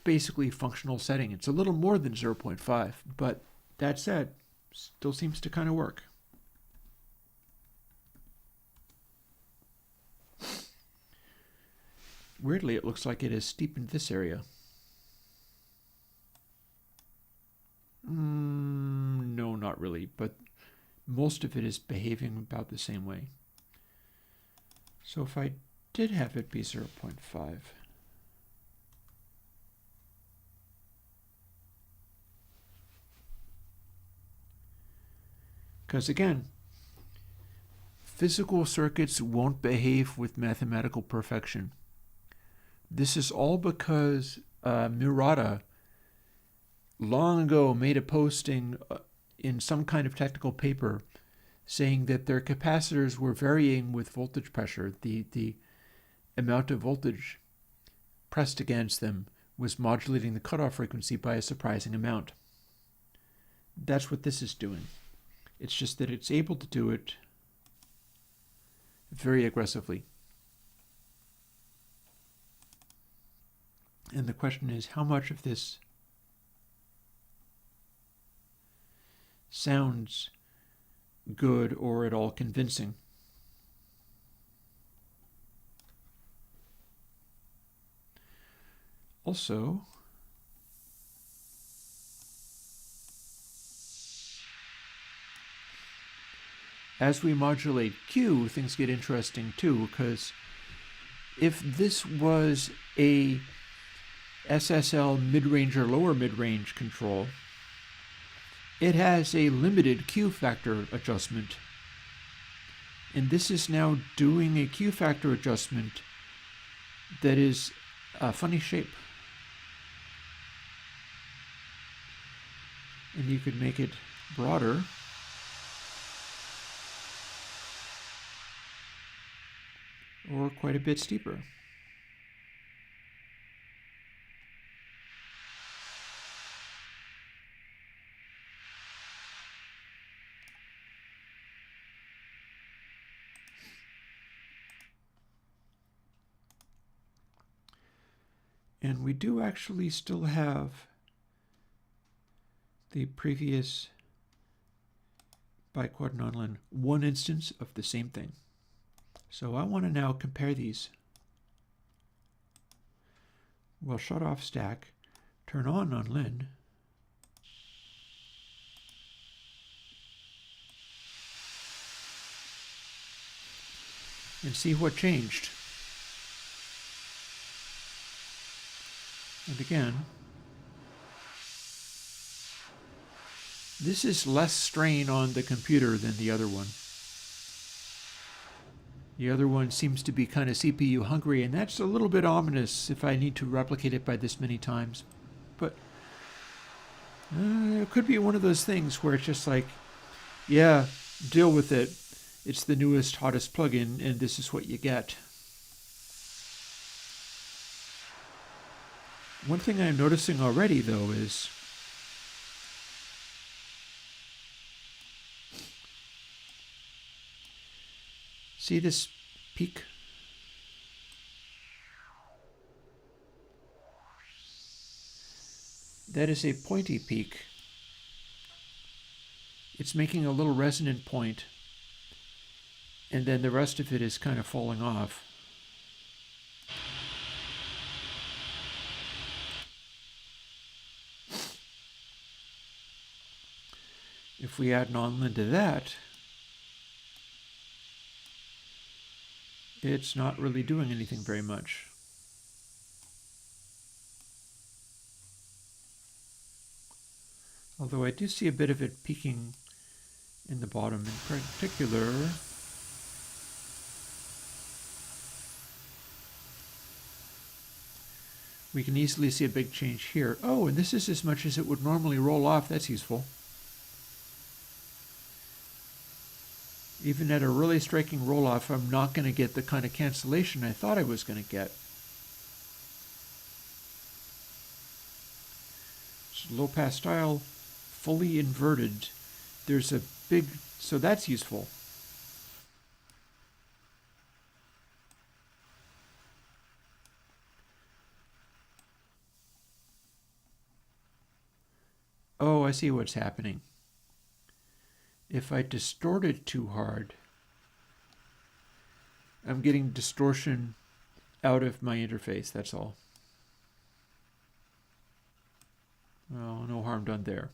basically functional setting. It's a little more than 0.5, but that said, still seems to kind of work. Weirdly, it looks like it has steepened this area. No, not really, but most of it is behaving about the same way. So if I did have it be 0.5, because again, physical circuits won't behave with mathematical perfection. This is all because Murata long ago made a posting in some kind of technical paper saying that their capacitors were varying with voltage pressure. The amount of voltage pressed against them was modulating the cutoff frequency by a surprising amount. That's what this is doing. It's just that it's able to do it very aggressively. And the question is, how much of this sounds good or at all convincing? Also, as we modulate Q, things get interesting too, because if this was a SSL mid-range or lower mid-range control, it has a limited Q factor adjustment. And this is now doing a Q factor adjustment that is a funny shape. And you could make it broader. Or quite a bit steeper. And we do actually still have the previous biquad non-len, one instance of the same thing. So I want to now compare these. We'll shut off stack, turn on non-len, and see what changed. And again, this is less strain on the computer than the other one. The other one seems to be kind of CPU hungry, and that's a little bit ominous if I need to replicate it by this many times. But it could be one of those things where it's just like, yeah, deal with it. It's the newest, hottest plugin, and this is what you get. One thing I'm noticing already, though, is see this peak? That is a pointy peak. It's making a little resonant point, and then the rest of it is kind of falling off. If we add nonlin to that, it's not really doing anything very much. Although I do see a bit of it peaking in the bottom in particular. We can easily see a big change here. Oh, and this is as much as it would normally roll off. That's useful. Even at a really striking roll-off, I'm not going to get the kind of cancellation I thought I was going to get. So low-pass style, fully inverted. There's a big, so that's useful. Oh, I see what's happening. If I distort it too hard, I'm getting distortion out of my interface, that's all. Well, no harm done there.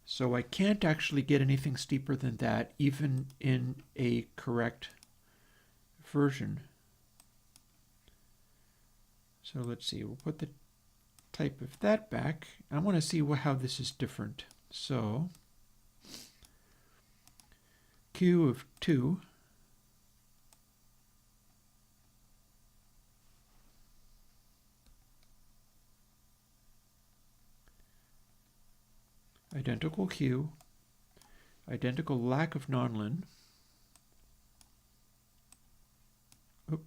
So I can't actually get anything steeper than that, even in a correct version. So let's see, we'll put the type of that back. I want to see how this is different. So Q of 2. Identical Q, identical lack of nonlin. Oop,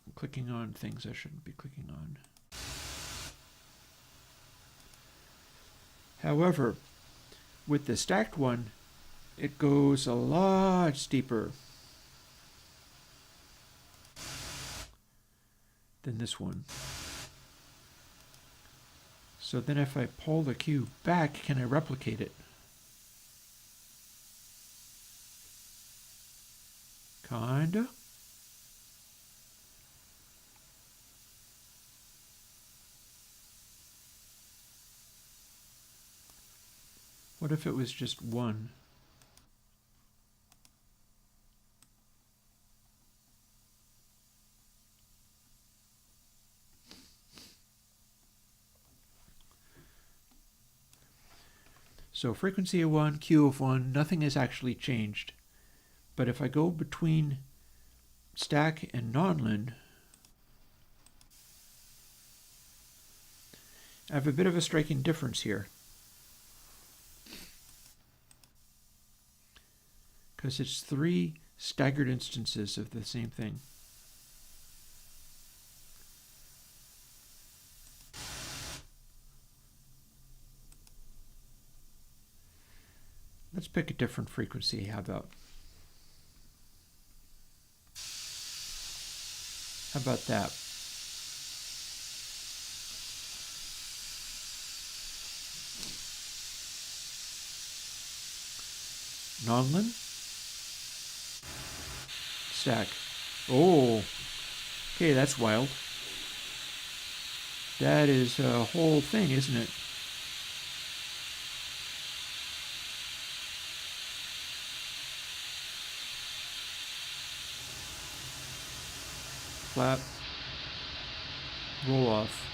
I'm clicking on things I shouldn't be clicking on. However, with the stacked one, it goes a lot steeper than this one. So then if I pull the Q back, can I replicate it? Kinda. What if it was just 1? So frequency of 1, Q of 1, nothing has actually changed. But if I go between stack and nonlin, I have a bit of a striking difference here. Because it's 3 staggered instances of the same thing. Let's pick a different frequency. How about that? Nonlin? Stack. Oh, okay, that's wild. That is a whole thing, isn't it? Flap, roll off.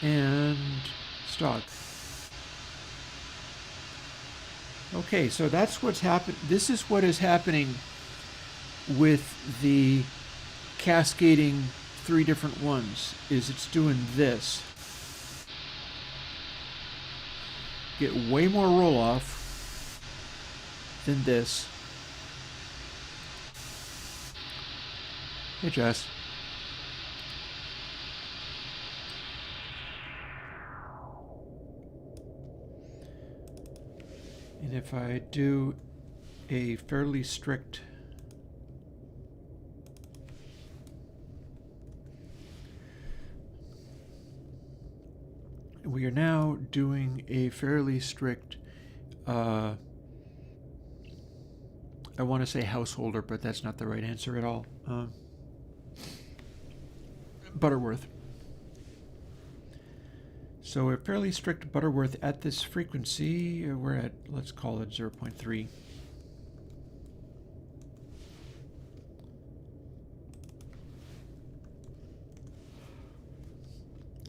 And stock. Okay, so that's what's happened. This is what is happening with the cascading 3 different ones, is it's doing this. Get way more roll off than this. Hey, Jess. And if I do a fairly strict we are now doing a fairly strict I want to say householder, but that's not the right answer at all. Butterworth. So a fairly strict Butterworth at this frequency. We're at, let's call it 0.3.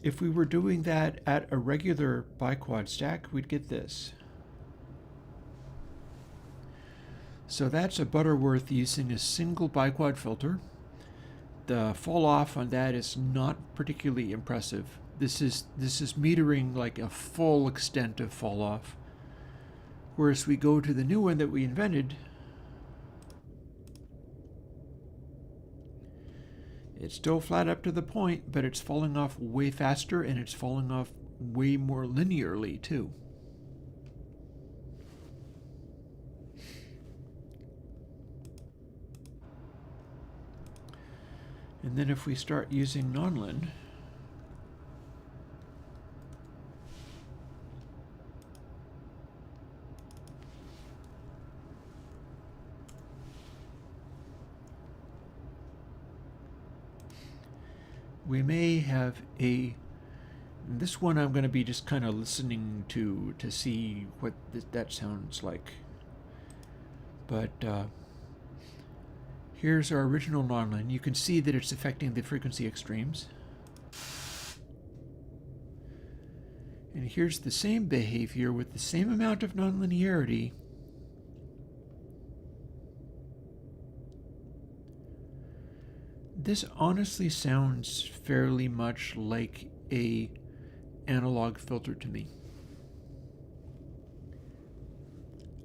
If we were doing that at a regular biquad stack, we'd get this. So that's a Butterworth using a single biquad filter. The fall off on that is not particularly impressive. This is metering like a full extent of fall off. Whereas we go to the new one that we invented, it's still flat up to the point, but it's falling off way faster, and it's falling off way more linearly too. And then if we start using nonlin, we may have this one I'm going to be just kind of listening to see what that sounds like. But here's our original nonlin. You can see that it's affecting the frequency extremes. And here's the same behavior with the same amount of nonlinearity. This honestly sounds fairly much like a analog filter to me.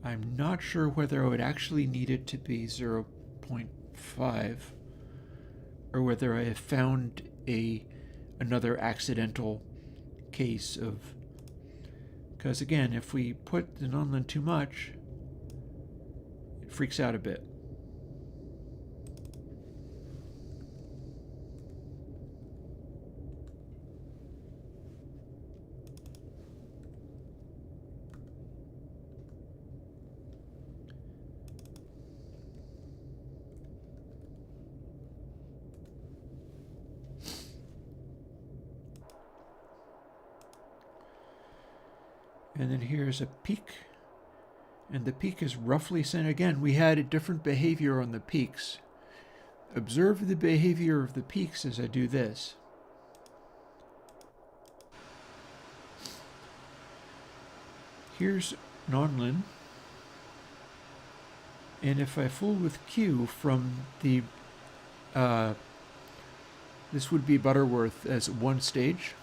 I'm not sure whether I would actually need it to be 0.5 or whether I have found another accidental case of, because again, if we put the nonlin too much, it freaks out a bit. And then here's a peak, and the peak is roughly sent. Again, we had a different behavior on the peaks. Observe the behavior of the peaks as I do this. Here's nonlin, and if I fool with Q from the, this would be Butterworth as one stage.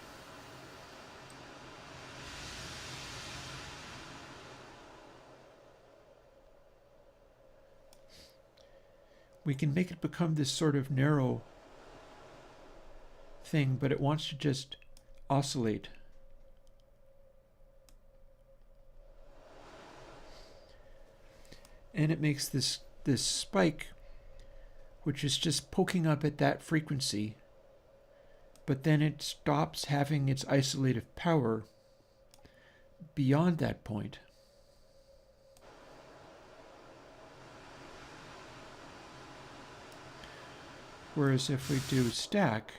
We can make it become this sort of narrow thing, but it wants to just oscillate. And it makes this spike, which is just poking up at that frequency, but then it stops having its isolative power beyond that point. Whereas if we do stack,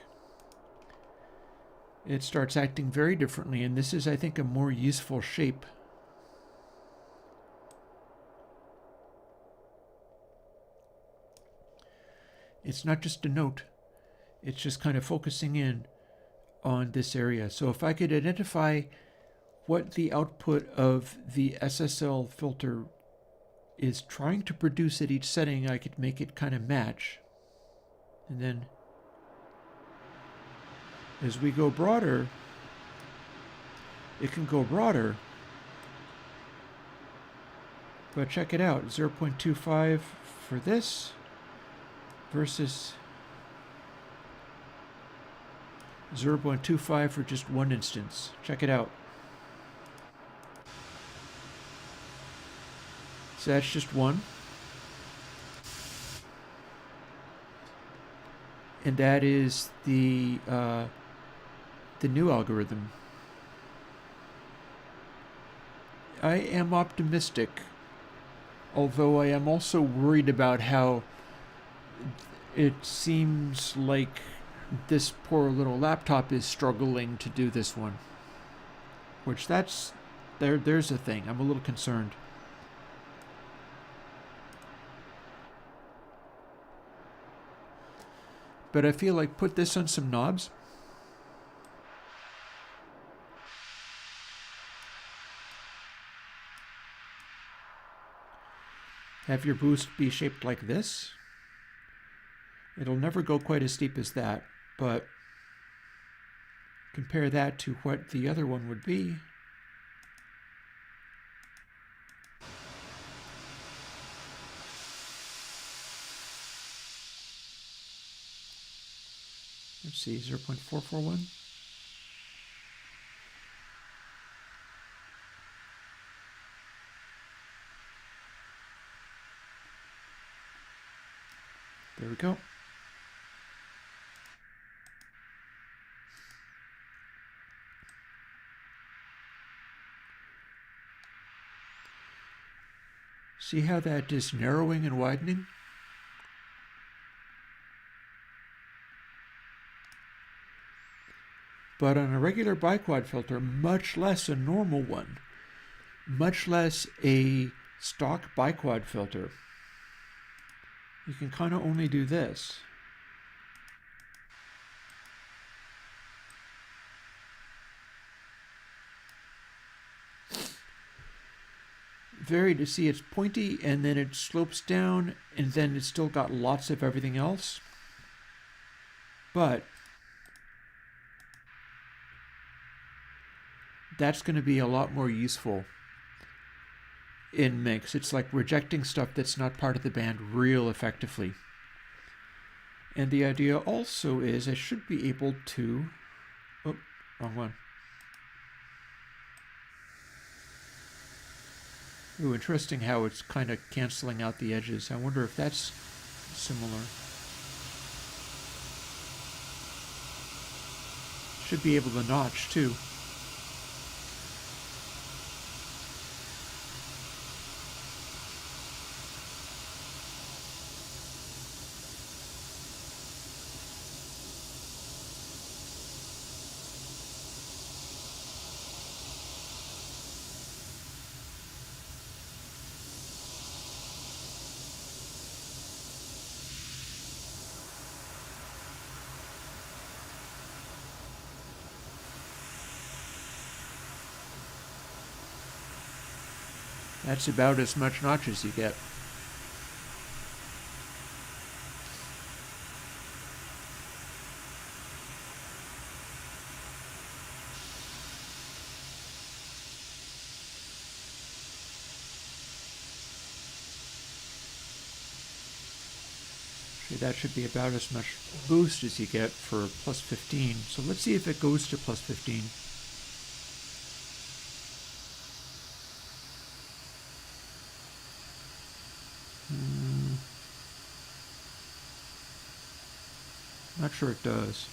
it starts acting very differently, and this is, I think, a more useful shape. It's not just a note, it's just kind of focusing in on this area. So if I could identify what the output of the SSL filter is trying to produce at each setting, I could make it kind of match. And then as we go broader, it can go broader. But check it out, 0.25 for this versus 0.25 for just one instance. Check it out. So that's just one. And that is the new algorithm. I am optimistic Although I am also worried about how it seems like this poor little laptop is struggling to do this one. Which there's a thing. I'm a little concerned. But I feel like put this on some knobs. Have your boost be shaped like this. It'll never go quite as steep as that, but compare that to what the other one would be. Let's see, 0.441. There we go. See how that is narrowing and widening? But on a regular biquad filter, much less a normal one, much less a stock biquad filter, you can kind of only do this. To see it's pointy and then it slopes down and then it's still got lots of everything else. But that's going to be a lot more useful in mix. It's like rejecting stuff that's not part of the band real effectively. And the idea also is I should be able to... Oh, wrong one. Ooh, interesting how it's kind of canceling out the edges. I wonder if that's similar. Should be able to notch too. That's about as much notch as you get. Actually, that should be about as much boost as you get for plus 15. So let's see if it goes to plus 15. Not sure it does.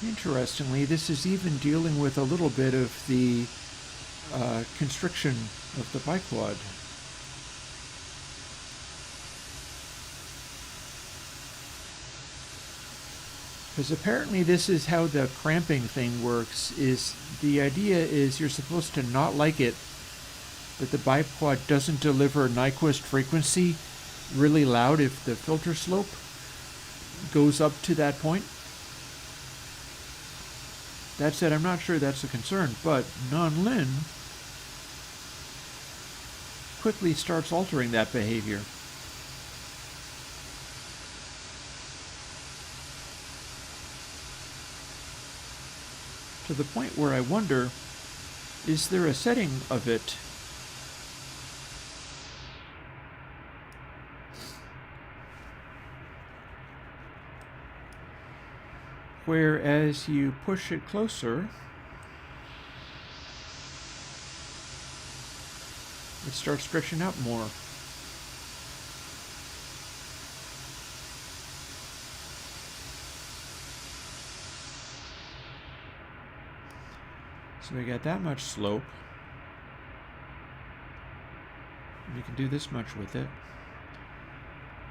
Interestingly, this is even dealing with a little bit of the constriction of the biquad. Because apparently this is how the cramping thing works, is the idea is you're supposed to not like it that the biquad doesn't deliver Nyquist frequency really loud if the filter slope goes up to that point. That said, I'm not sure that's a concern, but non-lin quickly starts altering that behavior. To the point where I wonder, is there a setting of it where as you push it closer, it starts stretching out more? So we got that much slope. We can do this much with it.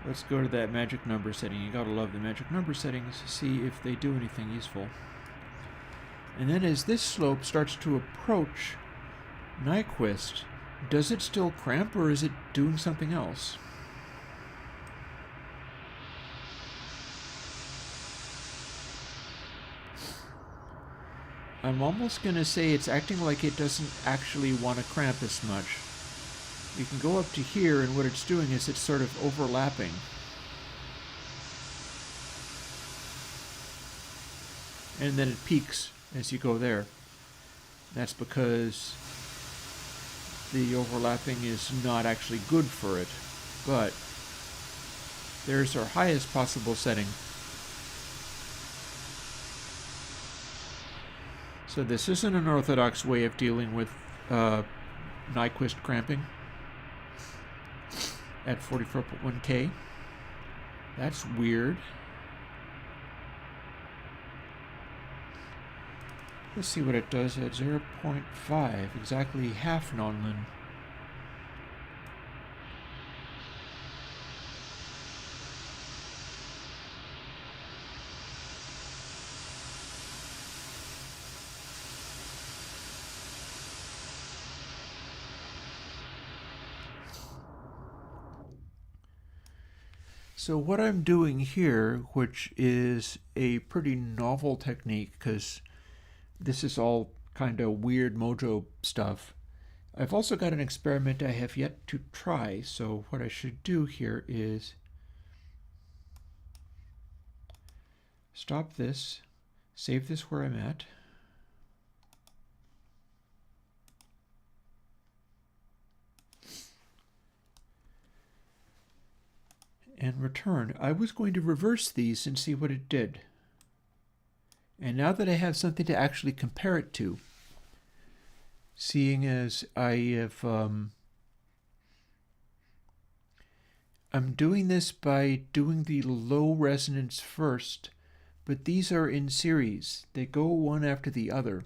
Let's go to that magic number setting. You gotta love the magic number settings to see if they do anything useful. And then as this slope starts to approach Nyquist, does it still cramp or is it doing something else? I'm almost gonna say it's acting like it doesn't actually want to cramp as much. You can go up to here, and what it's doing is it's sort of overlapping. And then it peaks as you go there. That's because the overlapping is not actually good for it. But there's our highest possible setting. So this isn't an orthodox way of dealing with Nyquist cramping at 44.1K. That's weird. Let's see what it does at 0.5, exactly half non-lin. So what I'm doing here, which is a pretty novel technique, because this is all kind of weird mojo stuff. I've also got an experiment I have yet to try, so what I should do here is stop this, save this where I'm at, and return. I was going to reverse these and see what it did. And now that I have something to actually compare it to, seeing as I have, I'm doing this by doing the low resonance first, but these are in series. They go one after the other.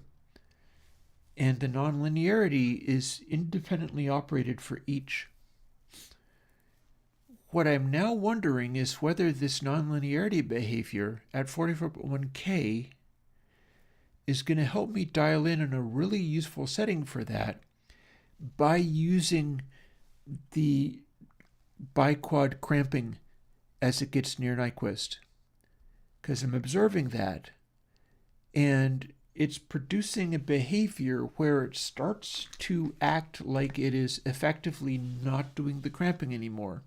And the nonlinearity is independently operated for each. What I'm now wondering is whether this nonlinearity behavior at 44.1K is going to help me dial in a really useful setting for that by using the biquad cramping as it gets near Nyquist. Because I'm observing that, and it's producing a behavior where it starts to act like it is effectively not doing the cramping anymore.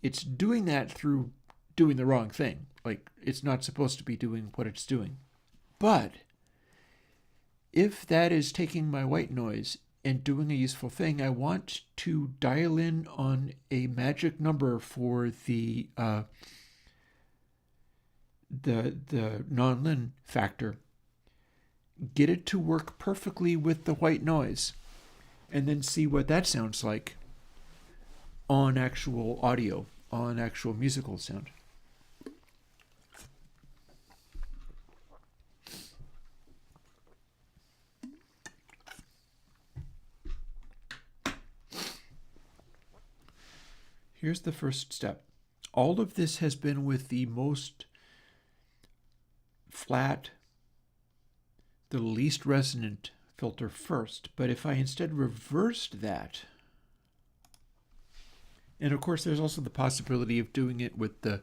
It's doing that through doing the wrong thing. Like, it's not supposed to be doing what it's doing. But if that is taking my white noise and doing a useful thing, I want to dial in on a magic number for the non-lin factor. Get it to work perfectly with the white noise, and then see what that sounds like on actual audio, on actual musical sound. here's the first step. All of this has been with the most flat, the least resonant filter first. But if I instead reversed that, and of course there's also the possibility of doing it with the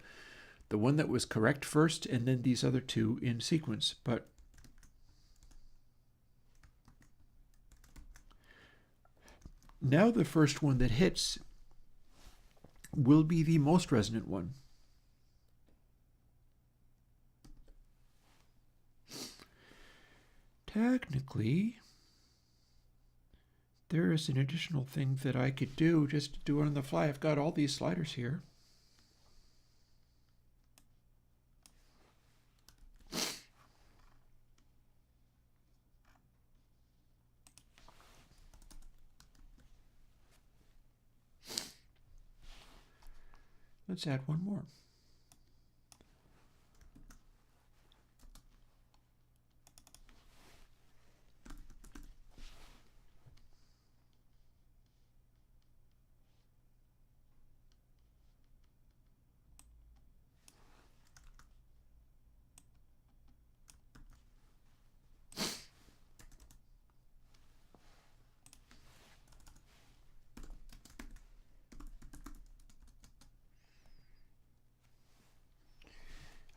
one that was correct first and then these other two in sequence. But now the first one that hits will be the most resonant one. Technically, there is an additional thing that I could do just to do it on the fly. I've got all these sliders here. Let's add one more.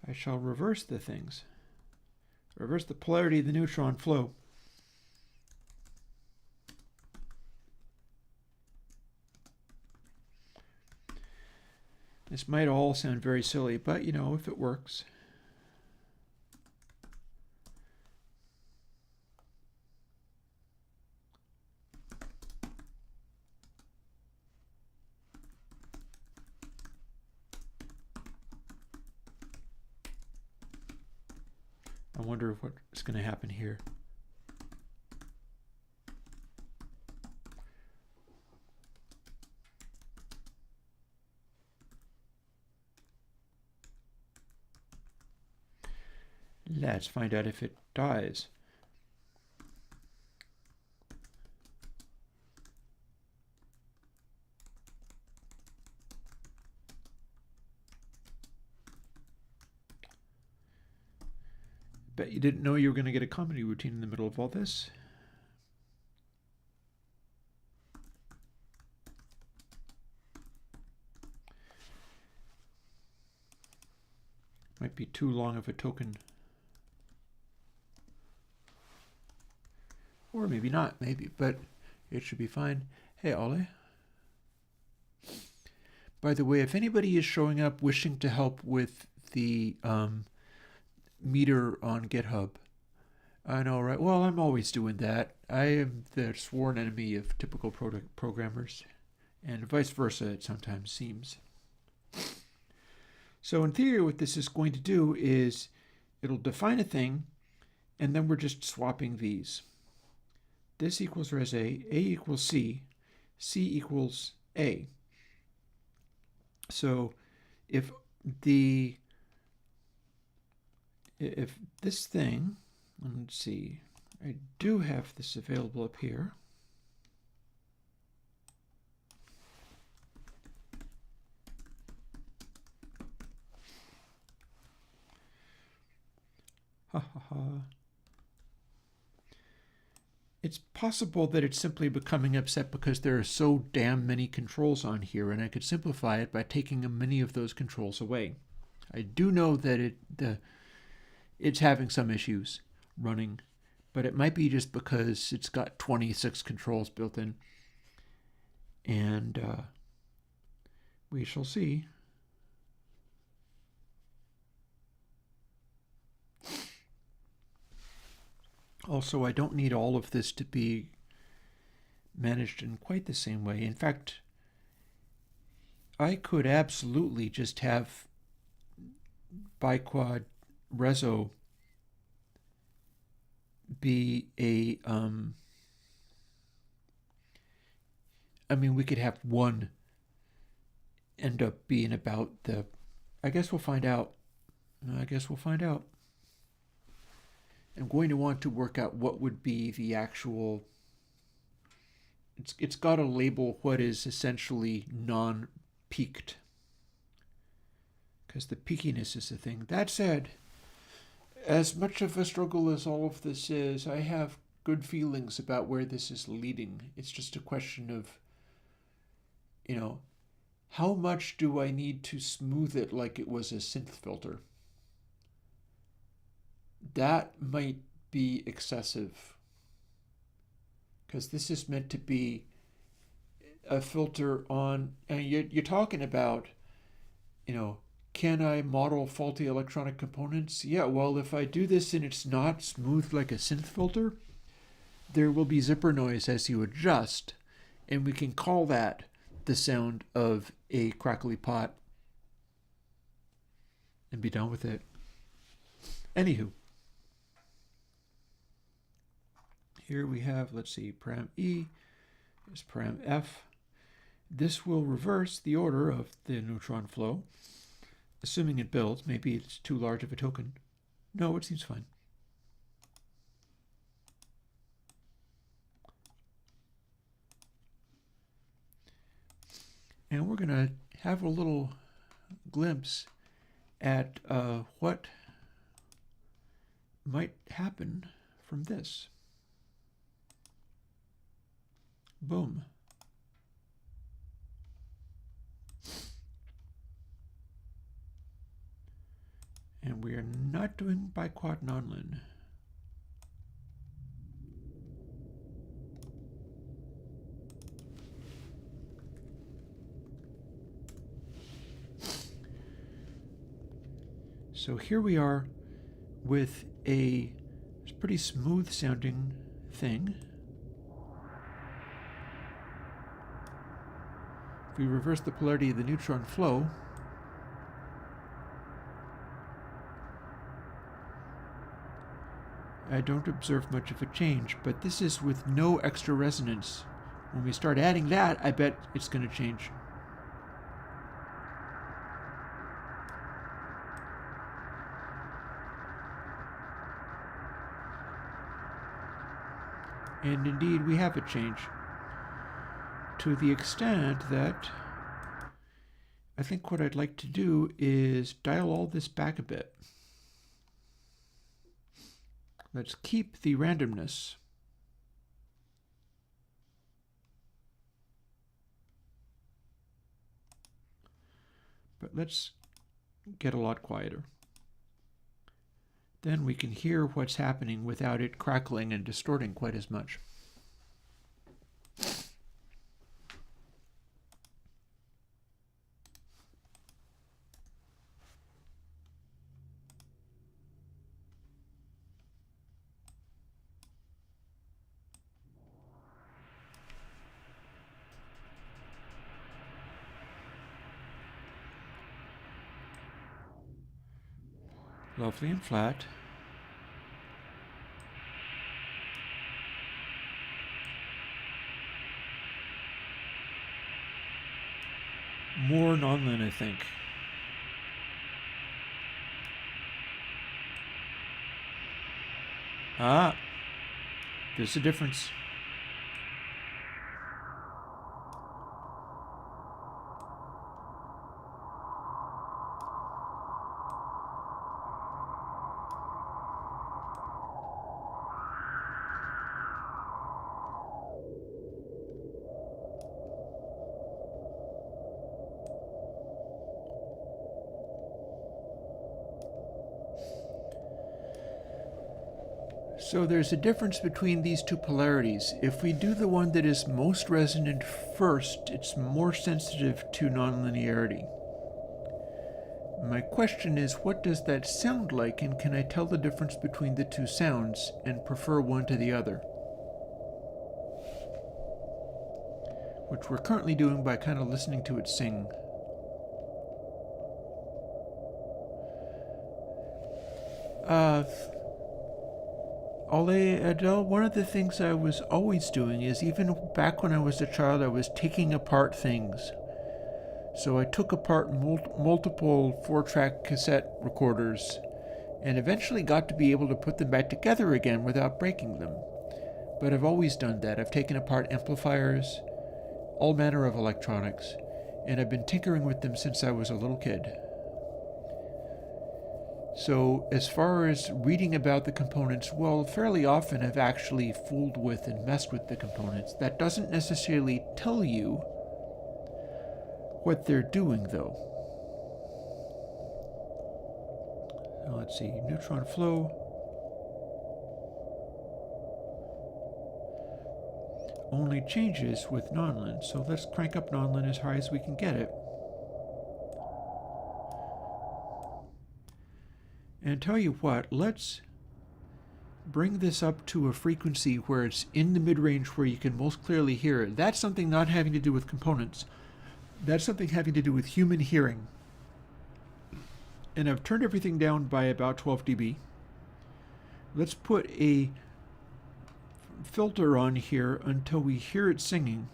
I shall reverse the things. Reverse the polarity of the neutron flow. This might all sound very silly, but you know, if it works. I wonder what's going to happen here. Let's find out if it dies. Bet you didn't know you were going to get a comedy routine in the middle of all this. Might be too long of a token. Or maybe not, maybe, but it should be fine. Hey, Ole. By the way, if anybody is showing up wishing to help with the meter on GitHub, I know, right? Well, I'm always doing that. I am the sworn enemy of typical programmers, and vice versa, it sometimes seems. So in theory, what this is going to do is it'll define a thing, and then we're just swapping these. This equals res A equals C equals A. So if this thing, let's see, I do have this available up here. Ha ha ha. It's possible that it's simply becoming upset because there are so damn many controls on here, and I could simplify it by taking many of those controls away. I do know that it's having some issues running, but it might be just because it's got 26 controls built in, and we shall see. Also, I don't need all of this to be managed in quite the same way. In fact, I could absolutely just have biquad reso be a, I mean, we could have one end up being about the, I guess we'll find out. I'm going to want to work out what would be the actual, it's got to label what is essentially peaked, because the peakiness is the thing. That said, as much of a struggle as all of this is, I have good feelings about where this is leading. It's just a question of, how much do I need to smooth it like it was a synth filter? That might be excessive, because this is meant to be a filter on, and you're talking about, can I model faulty electronic components? Yeah, well, if I do this and it's not smooth like a synth filter, there will be zipper noise as you adjust, and we can call that the sound of a crackly pot and be done with it. Anywho, here we have, let's see, param E is param F. This will reverse the order of the neutron flow, assuming it builds. Maybe it's too large of a token. No, it seems fine. And we're going to have a little glimpse at what might happen from this. Boom. And we are not doing biquad nonlin. So here we are with a pretty smooth sounding thing. If we reverse the polarity of the neutron flow, I don't observe much of a change, but this is with no extra resonance. When we start adding that, I bet it's going to change. And indeed, we have a change, to the extent that I think what I'd like to do is dial all this back a bit. Let's keep the randomness. But let's get a lot quieter. Then we can hear what's happening without it crackling and distorting quite as much. Lovely and flat. More nonlin, I think. Ah, there's a difference. So there's a difference between these two polarities. If we do the one that is most resonant first, it's more sensitive to nonlinearity. My question is, what does that sound like, and can I tell the difference between the two sounds and prefer one to the other? Which we're currently doing by kind of listening to it sing. Adele, one of the things I was always doing is, even back when I was a child, I was taking apart things. So I took apart multiple 4-track cassette recorders and eventually got to be able to put them back together again without breaking them. But I've always done that. I've taken apart amplifiers, all manner of electronics, and I've been tinkering with them since I was a little kid. So as far as reading about the components, well, fairly often I've actually fooled with and messed with the components. That doesn't necessarily tell you what they're doing, though. Now let's see, neutron flow. Only changes with nonlin, so let's crank up nonlin as high as we can get it. And tell you what, let's bring this up to a frequency where it's in the mid-range where you can most clearly hear it. That's something not having to do with components. That's something having to do with human hearing. And I've turned everything down by about 12 dB. Let's put a filter on here until we hear it singing.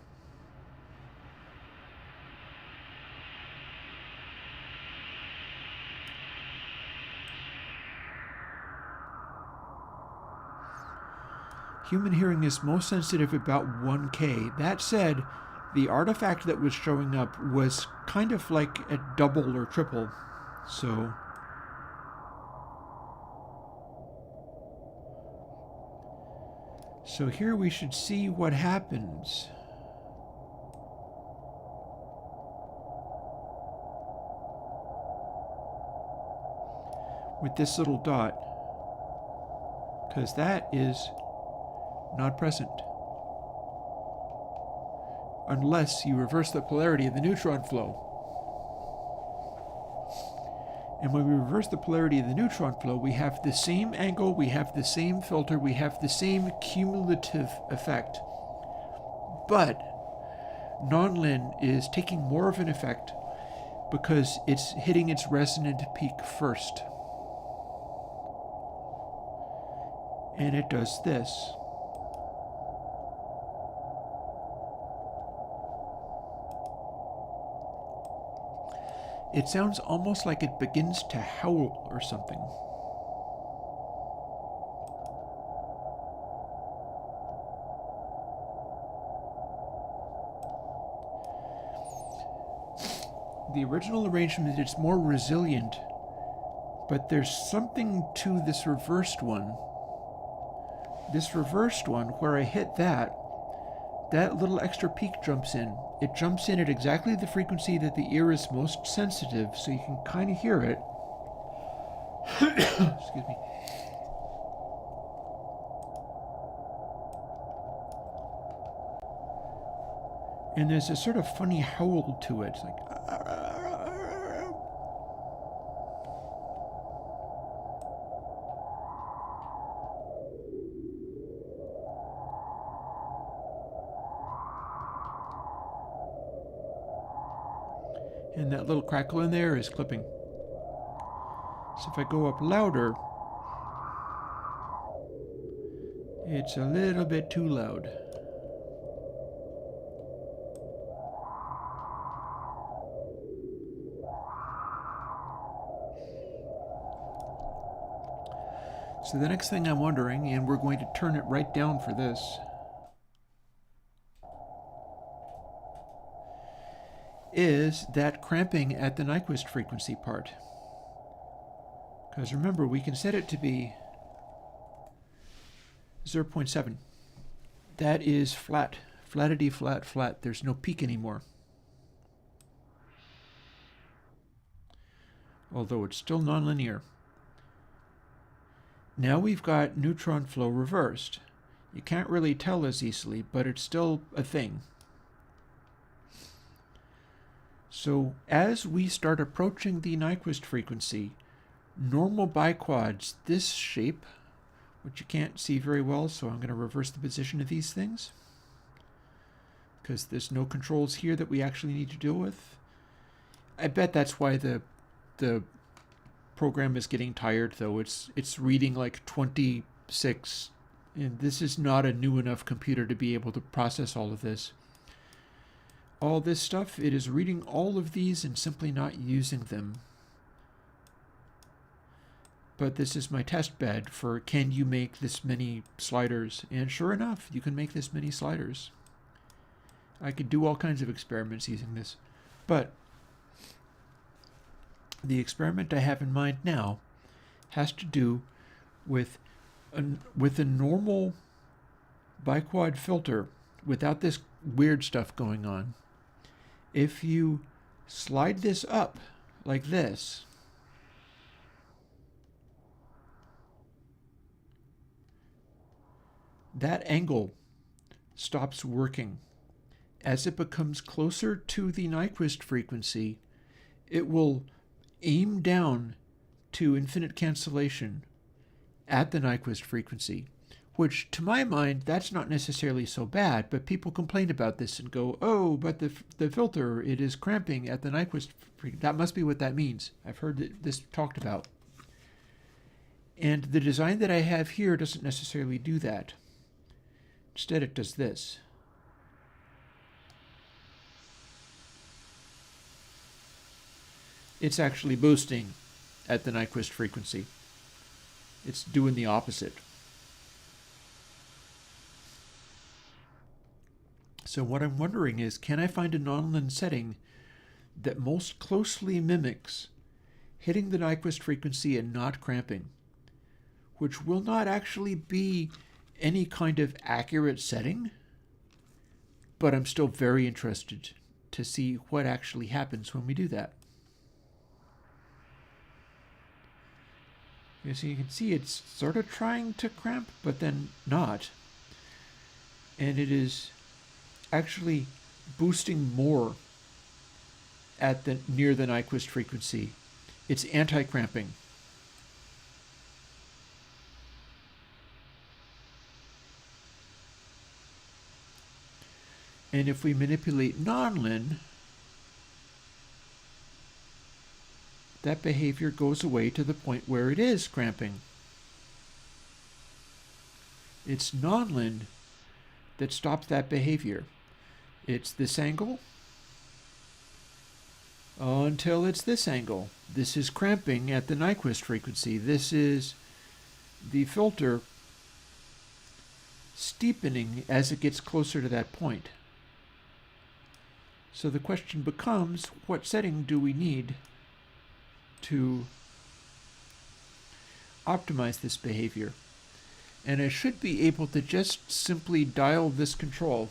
Human hearing is most sensitive about 1K. That said, the artifact that was showing up was kind of like at double or triple. So here we should see what happens. With this little dot, because that is not present. Unless you reverse the polarity of the neutron flow. And when we reverse the polarity of the neutron flow, we have the same angle, we have the same filter, we have the same cumulative effect. But nonlin is taking more of an effect because it's hitting its resonant peak first. And it does this. It sounds almost like it begins to howl or something. The original arrangement is more resilient, but there's something to this reversed one. This reversed one, where I hit that little extra peak jumps in. It jumps in at exactly the frequency that the ear is most sensitive, so you can kind of hear it. Excuse me. And there's a sort of funny howl to it. It's like... And that little crackle in there is clipping. So if I go up louder, it's a little bit too loud. So the next thing I'm wondering, and we're going to turn it right down for this, is that cramping at the Nyquist frequency part. Because remember, we can set it to be 0.7. That is flat. Flatity, flat, flat. There's no peak anymore. Although it's still nonlinear. Now we've got neutron flow reversed. You can't really tell as easily, but it's still a thing. So as we start approaching the Nyquist frequency, normal biquads, this shape, which you can't see very well, so I'm going to reverse the position of these things, because there's no controls here that we actually need to deal with. I bet that's why the program is getting tired, though. It's reading like 26, and this is not a new enough computer to be able to process all of this. All this stuff, it is reading all of these and simply not using them. But this is my test bed for, can you make this many sliders? And sure enough, you can make this many sliders. I could do all kinds of experiments using this. But the experiment I have in mind now has to do with a normal biquad filter without this weird stuff going on. If you slide this up like this, that angle stops working. As it becomes closer to the Nyquist frequency, it will aim down to infinite cancellation at the Nyquist frequency, which to my mind, that's not necessarily so bad, but people complain about this and go, oh, but the filter, it is cramping at the Nyquist frequency. That must be what that means. I've heard this talked about. And the design that I have here doesn't necessarily do that. Instead, it does this. It's actually boosting at the Nyquist frequency. It's doing the opposite. So what I'm wondering is, can I find a nonlinear setting that most closely mimics hitting the Nyquist frequency and not cramping, which will not actually be any kind of accurate setting, but I'm still very interested to see what actually happens when we do that. So you can see it's sort of trying to cramp, but then not. And it is actually boosting more at the near the Nyquist frequency. It's anti-cramping. And if we manipulate nonlin, that behavior goes away to the point where it is cramping. It's nonlin that stops that behavior. It's this angle until it's this angle. This is cramping at the Nyquist frequency. This is the filter steepening as it gets closer to that point. So the question becomes, what setting do we need to optimize this behavior? And I should be able to just simply dial this control.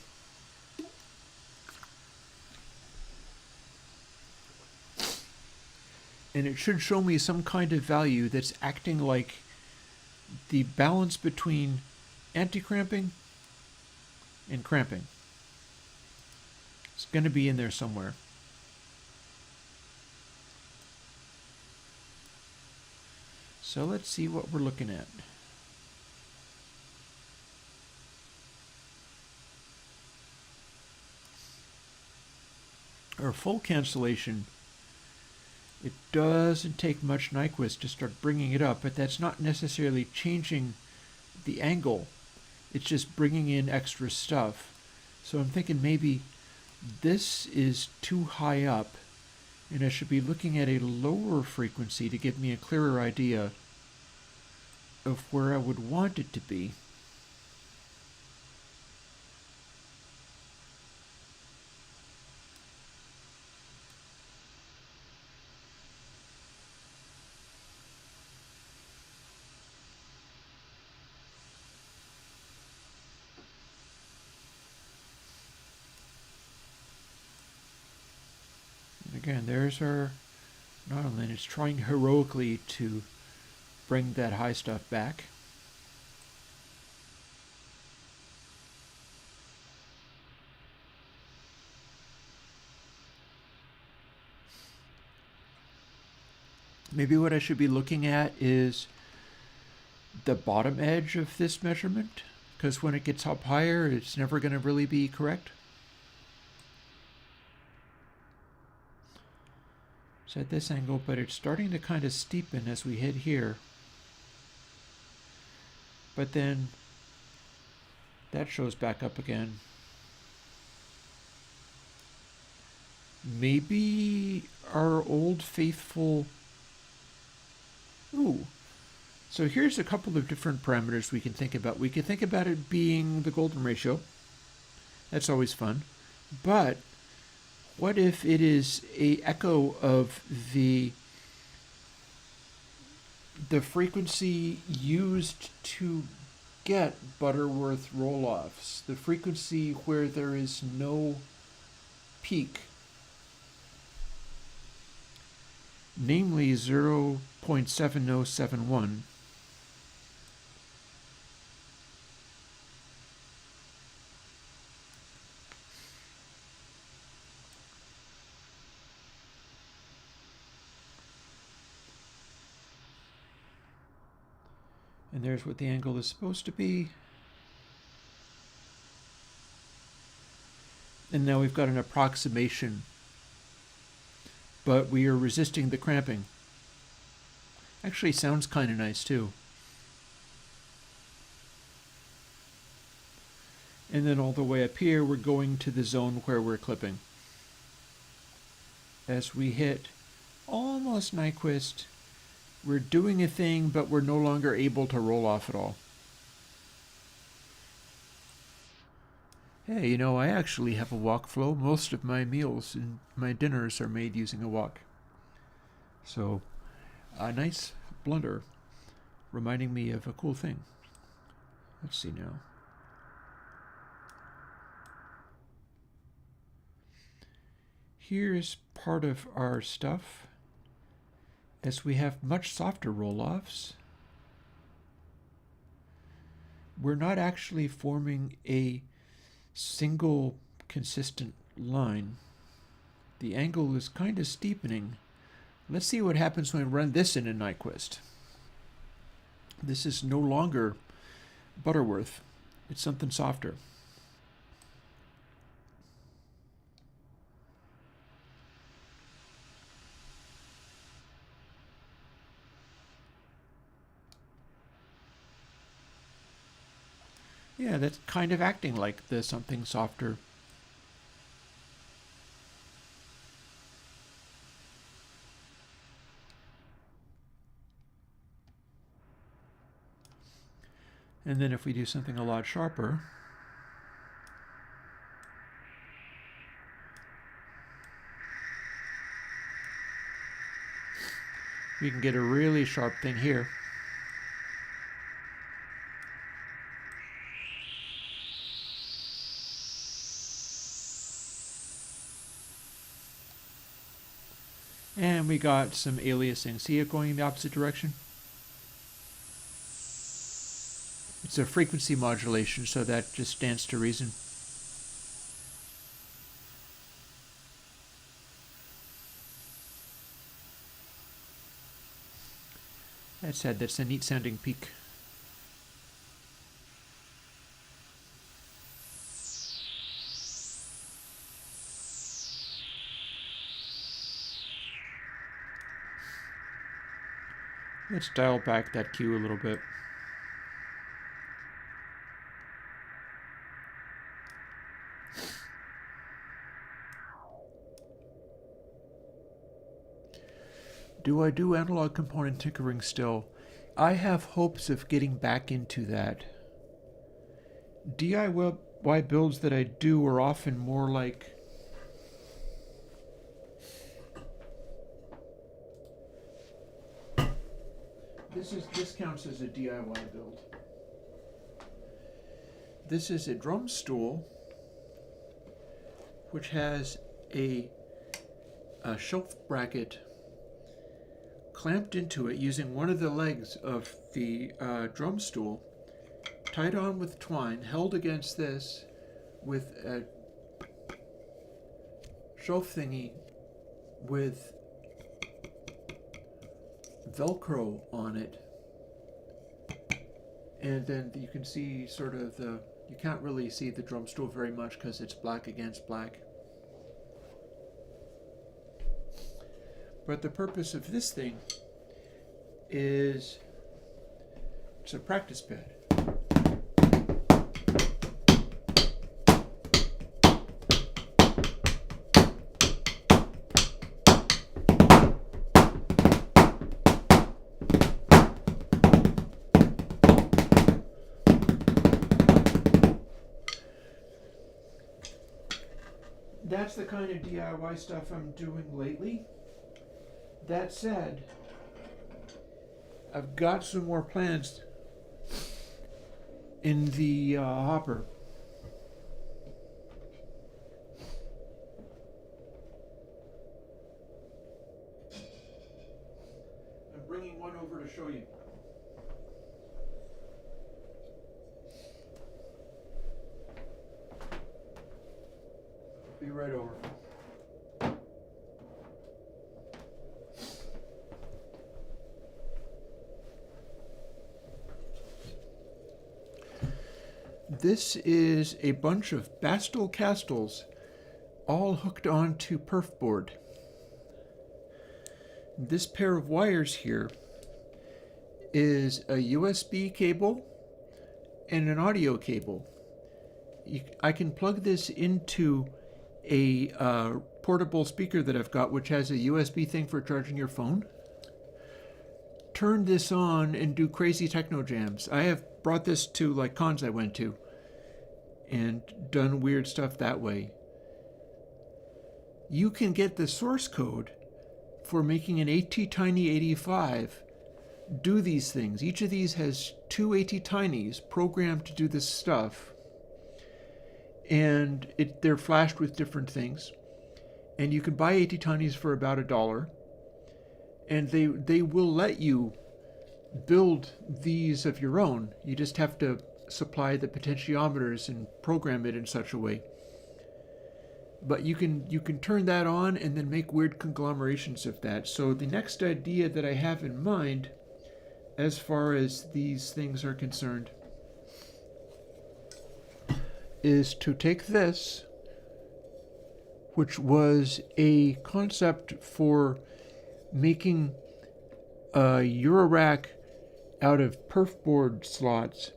And it should show me some kind of value that's acting like the balance between anti-cramping and cramping. It's going to be in there somewhere. So let's see what we're looking at. Our full cancellation, it doesn't take much Nyquist to start bringing it up, but that's not necessarily changing the angle. It's just bringing in extra stuff. So I'm thinking maybe this is too high up, and I should be looking at a lower frequency to give me a clearer idea of where I would want it to be. And again, there's our nonlinear. It's trying heroically to bring that high stuff back. Maybe what I should be looking at is the bottom edge of this measurement, because when it gets up higher, it's never going to really be correct. It's at this angle, but it's starting to kind of steepen as we hit here. But then that shows back up again. Maybe our old faithful... Ooh. So here's a couple of different parameters we can think about. We can think about it being the golden ratio. That's always fun. But What if it is a echo of the frequency used to get Butterworth roll-offs, the frequency where there is no peak, namely 0.7071. And there's what the angle is supposed to be. And now we've got an approximation, but we are resisting the cramping. Actually sounds kind of nice too. And then all the way up here, we're going to the zone where we're clipping. As we hit almost Nyquist, we're doing a thing, but we're no longer able to roll off at all. Hey, you know, I actually have a wok flow. Most of my meals and my dinners are made using a wok. So, a nice blunder, reminding me of a cool thing. Let's see now. Here's part of our stuff. As we have much softer roll-offs, we're not actually forming a single consistent line. The angle is kind of steepening. Let's see what happens when we run this in a Nyquist. This is no longer Butterworth. It's something softer. Yeah, that's kind of acting like the something softer. And then if we do something a lot sharper, we can get a really sharp thing here. And we got some aliasing. See it going in the opposite direction? It's a frequency modulation, so that just stands to reason. That said, that's a neat sounding peak. Let's dial back that cue a little bit. Do I do analog component tinkering still? I have hopes of getting back into that. DIY builds that I do are often more like this counts as a DIY build. This is a drum stool which has a shelf bracket clamped into it using one of the legs of the drum stool, tied on with twine, held against this with a shelf thingy with Velcro on it. And then you can see sort of you can't really see the drum stool very much because it's black against black. But the purpose of this thing is it's a practice pad. that's the kind of DIY stuff I'm doing lately. That said, I've got some more plans in the hopper. I'm bringing one over to show you. Be right over. This is a bunch of Bastel castles all hooked onto perf board. This pair of wires here is a USB cable and an audio cable. I can plug this into a portable speaker that I've got, which has a USB thing for charging your phone. Turn this on and do crazy techno jams. I have brought this to like cons I went to and done weird stuff that way. You can get the source code for making an ATtiny85 do these things. Each of these has two ATtinys programmed to do this stuff, and they're flashed with different things. And you can buy ATtinys for about $1, and they will let you build these of your own. You just have to supply the potentiometers and program it in such a way. But you can turn that on and then make weird conglomerations of that. So the next idea that I have in mind, as far as these things are concerned, is to take this, which was a concept for making a Eurorack out of perf board slots,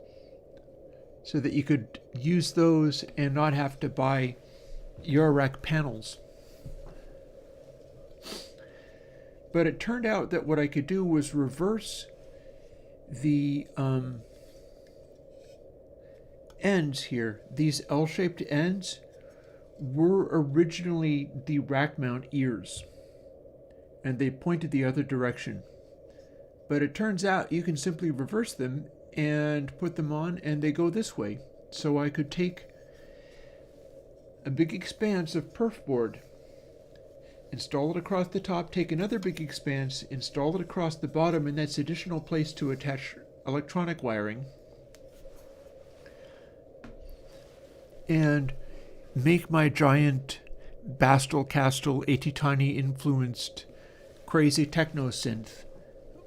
so that you could use those and not have to buy Eurorack panels. But it turned out that what I could do was reverse the ends here. These L-shaped ends were originally the rack mount ears, and they pointed the other direction. But it turns out you can simply reverse them and put them on, and they go this way. So I could take a big expanse of perf board, install it across the top, take another big expanse, install it across the bottom, and that's additional place to attach electronic wiring, and make my giant Bastel Castle ATtiny influenced crazy techno synth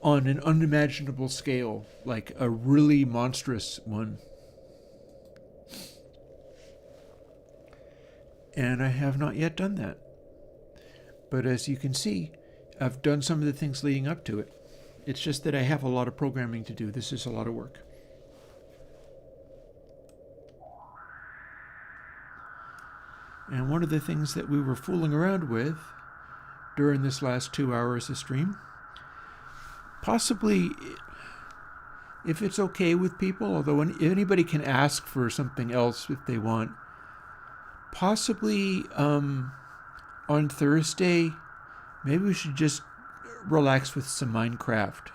on an unimaginable scale, like a really monstrous one. And I have not yet done that. But as you can see, I've done some of the things leading up to it. It's just that I have a lot of programming to do. This is a lot of work. And one of the things that we were fooling around with during this last 2 hours of stream, possibly, if it's okay with people, although anybody can ask for something else if they want, possibly on Thursday, maybe we should just relax with some Minecraft,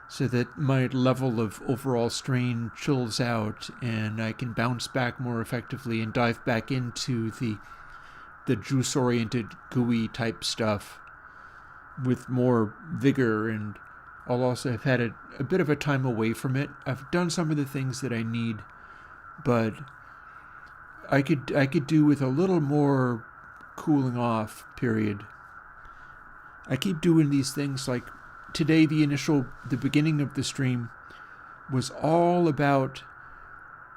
so that my level of overall strain chills out and I can bounce back more effectively and dive back into the juice-oriented GUI type stuff with more vigor. And I'll also have had a bit of a time away from it. I've done some of the things that I need, but I could do with a little more cooling off period. I keep doing these things, like today, the beginning of the stream was all about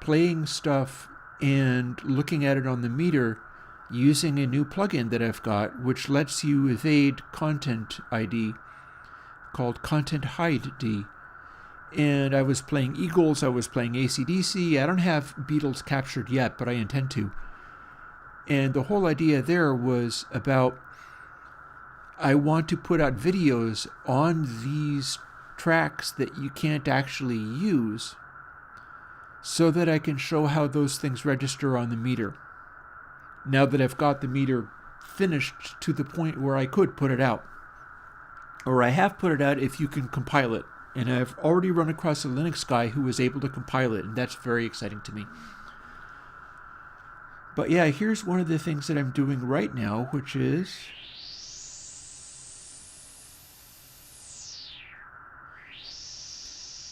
playing stuff and looking at it on the meter using a new plugin that I've got, which lets you evade content ID called Content Hide D. And I was playing Eagles, I was playing AC/DC. I don't have Beatles captured yet, but I intend to. And the whole idea there was about, I want to put out videos on these tracks that you can't actually use, so that I can show how those things register on the meter now that I've got the meter finished to the point where I could put it out. Or I have put it out if you can compile it. And I've already run across a Linux guy who was able to compile it, and that's very exciting to me. But yeah, here's one of the things that I'm doing right now, which is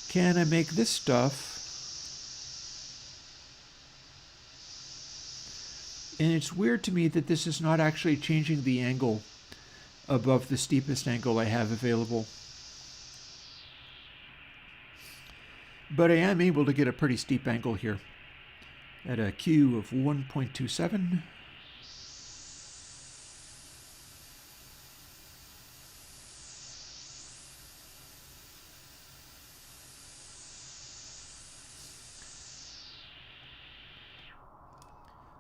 can I make this stuff? And it's weird to me that this is not actually changing the angle above the steepest angle I have available. But I am able to get a pretty steep angle here at a Q of 1.27.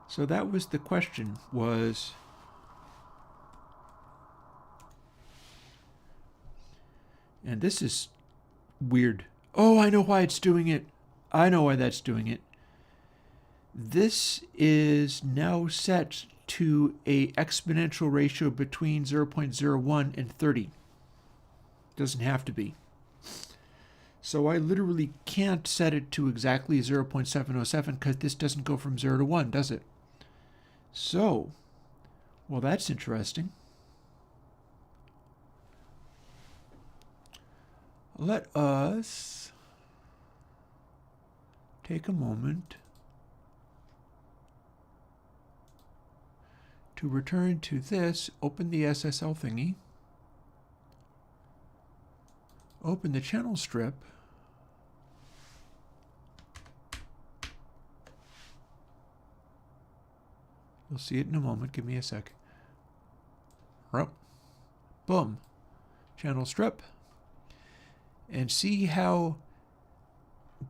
So that was the question, was and this is weird. Oh, I know why it's doing it. I know why that's doing it. This is now set to a exponential ratio between 0.01 and 30. Doesn't have to be. So I literally can't set it to exactly 0.707 because this doesn't go from 0 to 1, does it? So, well, that's interesting. Let us take a moment to return to this, open the SSL thingy, open the channel strip, you'll see it in a moment, give me a sec. Boom, channel strip, and see how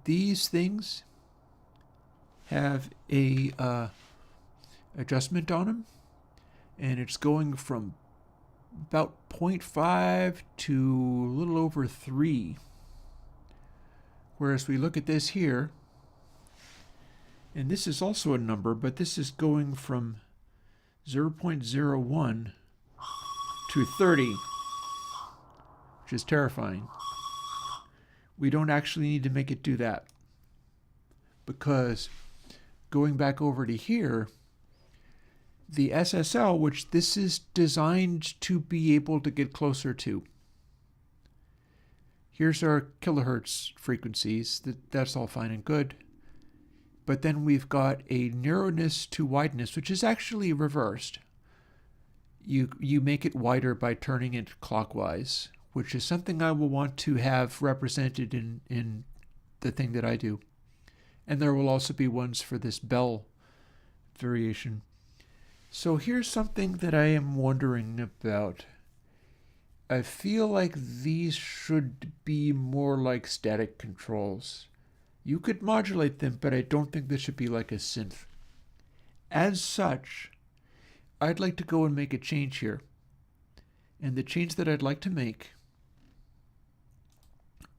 these things have a adjustment on them, and it's going from about 0.5 to a little over 3. Whereas we look at this here, and this is also a number, but this is going from 0.01 to 30, which is terrifying. We don't actually need to make it do that, because going back over to here, the SSL, which this is designed to be able to get closer to. Here's our kilohertz frequencies. That's all fine and good. But then we've got a narrowness to wideness, which is actually reversed. You make it wider by turning it clockwise, which is something I will want to have represented in the thing that I do. And there will also be ones for this bell variation. So here's something that I am wondering about. I feel like these should be more like static controls. You could modulate them, but I don't think this should be like a synth. As such, I'd like to go and make a change here. And the change that I'd like to make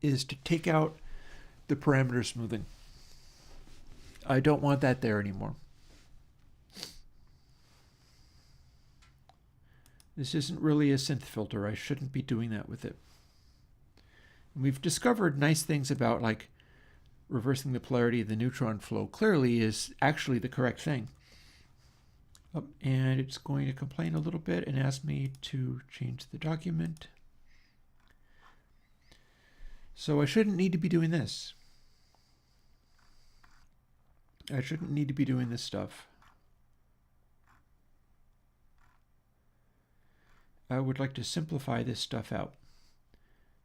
is to take out the parameter smoothing. I don't want that there anymore. This isn't really a synth filter. I shouldn't be doing that with it. And we've discovered nice things about, like, reversing the polarity of the neutron flow clearly is actually the correct thing. And it's going to complain a little bit and ask me to change the document. So I shouldn't need to be doing this. I shouldn't need to be doing this stuff. I would like to simplify this stuff out.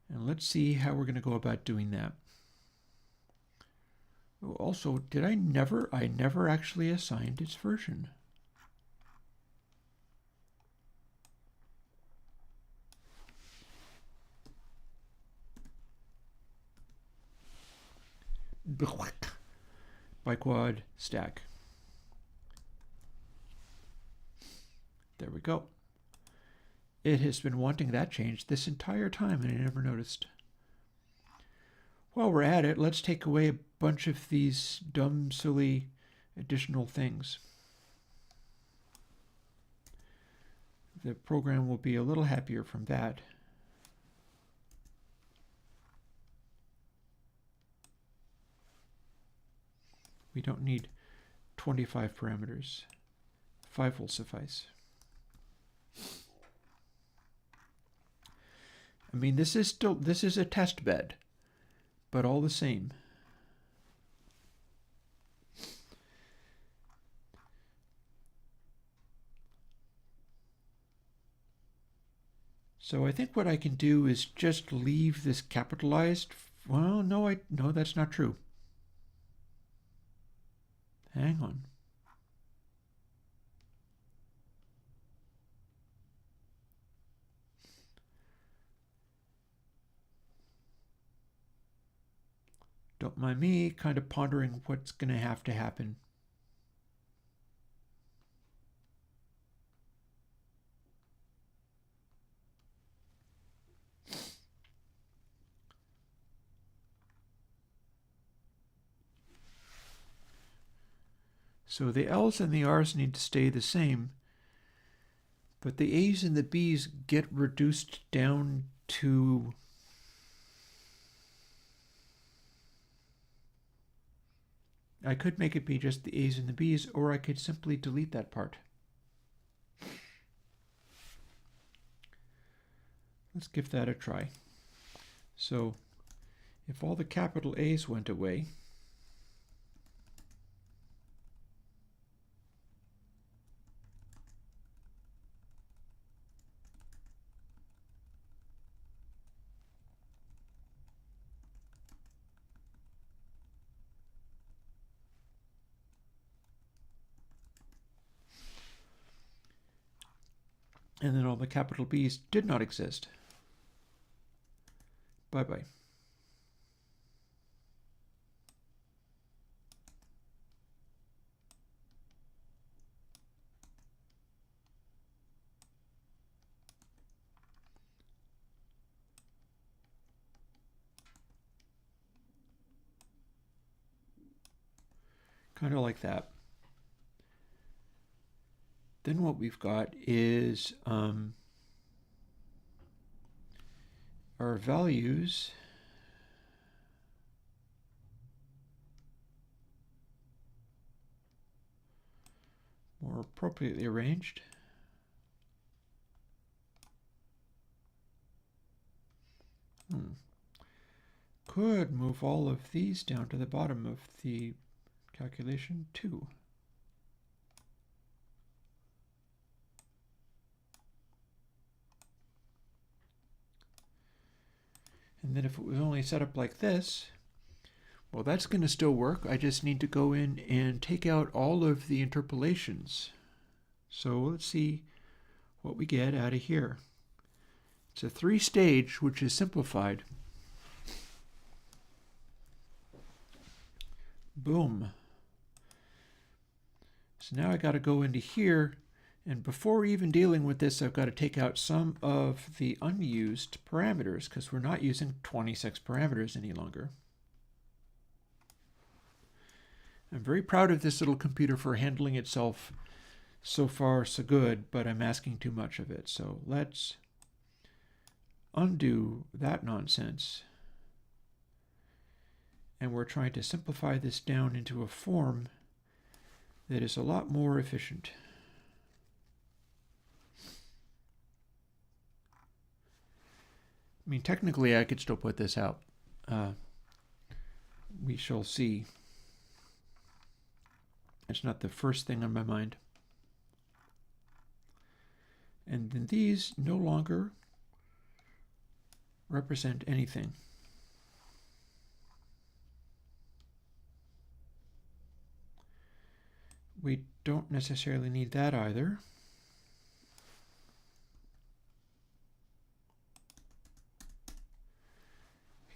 And let's see how we're going to go about doing that. Oh, also, I never actually assigned its version. Biquad stack. There we go. It has been wanting that change this entire time, and I never noticed. While we're at it, let's take away a bunch of these dumb, silly additional things. the program will be a little happier from that. We don't need 25 parameters. 5 will suffice. I mean, this is a test bed, but all the same. So I think what I can do is just leave this capitalized. Well, no, that's not true. Hang on. Don't mind me kind of pondering what's going to have to happen. So the L's and the R's need to stay the same, but the A's and the B's get reduced down to I could make it be just the A's and the B's, or I could simply delete that part. Let's give that a try. So if all the capital A's went away, and then all the capital B's did not exist. Bye-bye. Kind of like that. Then what we've got is our values more appropriately arranged. Could move all of these down to the bottom of the calculation too. And then if it was only set up like this, well, that's going to still work. I just need to go in and take out all of the interpolations. So let's see what we get out of here. It's a 3-stage, which is simplified. Boom. So now I got to go into here, and before even dealing with this, I've got to take out some of the unused parameters, because we're not using 26 parameters any longer. I'm very proud of this little computer for handling itself so far so good, but I'm asking too much of it. So let's undo that nonsense. And we're trying to simplify this down into a form that is a lot more efficient. I mean, technically I could still put this out. We shall see. It's not the first thing on my mind. And then these no longer represent anything. We don't necessarily need that either.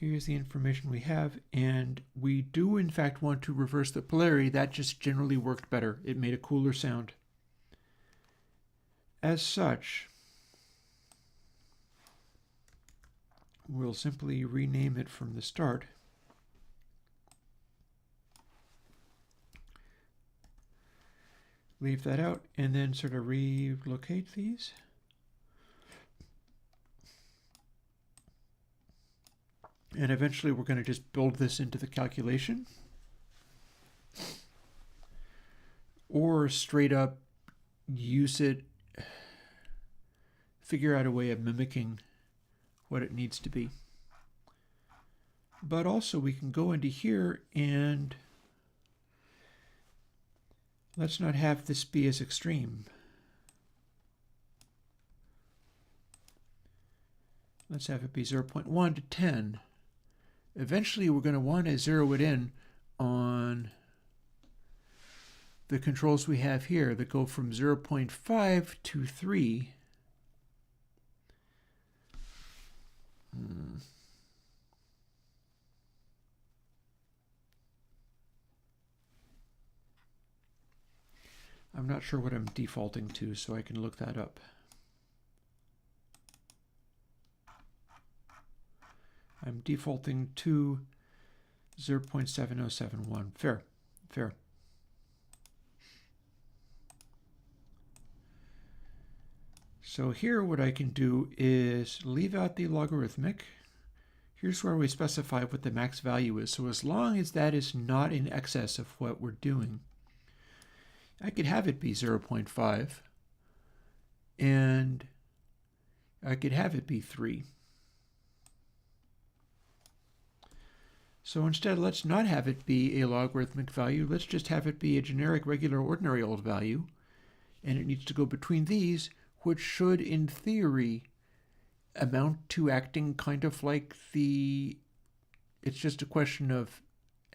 Here's the information we have, and we do in fact want to reverse the polarity. That just generally worked better. It made a cooler sound. As such, we'll simply rename it from the start. Leave that out, and then sort of relocate these. And eventually we're going to just build this into the calculation. Or straight up use it, figure out a way of mimicking what it needs to be. But also we can go into here and let's not have this be as extreme. Let's have it be 0.1 to 10. Eventually we're going to want to zero it in on the controls we have here that go from 0.5 to 3. I'm not sure what I'm defaulting to, so I can look that up. I'm defaulting to 0.7071. Fair, fair. So here what I can do is leave out the logarithmic. Here's where we specify what the max value is. So as long as that is not in excess of what we're doing, I could have it be 0.5 and I could have it be 3. So instead, let's not have it be a logarithmic value. Let's just have it be a generic, regular, ordinary old value. And it needs to go between these, which should, in theory, amount to acting kind of like the... It's just a question of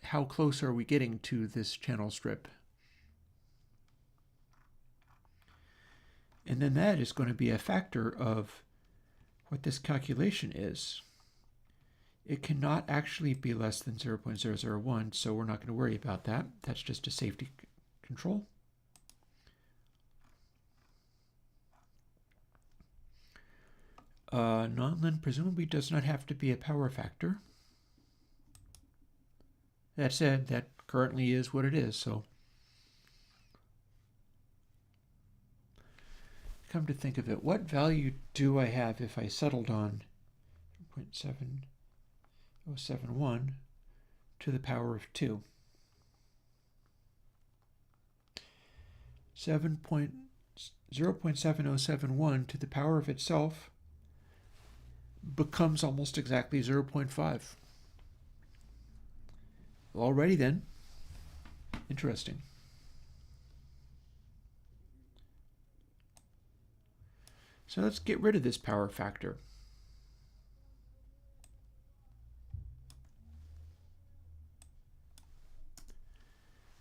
how close are we getting to this channel strip. And then that is going to be a factor of what this calculation is. It cannot actually be less than 0.001, so we're not going to worry about that. That's just a safety control. Non-len presumably does not have to be a power factor. That said, that currently is what it is, so. Come to think of it, what value do I have if I settled on 0.7071 to the power of 2? 0.7071 to the power of itself becomes almost exactly 0.5. Alrighty then. Interesting. So let's get rid of this power factor.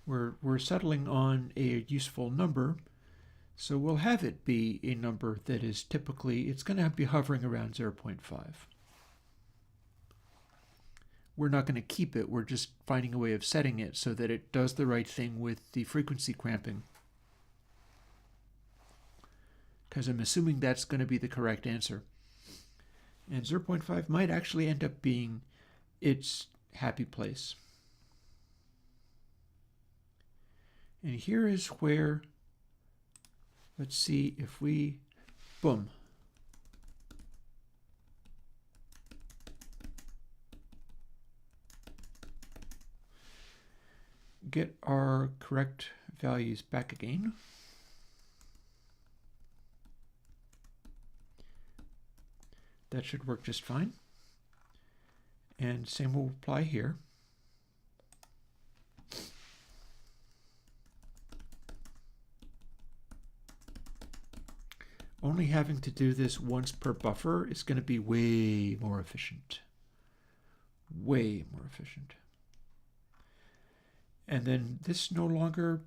We're settling on a useful number, so we'll have it be a number that is typically, it's going to be hovering around 0.5. We're not going to keep it, we're just finding a way of setting it so that it does the right thing with the frequency cramping. Because I'm assuming that's going to be the correct answer. And 0.5 might actually end up being its happy place. And here is where, let's see if we, boom. Get our correct values back again. That should work just fine. And same will apply here. Only having to do this once per buffer is going to be way more efficient. Way more efficient. And then this no longer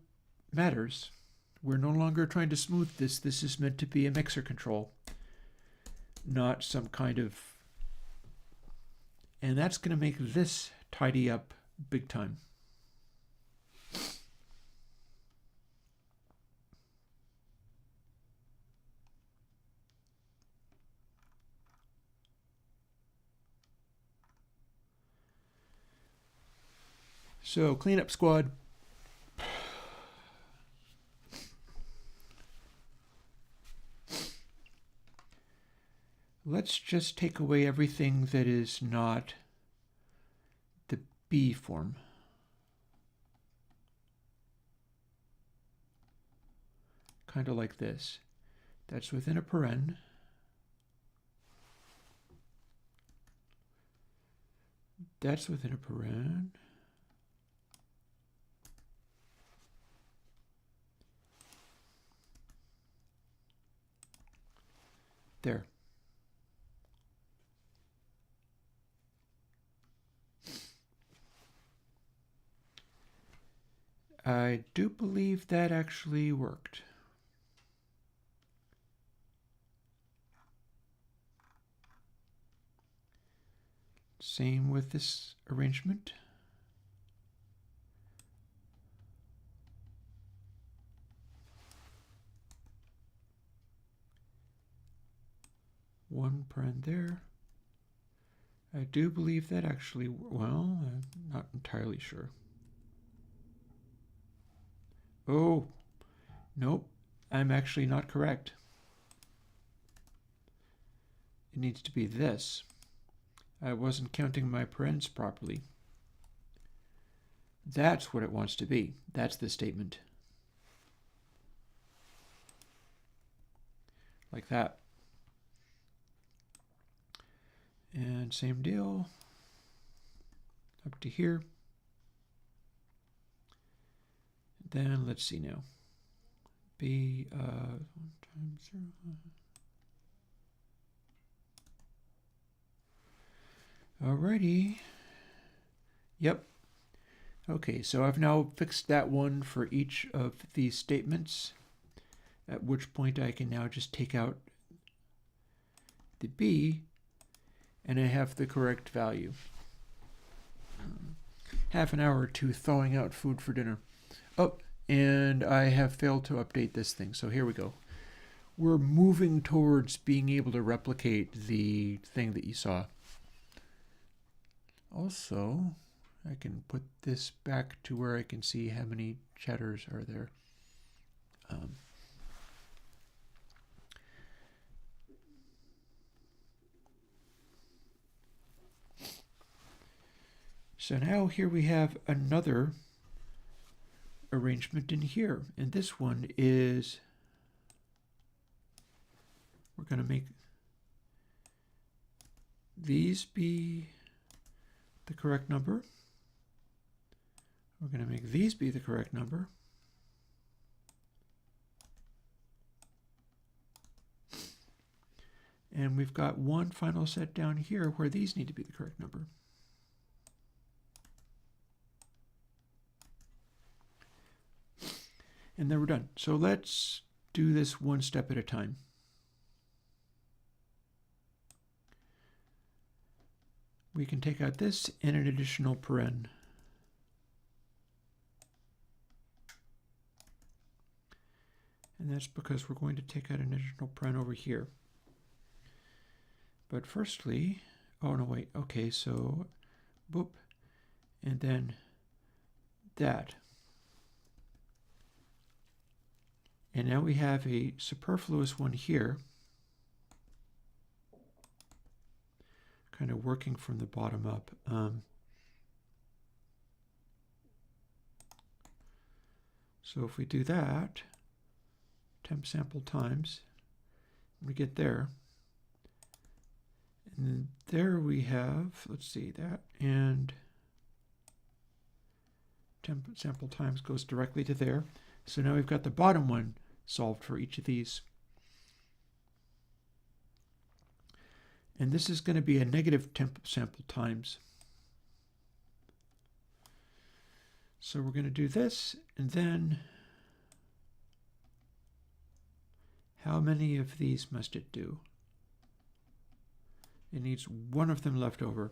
matters. We're no longer trying to smooth this. This is meant to be a mixer control, not some kind of... And that's going to make this tidy up big time. So, cleanup squad. Let's just take away everything that is not B form. Kind of like this. That's within a paren. That's within a paren. There. I do believe that actually worked. Same with this arrangement. One paren there. I do believe that actually, well, I'm not entirely sure. Oh, nope, I'm actually not correct. It needs to be this. I wasn't counting my parens properly. That's what it wants to be. That's the statement. Like that. And same deal. Up to here. Then let's see now. B 1 times 0. Alrighty. Yep. Okay, so I've now fixed that one for each of these statements, at which point I can now just take out the B, and I have the correct value. Half an hour or two thawing out food for dinner. Oh, and I have failed to update this thing, so here we go. We're moving towards being able to replicate the thing that you saw. Also, I can put this back to where I can see how many chatters are there. So now here we have another arrangement in here, and this one is, we're going to make these be the correct number. We're going to make these be the correct number. And we've got one final set down here where these need to be the correct number. And then we're done. So let's do this one step at a time. We can take out this and an additional paren. And that's because we're going to take out an additional paren over here. But firstly, oh no, wait, okay, so boop, and then that. And now we have a superfluous one here, kind of working from the bottom up. So if we do that, temp sample times, we get there. And there we have, let's see, that, and temp sample times goes directly to there. So now we've got the bottom one solved for each of these. And this is going to be a negative temp sample times. So we're going to do this, and then how many of these must it do? It needs one of them left over.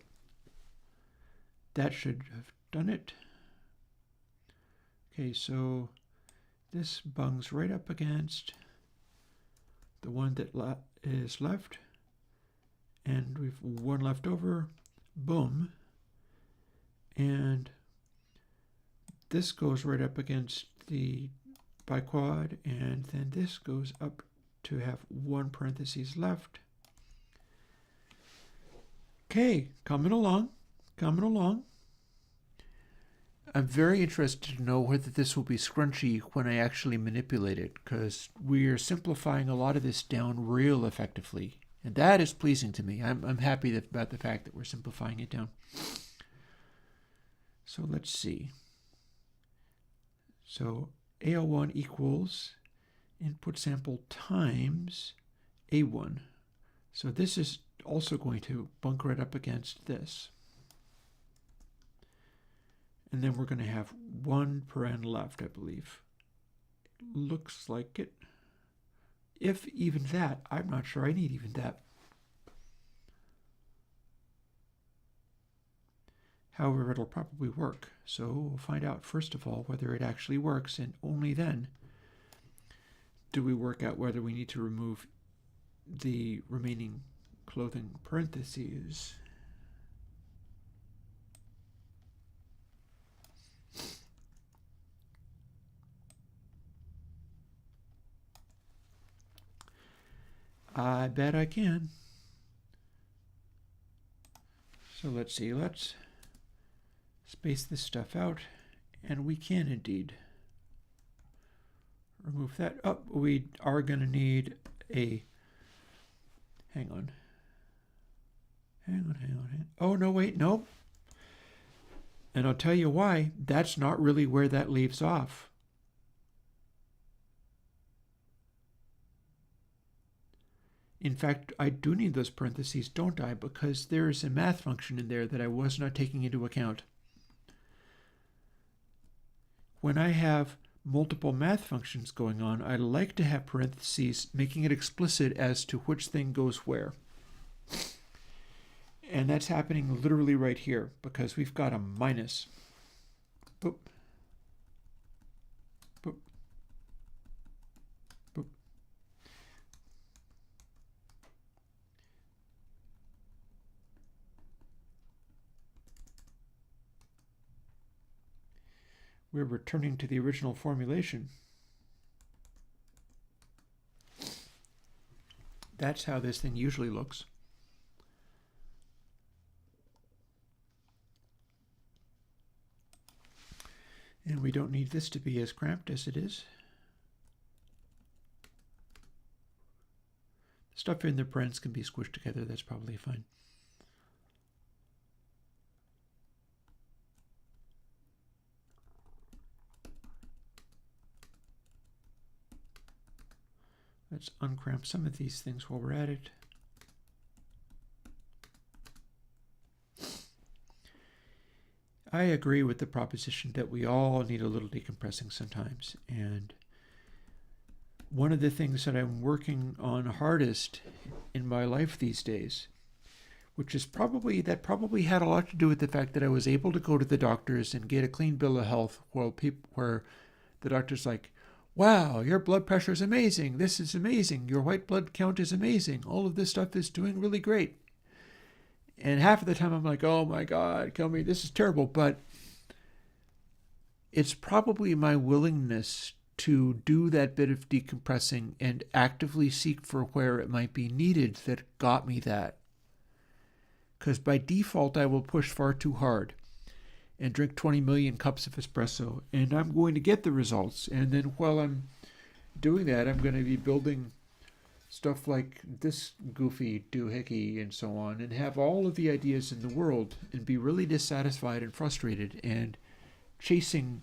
That should have done it. Okay, so this bungs right up against the one that is left. And we've one left over. Boom. And this goes right up against the biquad, and then this goes up to have one parentheses left. Okay, coming along, coming along. I'm very interested to know whether this will be scrunchy when I actually manipulate it, because we are simplifying a lot of this down real effectively. And that is pleasing to me. I'm happy about the fact that we're simplifying it down. So let's see. So AL1 equals input sample times A1. So this is also going to bunker it up against this. And then we're going to have 1 paren left, I believe. Looks like it. If even that, I'm not sure I need even that. However, it'll probably work. So we'll find out first of all whether it actually works, and only then do we work out whether we need to remove the remaining clothing parentheses. I bet I can. So let's see, let's space this stuff out, and we can indeed remove that. Oh, we are going to need a, hang on. Oh, no, wait, nope. And I'll tell you why. That's not really where that leaves off. In fact, I do need those parentheses, don't I? Because there is a math function in there that I was not taking into account. When I have multiple math functions going on, I like to have parentheses making it explicit as to which thing goes where. And that's happening literally right here because we've got a minus. Boop. Boop. Boop. We're returning to the original formulation. That's how this thing usually looks. And we don't need this to be as cramped as it is. Stuff in the parens can be squished together, that's probably fine. Let's uncramp some of these things while we're at it. I agree with the proposition that we all need a little decompressing sometimes. And one of the things that I'm working on hardest in my life these days, which is probably had a lot to do with the fact that I was able to go to the doctors and get a clean bill of health where the doctor's like, wow, your blood pressure is amazing. This is amazing. Your white blood count is amazing. All of this stuff is doing really great. And half of the time I'm like, oh my God, kill me. This is terrible. But it's probably my willingness to do that bit of decompressing and actively seek for where it might be needed that got me that. Because by default, I will push far too hard and drink 20 million cups of espresso, and I'm going to get the results. And then while I'm doing that, I'm going to be building stuff like this goofy doohickey and so on, and have all of the ideas in the world and be really dissatisfied and frustrated and chasing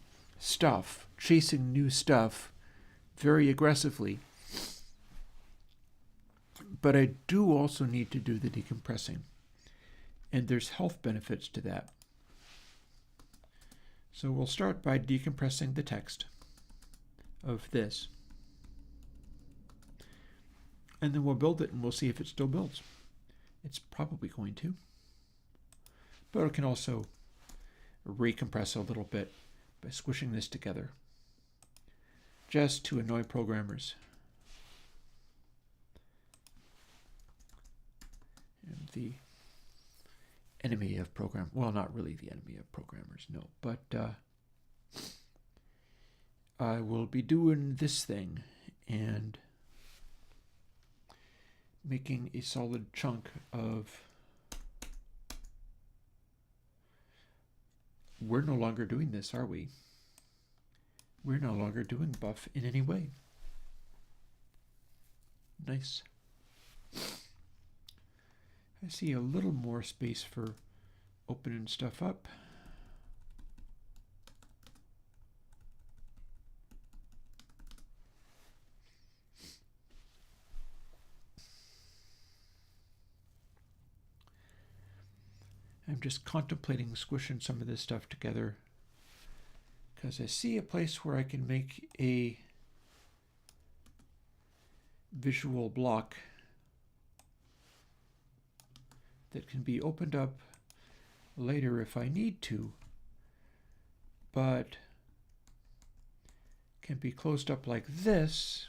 new stuff very aggressively. But I do also need to do the decompressing, and there's health benefits to that. So we'll start by decompressing the text of this. And then we'll build it and we'll see if it still builds. It's probably going to. But it can also recompress a little bit by squishing this together, just to annoy programmers. And the enemy of program, well, not really the enemy of programmers, no, but I will be doing this thing and making a solid chunk of we're no longer doing this, are we? We're no longer doing buff in any way. Nice. I see a little more space for opening stuff up. I'm just contemplating squishing some of this stuff together because I see a place where I can make a visual block that can be opened up later if I need to, but can be closed up like this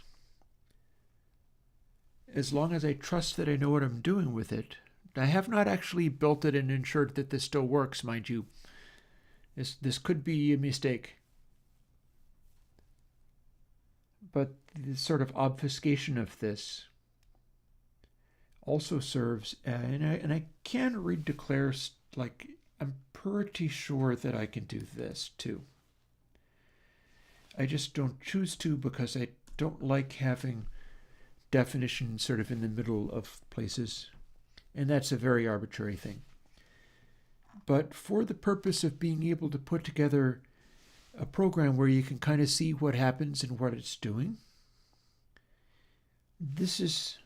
as long as I trust that I know what I'm doing with it. I have not actually built it and ensured that this still works, mind you. This could be a mistake. But the sort of obfuscation of this also serves, and I can redeclare, like, I'm pretty sure that I can do this too. I just don't choose to because I don't like having definitions sort of in the middle of places. And that's a very arbitrary thing. But for the purpose of being able to put together a program where you can kind of see what happens and what it's doing, this is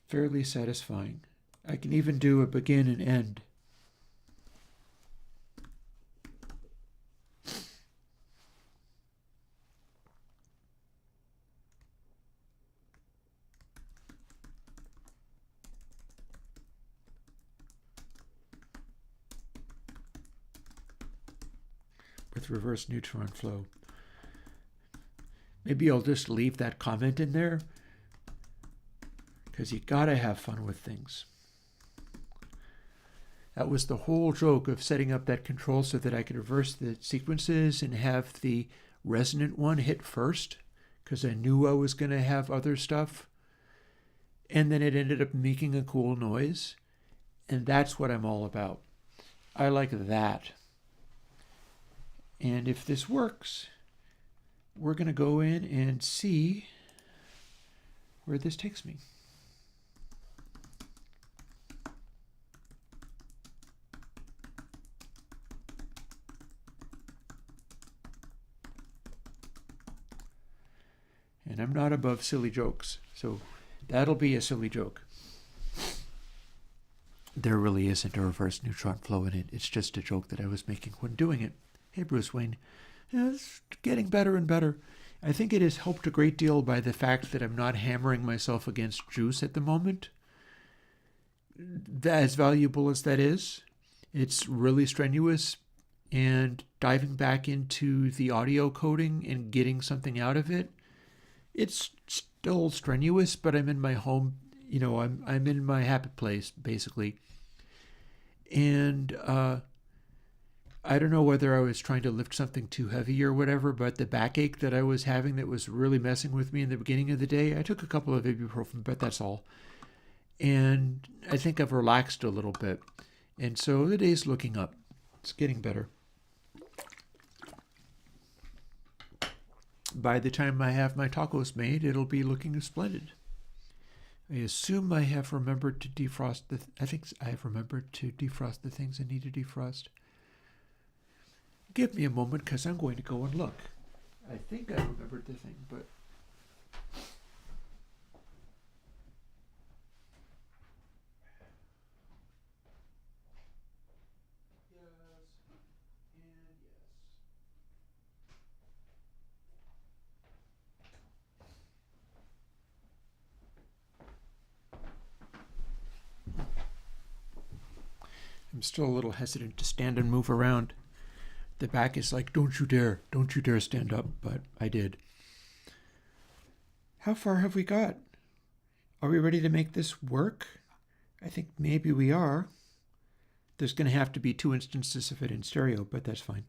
fairly satisfying. I can even do a begin and end. With reverse neutron flow. Maybe I'll just leave that comment in there because you gotta have fun with things. That was the whole joke of setting up that control so that I could reverse the sequences and have the resonant one hit first because I knew I was going to have other stuff. And then it ended up making a cool noise. And that's what I'm all about. I like that. And if this works, we're going to go in and see where this takes me. And I'm not above silly jokes, so that'll be a silly joke. There really isn't a reverse neutron flow in it. It's just a joke that I was making when doing it. Hey, Bruce Wayne. It's getting better and better. I think it has helped a great deal by the fact that I'm not hammering myself against juice at the moment. As valuable as that is, it's really strenuous, and diving back into the audio coding and getting something out of it, it's still strenuous, but I'm in my home, I'm in my happy place, basically. And I don't know whether I was trying to lift something too heavy or whatever, but the backache that I was having that was really messing with me in the beginning of the day, I took a couple of ibuprofen, but that's all. And I think I've relaxed a little bit. And so the day's looking up. It's getting better. By the time I have my tacos made, it'll be looking splendid. I assume I have remembered to defrost I think I have remembered to defrost the things I need to defrost. Give me a moment, because I'm going to go and look. I think I remembered the thing, but... I'm still a little hesitant to stand and move around. The back is like, don't you dare stand up, but I did. How far have we got? Are we ready to make this work? I think maybe we are. There's going to have to be 2 instances of it in stereo, but that's fine.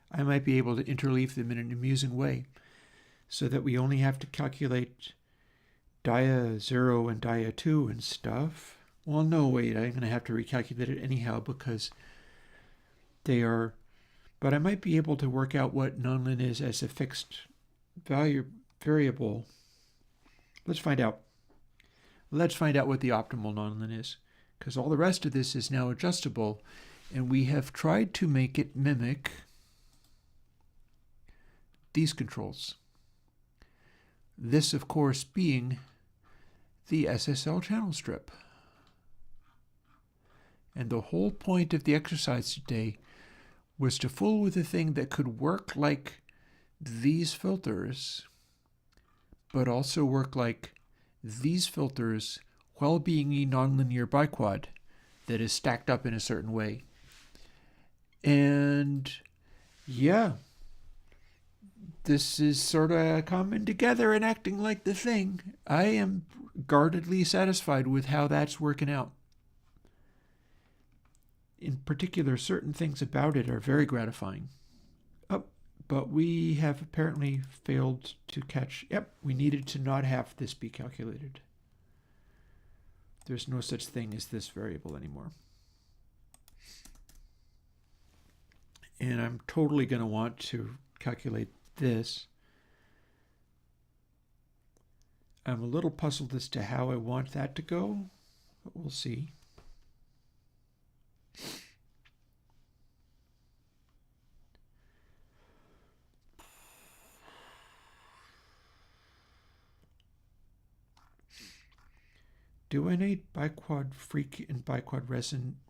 I might be able to interleave them in an amusing way so that we only have to calculate dia 0 and dia 2 and stuff. Well, no, wait, I'm going to have to recalculate it anyhow because they are, but I might be able to work out what nonlin is as a fixed value variable. Let's find out. Let's find out what the optimal nonlin is, because all the rest of this is now adjustable, and we have tried to make it mimic these controls. This, of course, being the SSL channel strip. And the whole point of the exercise today was to fool with a thing that could work like these filters, but also work like these filters while being a nonlinear biquad that is stacked up in a certain way. And yeah, this is sort of coming together and acting like the thing. I am guardedly satisfied with how that's working out. In particular, certain things about it are very gratifying. Oh, but we have apparently failed to catch. Yep, we needed to not have this be calculated. There's no such thing as this variable anymore. And I'm totally going to want to calculate this. I'm a little puzzled as to how I want that to go, but we'll see. Do I need biquad freak and biquad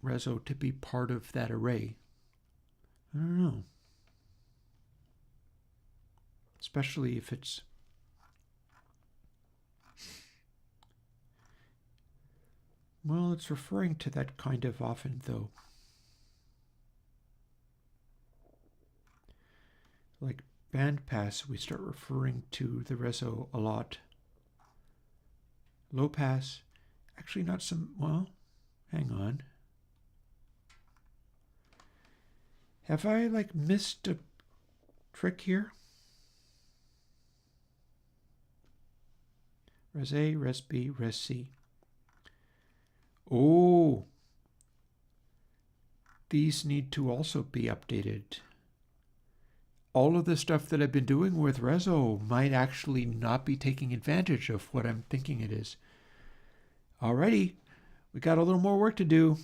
reso to be part of that array? I don't know. Especially if it's well, it's referring to that kind of often, though. Like bandpass, we start referring to the reso a lot. Low pass, actually not some, well, hang on. Have I like missed a trick here? Res A, res B, res C. Oh, these need to also be updated. All of the stuff that I've been doing with reso might actually not be taking advantage of what I'm thinking it is. Alrighty, we got a little more work to do.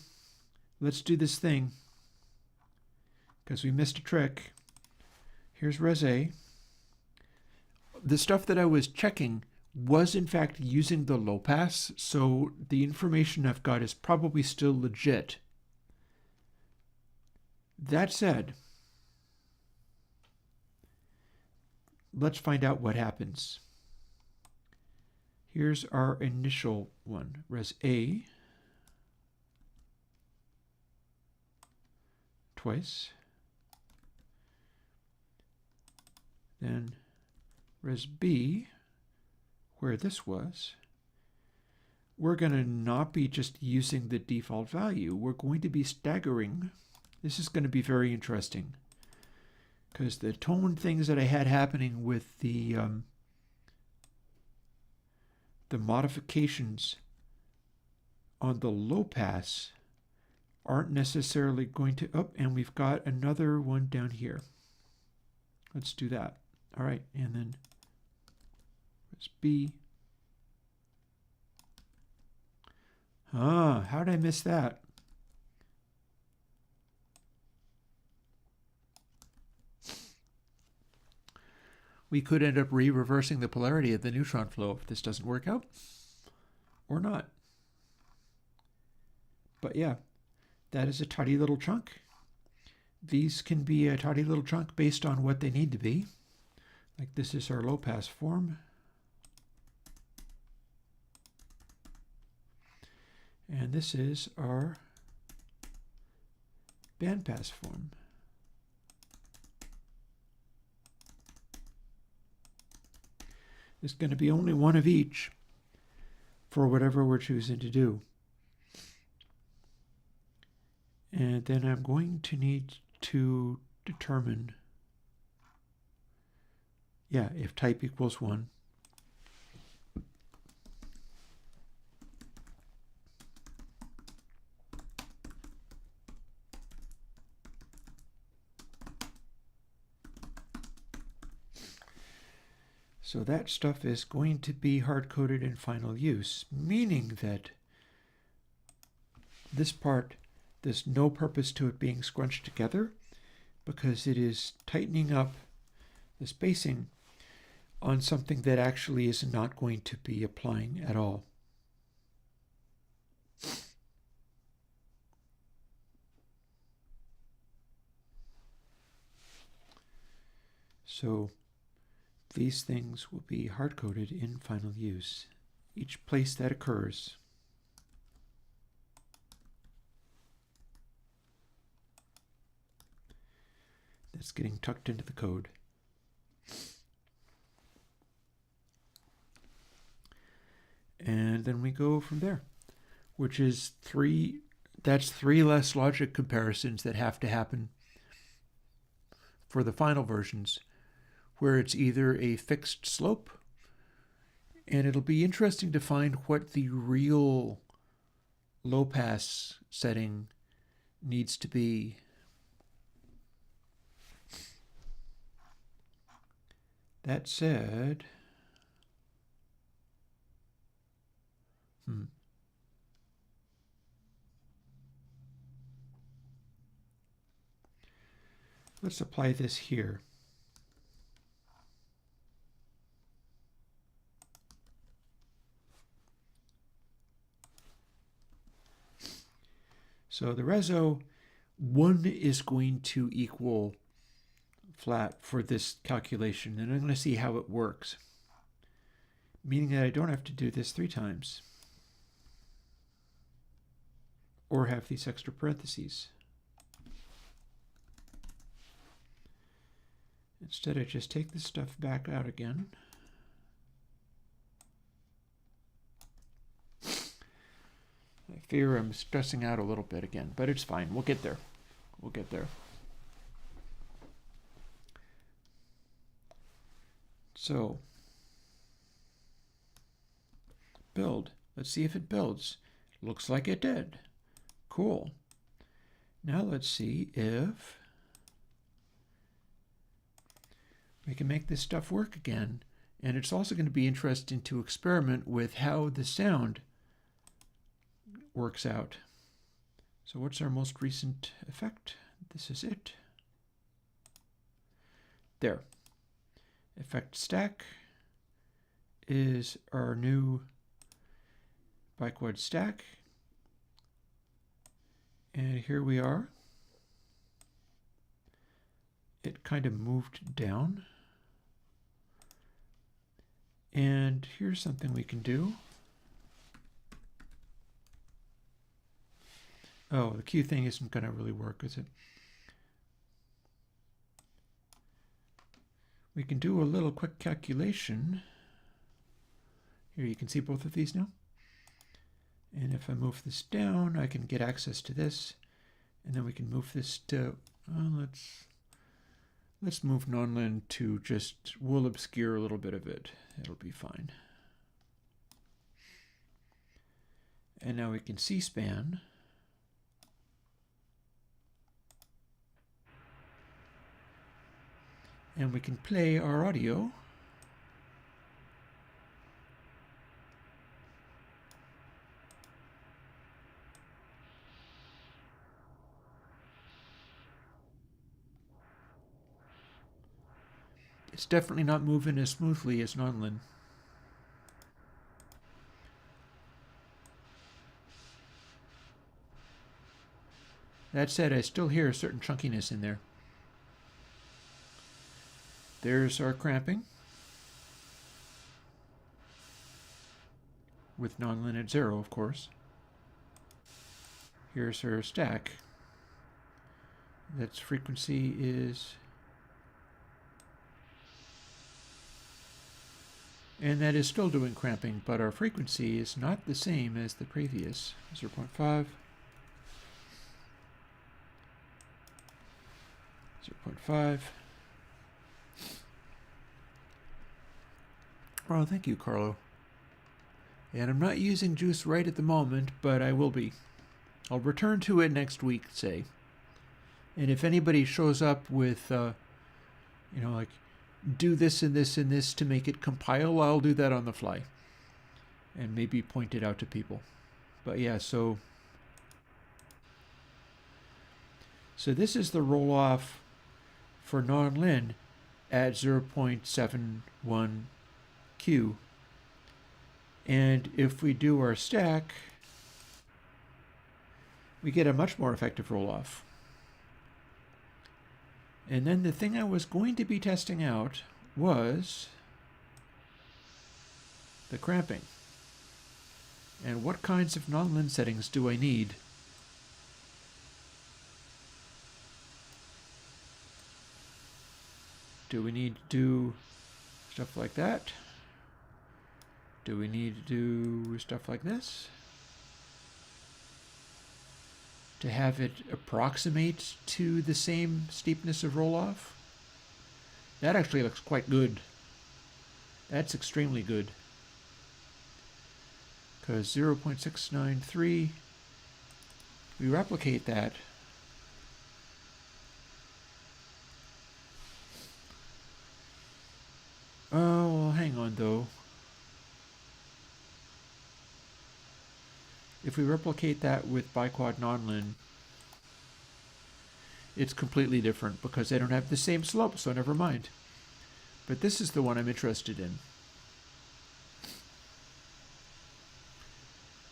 Let's do this thing. Because we missed a trick. Here's res A. The stuff that I was checking was in fact using the low pass, so the information I've got is probably still legit. That said, let's find out what happens. Here's our initial one, res A, twice, then res B, where this was. We're going to not be just using the default value. We're going to be staggering. This is going to be very interesting because the tone things that I had happening with the modifications on the low pass aren't necessarily going to, oh, and we've got another one down here. Let's do that. All right, and then res B. How did I miss that? We could end up reversing the polarity of the neutron flow if this doesn't work out, or not. But yeah, that is a tidy little chunk. These can be a tidy little chunk based on what they need to be. Like this is our low pass form. And this is our bandpass form. There's going to be only one of each for whatever we're choosing to do. And then I'm going to need to determine, yeah, if type equals 1. So that stuff is going to be hard-coded in final use, meaning that this part, there's no purpose to it being scrunched together because it is tightening up the spacing on something that actually is not going to be applying at all. So these things will be hard-coded in final use, each place that occurs. That's getting tucked into the code. And then we go from there, which is that's three less logic comparisons that have to happen for the final versions, where it's either a fixed slope, and it'll be interesting to find what the real low pass setting needs to be. That said, let's apply this here. So the reso 1 is going to equal flat for this calculation, and I'm going to see how it works, meaning that I don't have to do this 3 times or have these extra parentheses. Instead, I just take this stuff back out again. I fear I'm stressing out a little bit again, but it's fine. We'll get there. We'll get there. So, build. Let's see if it builds. Looks like it did. Cool. Now let's see if we can make this stuff work again. And it's also going to be interesting to experiment with how the sound works out. So what's our most recent effect? This is it. There. Effect stack is our new biquad stack. And here we are. It kind of moved down. And here's something we can do. Oh, the Q thing isn't going to really work, is it? We can do a little quick calculation. Here you can see both of these now. And if I move this down, I can get access to this. And then we can move this to, let's move nonlin to just, we'll obscure a little bit of it. It'll be fine. And now we can C-span. And we can play our audio. It's definitely not moving as smoothly as nonlin. That said, I still hear a certain chunkiness in there. There's our cramping with nonlin at 0, of course. Here's our stack. That's frequency is, and that is still doing cramping, but our frequency is not the same as the previous. 0.5, 0.5. Oh, thank you, Carlo. And I'm not using juice right at the moment, but I will be. I'll return to it next week, say. And if anybody shows up with, like do this and this and this to make it compile, I'll do that on the fly and maybe point it out to people. But yeah, so this is the roll-off for non-lin at 0.71Q. And if we do our stack, we get a much more effective roll-off. And then the thing I was going to be testing out was the cramping. And what kinds of non-lin settings do I need? Do we need to do stuff like that? Do we need to do stuff like this? To have it approximate to the same steepness of roll-off? That actually looks quite good. That's extremely good. Because 0.693, we replicate that. Oh, well, hang on though. If we replicate that with biquad non-lin, it's completely different because they don't have the same slope, so never mind. But this is the one I'm interested in.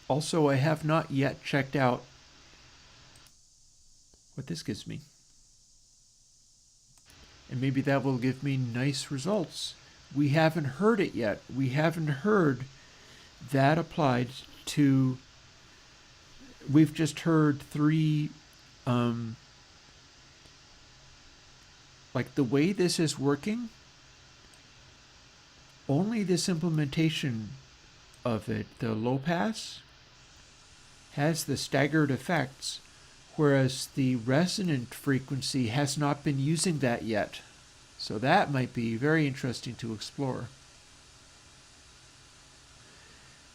Also, I have not yet checked out what this gives me. And maybe that will give me nice results. We haven't heard it yet. We haven't heard that applied to... We've just heard three... like the way this is working, only this implementation of it, the low pass, has the staggered effects, whereas the resonant frequency has not been using that yet. So that might be very interesting to explore.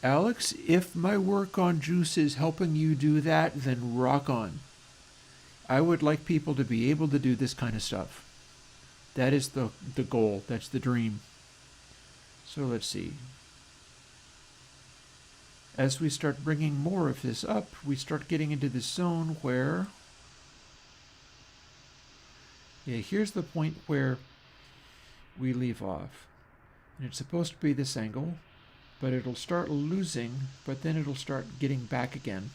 Alex, if my work on Juice is helping you do that, then rock on. I would like people to be able to do this kind of stuff. That is the goal. That's the dream. So let's see. As we start bringing more of this up, we start getting into this zone where... Yeah, here's the point where we leave off. And it's supposed to be this angle, but it'll start losing, but then it'll start getting back again.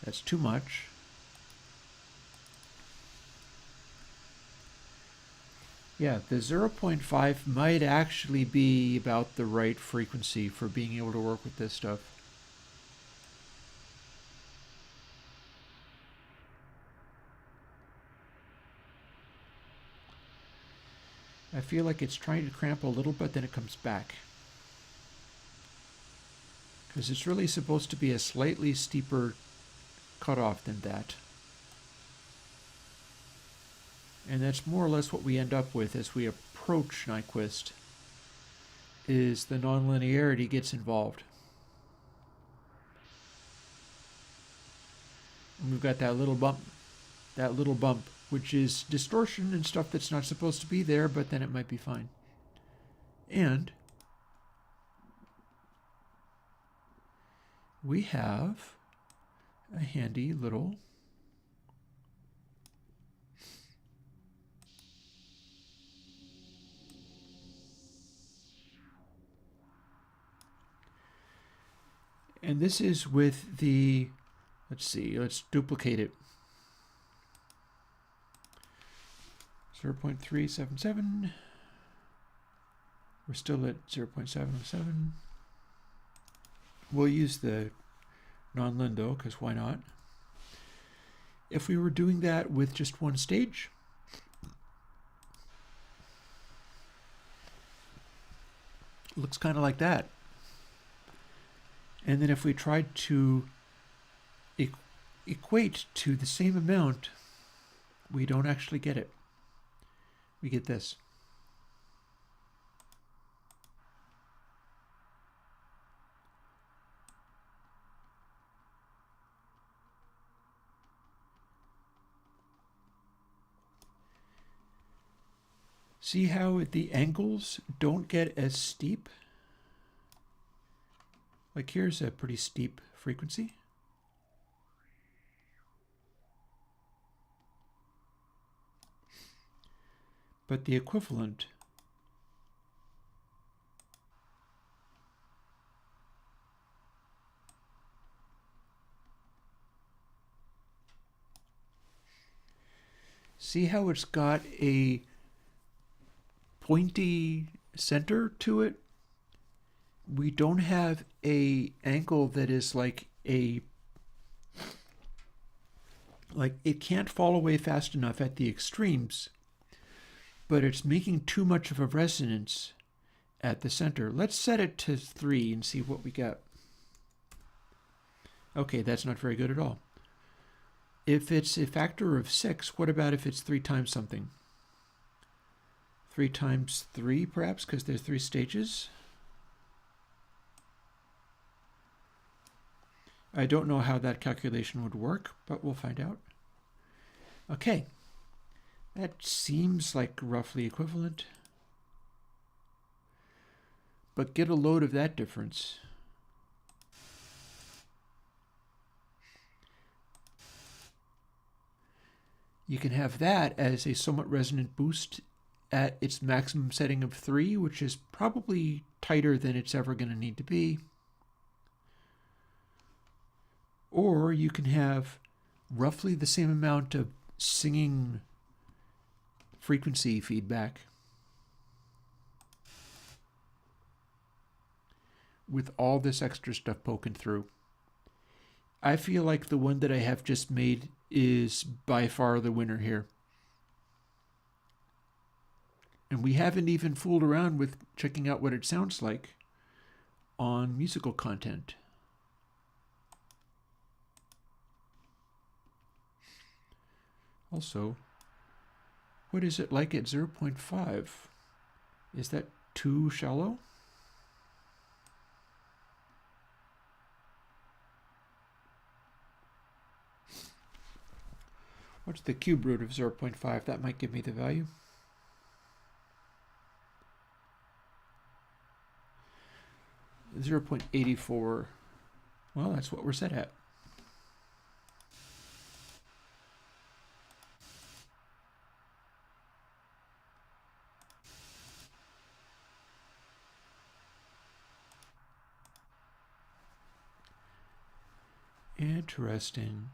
That's too much. Yeah, the 0.5 might actually be about the right frequency for being able to work with this stuff. I feel like it's trying to cramp a little bit, then it comes back. Because it's really supposed to be a slightly steeper cutoff than that. And that's more or less what we end up with as we approach Nyquist, is the nonlinearity gets involved. And we've got that little bump, which is distortion and stuff that's not supposed to be there, but then it might be fine. And we have a handy little and this is with the, let's see, let's duplicate it. 0.377. We're still at 0.707. We'll use the non-lin though, because why not? If we were doing that with just one stage, it looks kind of like that. And then if we tried to equate to the same amount, we don't actually get it. We get this. See how the angles don't get as steep? Like here's a pretty steep frequency. But the equivalent see how it's got a pointy center to it? We don't have a angle that is like it can't fall away fast enough at the extremes, but it's making too much of a resonance at the center. Let's set it to 3 and see what we get. Okay, that's not very good at all. If it's a factor of 6, what about if it's 3 times something? 3 times 3, perhaps, because there's 3 stages? I don't know how that calculation would work, but we'll find out. Okay, that seems like roughly equivalent. But get a load of that difference. You can have that as a somewhat resonant boost at its maximum setting of 3, which is probably tighter than it's ever going to need to be. Or you can have roughly the same amount of singing frequency feedback with all this extra stuff poking through. I feel like the one that I have just made is by far the winner here. And we haven't even fooled around with checking out what it sounds like on musical content. Also, what is it like at 0.5? Is that too shallow? What's the cube root of 0.5? That might give me the value. .84. Well, that's what we're set at. Interesting.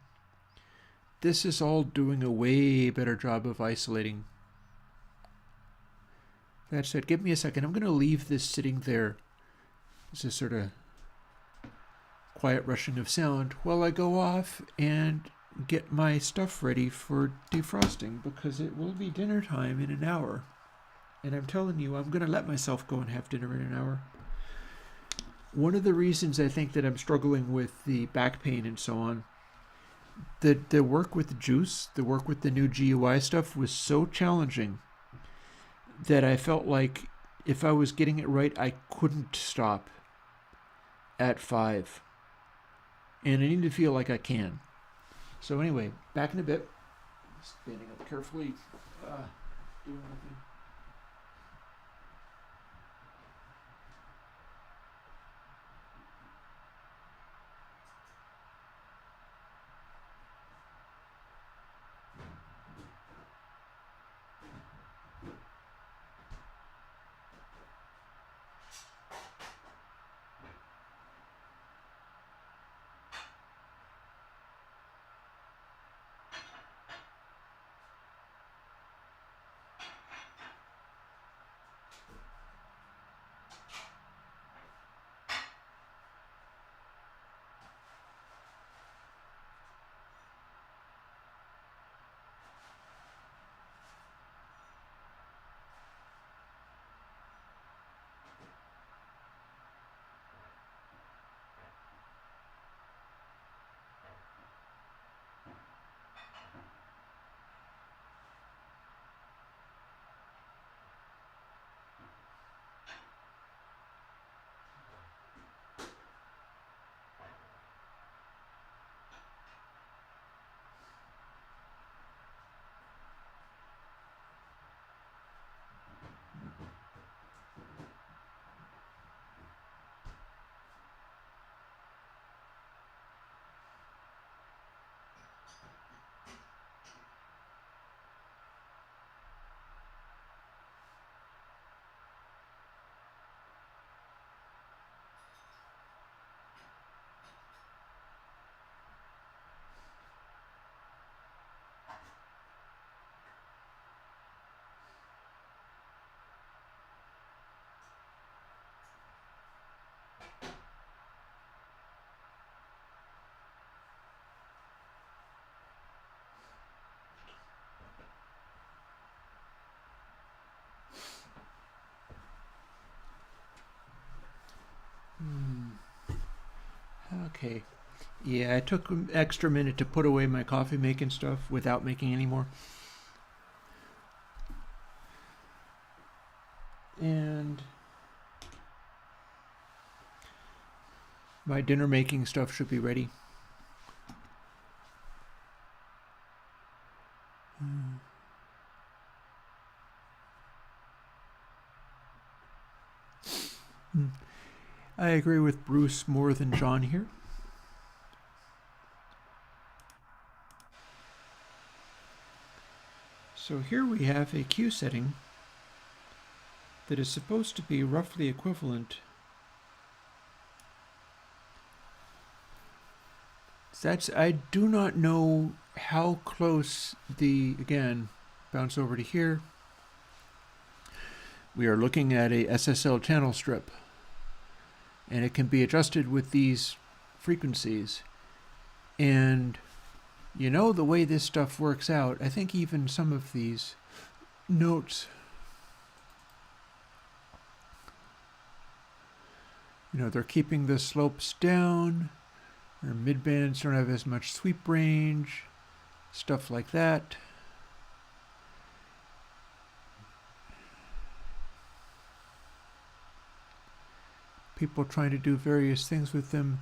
This is all doing a way better job of isolating. That said, give me a second. I'm going to leave this sitting there. This is sort of quiet rushing of sound while I go off and get my stuff ready for defrosting, because it will be dinner time in an hour. And I'm telling you, I'm going to let myself go and have dinner in an hour. One of the reasons I think that I'm struggling with the back pain and so on, the work with Juice, the work with the new GUI stuff was so challenging that I felt like if I was getting it right, I couldn't stop at 5. And I need to feel like I can. So anyway, back in a bit. Standing up carefully, doing nothing. Okay. Yeah, I took an extra minute to put away my coffee making stuff without making any more. And my dinner making stuff should be ready. I agree with Bruce more than John here. So here we have a queue setting that is supposed to be roughly equivalent. I do not know how close again, bounce over to here. We are looking at a SSL channel strip, and it can be adjusted with these frequencies. And you know the way this stuff works out, I think even some of these notes, they're keeping the slopes down. Their midbands don't have as much sweep range, stuff like that. People trying to do various things with them.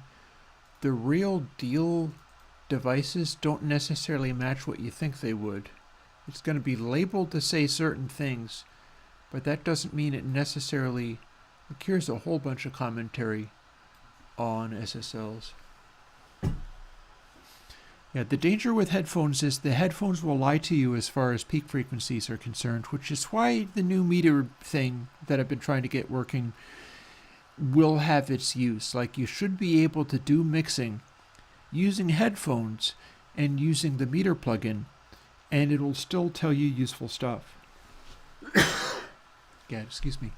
The real deal devices don't necessarily match what you think they would. It's going to be labeled to say certain things, but that doesn't mean it necessarily. Like, here's a whole bunch of commentary on SSLs. Yeah, the danger with headphones is the headphones will lie to you as far as peak frequencies are concerned, which is why the new meter thing that I've been trying to get working will have its use. Like, you should be able to do mixing using headphones and using the meter plugin, and it'll still tell you useful stuff. Yeah, excuse me.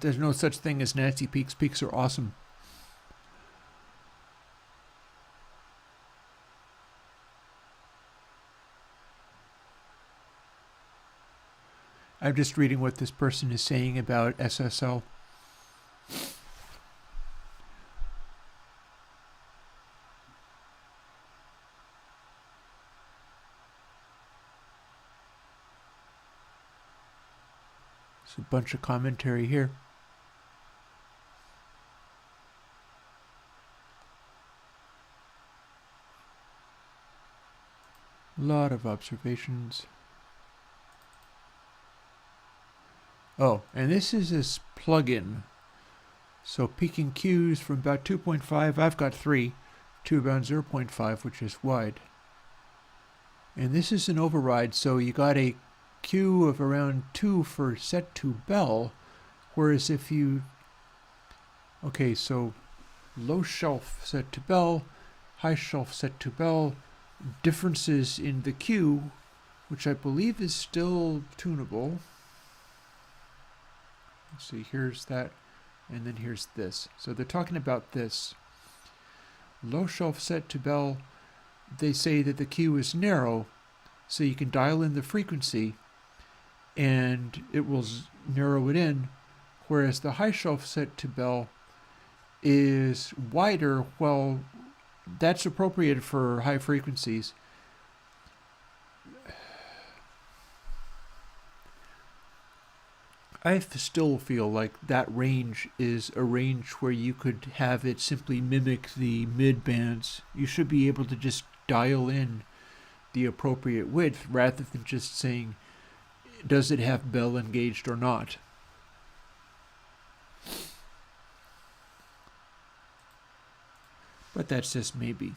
There's no such thing as Nancy peaks. Peaks are awesome. I'm just reading what this person is saying about SSL. There's a bunch of commentary here. A lot of observations. Oh, and this is this plugin. So peaking queues from about 2.5, I've got 3, to about 0.5, which is wide. And this is an override, so you got a queue of around 2 for set to bell, whereas if you, okay, so low shelf set to bell, high shelf set to bell, differences in the queue, which I believe is still tunable. Let's see, here's that, and then here's this. So they're talking about this. Low shelf set to bell, they say that the queue is narrow, so you can dial in the frequency, and it will narrow it in, whereas the high shelf set to bell is wider. Well, that's appropriate for high frequencies. I still feel like that range is a range where you could have it simply mimic the mid bands. You should be able to just dial in the appropriate width rather than just saying, does it have bell engaged or not? But that's just maybe.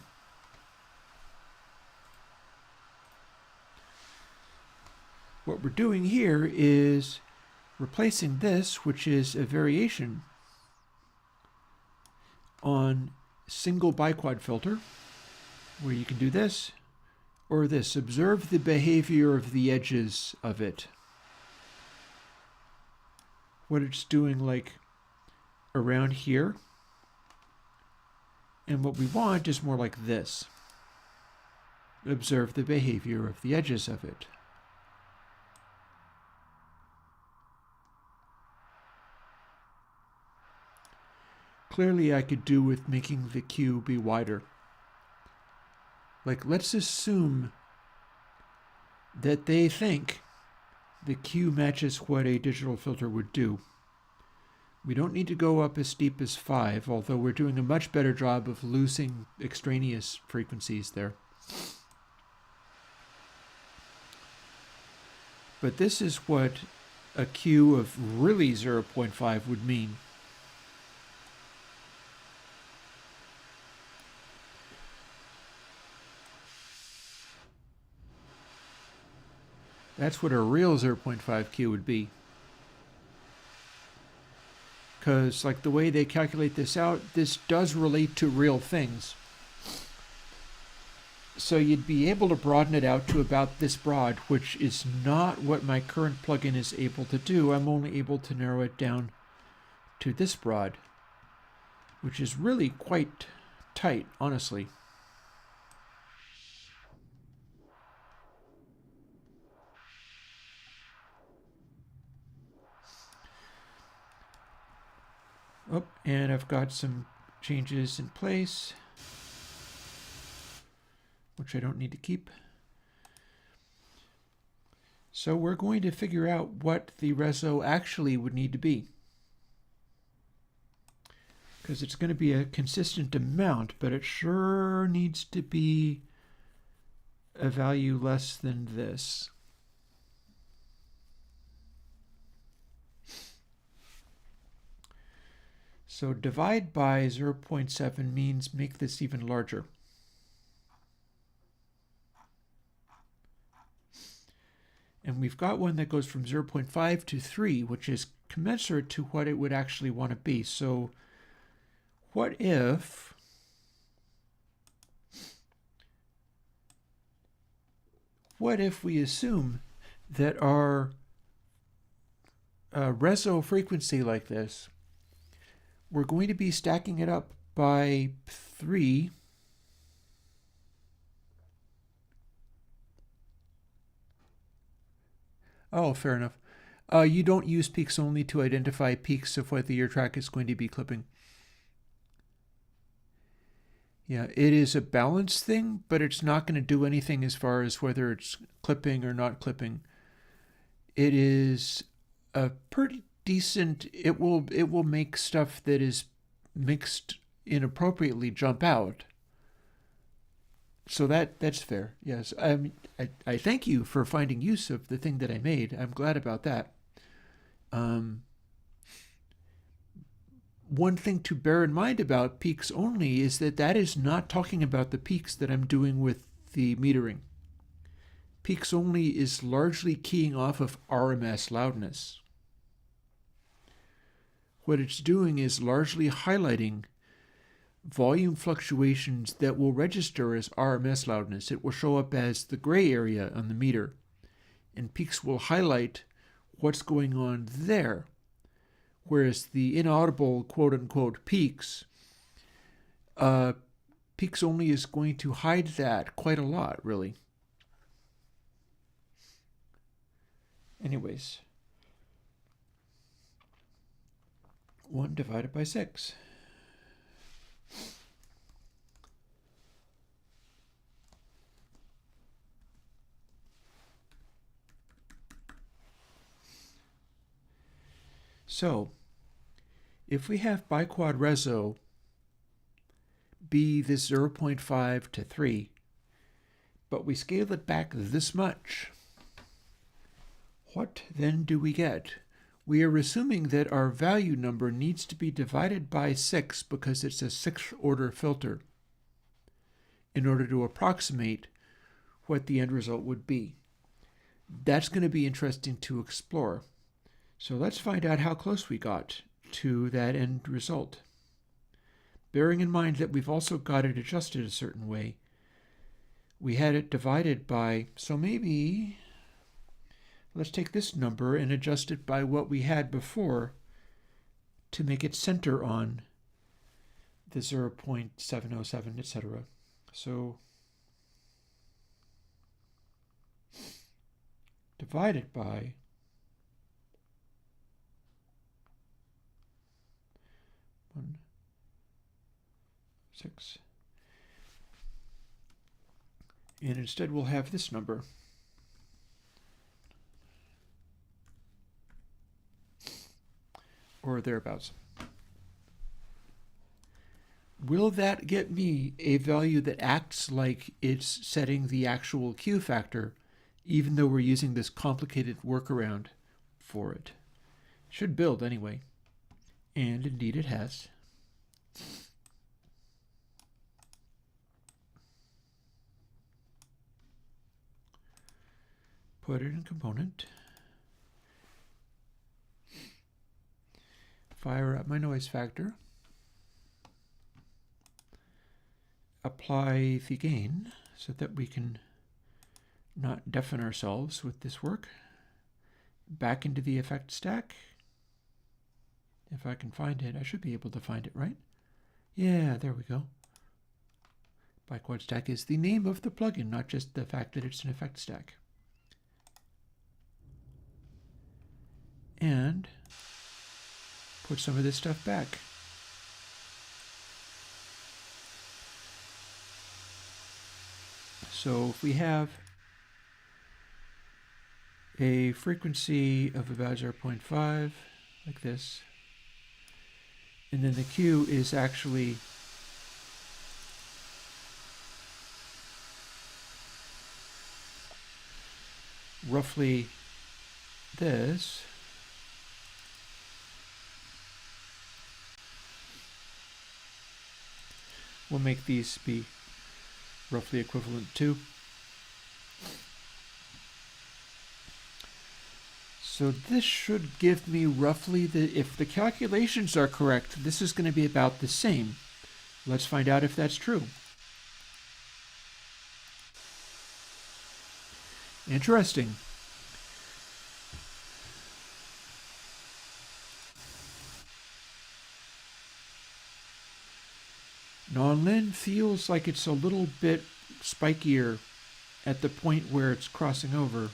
What we're doing here is replacing this, which is a variation on single biquad filter, where you can do this or this. Observe the behavior of the edges of it. what it's doing like around here. And what we want is more like this. Observe the behavior of the edges of it. Clearly I could do with making the queue be wider. Like, let's assume that they think the queue matches what a digital filter would do. We don't need to go up as steep as 5, although we're doing a much better job of losing extraneous frequencies there. But this is what a queue of really 0.5 would mean. That's what a real 0.5 queue would be. Because, like, the way they calculate this out, this does relate to real things. So you'd be able to broaden it out to about this broad, which is not what my current plugin is able to do. I'm only able to narrow it down to this broad, which is really quite tight, honestly. Oh, and I've got some changes in place, which I don't need to keep. So we're going to figure out what the reso actually would need to be, because it's going to be a consistent amount, but it sure needs to be a value less than this. So divide by 0.7 means make this even larger. And we've got one that goes from 0.5 to 3, which is commensurate to what it would actually want to be. So what if we assume that our reso frequency like this, we're going to be stacking it up by 3. Oh, fair enough. You don't use peaks only to identify peaks of whether your track is going to be clipping. Yeah, it is a balance thing, but it's not going to do anything as far as whether it's clipping or not clipping. It is a pretty decent, it will make stuff that is mixed inappropriately jump out. So that's fair. Yes, I thank you for finding use of the thing that I made. I'm glad about that. One thing to bear in mind about peaks only is that is not talking about the peaks that I'm doing with the metering. Peaks only is largely keying off of RMS loudness. What it's doing is largely highlighting volume fluctuations that will register as RMS loudness. It will show up as the gray area on the meter, and peaks will highlight what's going on there. Whereas the inaudible quote-unquote peaks, peaks only is going to hide that quite a lot, really. Anyways, 1 divided by 6. So, if we have biquad reso be this 0.5 to 3, but we scale it back this much, what then do we get? We are assuming that our value number needs to be divided by 6 because it's a 6th order filter in order to approximate what the end result would be. That's going to be interesting to explore. So let's find out how close we got to that end result. Bearing in mind that we've also got it adjusted a certain way. We had it divided by, so maybe, Let's take this number and adjust it by what we had before to make it center on the 0.707, etc. So divided by 1.6. And instead we'll have this number. Or thereabouts. Will that get me a value that acts like it's setting the actual Q factor, even though we're using this complicated workaround for it? Should build anyway. And indeed it has. Put it in component. Fire up my noise factor. Apply the gain so that we can not deafen ourselves with this work. Back into the effect stack. If I can find it, I should be able to find it, right? Yeah, there we go. Biquad stack is the name of the plugin, not just the fact that it's an effect stack. And put some of this stuff back. So if we have a frequency of about 0.5, like this, and then the Q is actually roughly this, we'll make these be roughly equivalent to. So this should give me roughly if the calculations are correct, this is going to be about the same. Let's find out if that's true. Interesting. Non-len feels like it's a little bit spikier at the point where it's crossing over.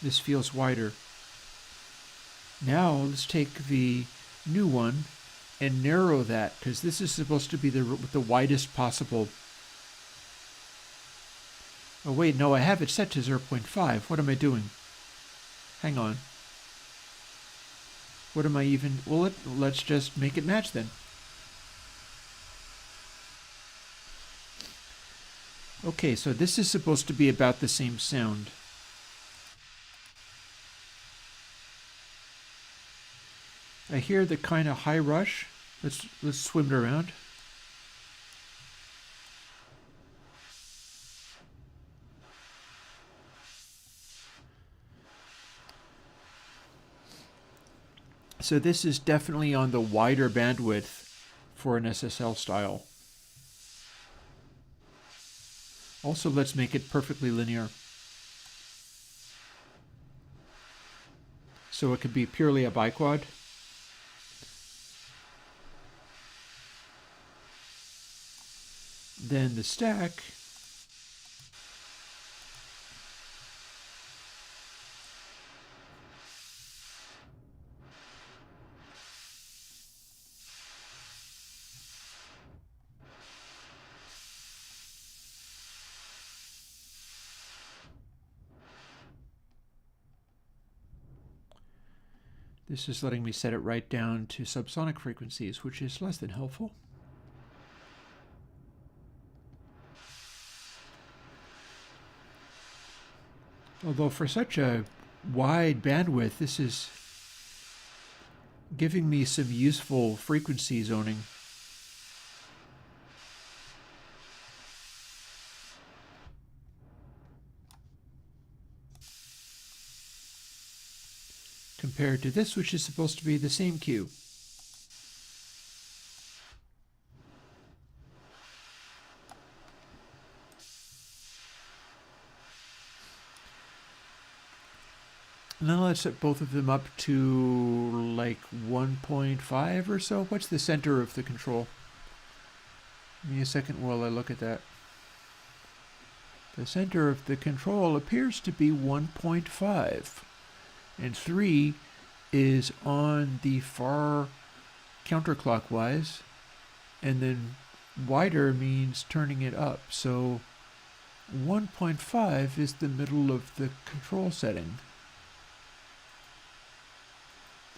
This feels wider. Now let's take the new one and narrow that, because this is supposed to be the widest possible. Oh wait, no, I have it set to 0.5. What am I doing? Hang on. What am I even... Well, let's just make it match then. Okay, so this is supposed to be about the same sound. I hear the kind of high rush. Let's swim it around. So this is definitely on the wider bandwidth for an SSL style. Also, let's make it perfectly linear. So it could be purely a biquad. Then the stack this is letting me set it right down to subsonic frequencies, which is less than helpful. Although for such a wide bandwidth, this is giving me some useful frequency zoning. Compared to this, which is supposed to be the same Q. Now let's set both of them up to like 1.5 or so. What's the center of the control? Give me a second while I look at that. The center of the control appears to be 1.5. And 3 is on the far counterclockwise. And then wider means turning it up. So 1.5 is the middle of the control setting.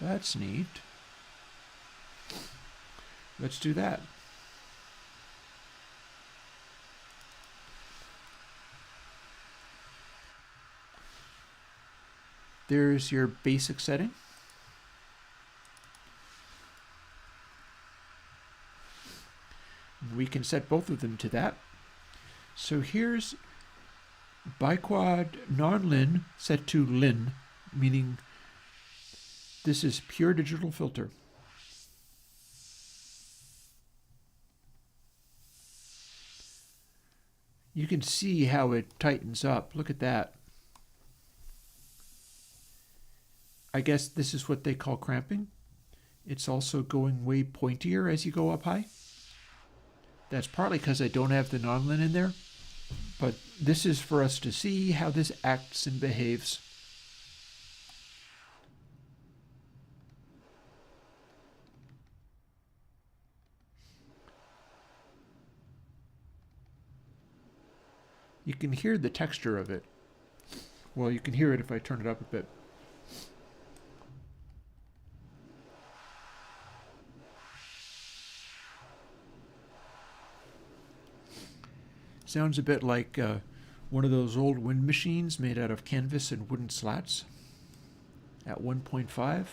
That's neat. Let's do that. There's your basic setting. We can set both of them to that. So here's biquad non-lin set to lin, meaning this is pure digital filter. You can see how it tightens up. Look at that. I guess this is what they call cramping. It's also going way pointier as you go up high. That's partly because I don't have the non-lin in there, but this is for us to see how this acts and behaves. You can hear the texture of it. Well, you can hear it if I turn it up a bit. Sounds a bit like one of those old wind machines made out of canvas and wooden slats at 1.5.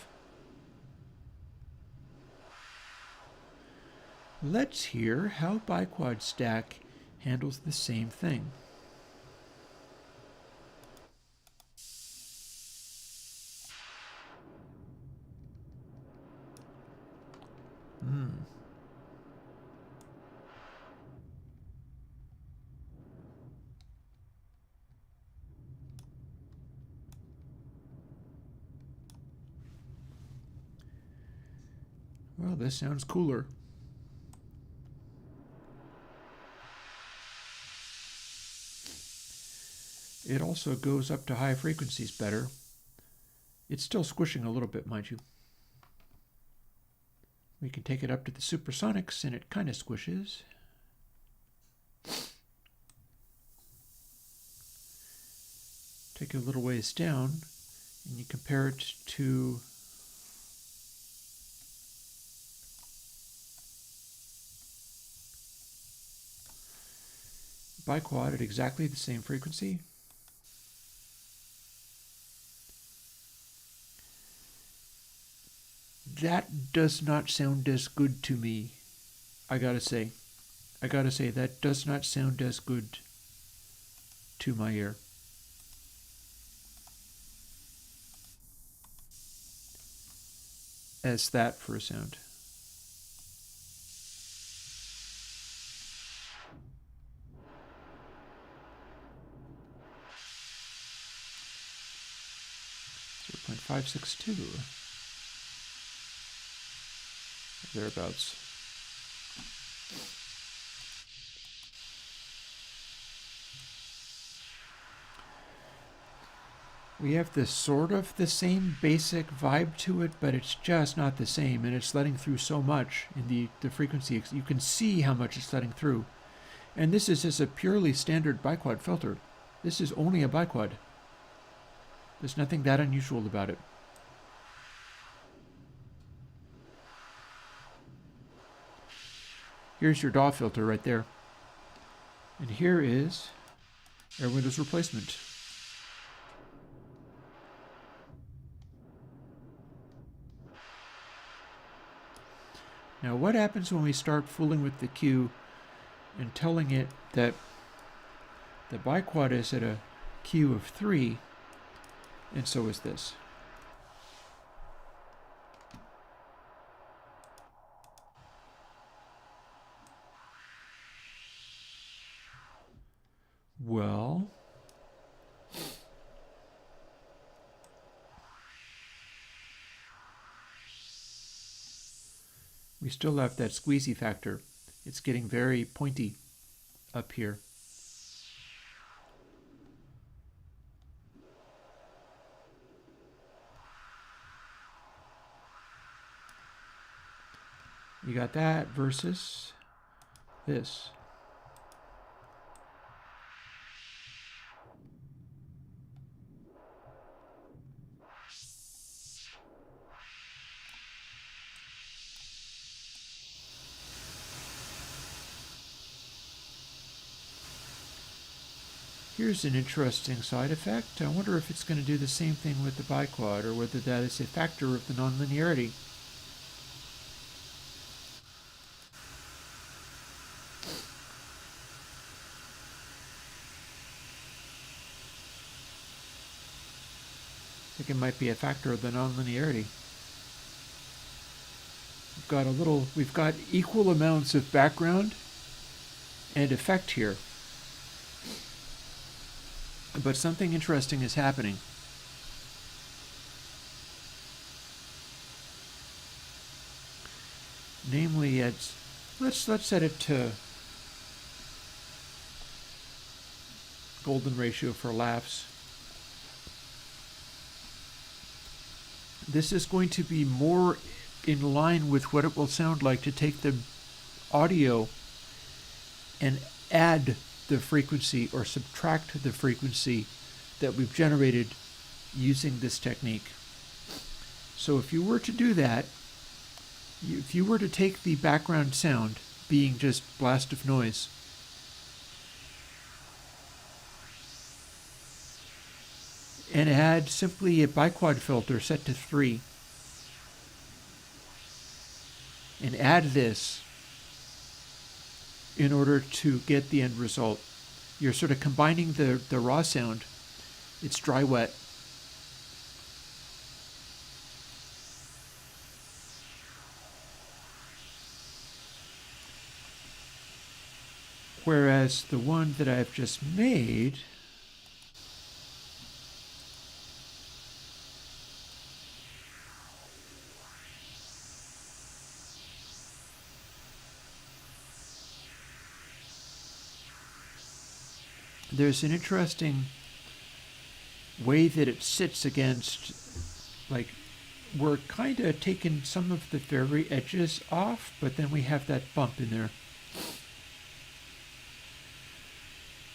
Let's hear how biquad stack handles the same thing. Well, this sounds cooler. It also goes up to high frequencies better. It's still squishing a little bit, mind you. We can take it up to the supersonics and it kind of squishes. Take it a little ways down and you compare it to biquad at exactly the same frequency. That does not sound as good to me, I gotta say. That does not sound as good to my ear. As that for a sound. .562. Thereabouts. We have this sort of the same basic vibe to it, but it's just not the same, and it's letting through so much in the frequency. You can see how much it's letting through. And this is just a purely standard biquad filter. This is only a biquad. There's nothing that unusual about it. Here's your DAW filter right there. And here is Airwindows replacement. Now what happens when we start fooling with the Q and telling it that the biquad is at a Q of 3, and so is this. Well, we still have that squeezy factor. It's getting very pointy up here. You got that versus this. Here's an interesting side effect. I wonder if it's going to do the same thing with the biquad, or whether that is a factor of the nonlinearity. I think it might be a factor of the nonlinearity. We've got equal amounts of background and effect here. But something interesting is happening. Namely, let's set it to golden ratio for laughs. This is going to be more in line with what it will sound like to take the audio and add the frequency or subtract the frequency that we've generated using this technique. So if you were to do that, if you were to take the background sound being just blast of noise, and add simply a biquad filter set to 3, and add this in order to get the end result. You're sort of combining the raw sound. It's dry wet. Whereas the one that I've just made there's an interesting way that it sits against, like, we're kind of taking some of the very edges off, but then we have that bump in there.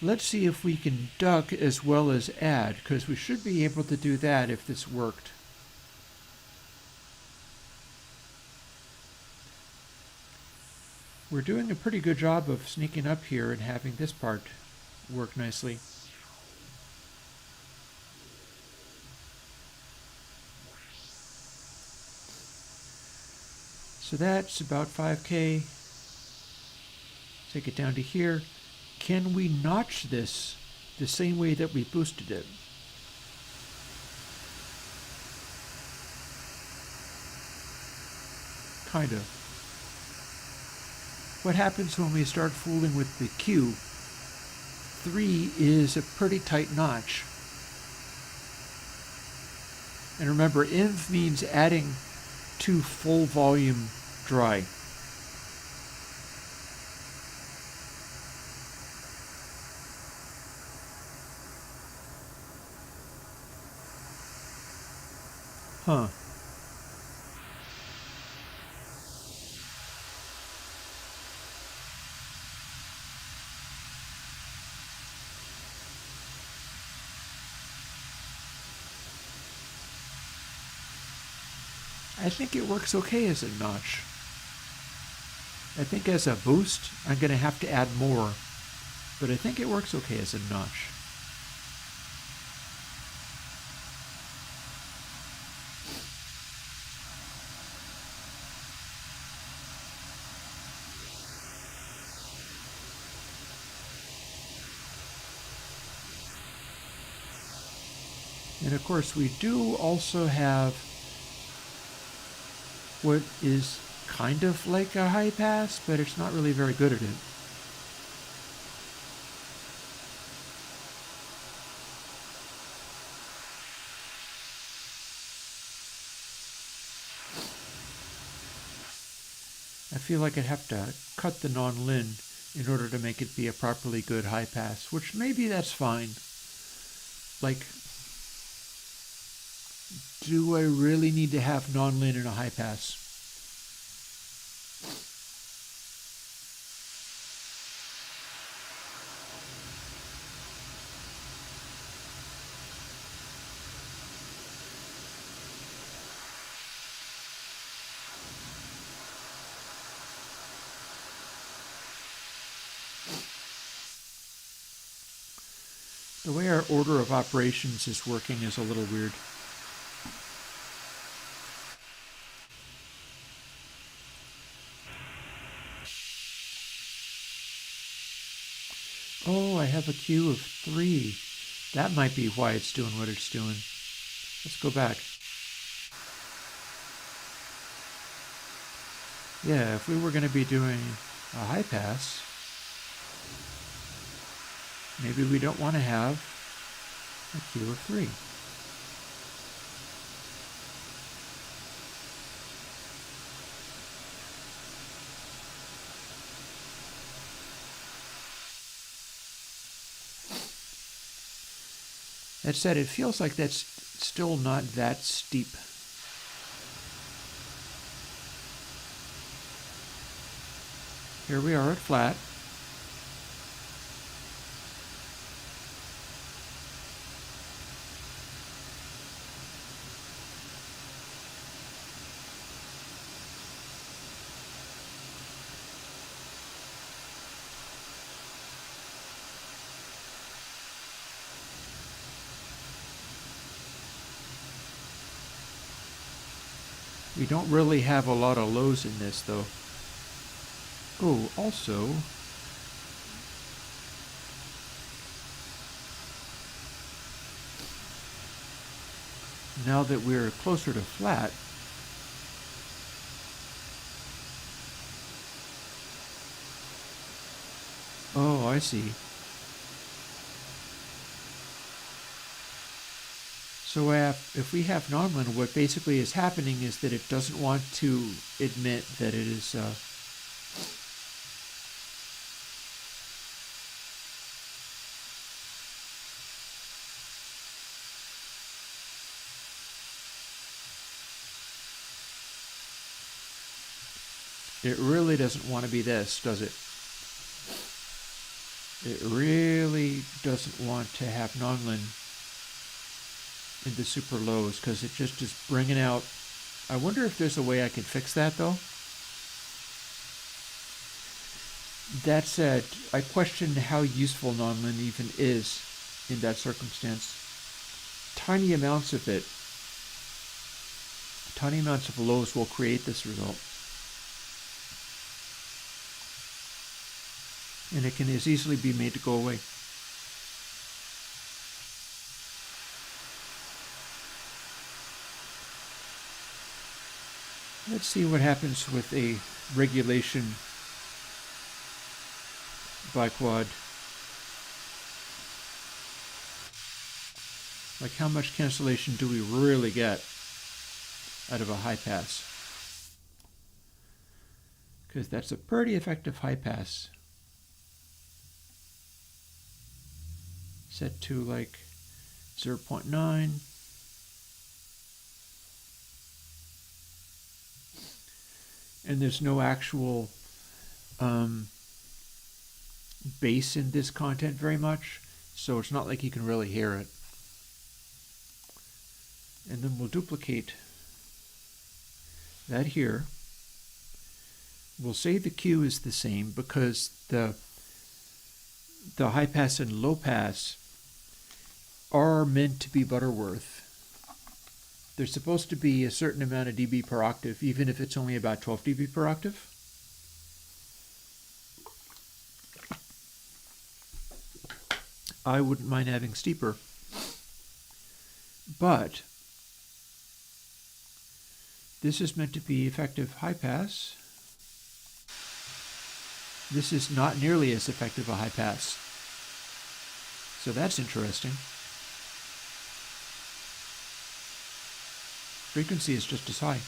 Let's see if we can duck as well as add, because we should be able to do that if this worked. We're doing a pretty good job of sneaking up here and having this part work nicely. So that's about 5K. Take it down to here. Can we notch this the same way that we boosted it? Kind of. What happens when we start fooling with the Q? 3 is a pretty tight notch. And remember, inv means adding to full volume dry. Huh. I think it works okay as a notch. I think as a boost, I'm going to have to add more, but I think it works okay as a notch. And of course, we do also have what is kind of like a high pass, but it's not really very good at it. I feel like I'd have to cut the non-lin in order to make it be a properly good high pass, which maybe that's fine. Like, do I really need to have non-lin in a high pass? The way our order of operations is working is a little weird. Oh, I have a queue of 3. That might be why it's doing what it's doing. Let's go back. Yeah, if we were going to be doing a high pass, maybe we don't want to have a queue of 3. That said, it feels like that's still not that steep. Here we are at flat. We don't really have a lot of lows in this, though. Oh, also, now that we're closer to flat, oh, I see. So if we have non-lin, what basically is happening is that it doesn't want to admit that it is it really doesn't want to be this, does it? It really doesn't want to have non-lin in the super lows because it just is bringing out. I wonder if there's a way I can fix that, though. That said, I question how useful non-lin even is in that circumstance. Tiny amounts of it, tiny amounts of lows will create this result. And it can as easily be made to go away. Let's see what happens with a regulation biquad. Like, how much cancellation do we really get out of a high pass? Because that's a pretty effective high pass. Set to like 0.9. And there's no actual bass in this content very much, so it's not like you can really hear it. And then we'll duplicate that here. We'll say the Q is the same because the high pass and low pass are meant to be Butterworth. There's supposed to be a certain amount of dB per octave, even if it's only about 12 dB per octave. I wouldn't mind having steeper. But this is meant to be effective high pass. This is not nearly as effective a high pass. So that's interesting. Frequency is just as high.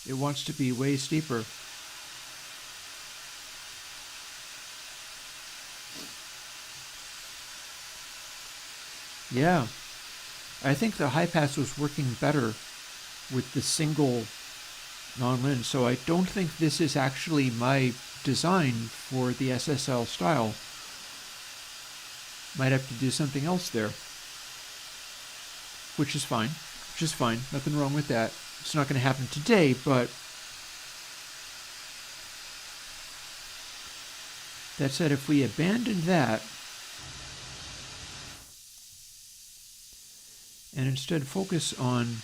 It wants to be way steeper. Yeah, I think the high pass was working better with the single non-lin, so I don't think this is actually my design for the SSL style. Might have to do something else there, which is fine. Nothing wrong with that. It's not going to happen today, but that said, if we abandon that and instead focus on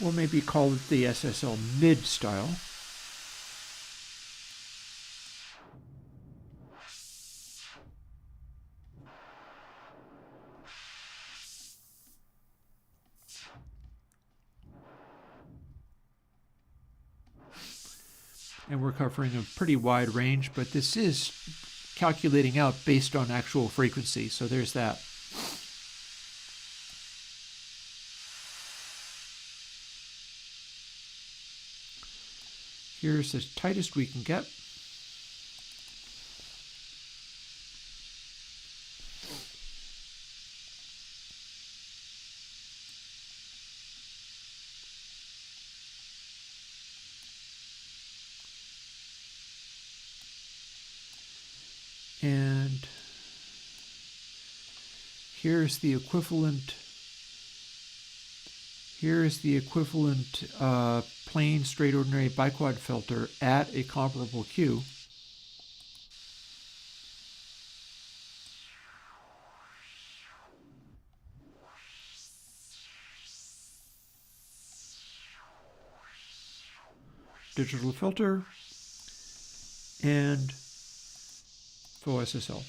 or maybe call it the SSL mid style. And we're covering a pretty wide range, but this is calculating out based on actual frequency, so there's that. Here's as tight as we can get. And here's the equivalent. Plain, straight, ordinary biquad filter at a comparable Q. Digital filter and faux SSL.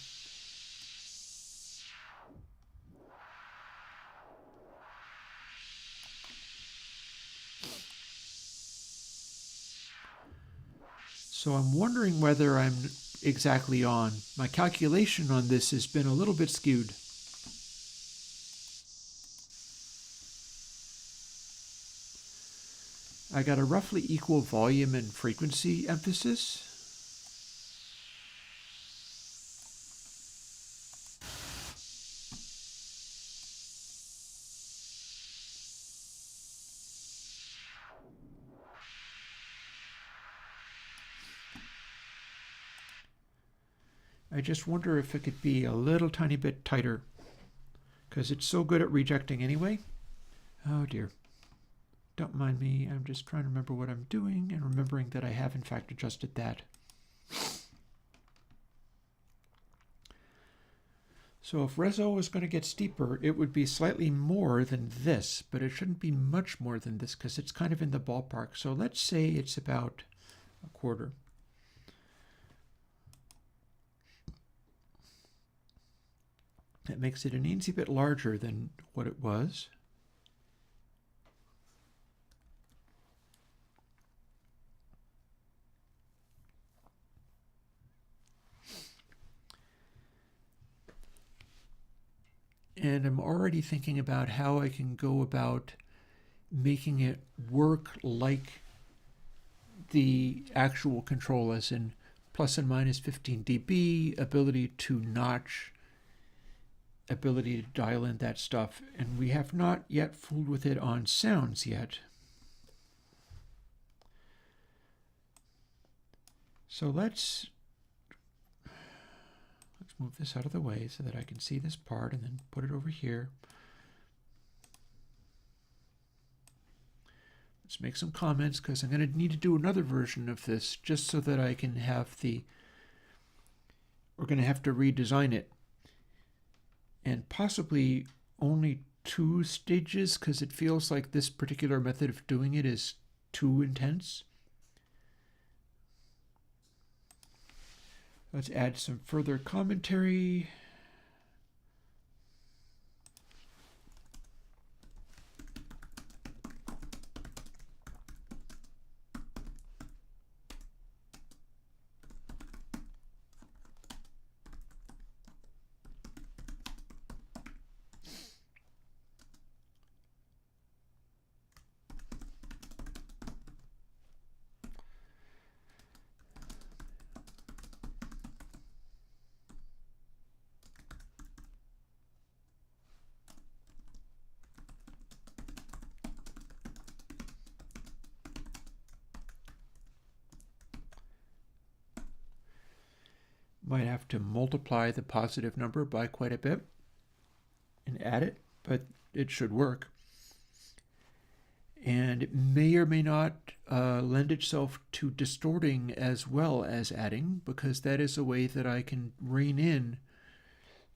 So I'm wondering whether I'm exactly on. My calculation on this has been a little bit skewed. I got a roughly equal volume and frequency emphasis. I just wonder if it could be a little tiny bit tighter, because it's so good at rejecting anyway. Oh dear. Don't mind me, I'm just trying to remember what I'm doing and remembering that I have in fact adjusted that. So if Reso is going to get steeper, it would be slightly more than this, but it shouldn't be much more than this because it's kind of in the ballpark. So let's say it's about a quarter. That makes it an eensy bit larger than what it was. And I'm already thinking about how I can go about making it work like the actual control, as in plus and minus 15 dB, ability to notch, ability to dial in that stuff. And we have not yet fooled with it on sounds yet. So let's move this out of the way so that I can see this part and then put it over here. Let's make some comments because I'm going to need to do another version of this just so that I can have we're going to have to redesign it. And possibly only 2 stages because it feels like this particular method of doing it is too intense. Let's add some further commentary. Might have to multiply the positive number by quite a bit and add it, but it should work. And it may or may not lend itself to distorting as well as adding, because that is a way that I can rein in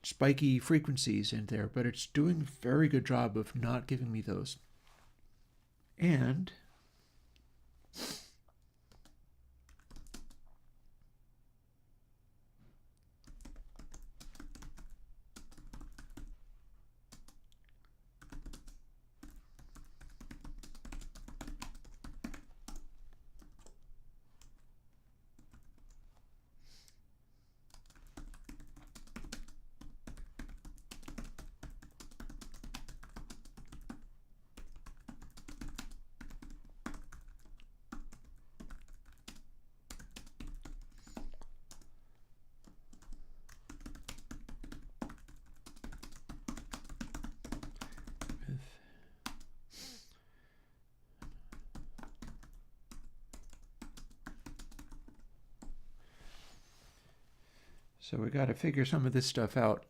spiky frequencies in there, but it's doing a very good job of not giving me those. And so we got to figure some of this stuff out.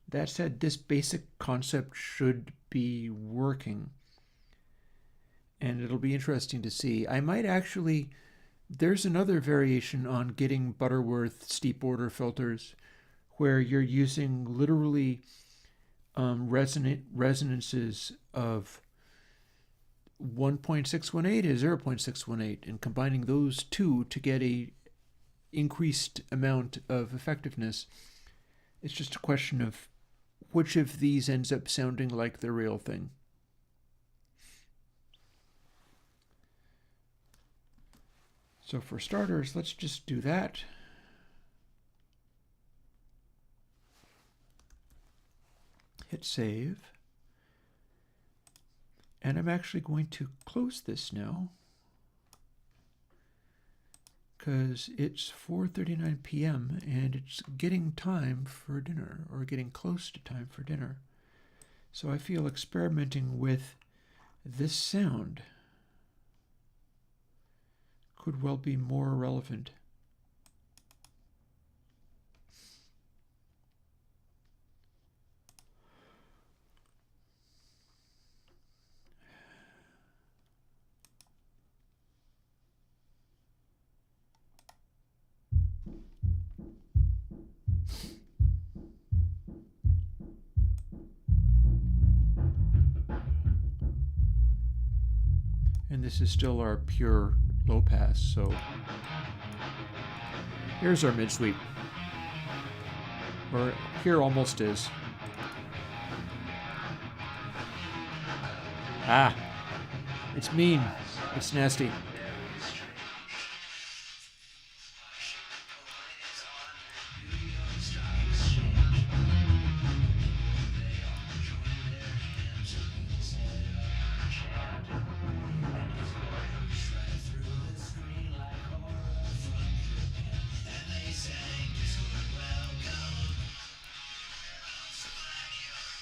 That said, this basic concept should be working. And it'll be interesting to see. I might actually, there's another variation on getting Butterworth steep order filters where you're using literally resonances of 1.618 and 0.618 and combining those two to get a increased amount of effectiveness. It's just a question of which of these ends up sounding like the real thing. So for starters, let's just do that. Hit save. And I'm actually going to close this now, because it's 4:39 p.m. and it's getting time for dinner, or getting close to time for dinner. So I feel experimenting with this sound could well be more relevant. And this is still our pure low pass, so here's our mid sweep. Or here almost is. Ah, it's mean, it's nasty.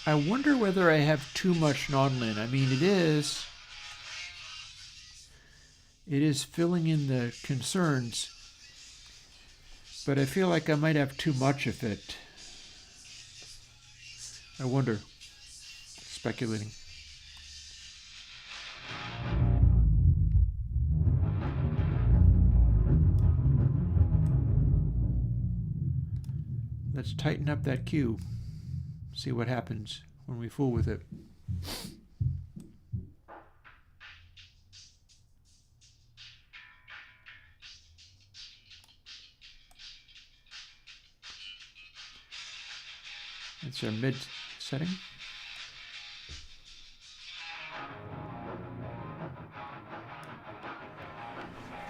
I wonder whether I have too much non-lin. I mean, it is filling in the concerns, but I feel like I might have too much of it. I wonder. Speculating. Let's tighten up that cue. See what happens when we fool with it. That's our mid setting.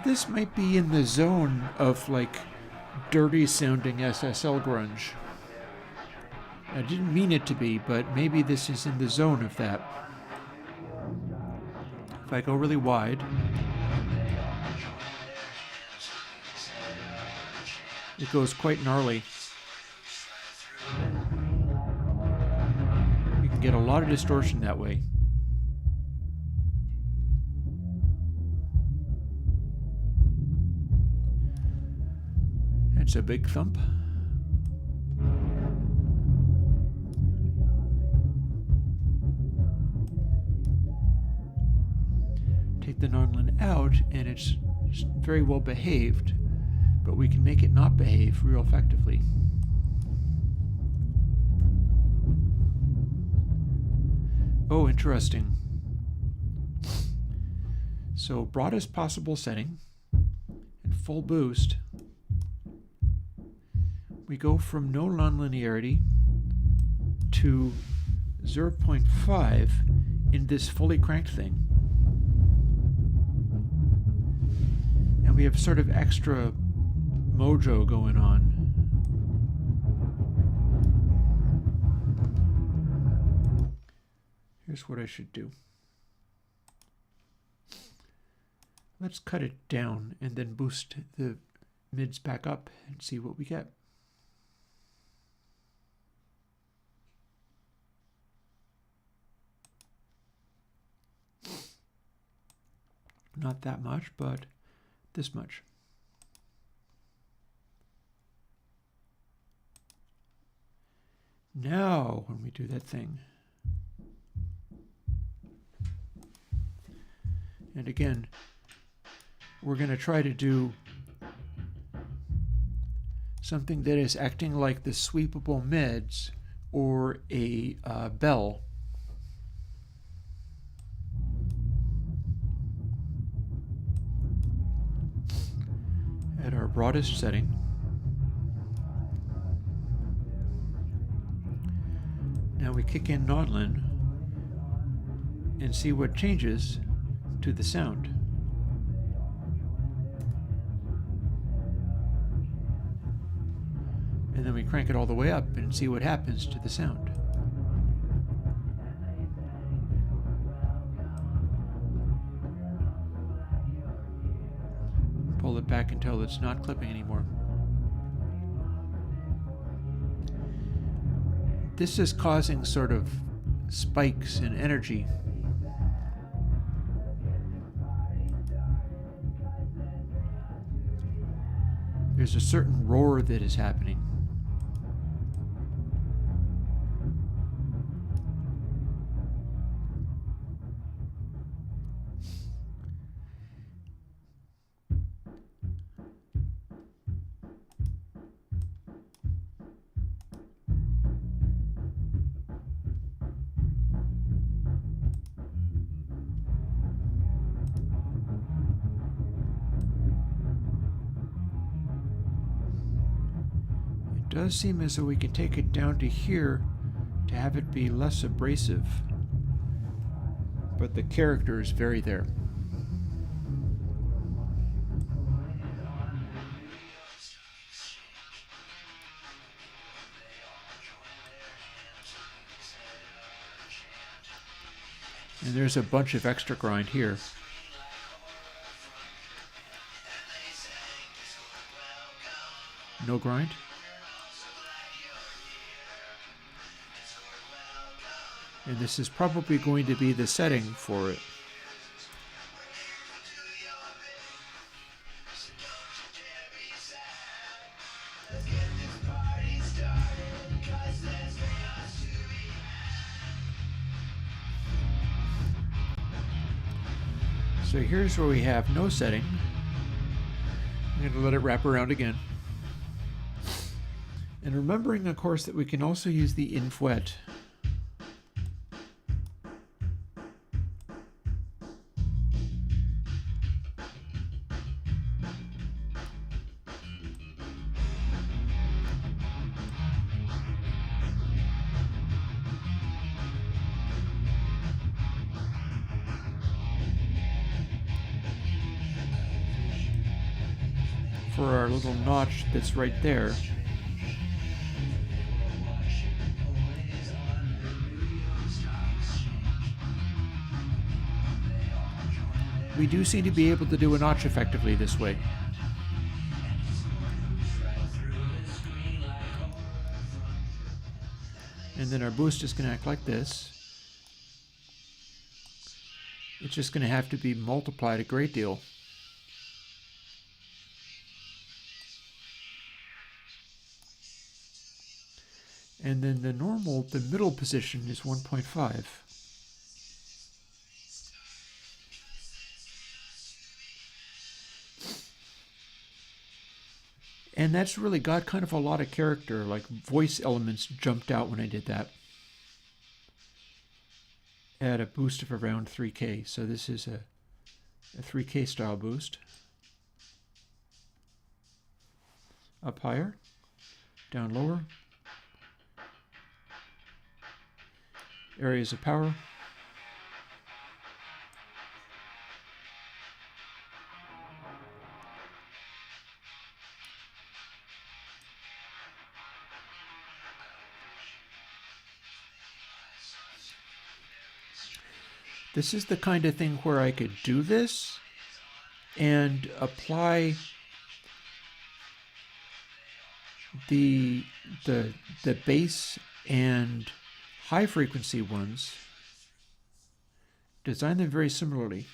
This might be in the zone of like dirty sounding SSL grunge. I didn't mean it to be, but maybe this is in the zone of that. If I go really wide, it goes quite gnarly. You can get a lot of distortion that way. And That's a big thump. Take the nonlin out, and it's very well behaved, but we can make it not behave real effectively. Oh, interesting. So broadest possible setting and full boost. We go from no nonlinearity to 0.5 in this fully cranked thing. And we have sort of extra mojo going on. Here's what I should do. Let's cut it down and then boost the mids back up and see what we get. Not that much, but this much. Now, when we do that thing, and again, we're going to try to do something that is acting like the sweepable mids or a bell. At our broadest setting. Now we kick in nonlin and see what changes to the sound. And then we crank it all the way up and see what happens to the sound. Pull it back until it's not clipping anymore. This is causing sort of spikes in energy. There's a certain roar that is happening. It does seem as though we can take it down to here to have it be less abrasive, but the character is very there. And there's a bunch of extra grind here. No grind? And this is probably going to be the setting for it. So here's where we have no setting. I'm going to let it wrap around again. And remembering, of course, that we can also use the infwet. For our little notch that's right there. We do seem to be able to do a notch effectively this way. And then our boost is going to act like this. It's just going to have to be multiplied a great deal. And then the normal, the middle position is 1.5. And that's really got kind of a lot of character, like voice elements jumped out when I did that. At a boost of around 3K. So this is a 3K style boost. Up higher, down lower. Areas of power. This is the kind of thing where I could do this and apply the bass and high frequency ones, design them very similarly.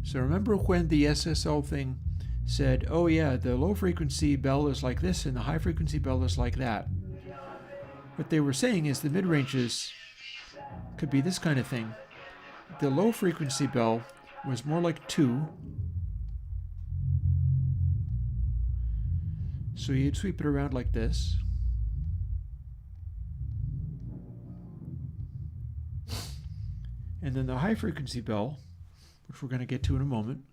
So remember when the SSL thing said, oh yeah, the low frequency bell is like this and the high frequency bell is like that. What they were saying is the mid-ranges could be this kind of thing. The low frequency bell was more like 2. So you'd sweep it around like this. And then the high frequency bell, which we're going to get to in a moment,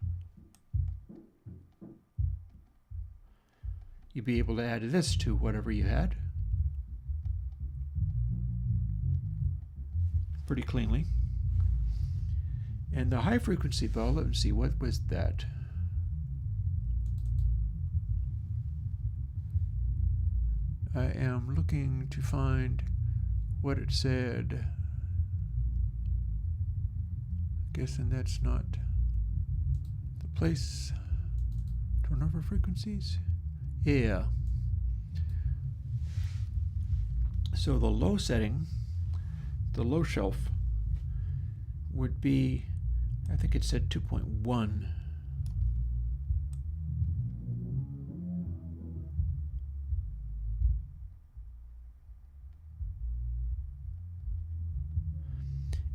you'd be able to add this to whatever you had pretty cleanly. And the high frequency bell, let me see, what was that? I am looking to find what it said. Guessing that's not the place. Turnover frequencies. Yeah. So the low setting, the low shelf, would be, I think it said 2.1.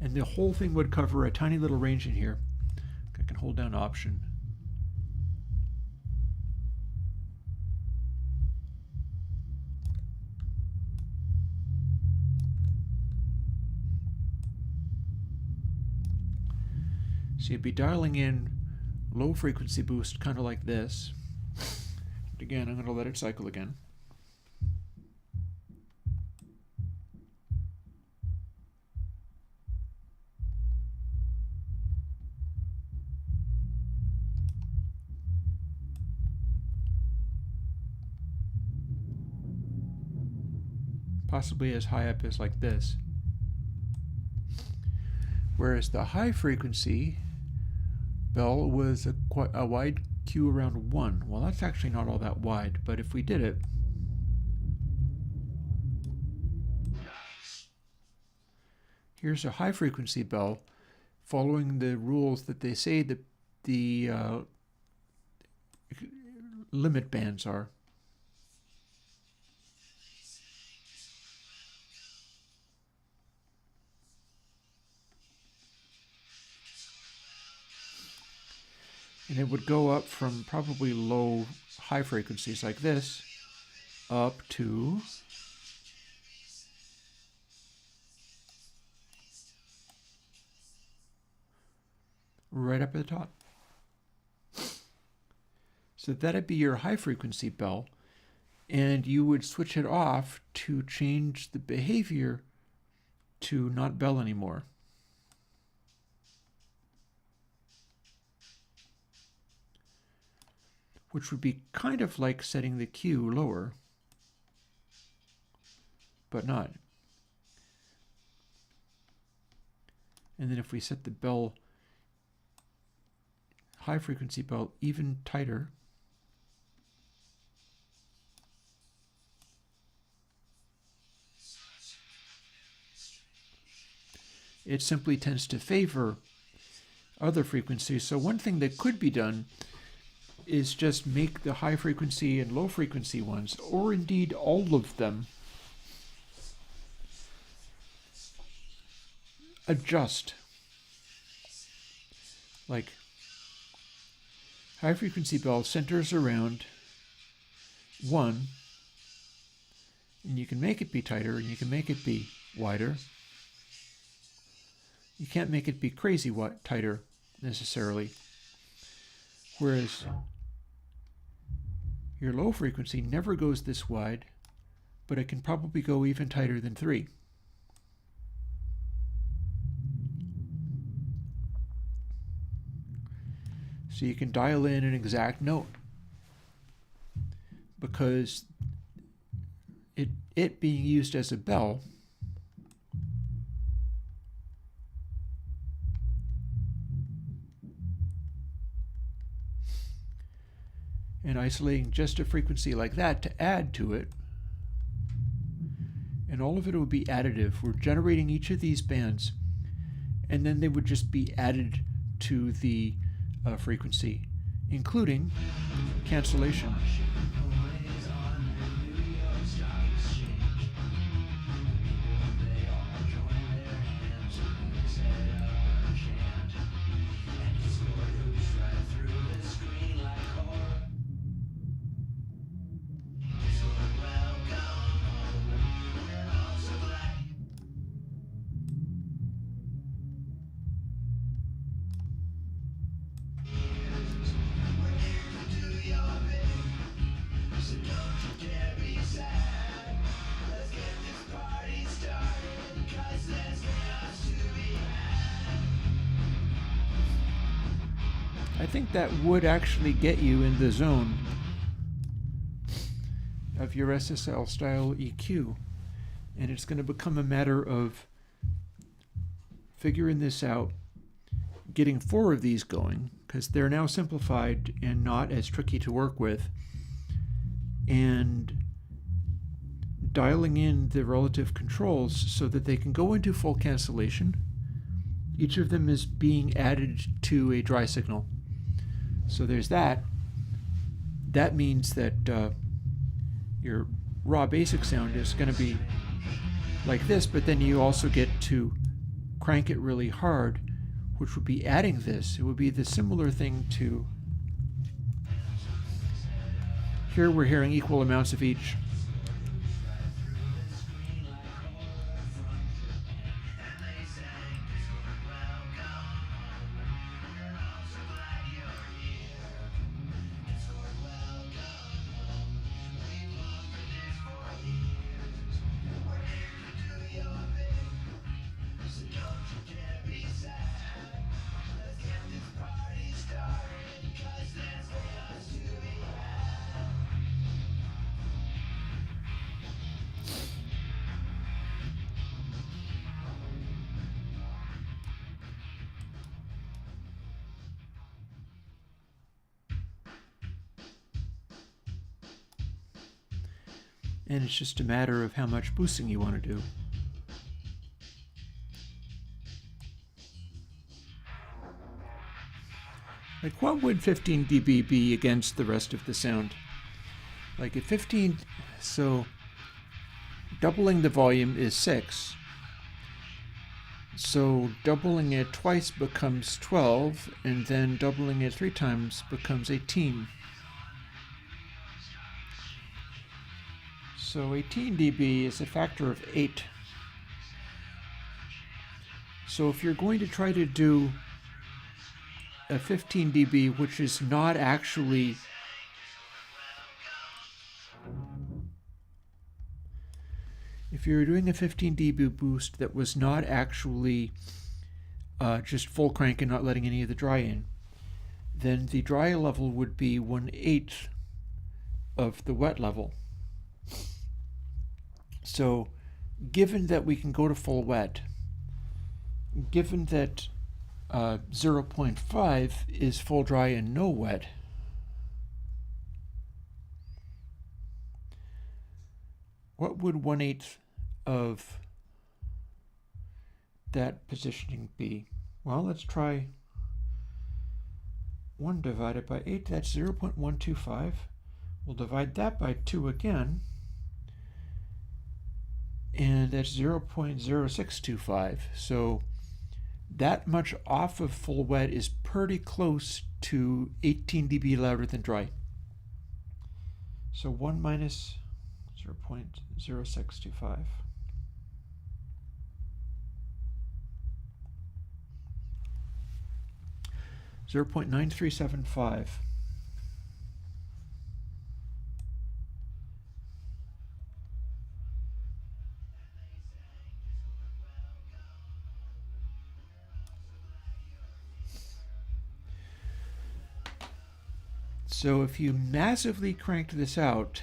And the whole thing would cover a tiny little range in here. I can hold down Option. So you'd be dialing in low frequency boost kind of like this. And again, I'm going to let it cycle again. Possibly as high up as like this. Whereas the high frequency bell was a wide Q around 1. Well, that's actually not all that wide, but if we did it, here's a high frequency bell following the rules that they say that the limit bands are. And it would go up from probably low, high frequencies like this, up to right up at the top. So that'd be your high frequency bell, and you would switch it off to change the behavior to not bell anymore. Which would be kind of like setting the Q lower, but not. And then if we set the bell, high frequency bell, even tighter, it simply tends to favor other frequencies. So one thing that could be done is just make the high frequency and low frequency ones, or indeed all of them, adjust. Like high frequency bell centers around 1, and you can make it be tighter and you can make it be wider. You can't make it be crazy tighter necessarily. Whereas your low frequency never goes this wide, but it can probably go even tighter than 3. So you can dial in an exact note, because it being used as a bell and isolating just a frequency like that to add to it, and all of it would be additive. We're generating each of these bands, and then they would just be added to the frequency, including cancellation. I think that would actually get you in the zone of your SSL-style EQ. And it's going to become a matter of figuring this out, getting 4 of these going, because they're now simplified and not as tricky to work with, and dialing in the relative controls so that they can go into full cancellation. Each of them is being added to a dry signal. So there's that. That means that your raw basic sound is going to be like this, but then you also get to crank it really hard, which would be adding this. It would be the similar thing to here. We're hearing equal amounts of each. And it's just a matter of how much boosting you want to do. Like, what would 15 dB be against the rest of the sound? Like at 15, so doubling the volume is 6. So doubling it twice becomes 12, and then doubling it 3 times becomes 18. So 18 dB is a factor of 8. So if you're going to try to do a 15 dB, which is not actually if you're doing a 15 dB boost that was not actually just full crank and not letting any of the dry in, then the dry level would be 1/8 of the wet level. So given that we can go to full wet, given that 0.5 is full dry and no wet, what would 1/8 of that positioning be? Well, let's try 1 divided by 8, that's 0.125. We'll divide that by 2 again, and that's 0.0625. So that much off of full wet is pretty close to 18 dB louder than dry. So 1 minus 0.0625. .9375. So if you massively cranked this out,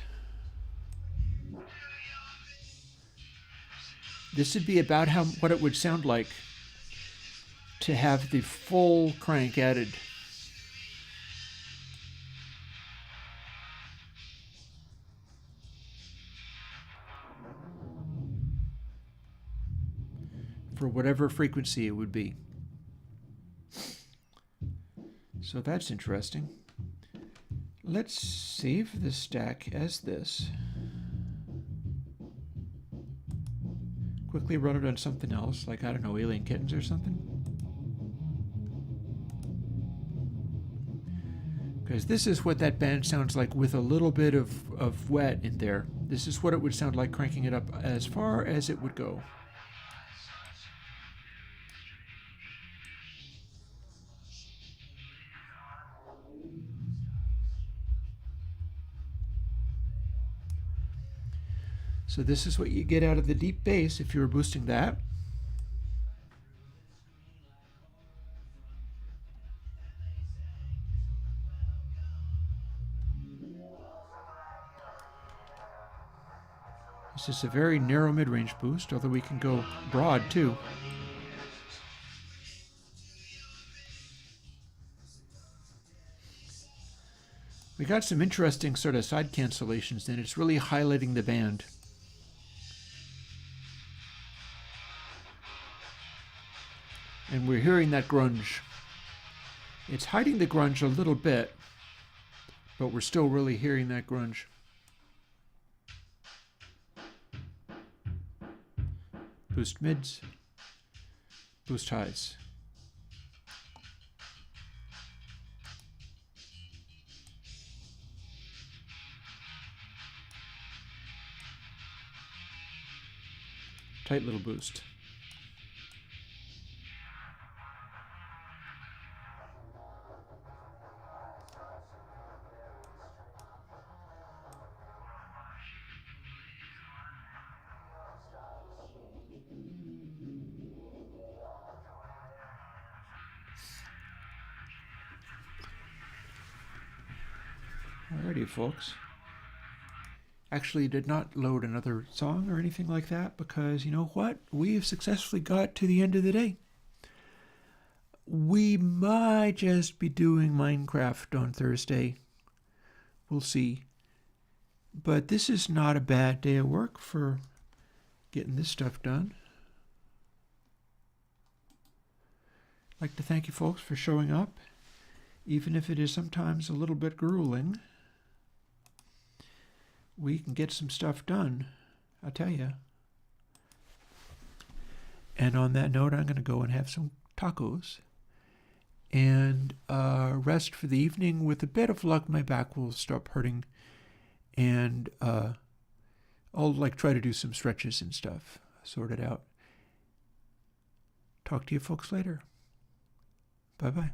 this would be about what it would sound like to have the full crank added. For whatever frequency it would be. So that's interesting. Let's save the stack as this. Quickly run it on something else, like, I don't know, Alien Kittens or something. Because this is what that band sounds like with a little bit of wet in there. This is what it would sound like cranking it up as far as it would go. So this is what you get out of the deep bass if you were boosting that. This is a very narrow mid-range boost, although we can go broad too. We got some interesting sort of side cancellations, and it's really highlighting the band. And we're hearing that grunge. It's hiding the grunge a little bit, but we're still really hearing that grunge. Boost mids, boost highs. Tight little boost. Alrighty, folks. Actually did not load another song or anything like that because, you know what? We've successfully got to the end of the day. We might just be doing Minecraft on Thursday. We'll see. But this is not a bad day of work for getting this stuff done. I'd like to thank you folks for showing up, even if it is sometimes a little bit grueling. We can get some stuff done, I'll tell you. And on that note, I'm going to go and have some tacos and rest for the evening. With a bit of luck, my back will stop hurting, and I'll try to do some stretches and stuff, sort it out. Talk to you folks later. Bye-bye.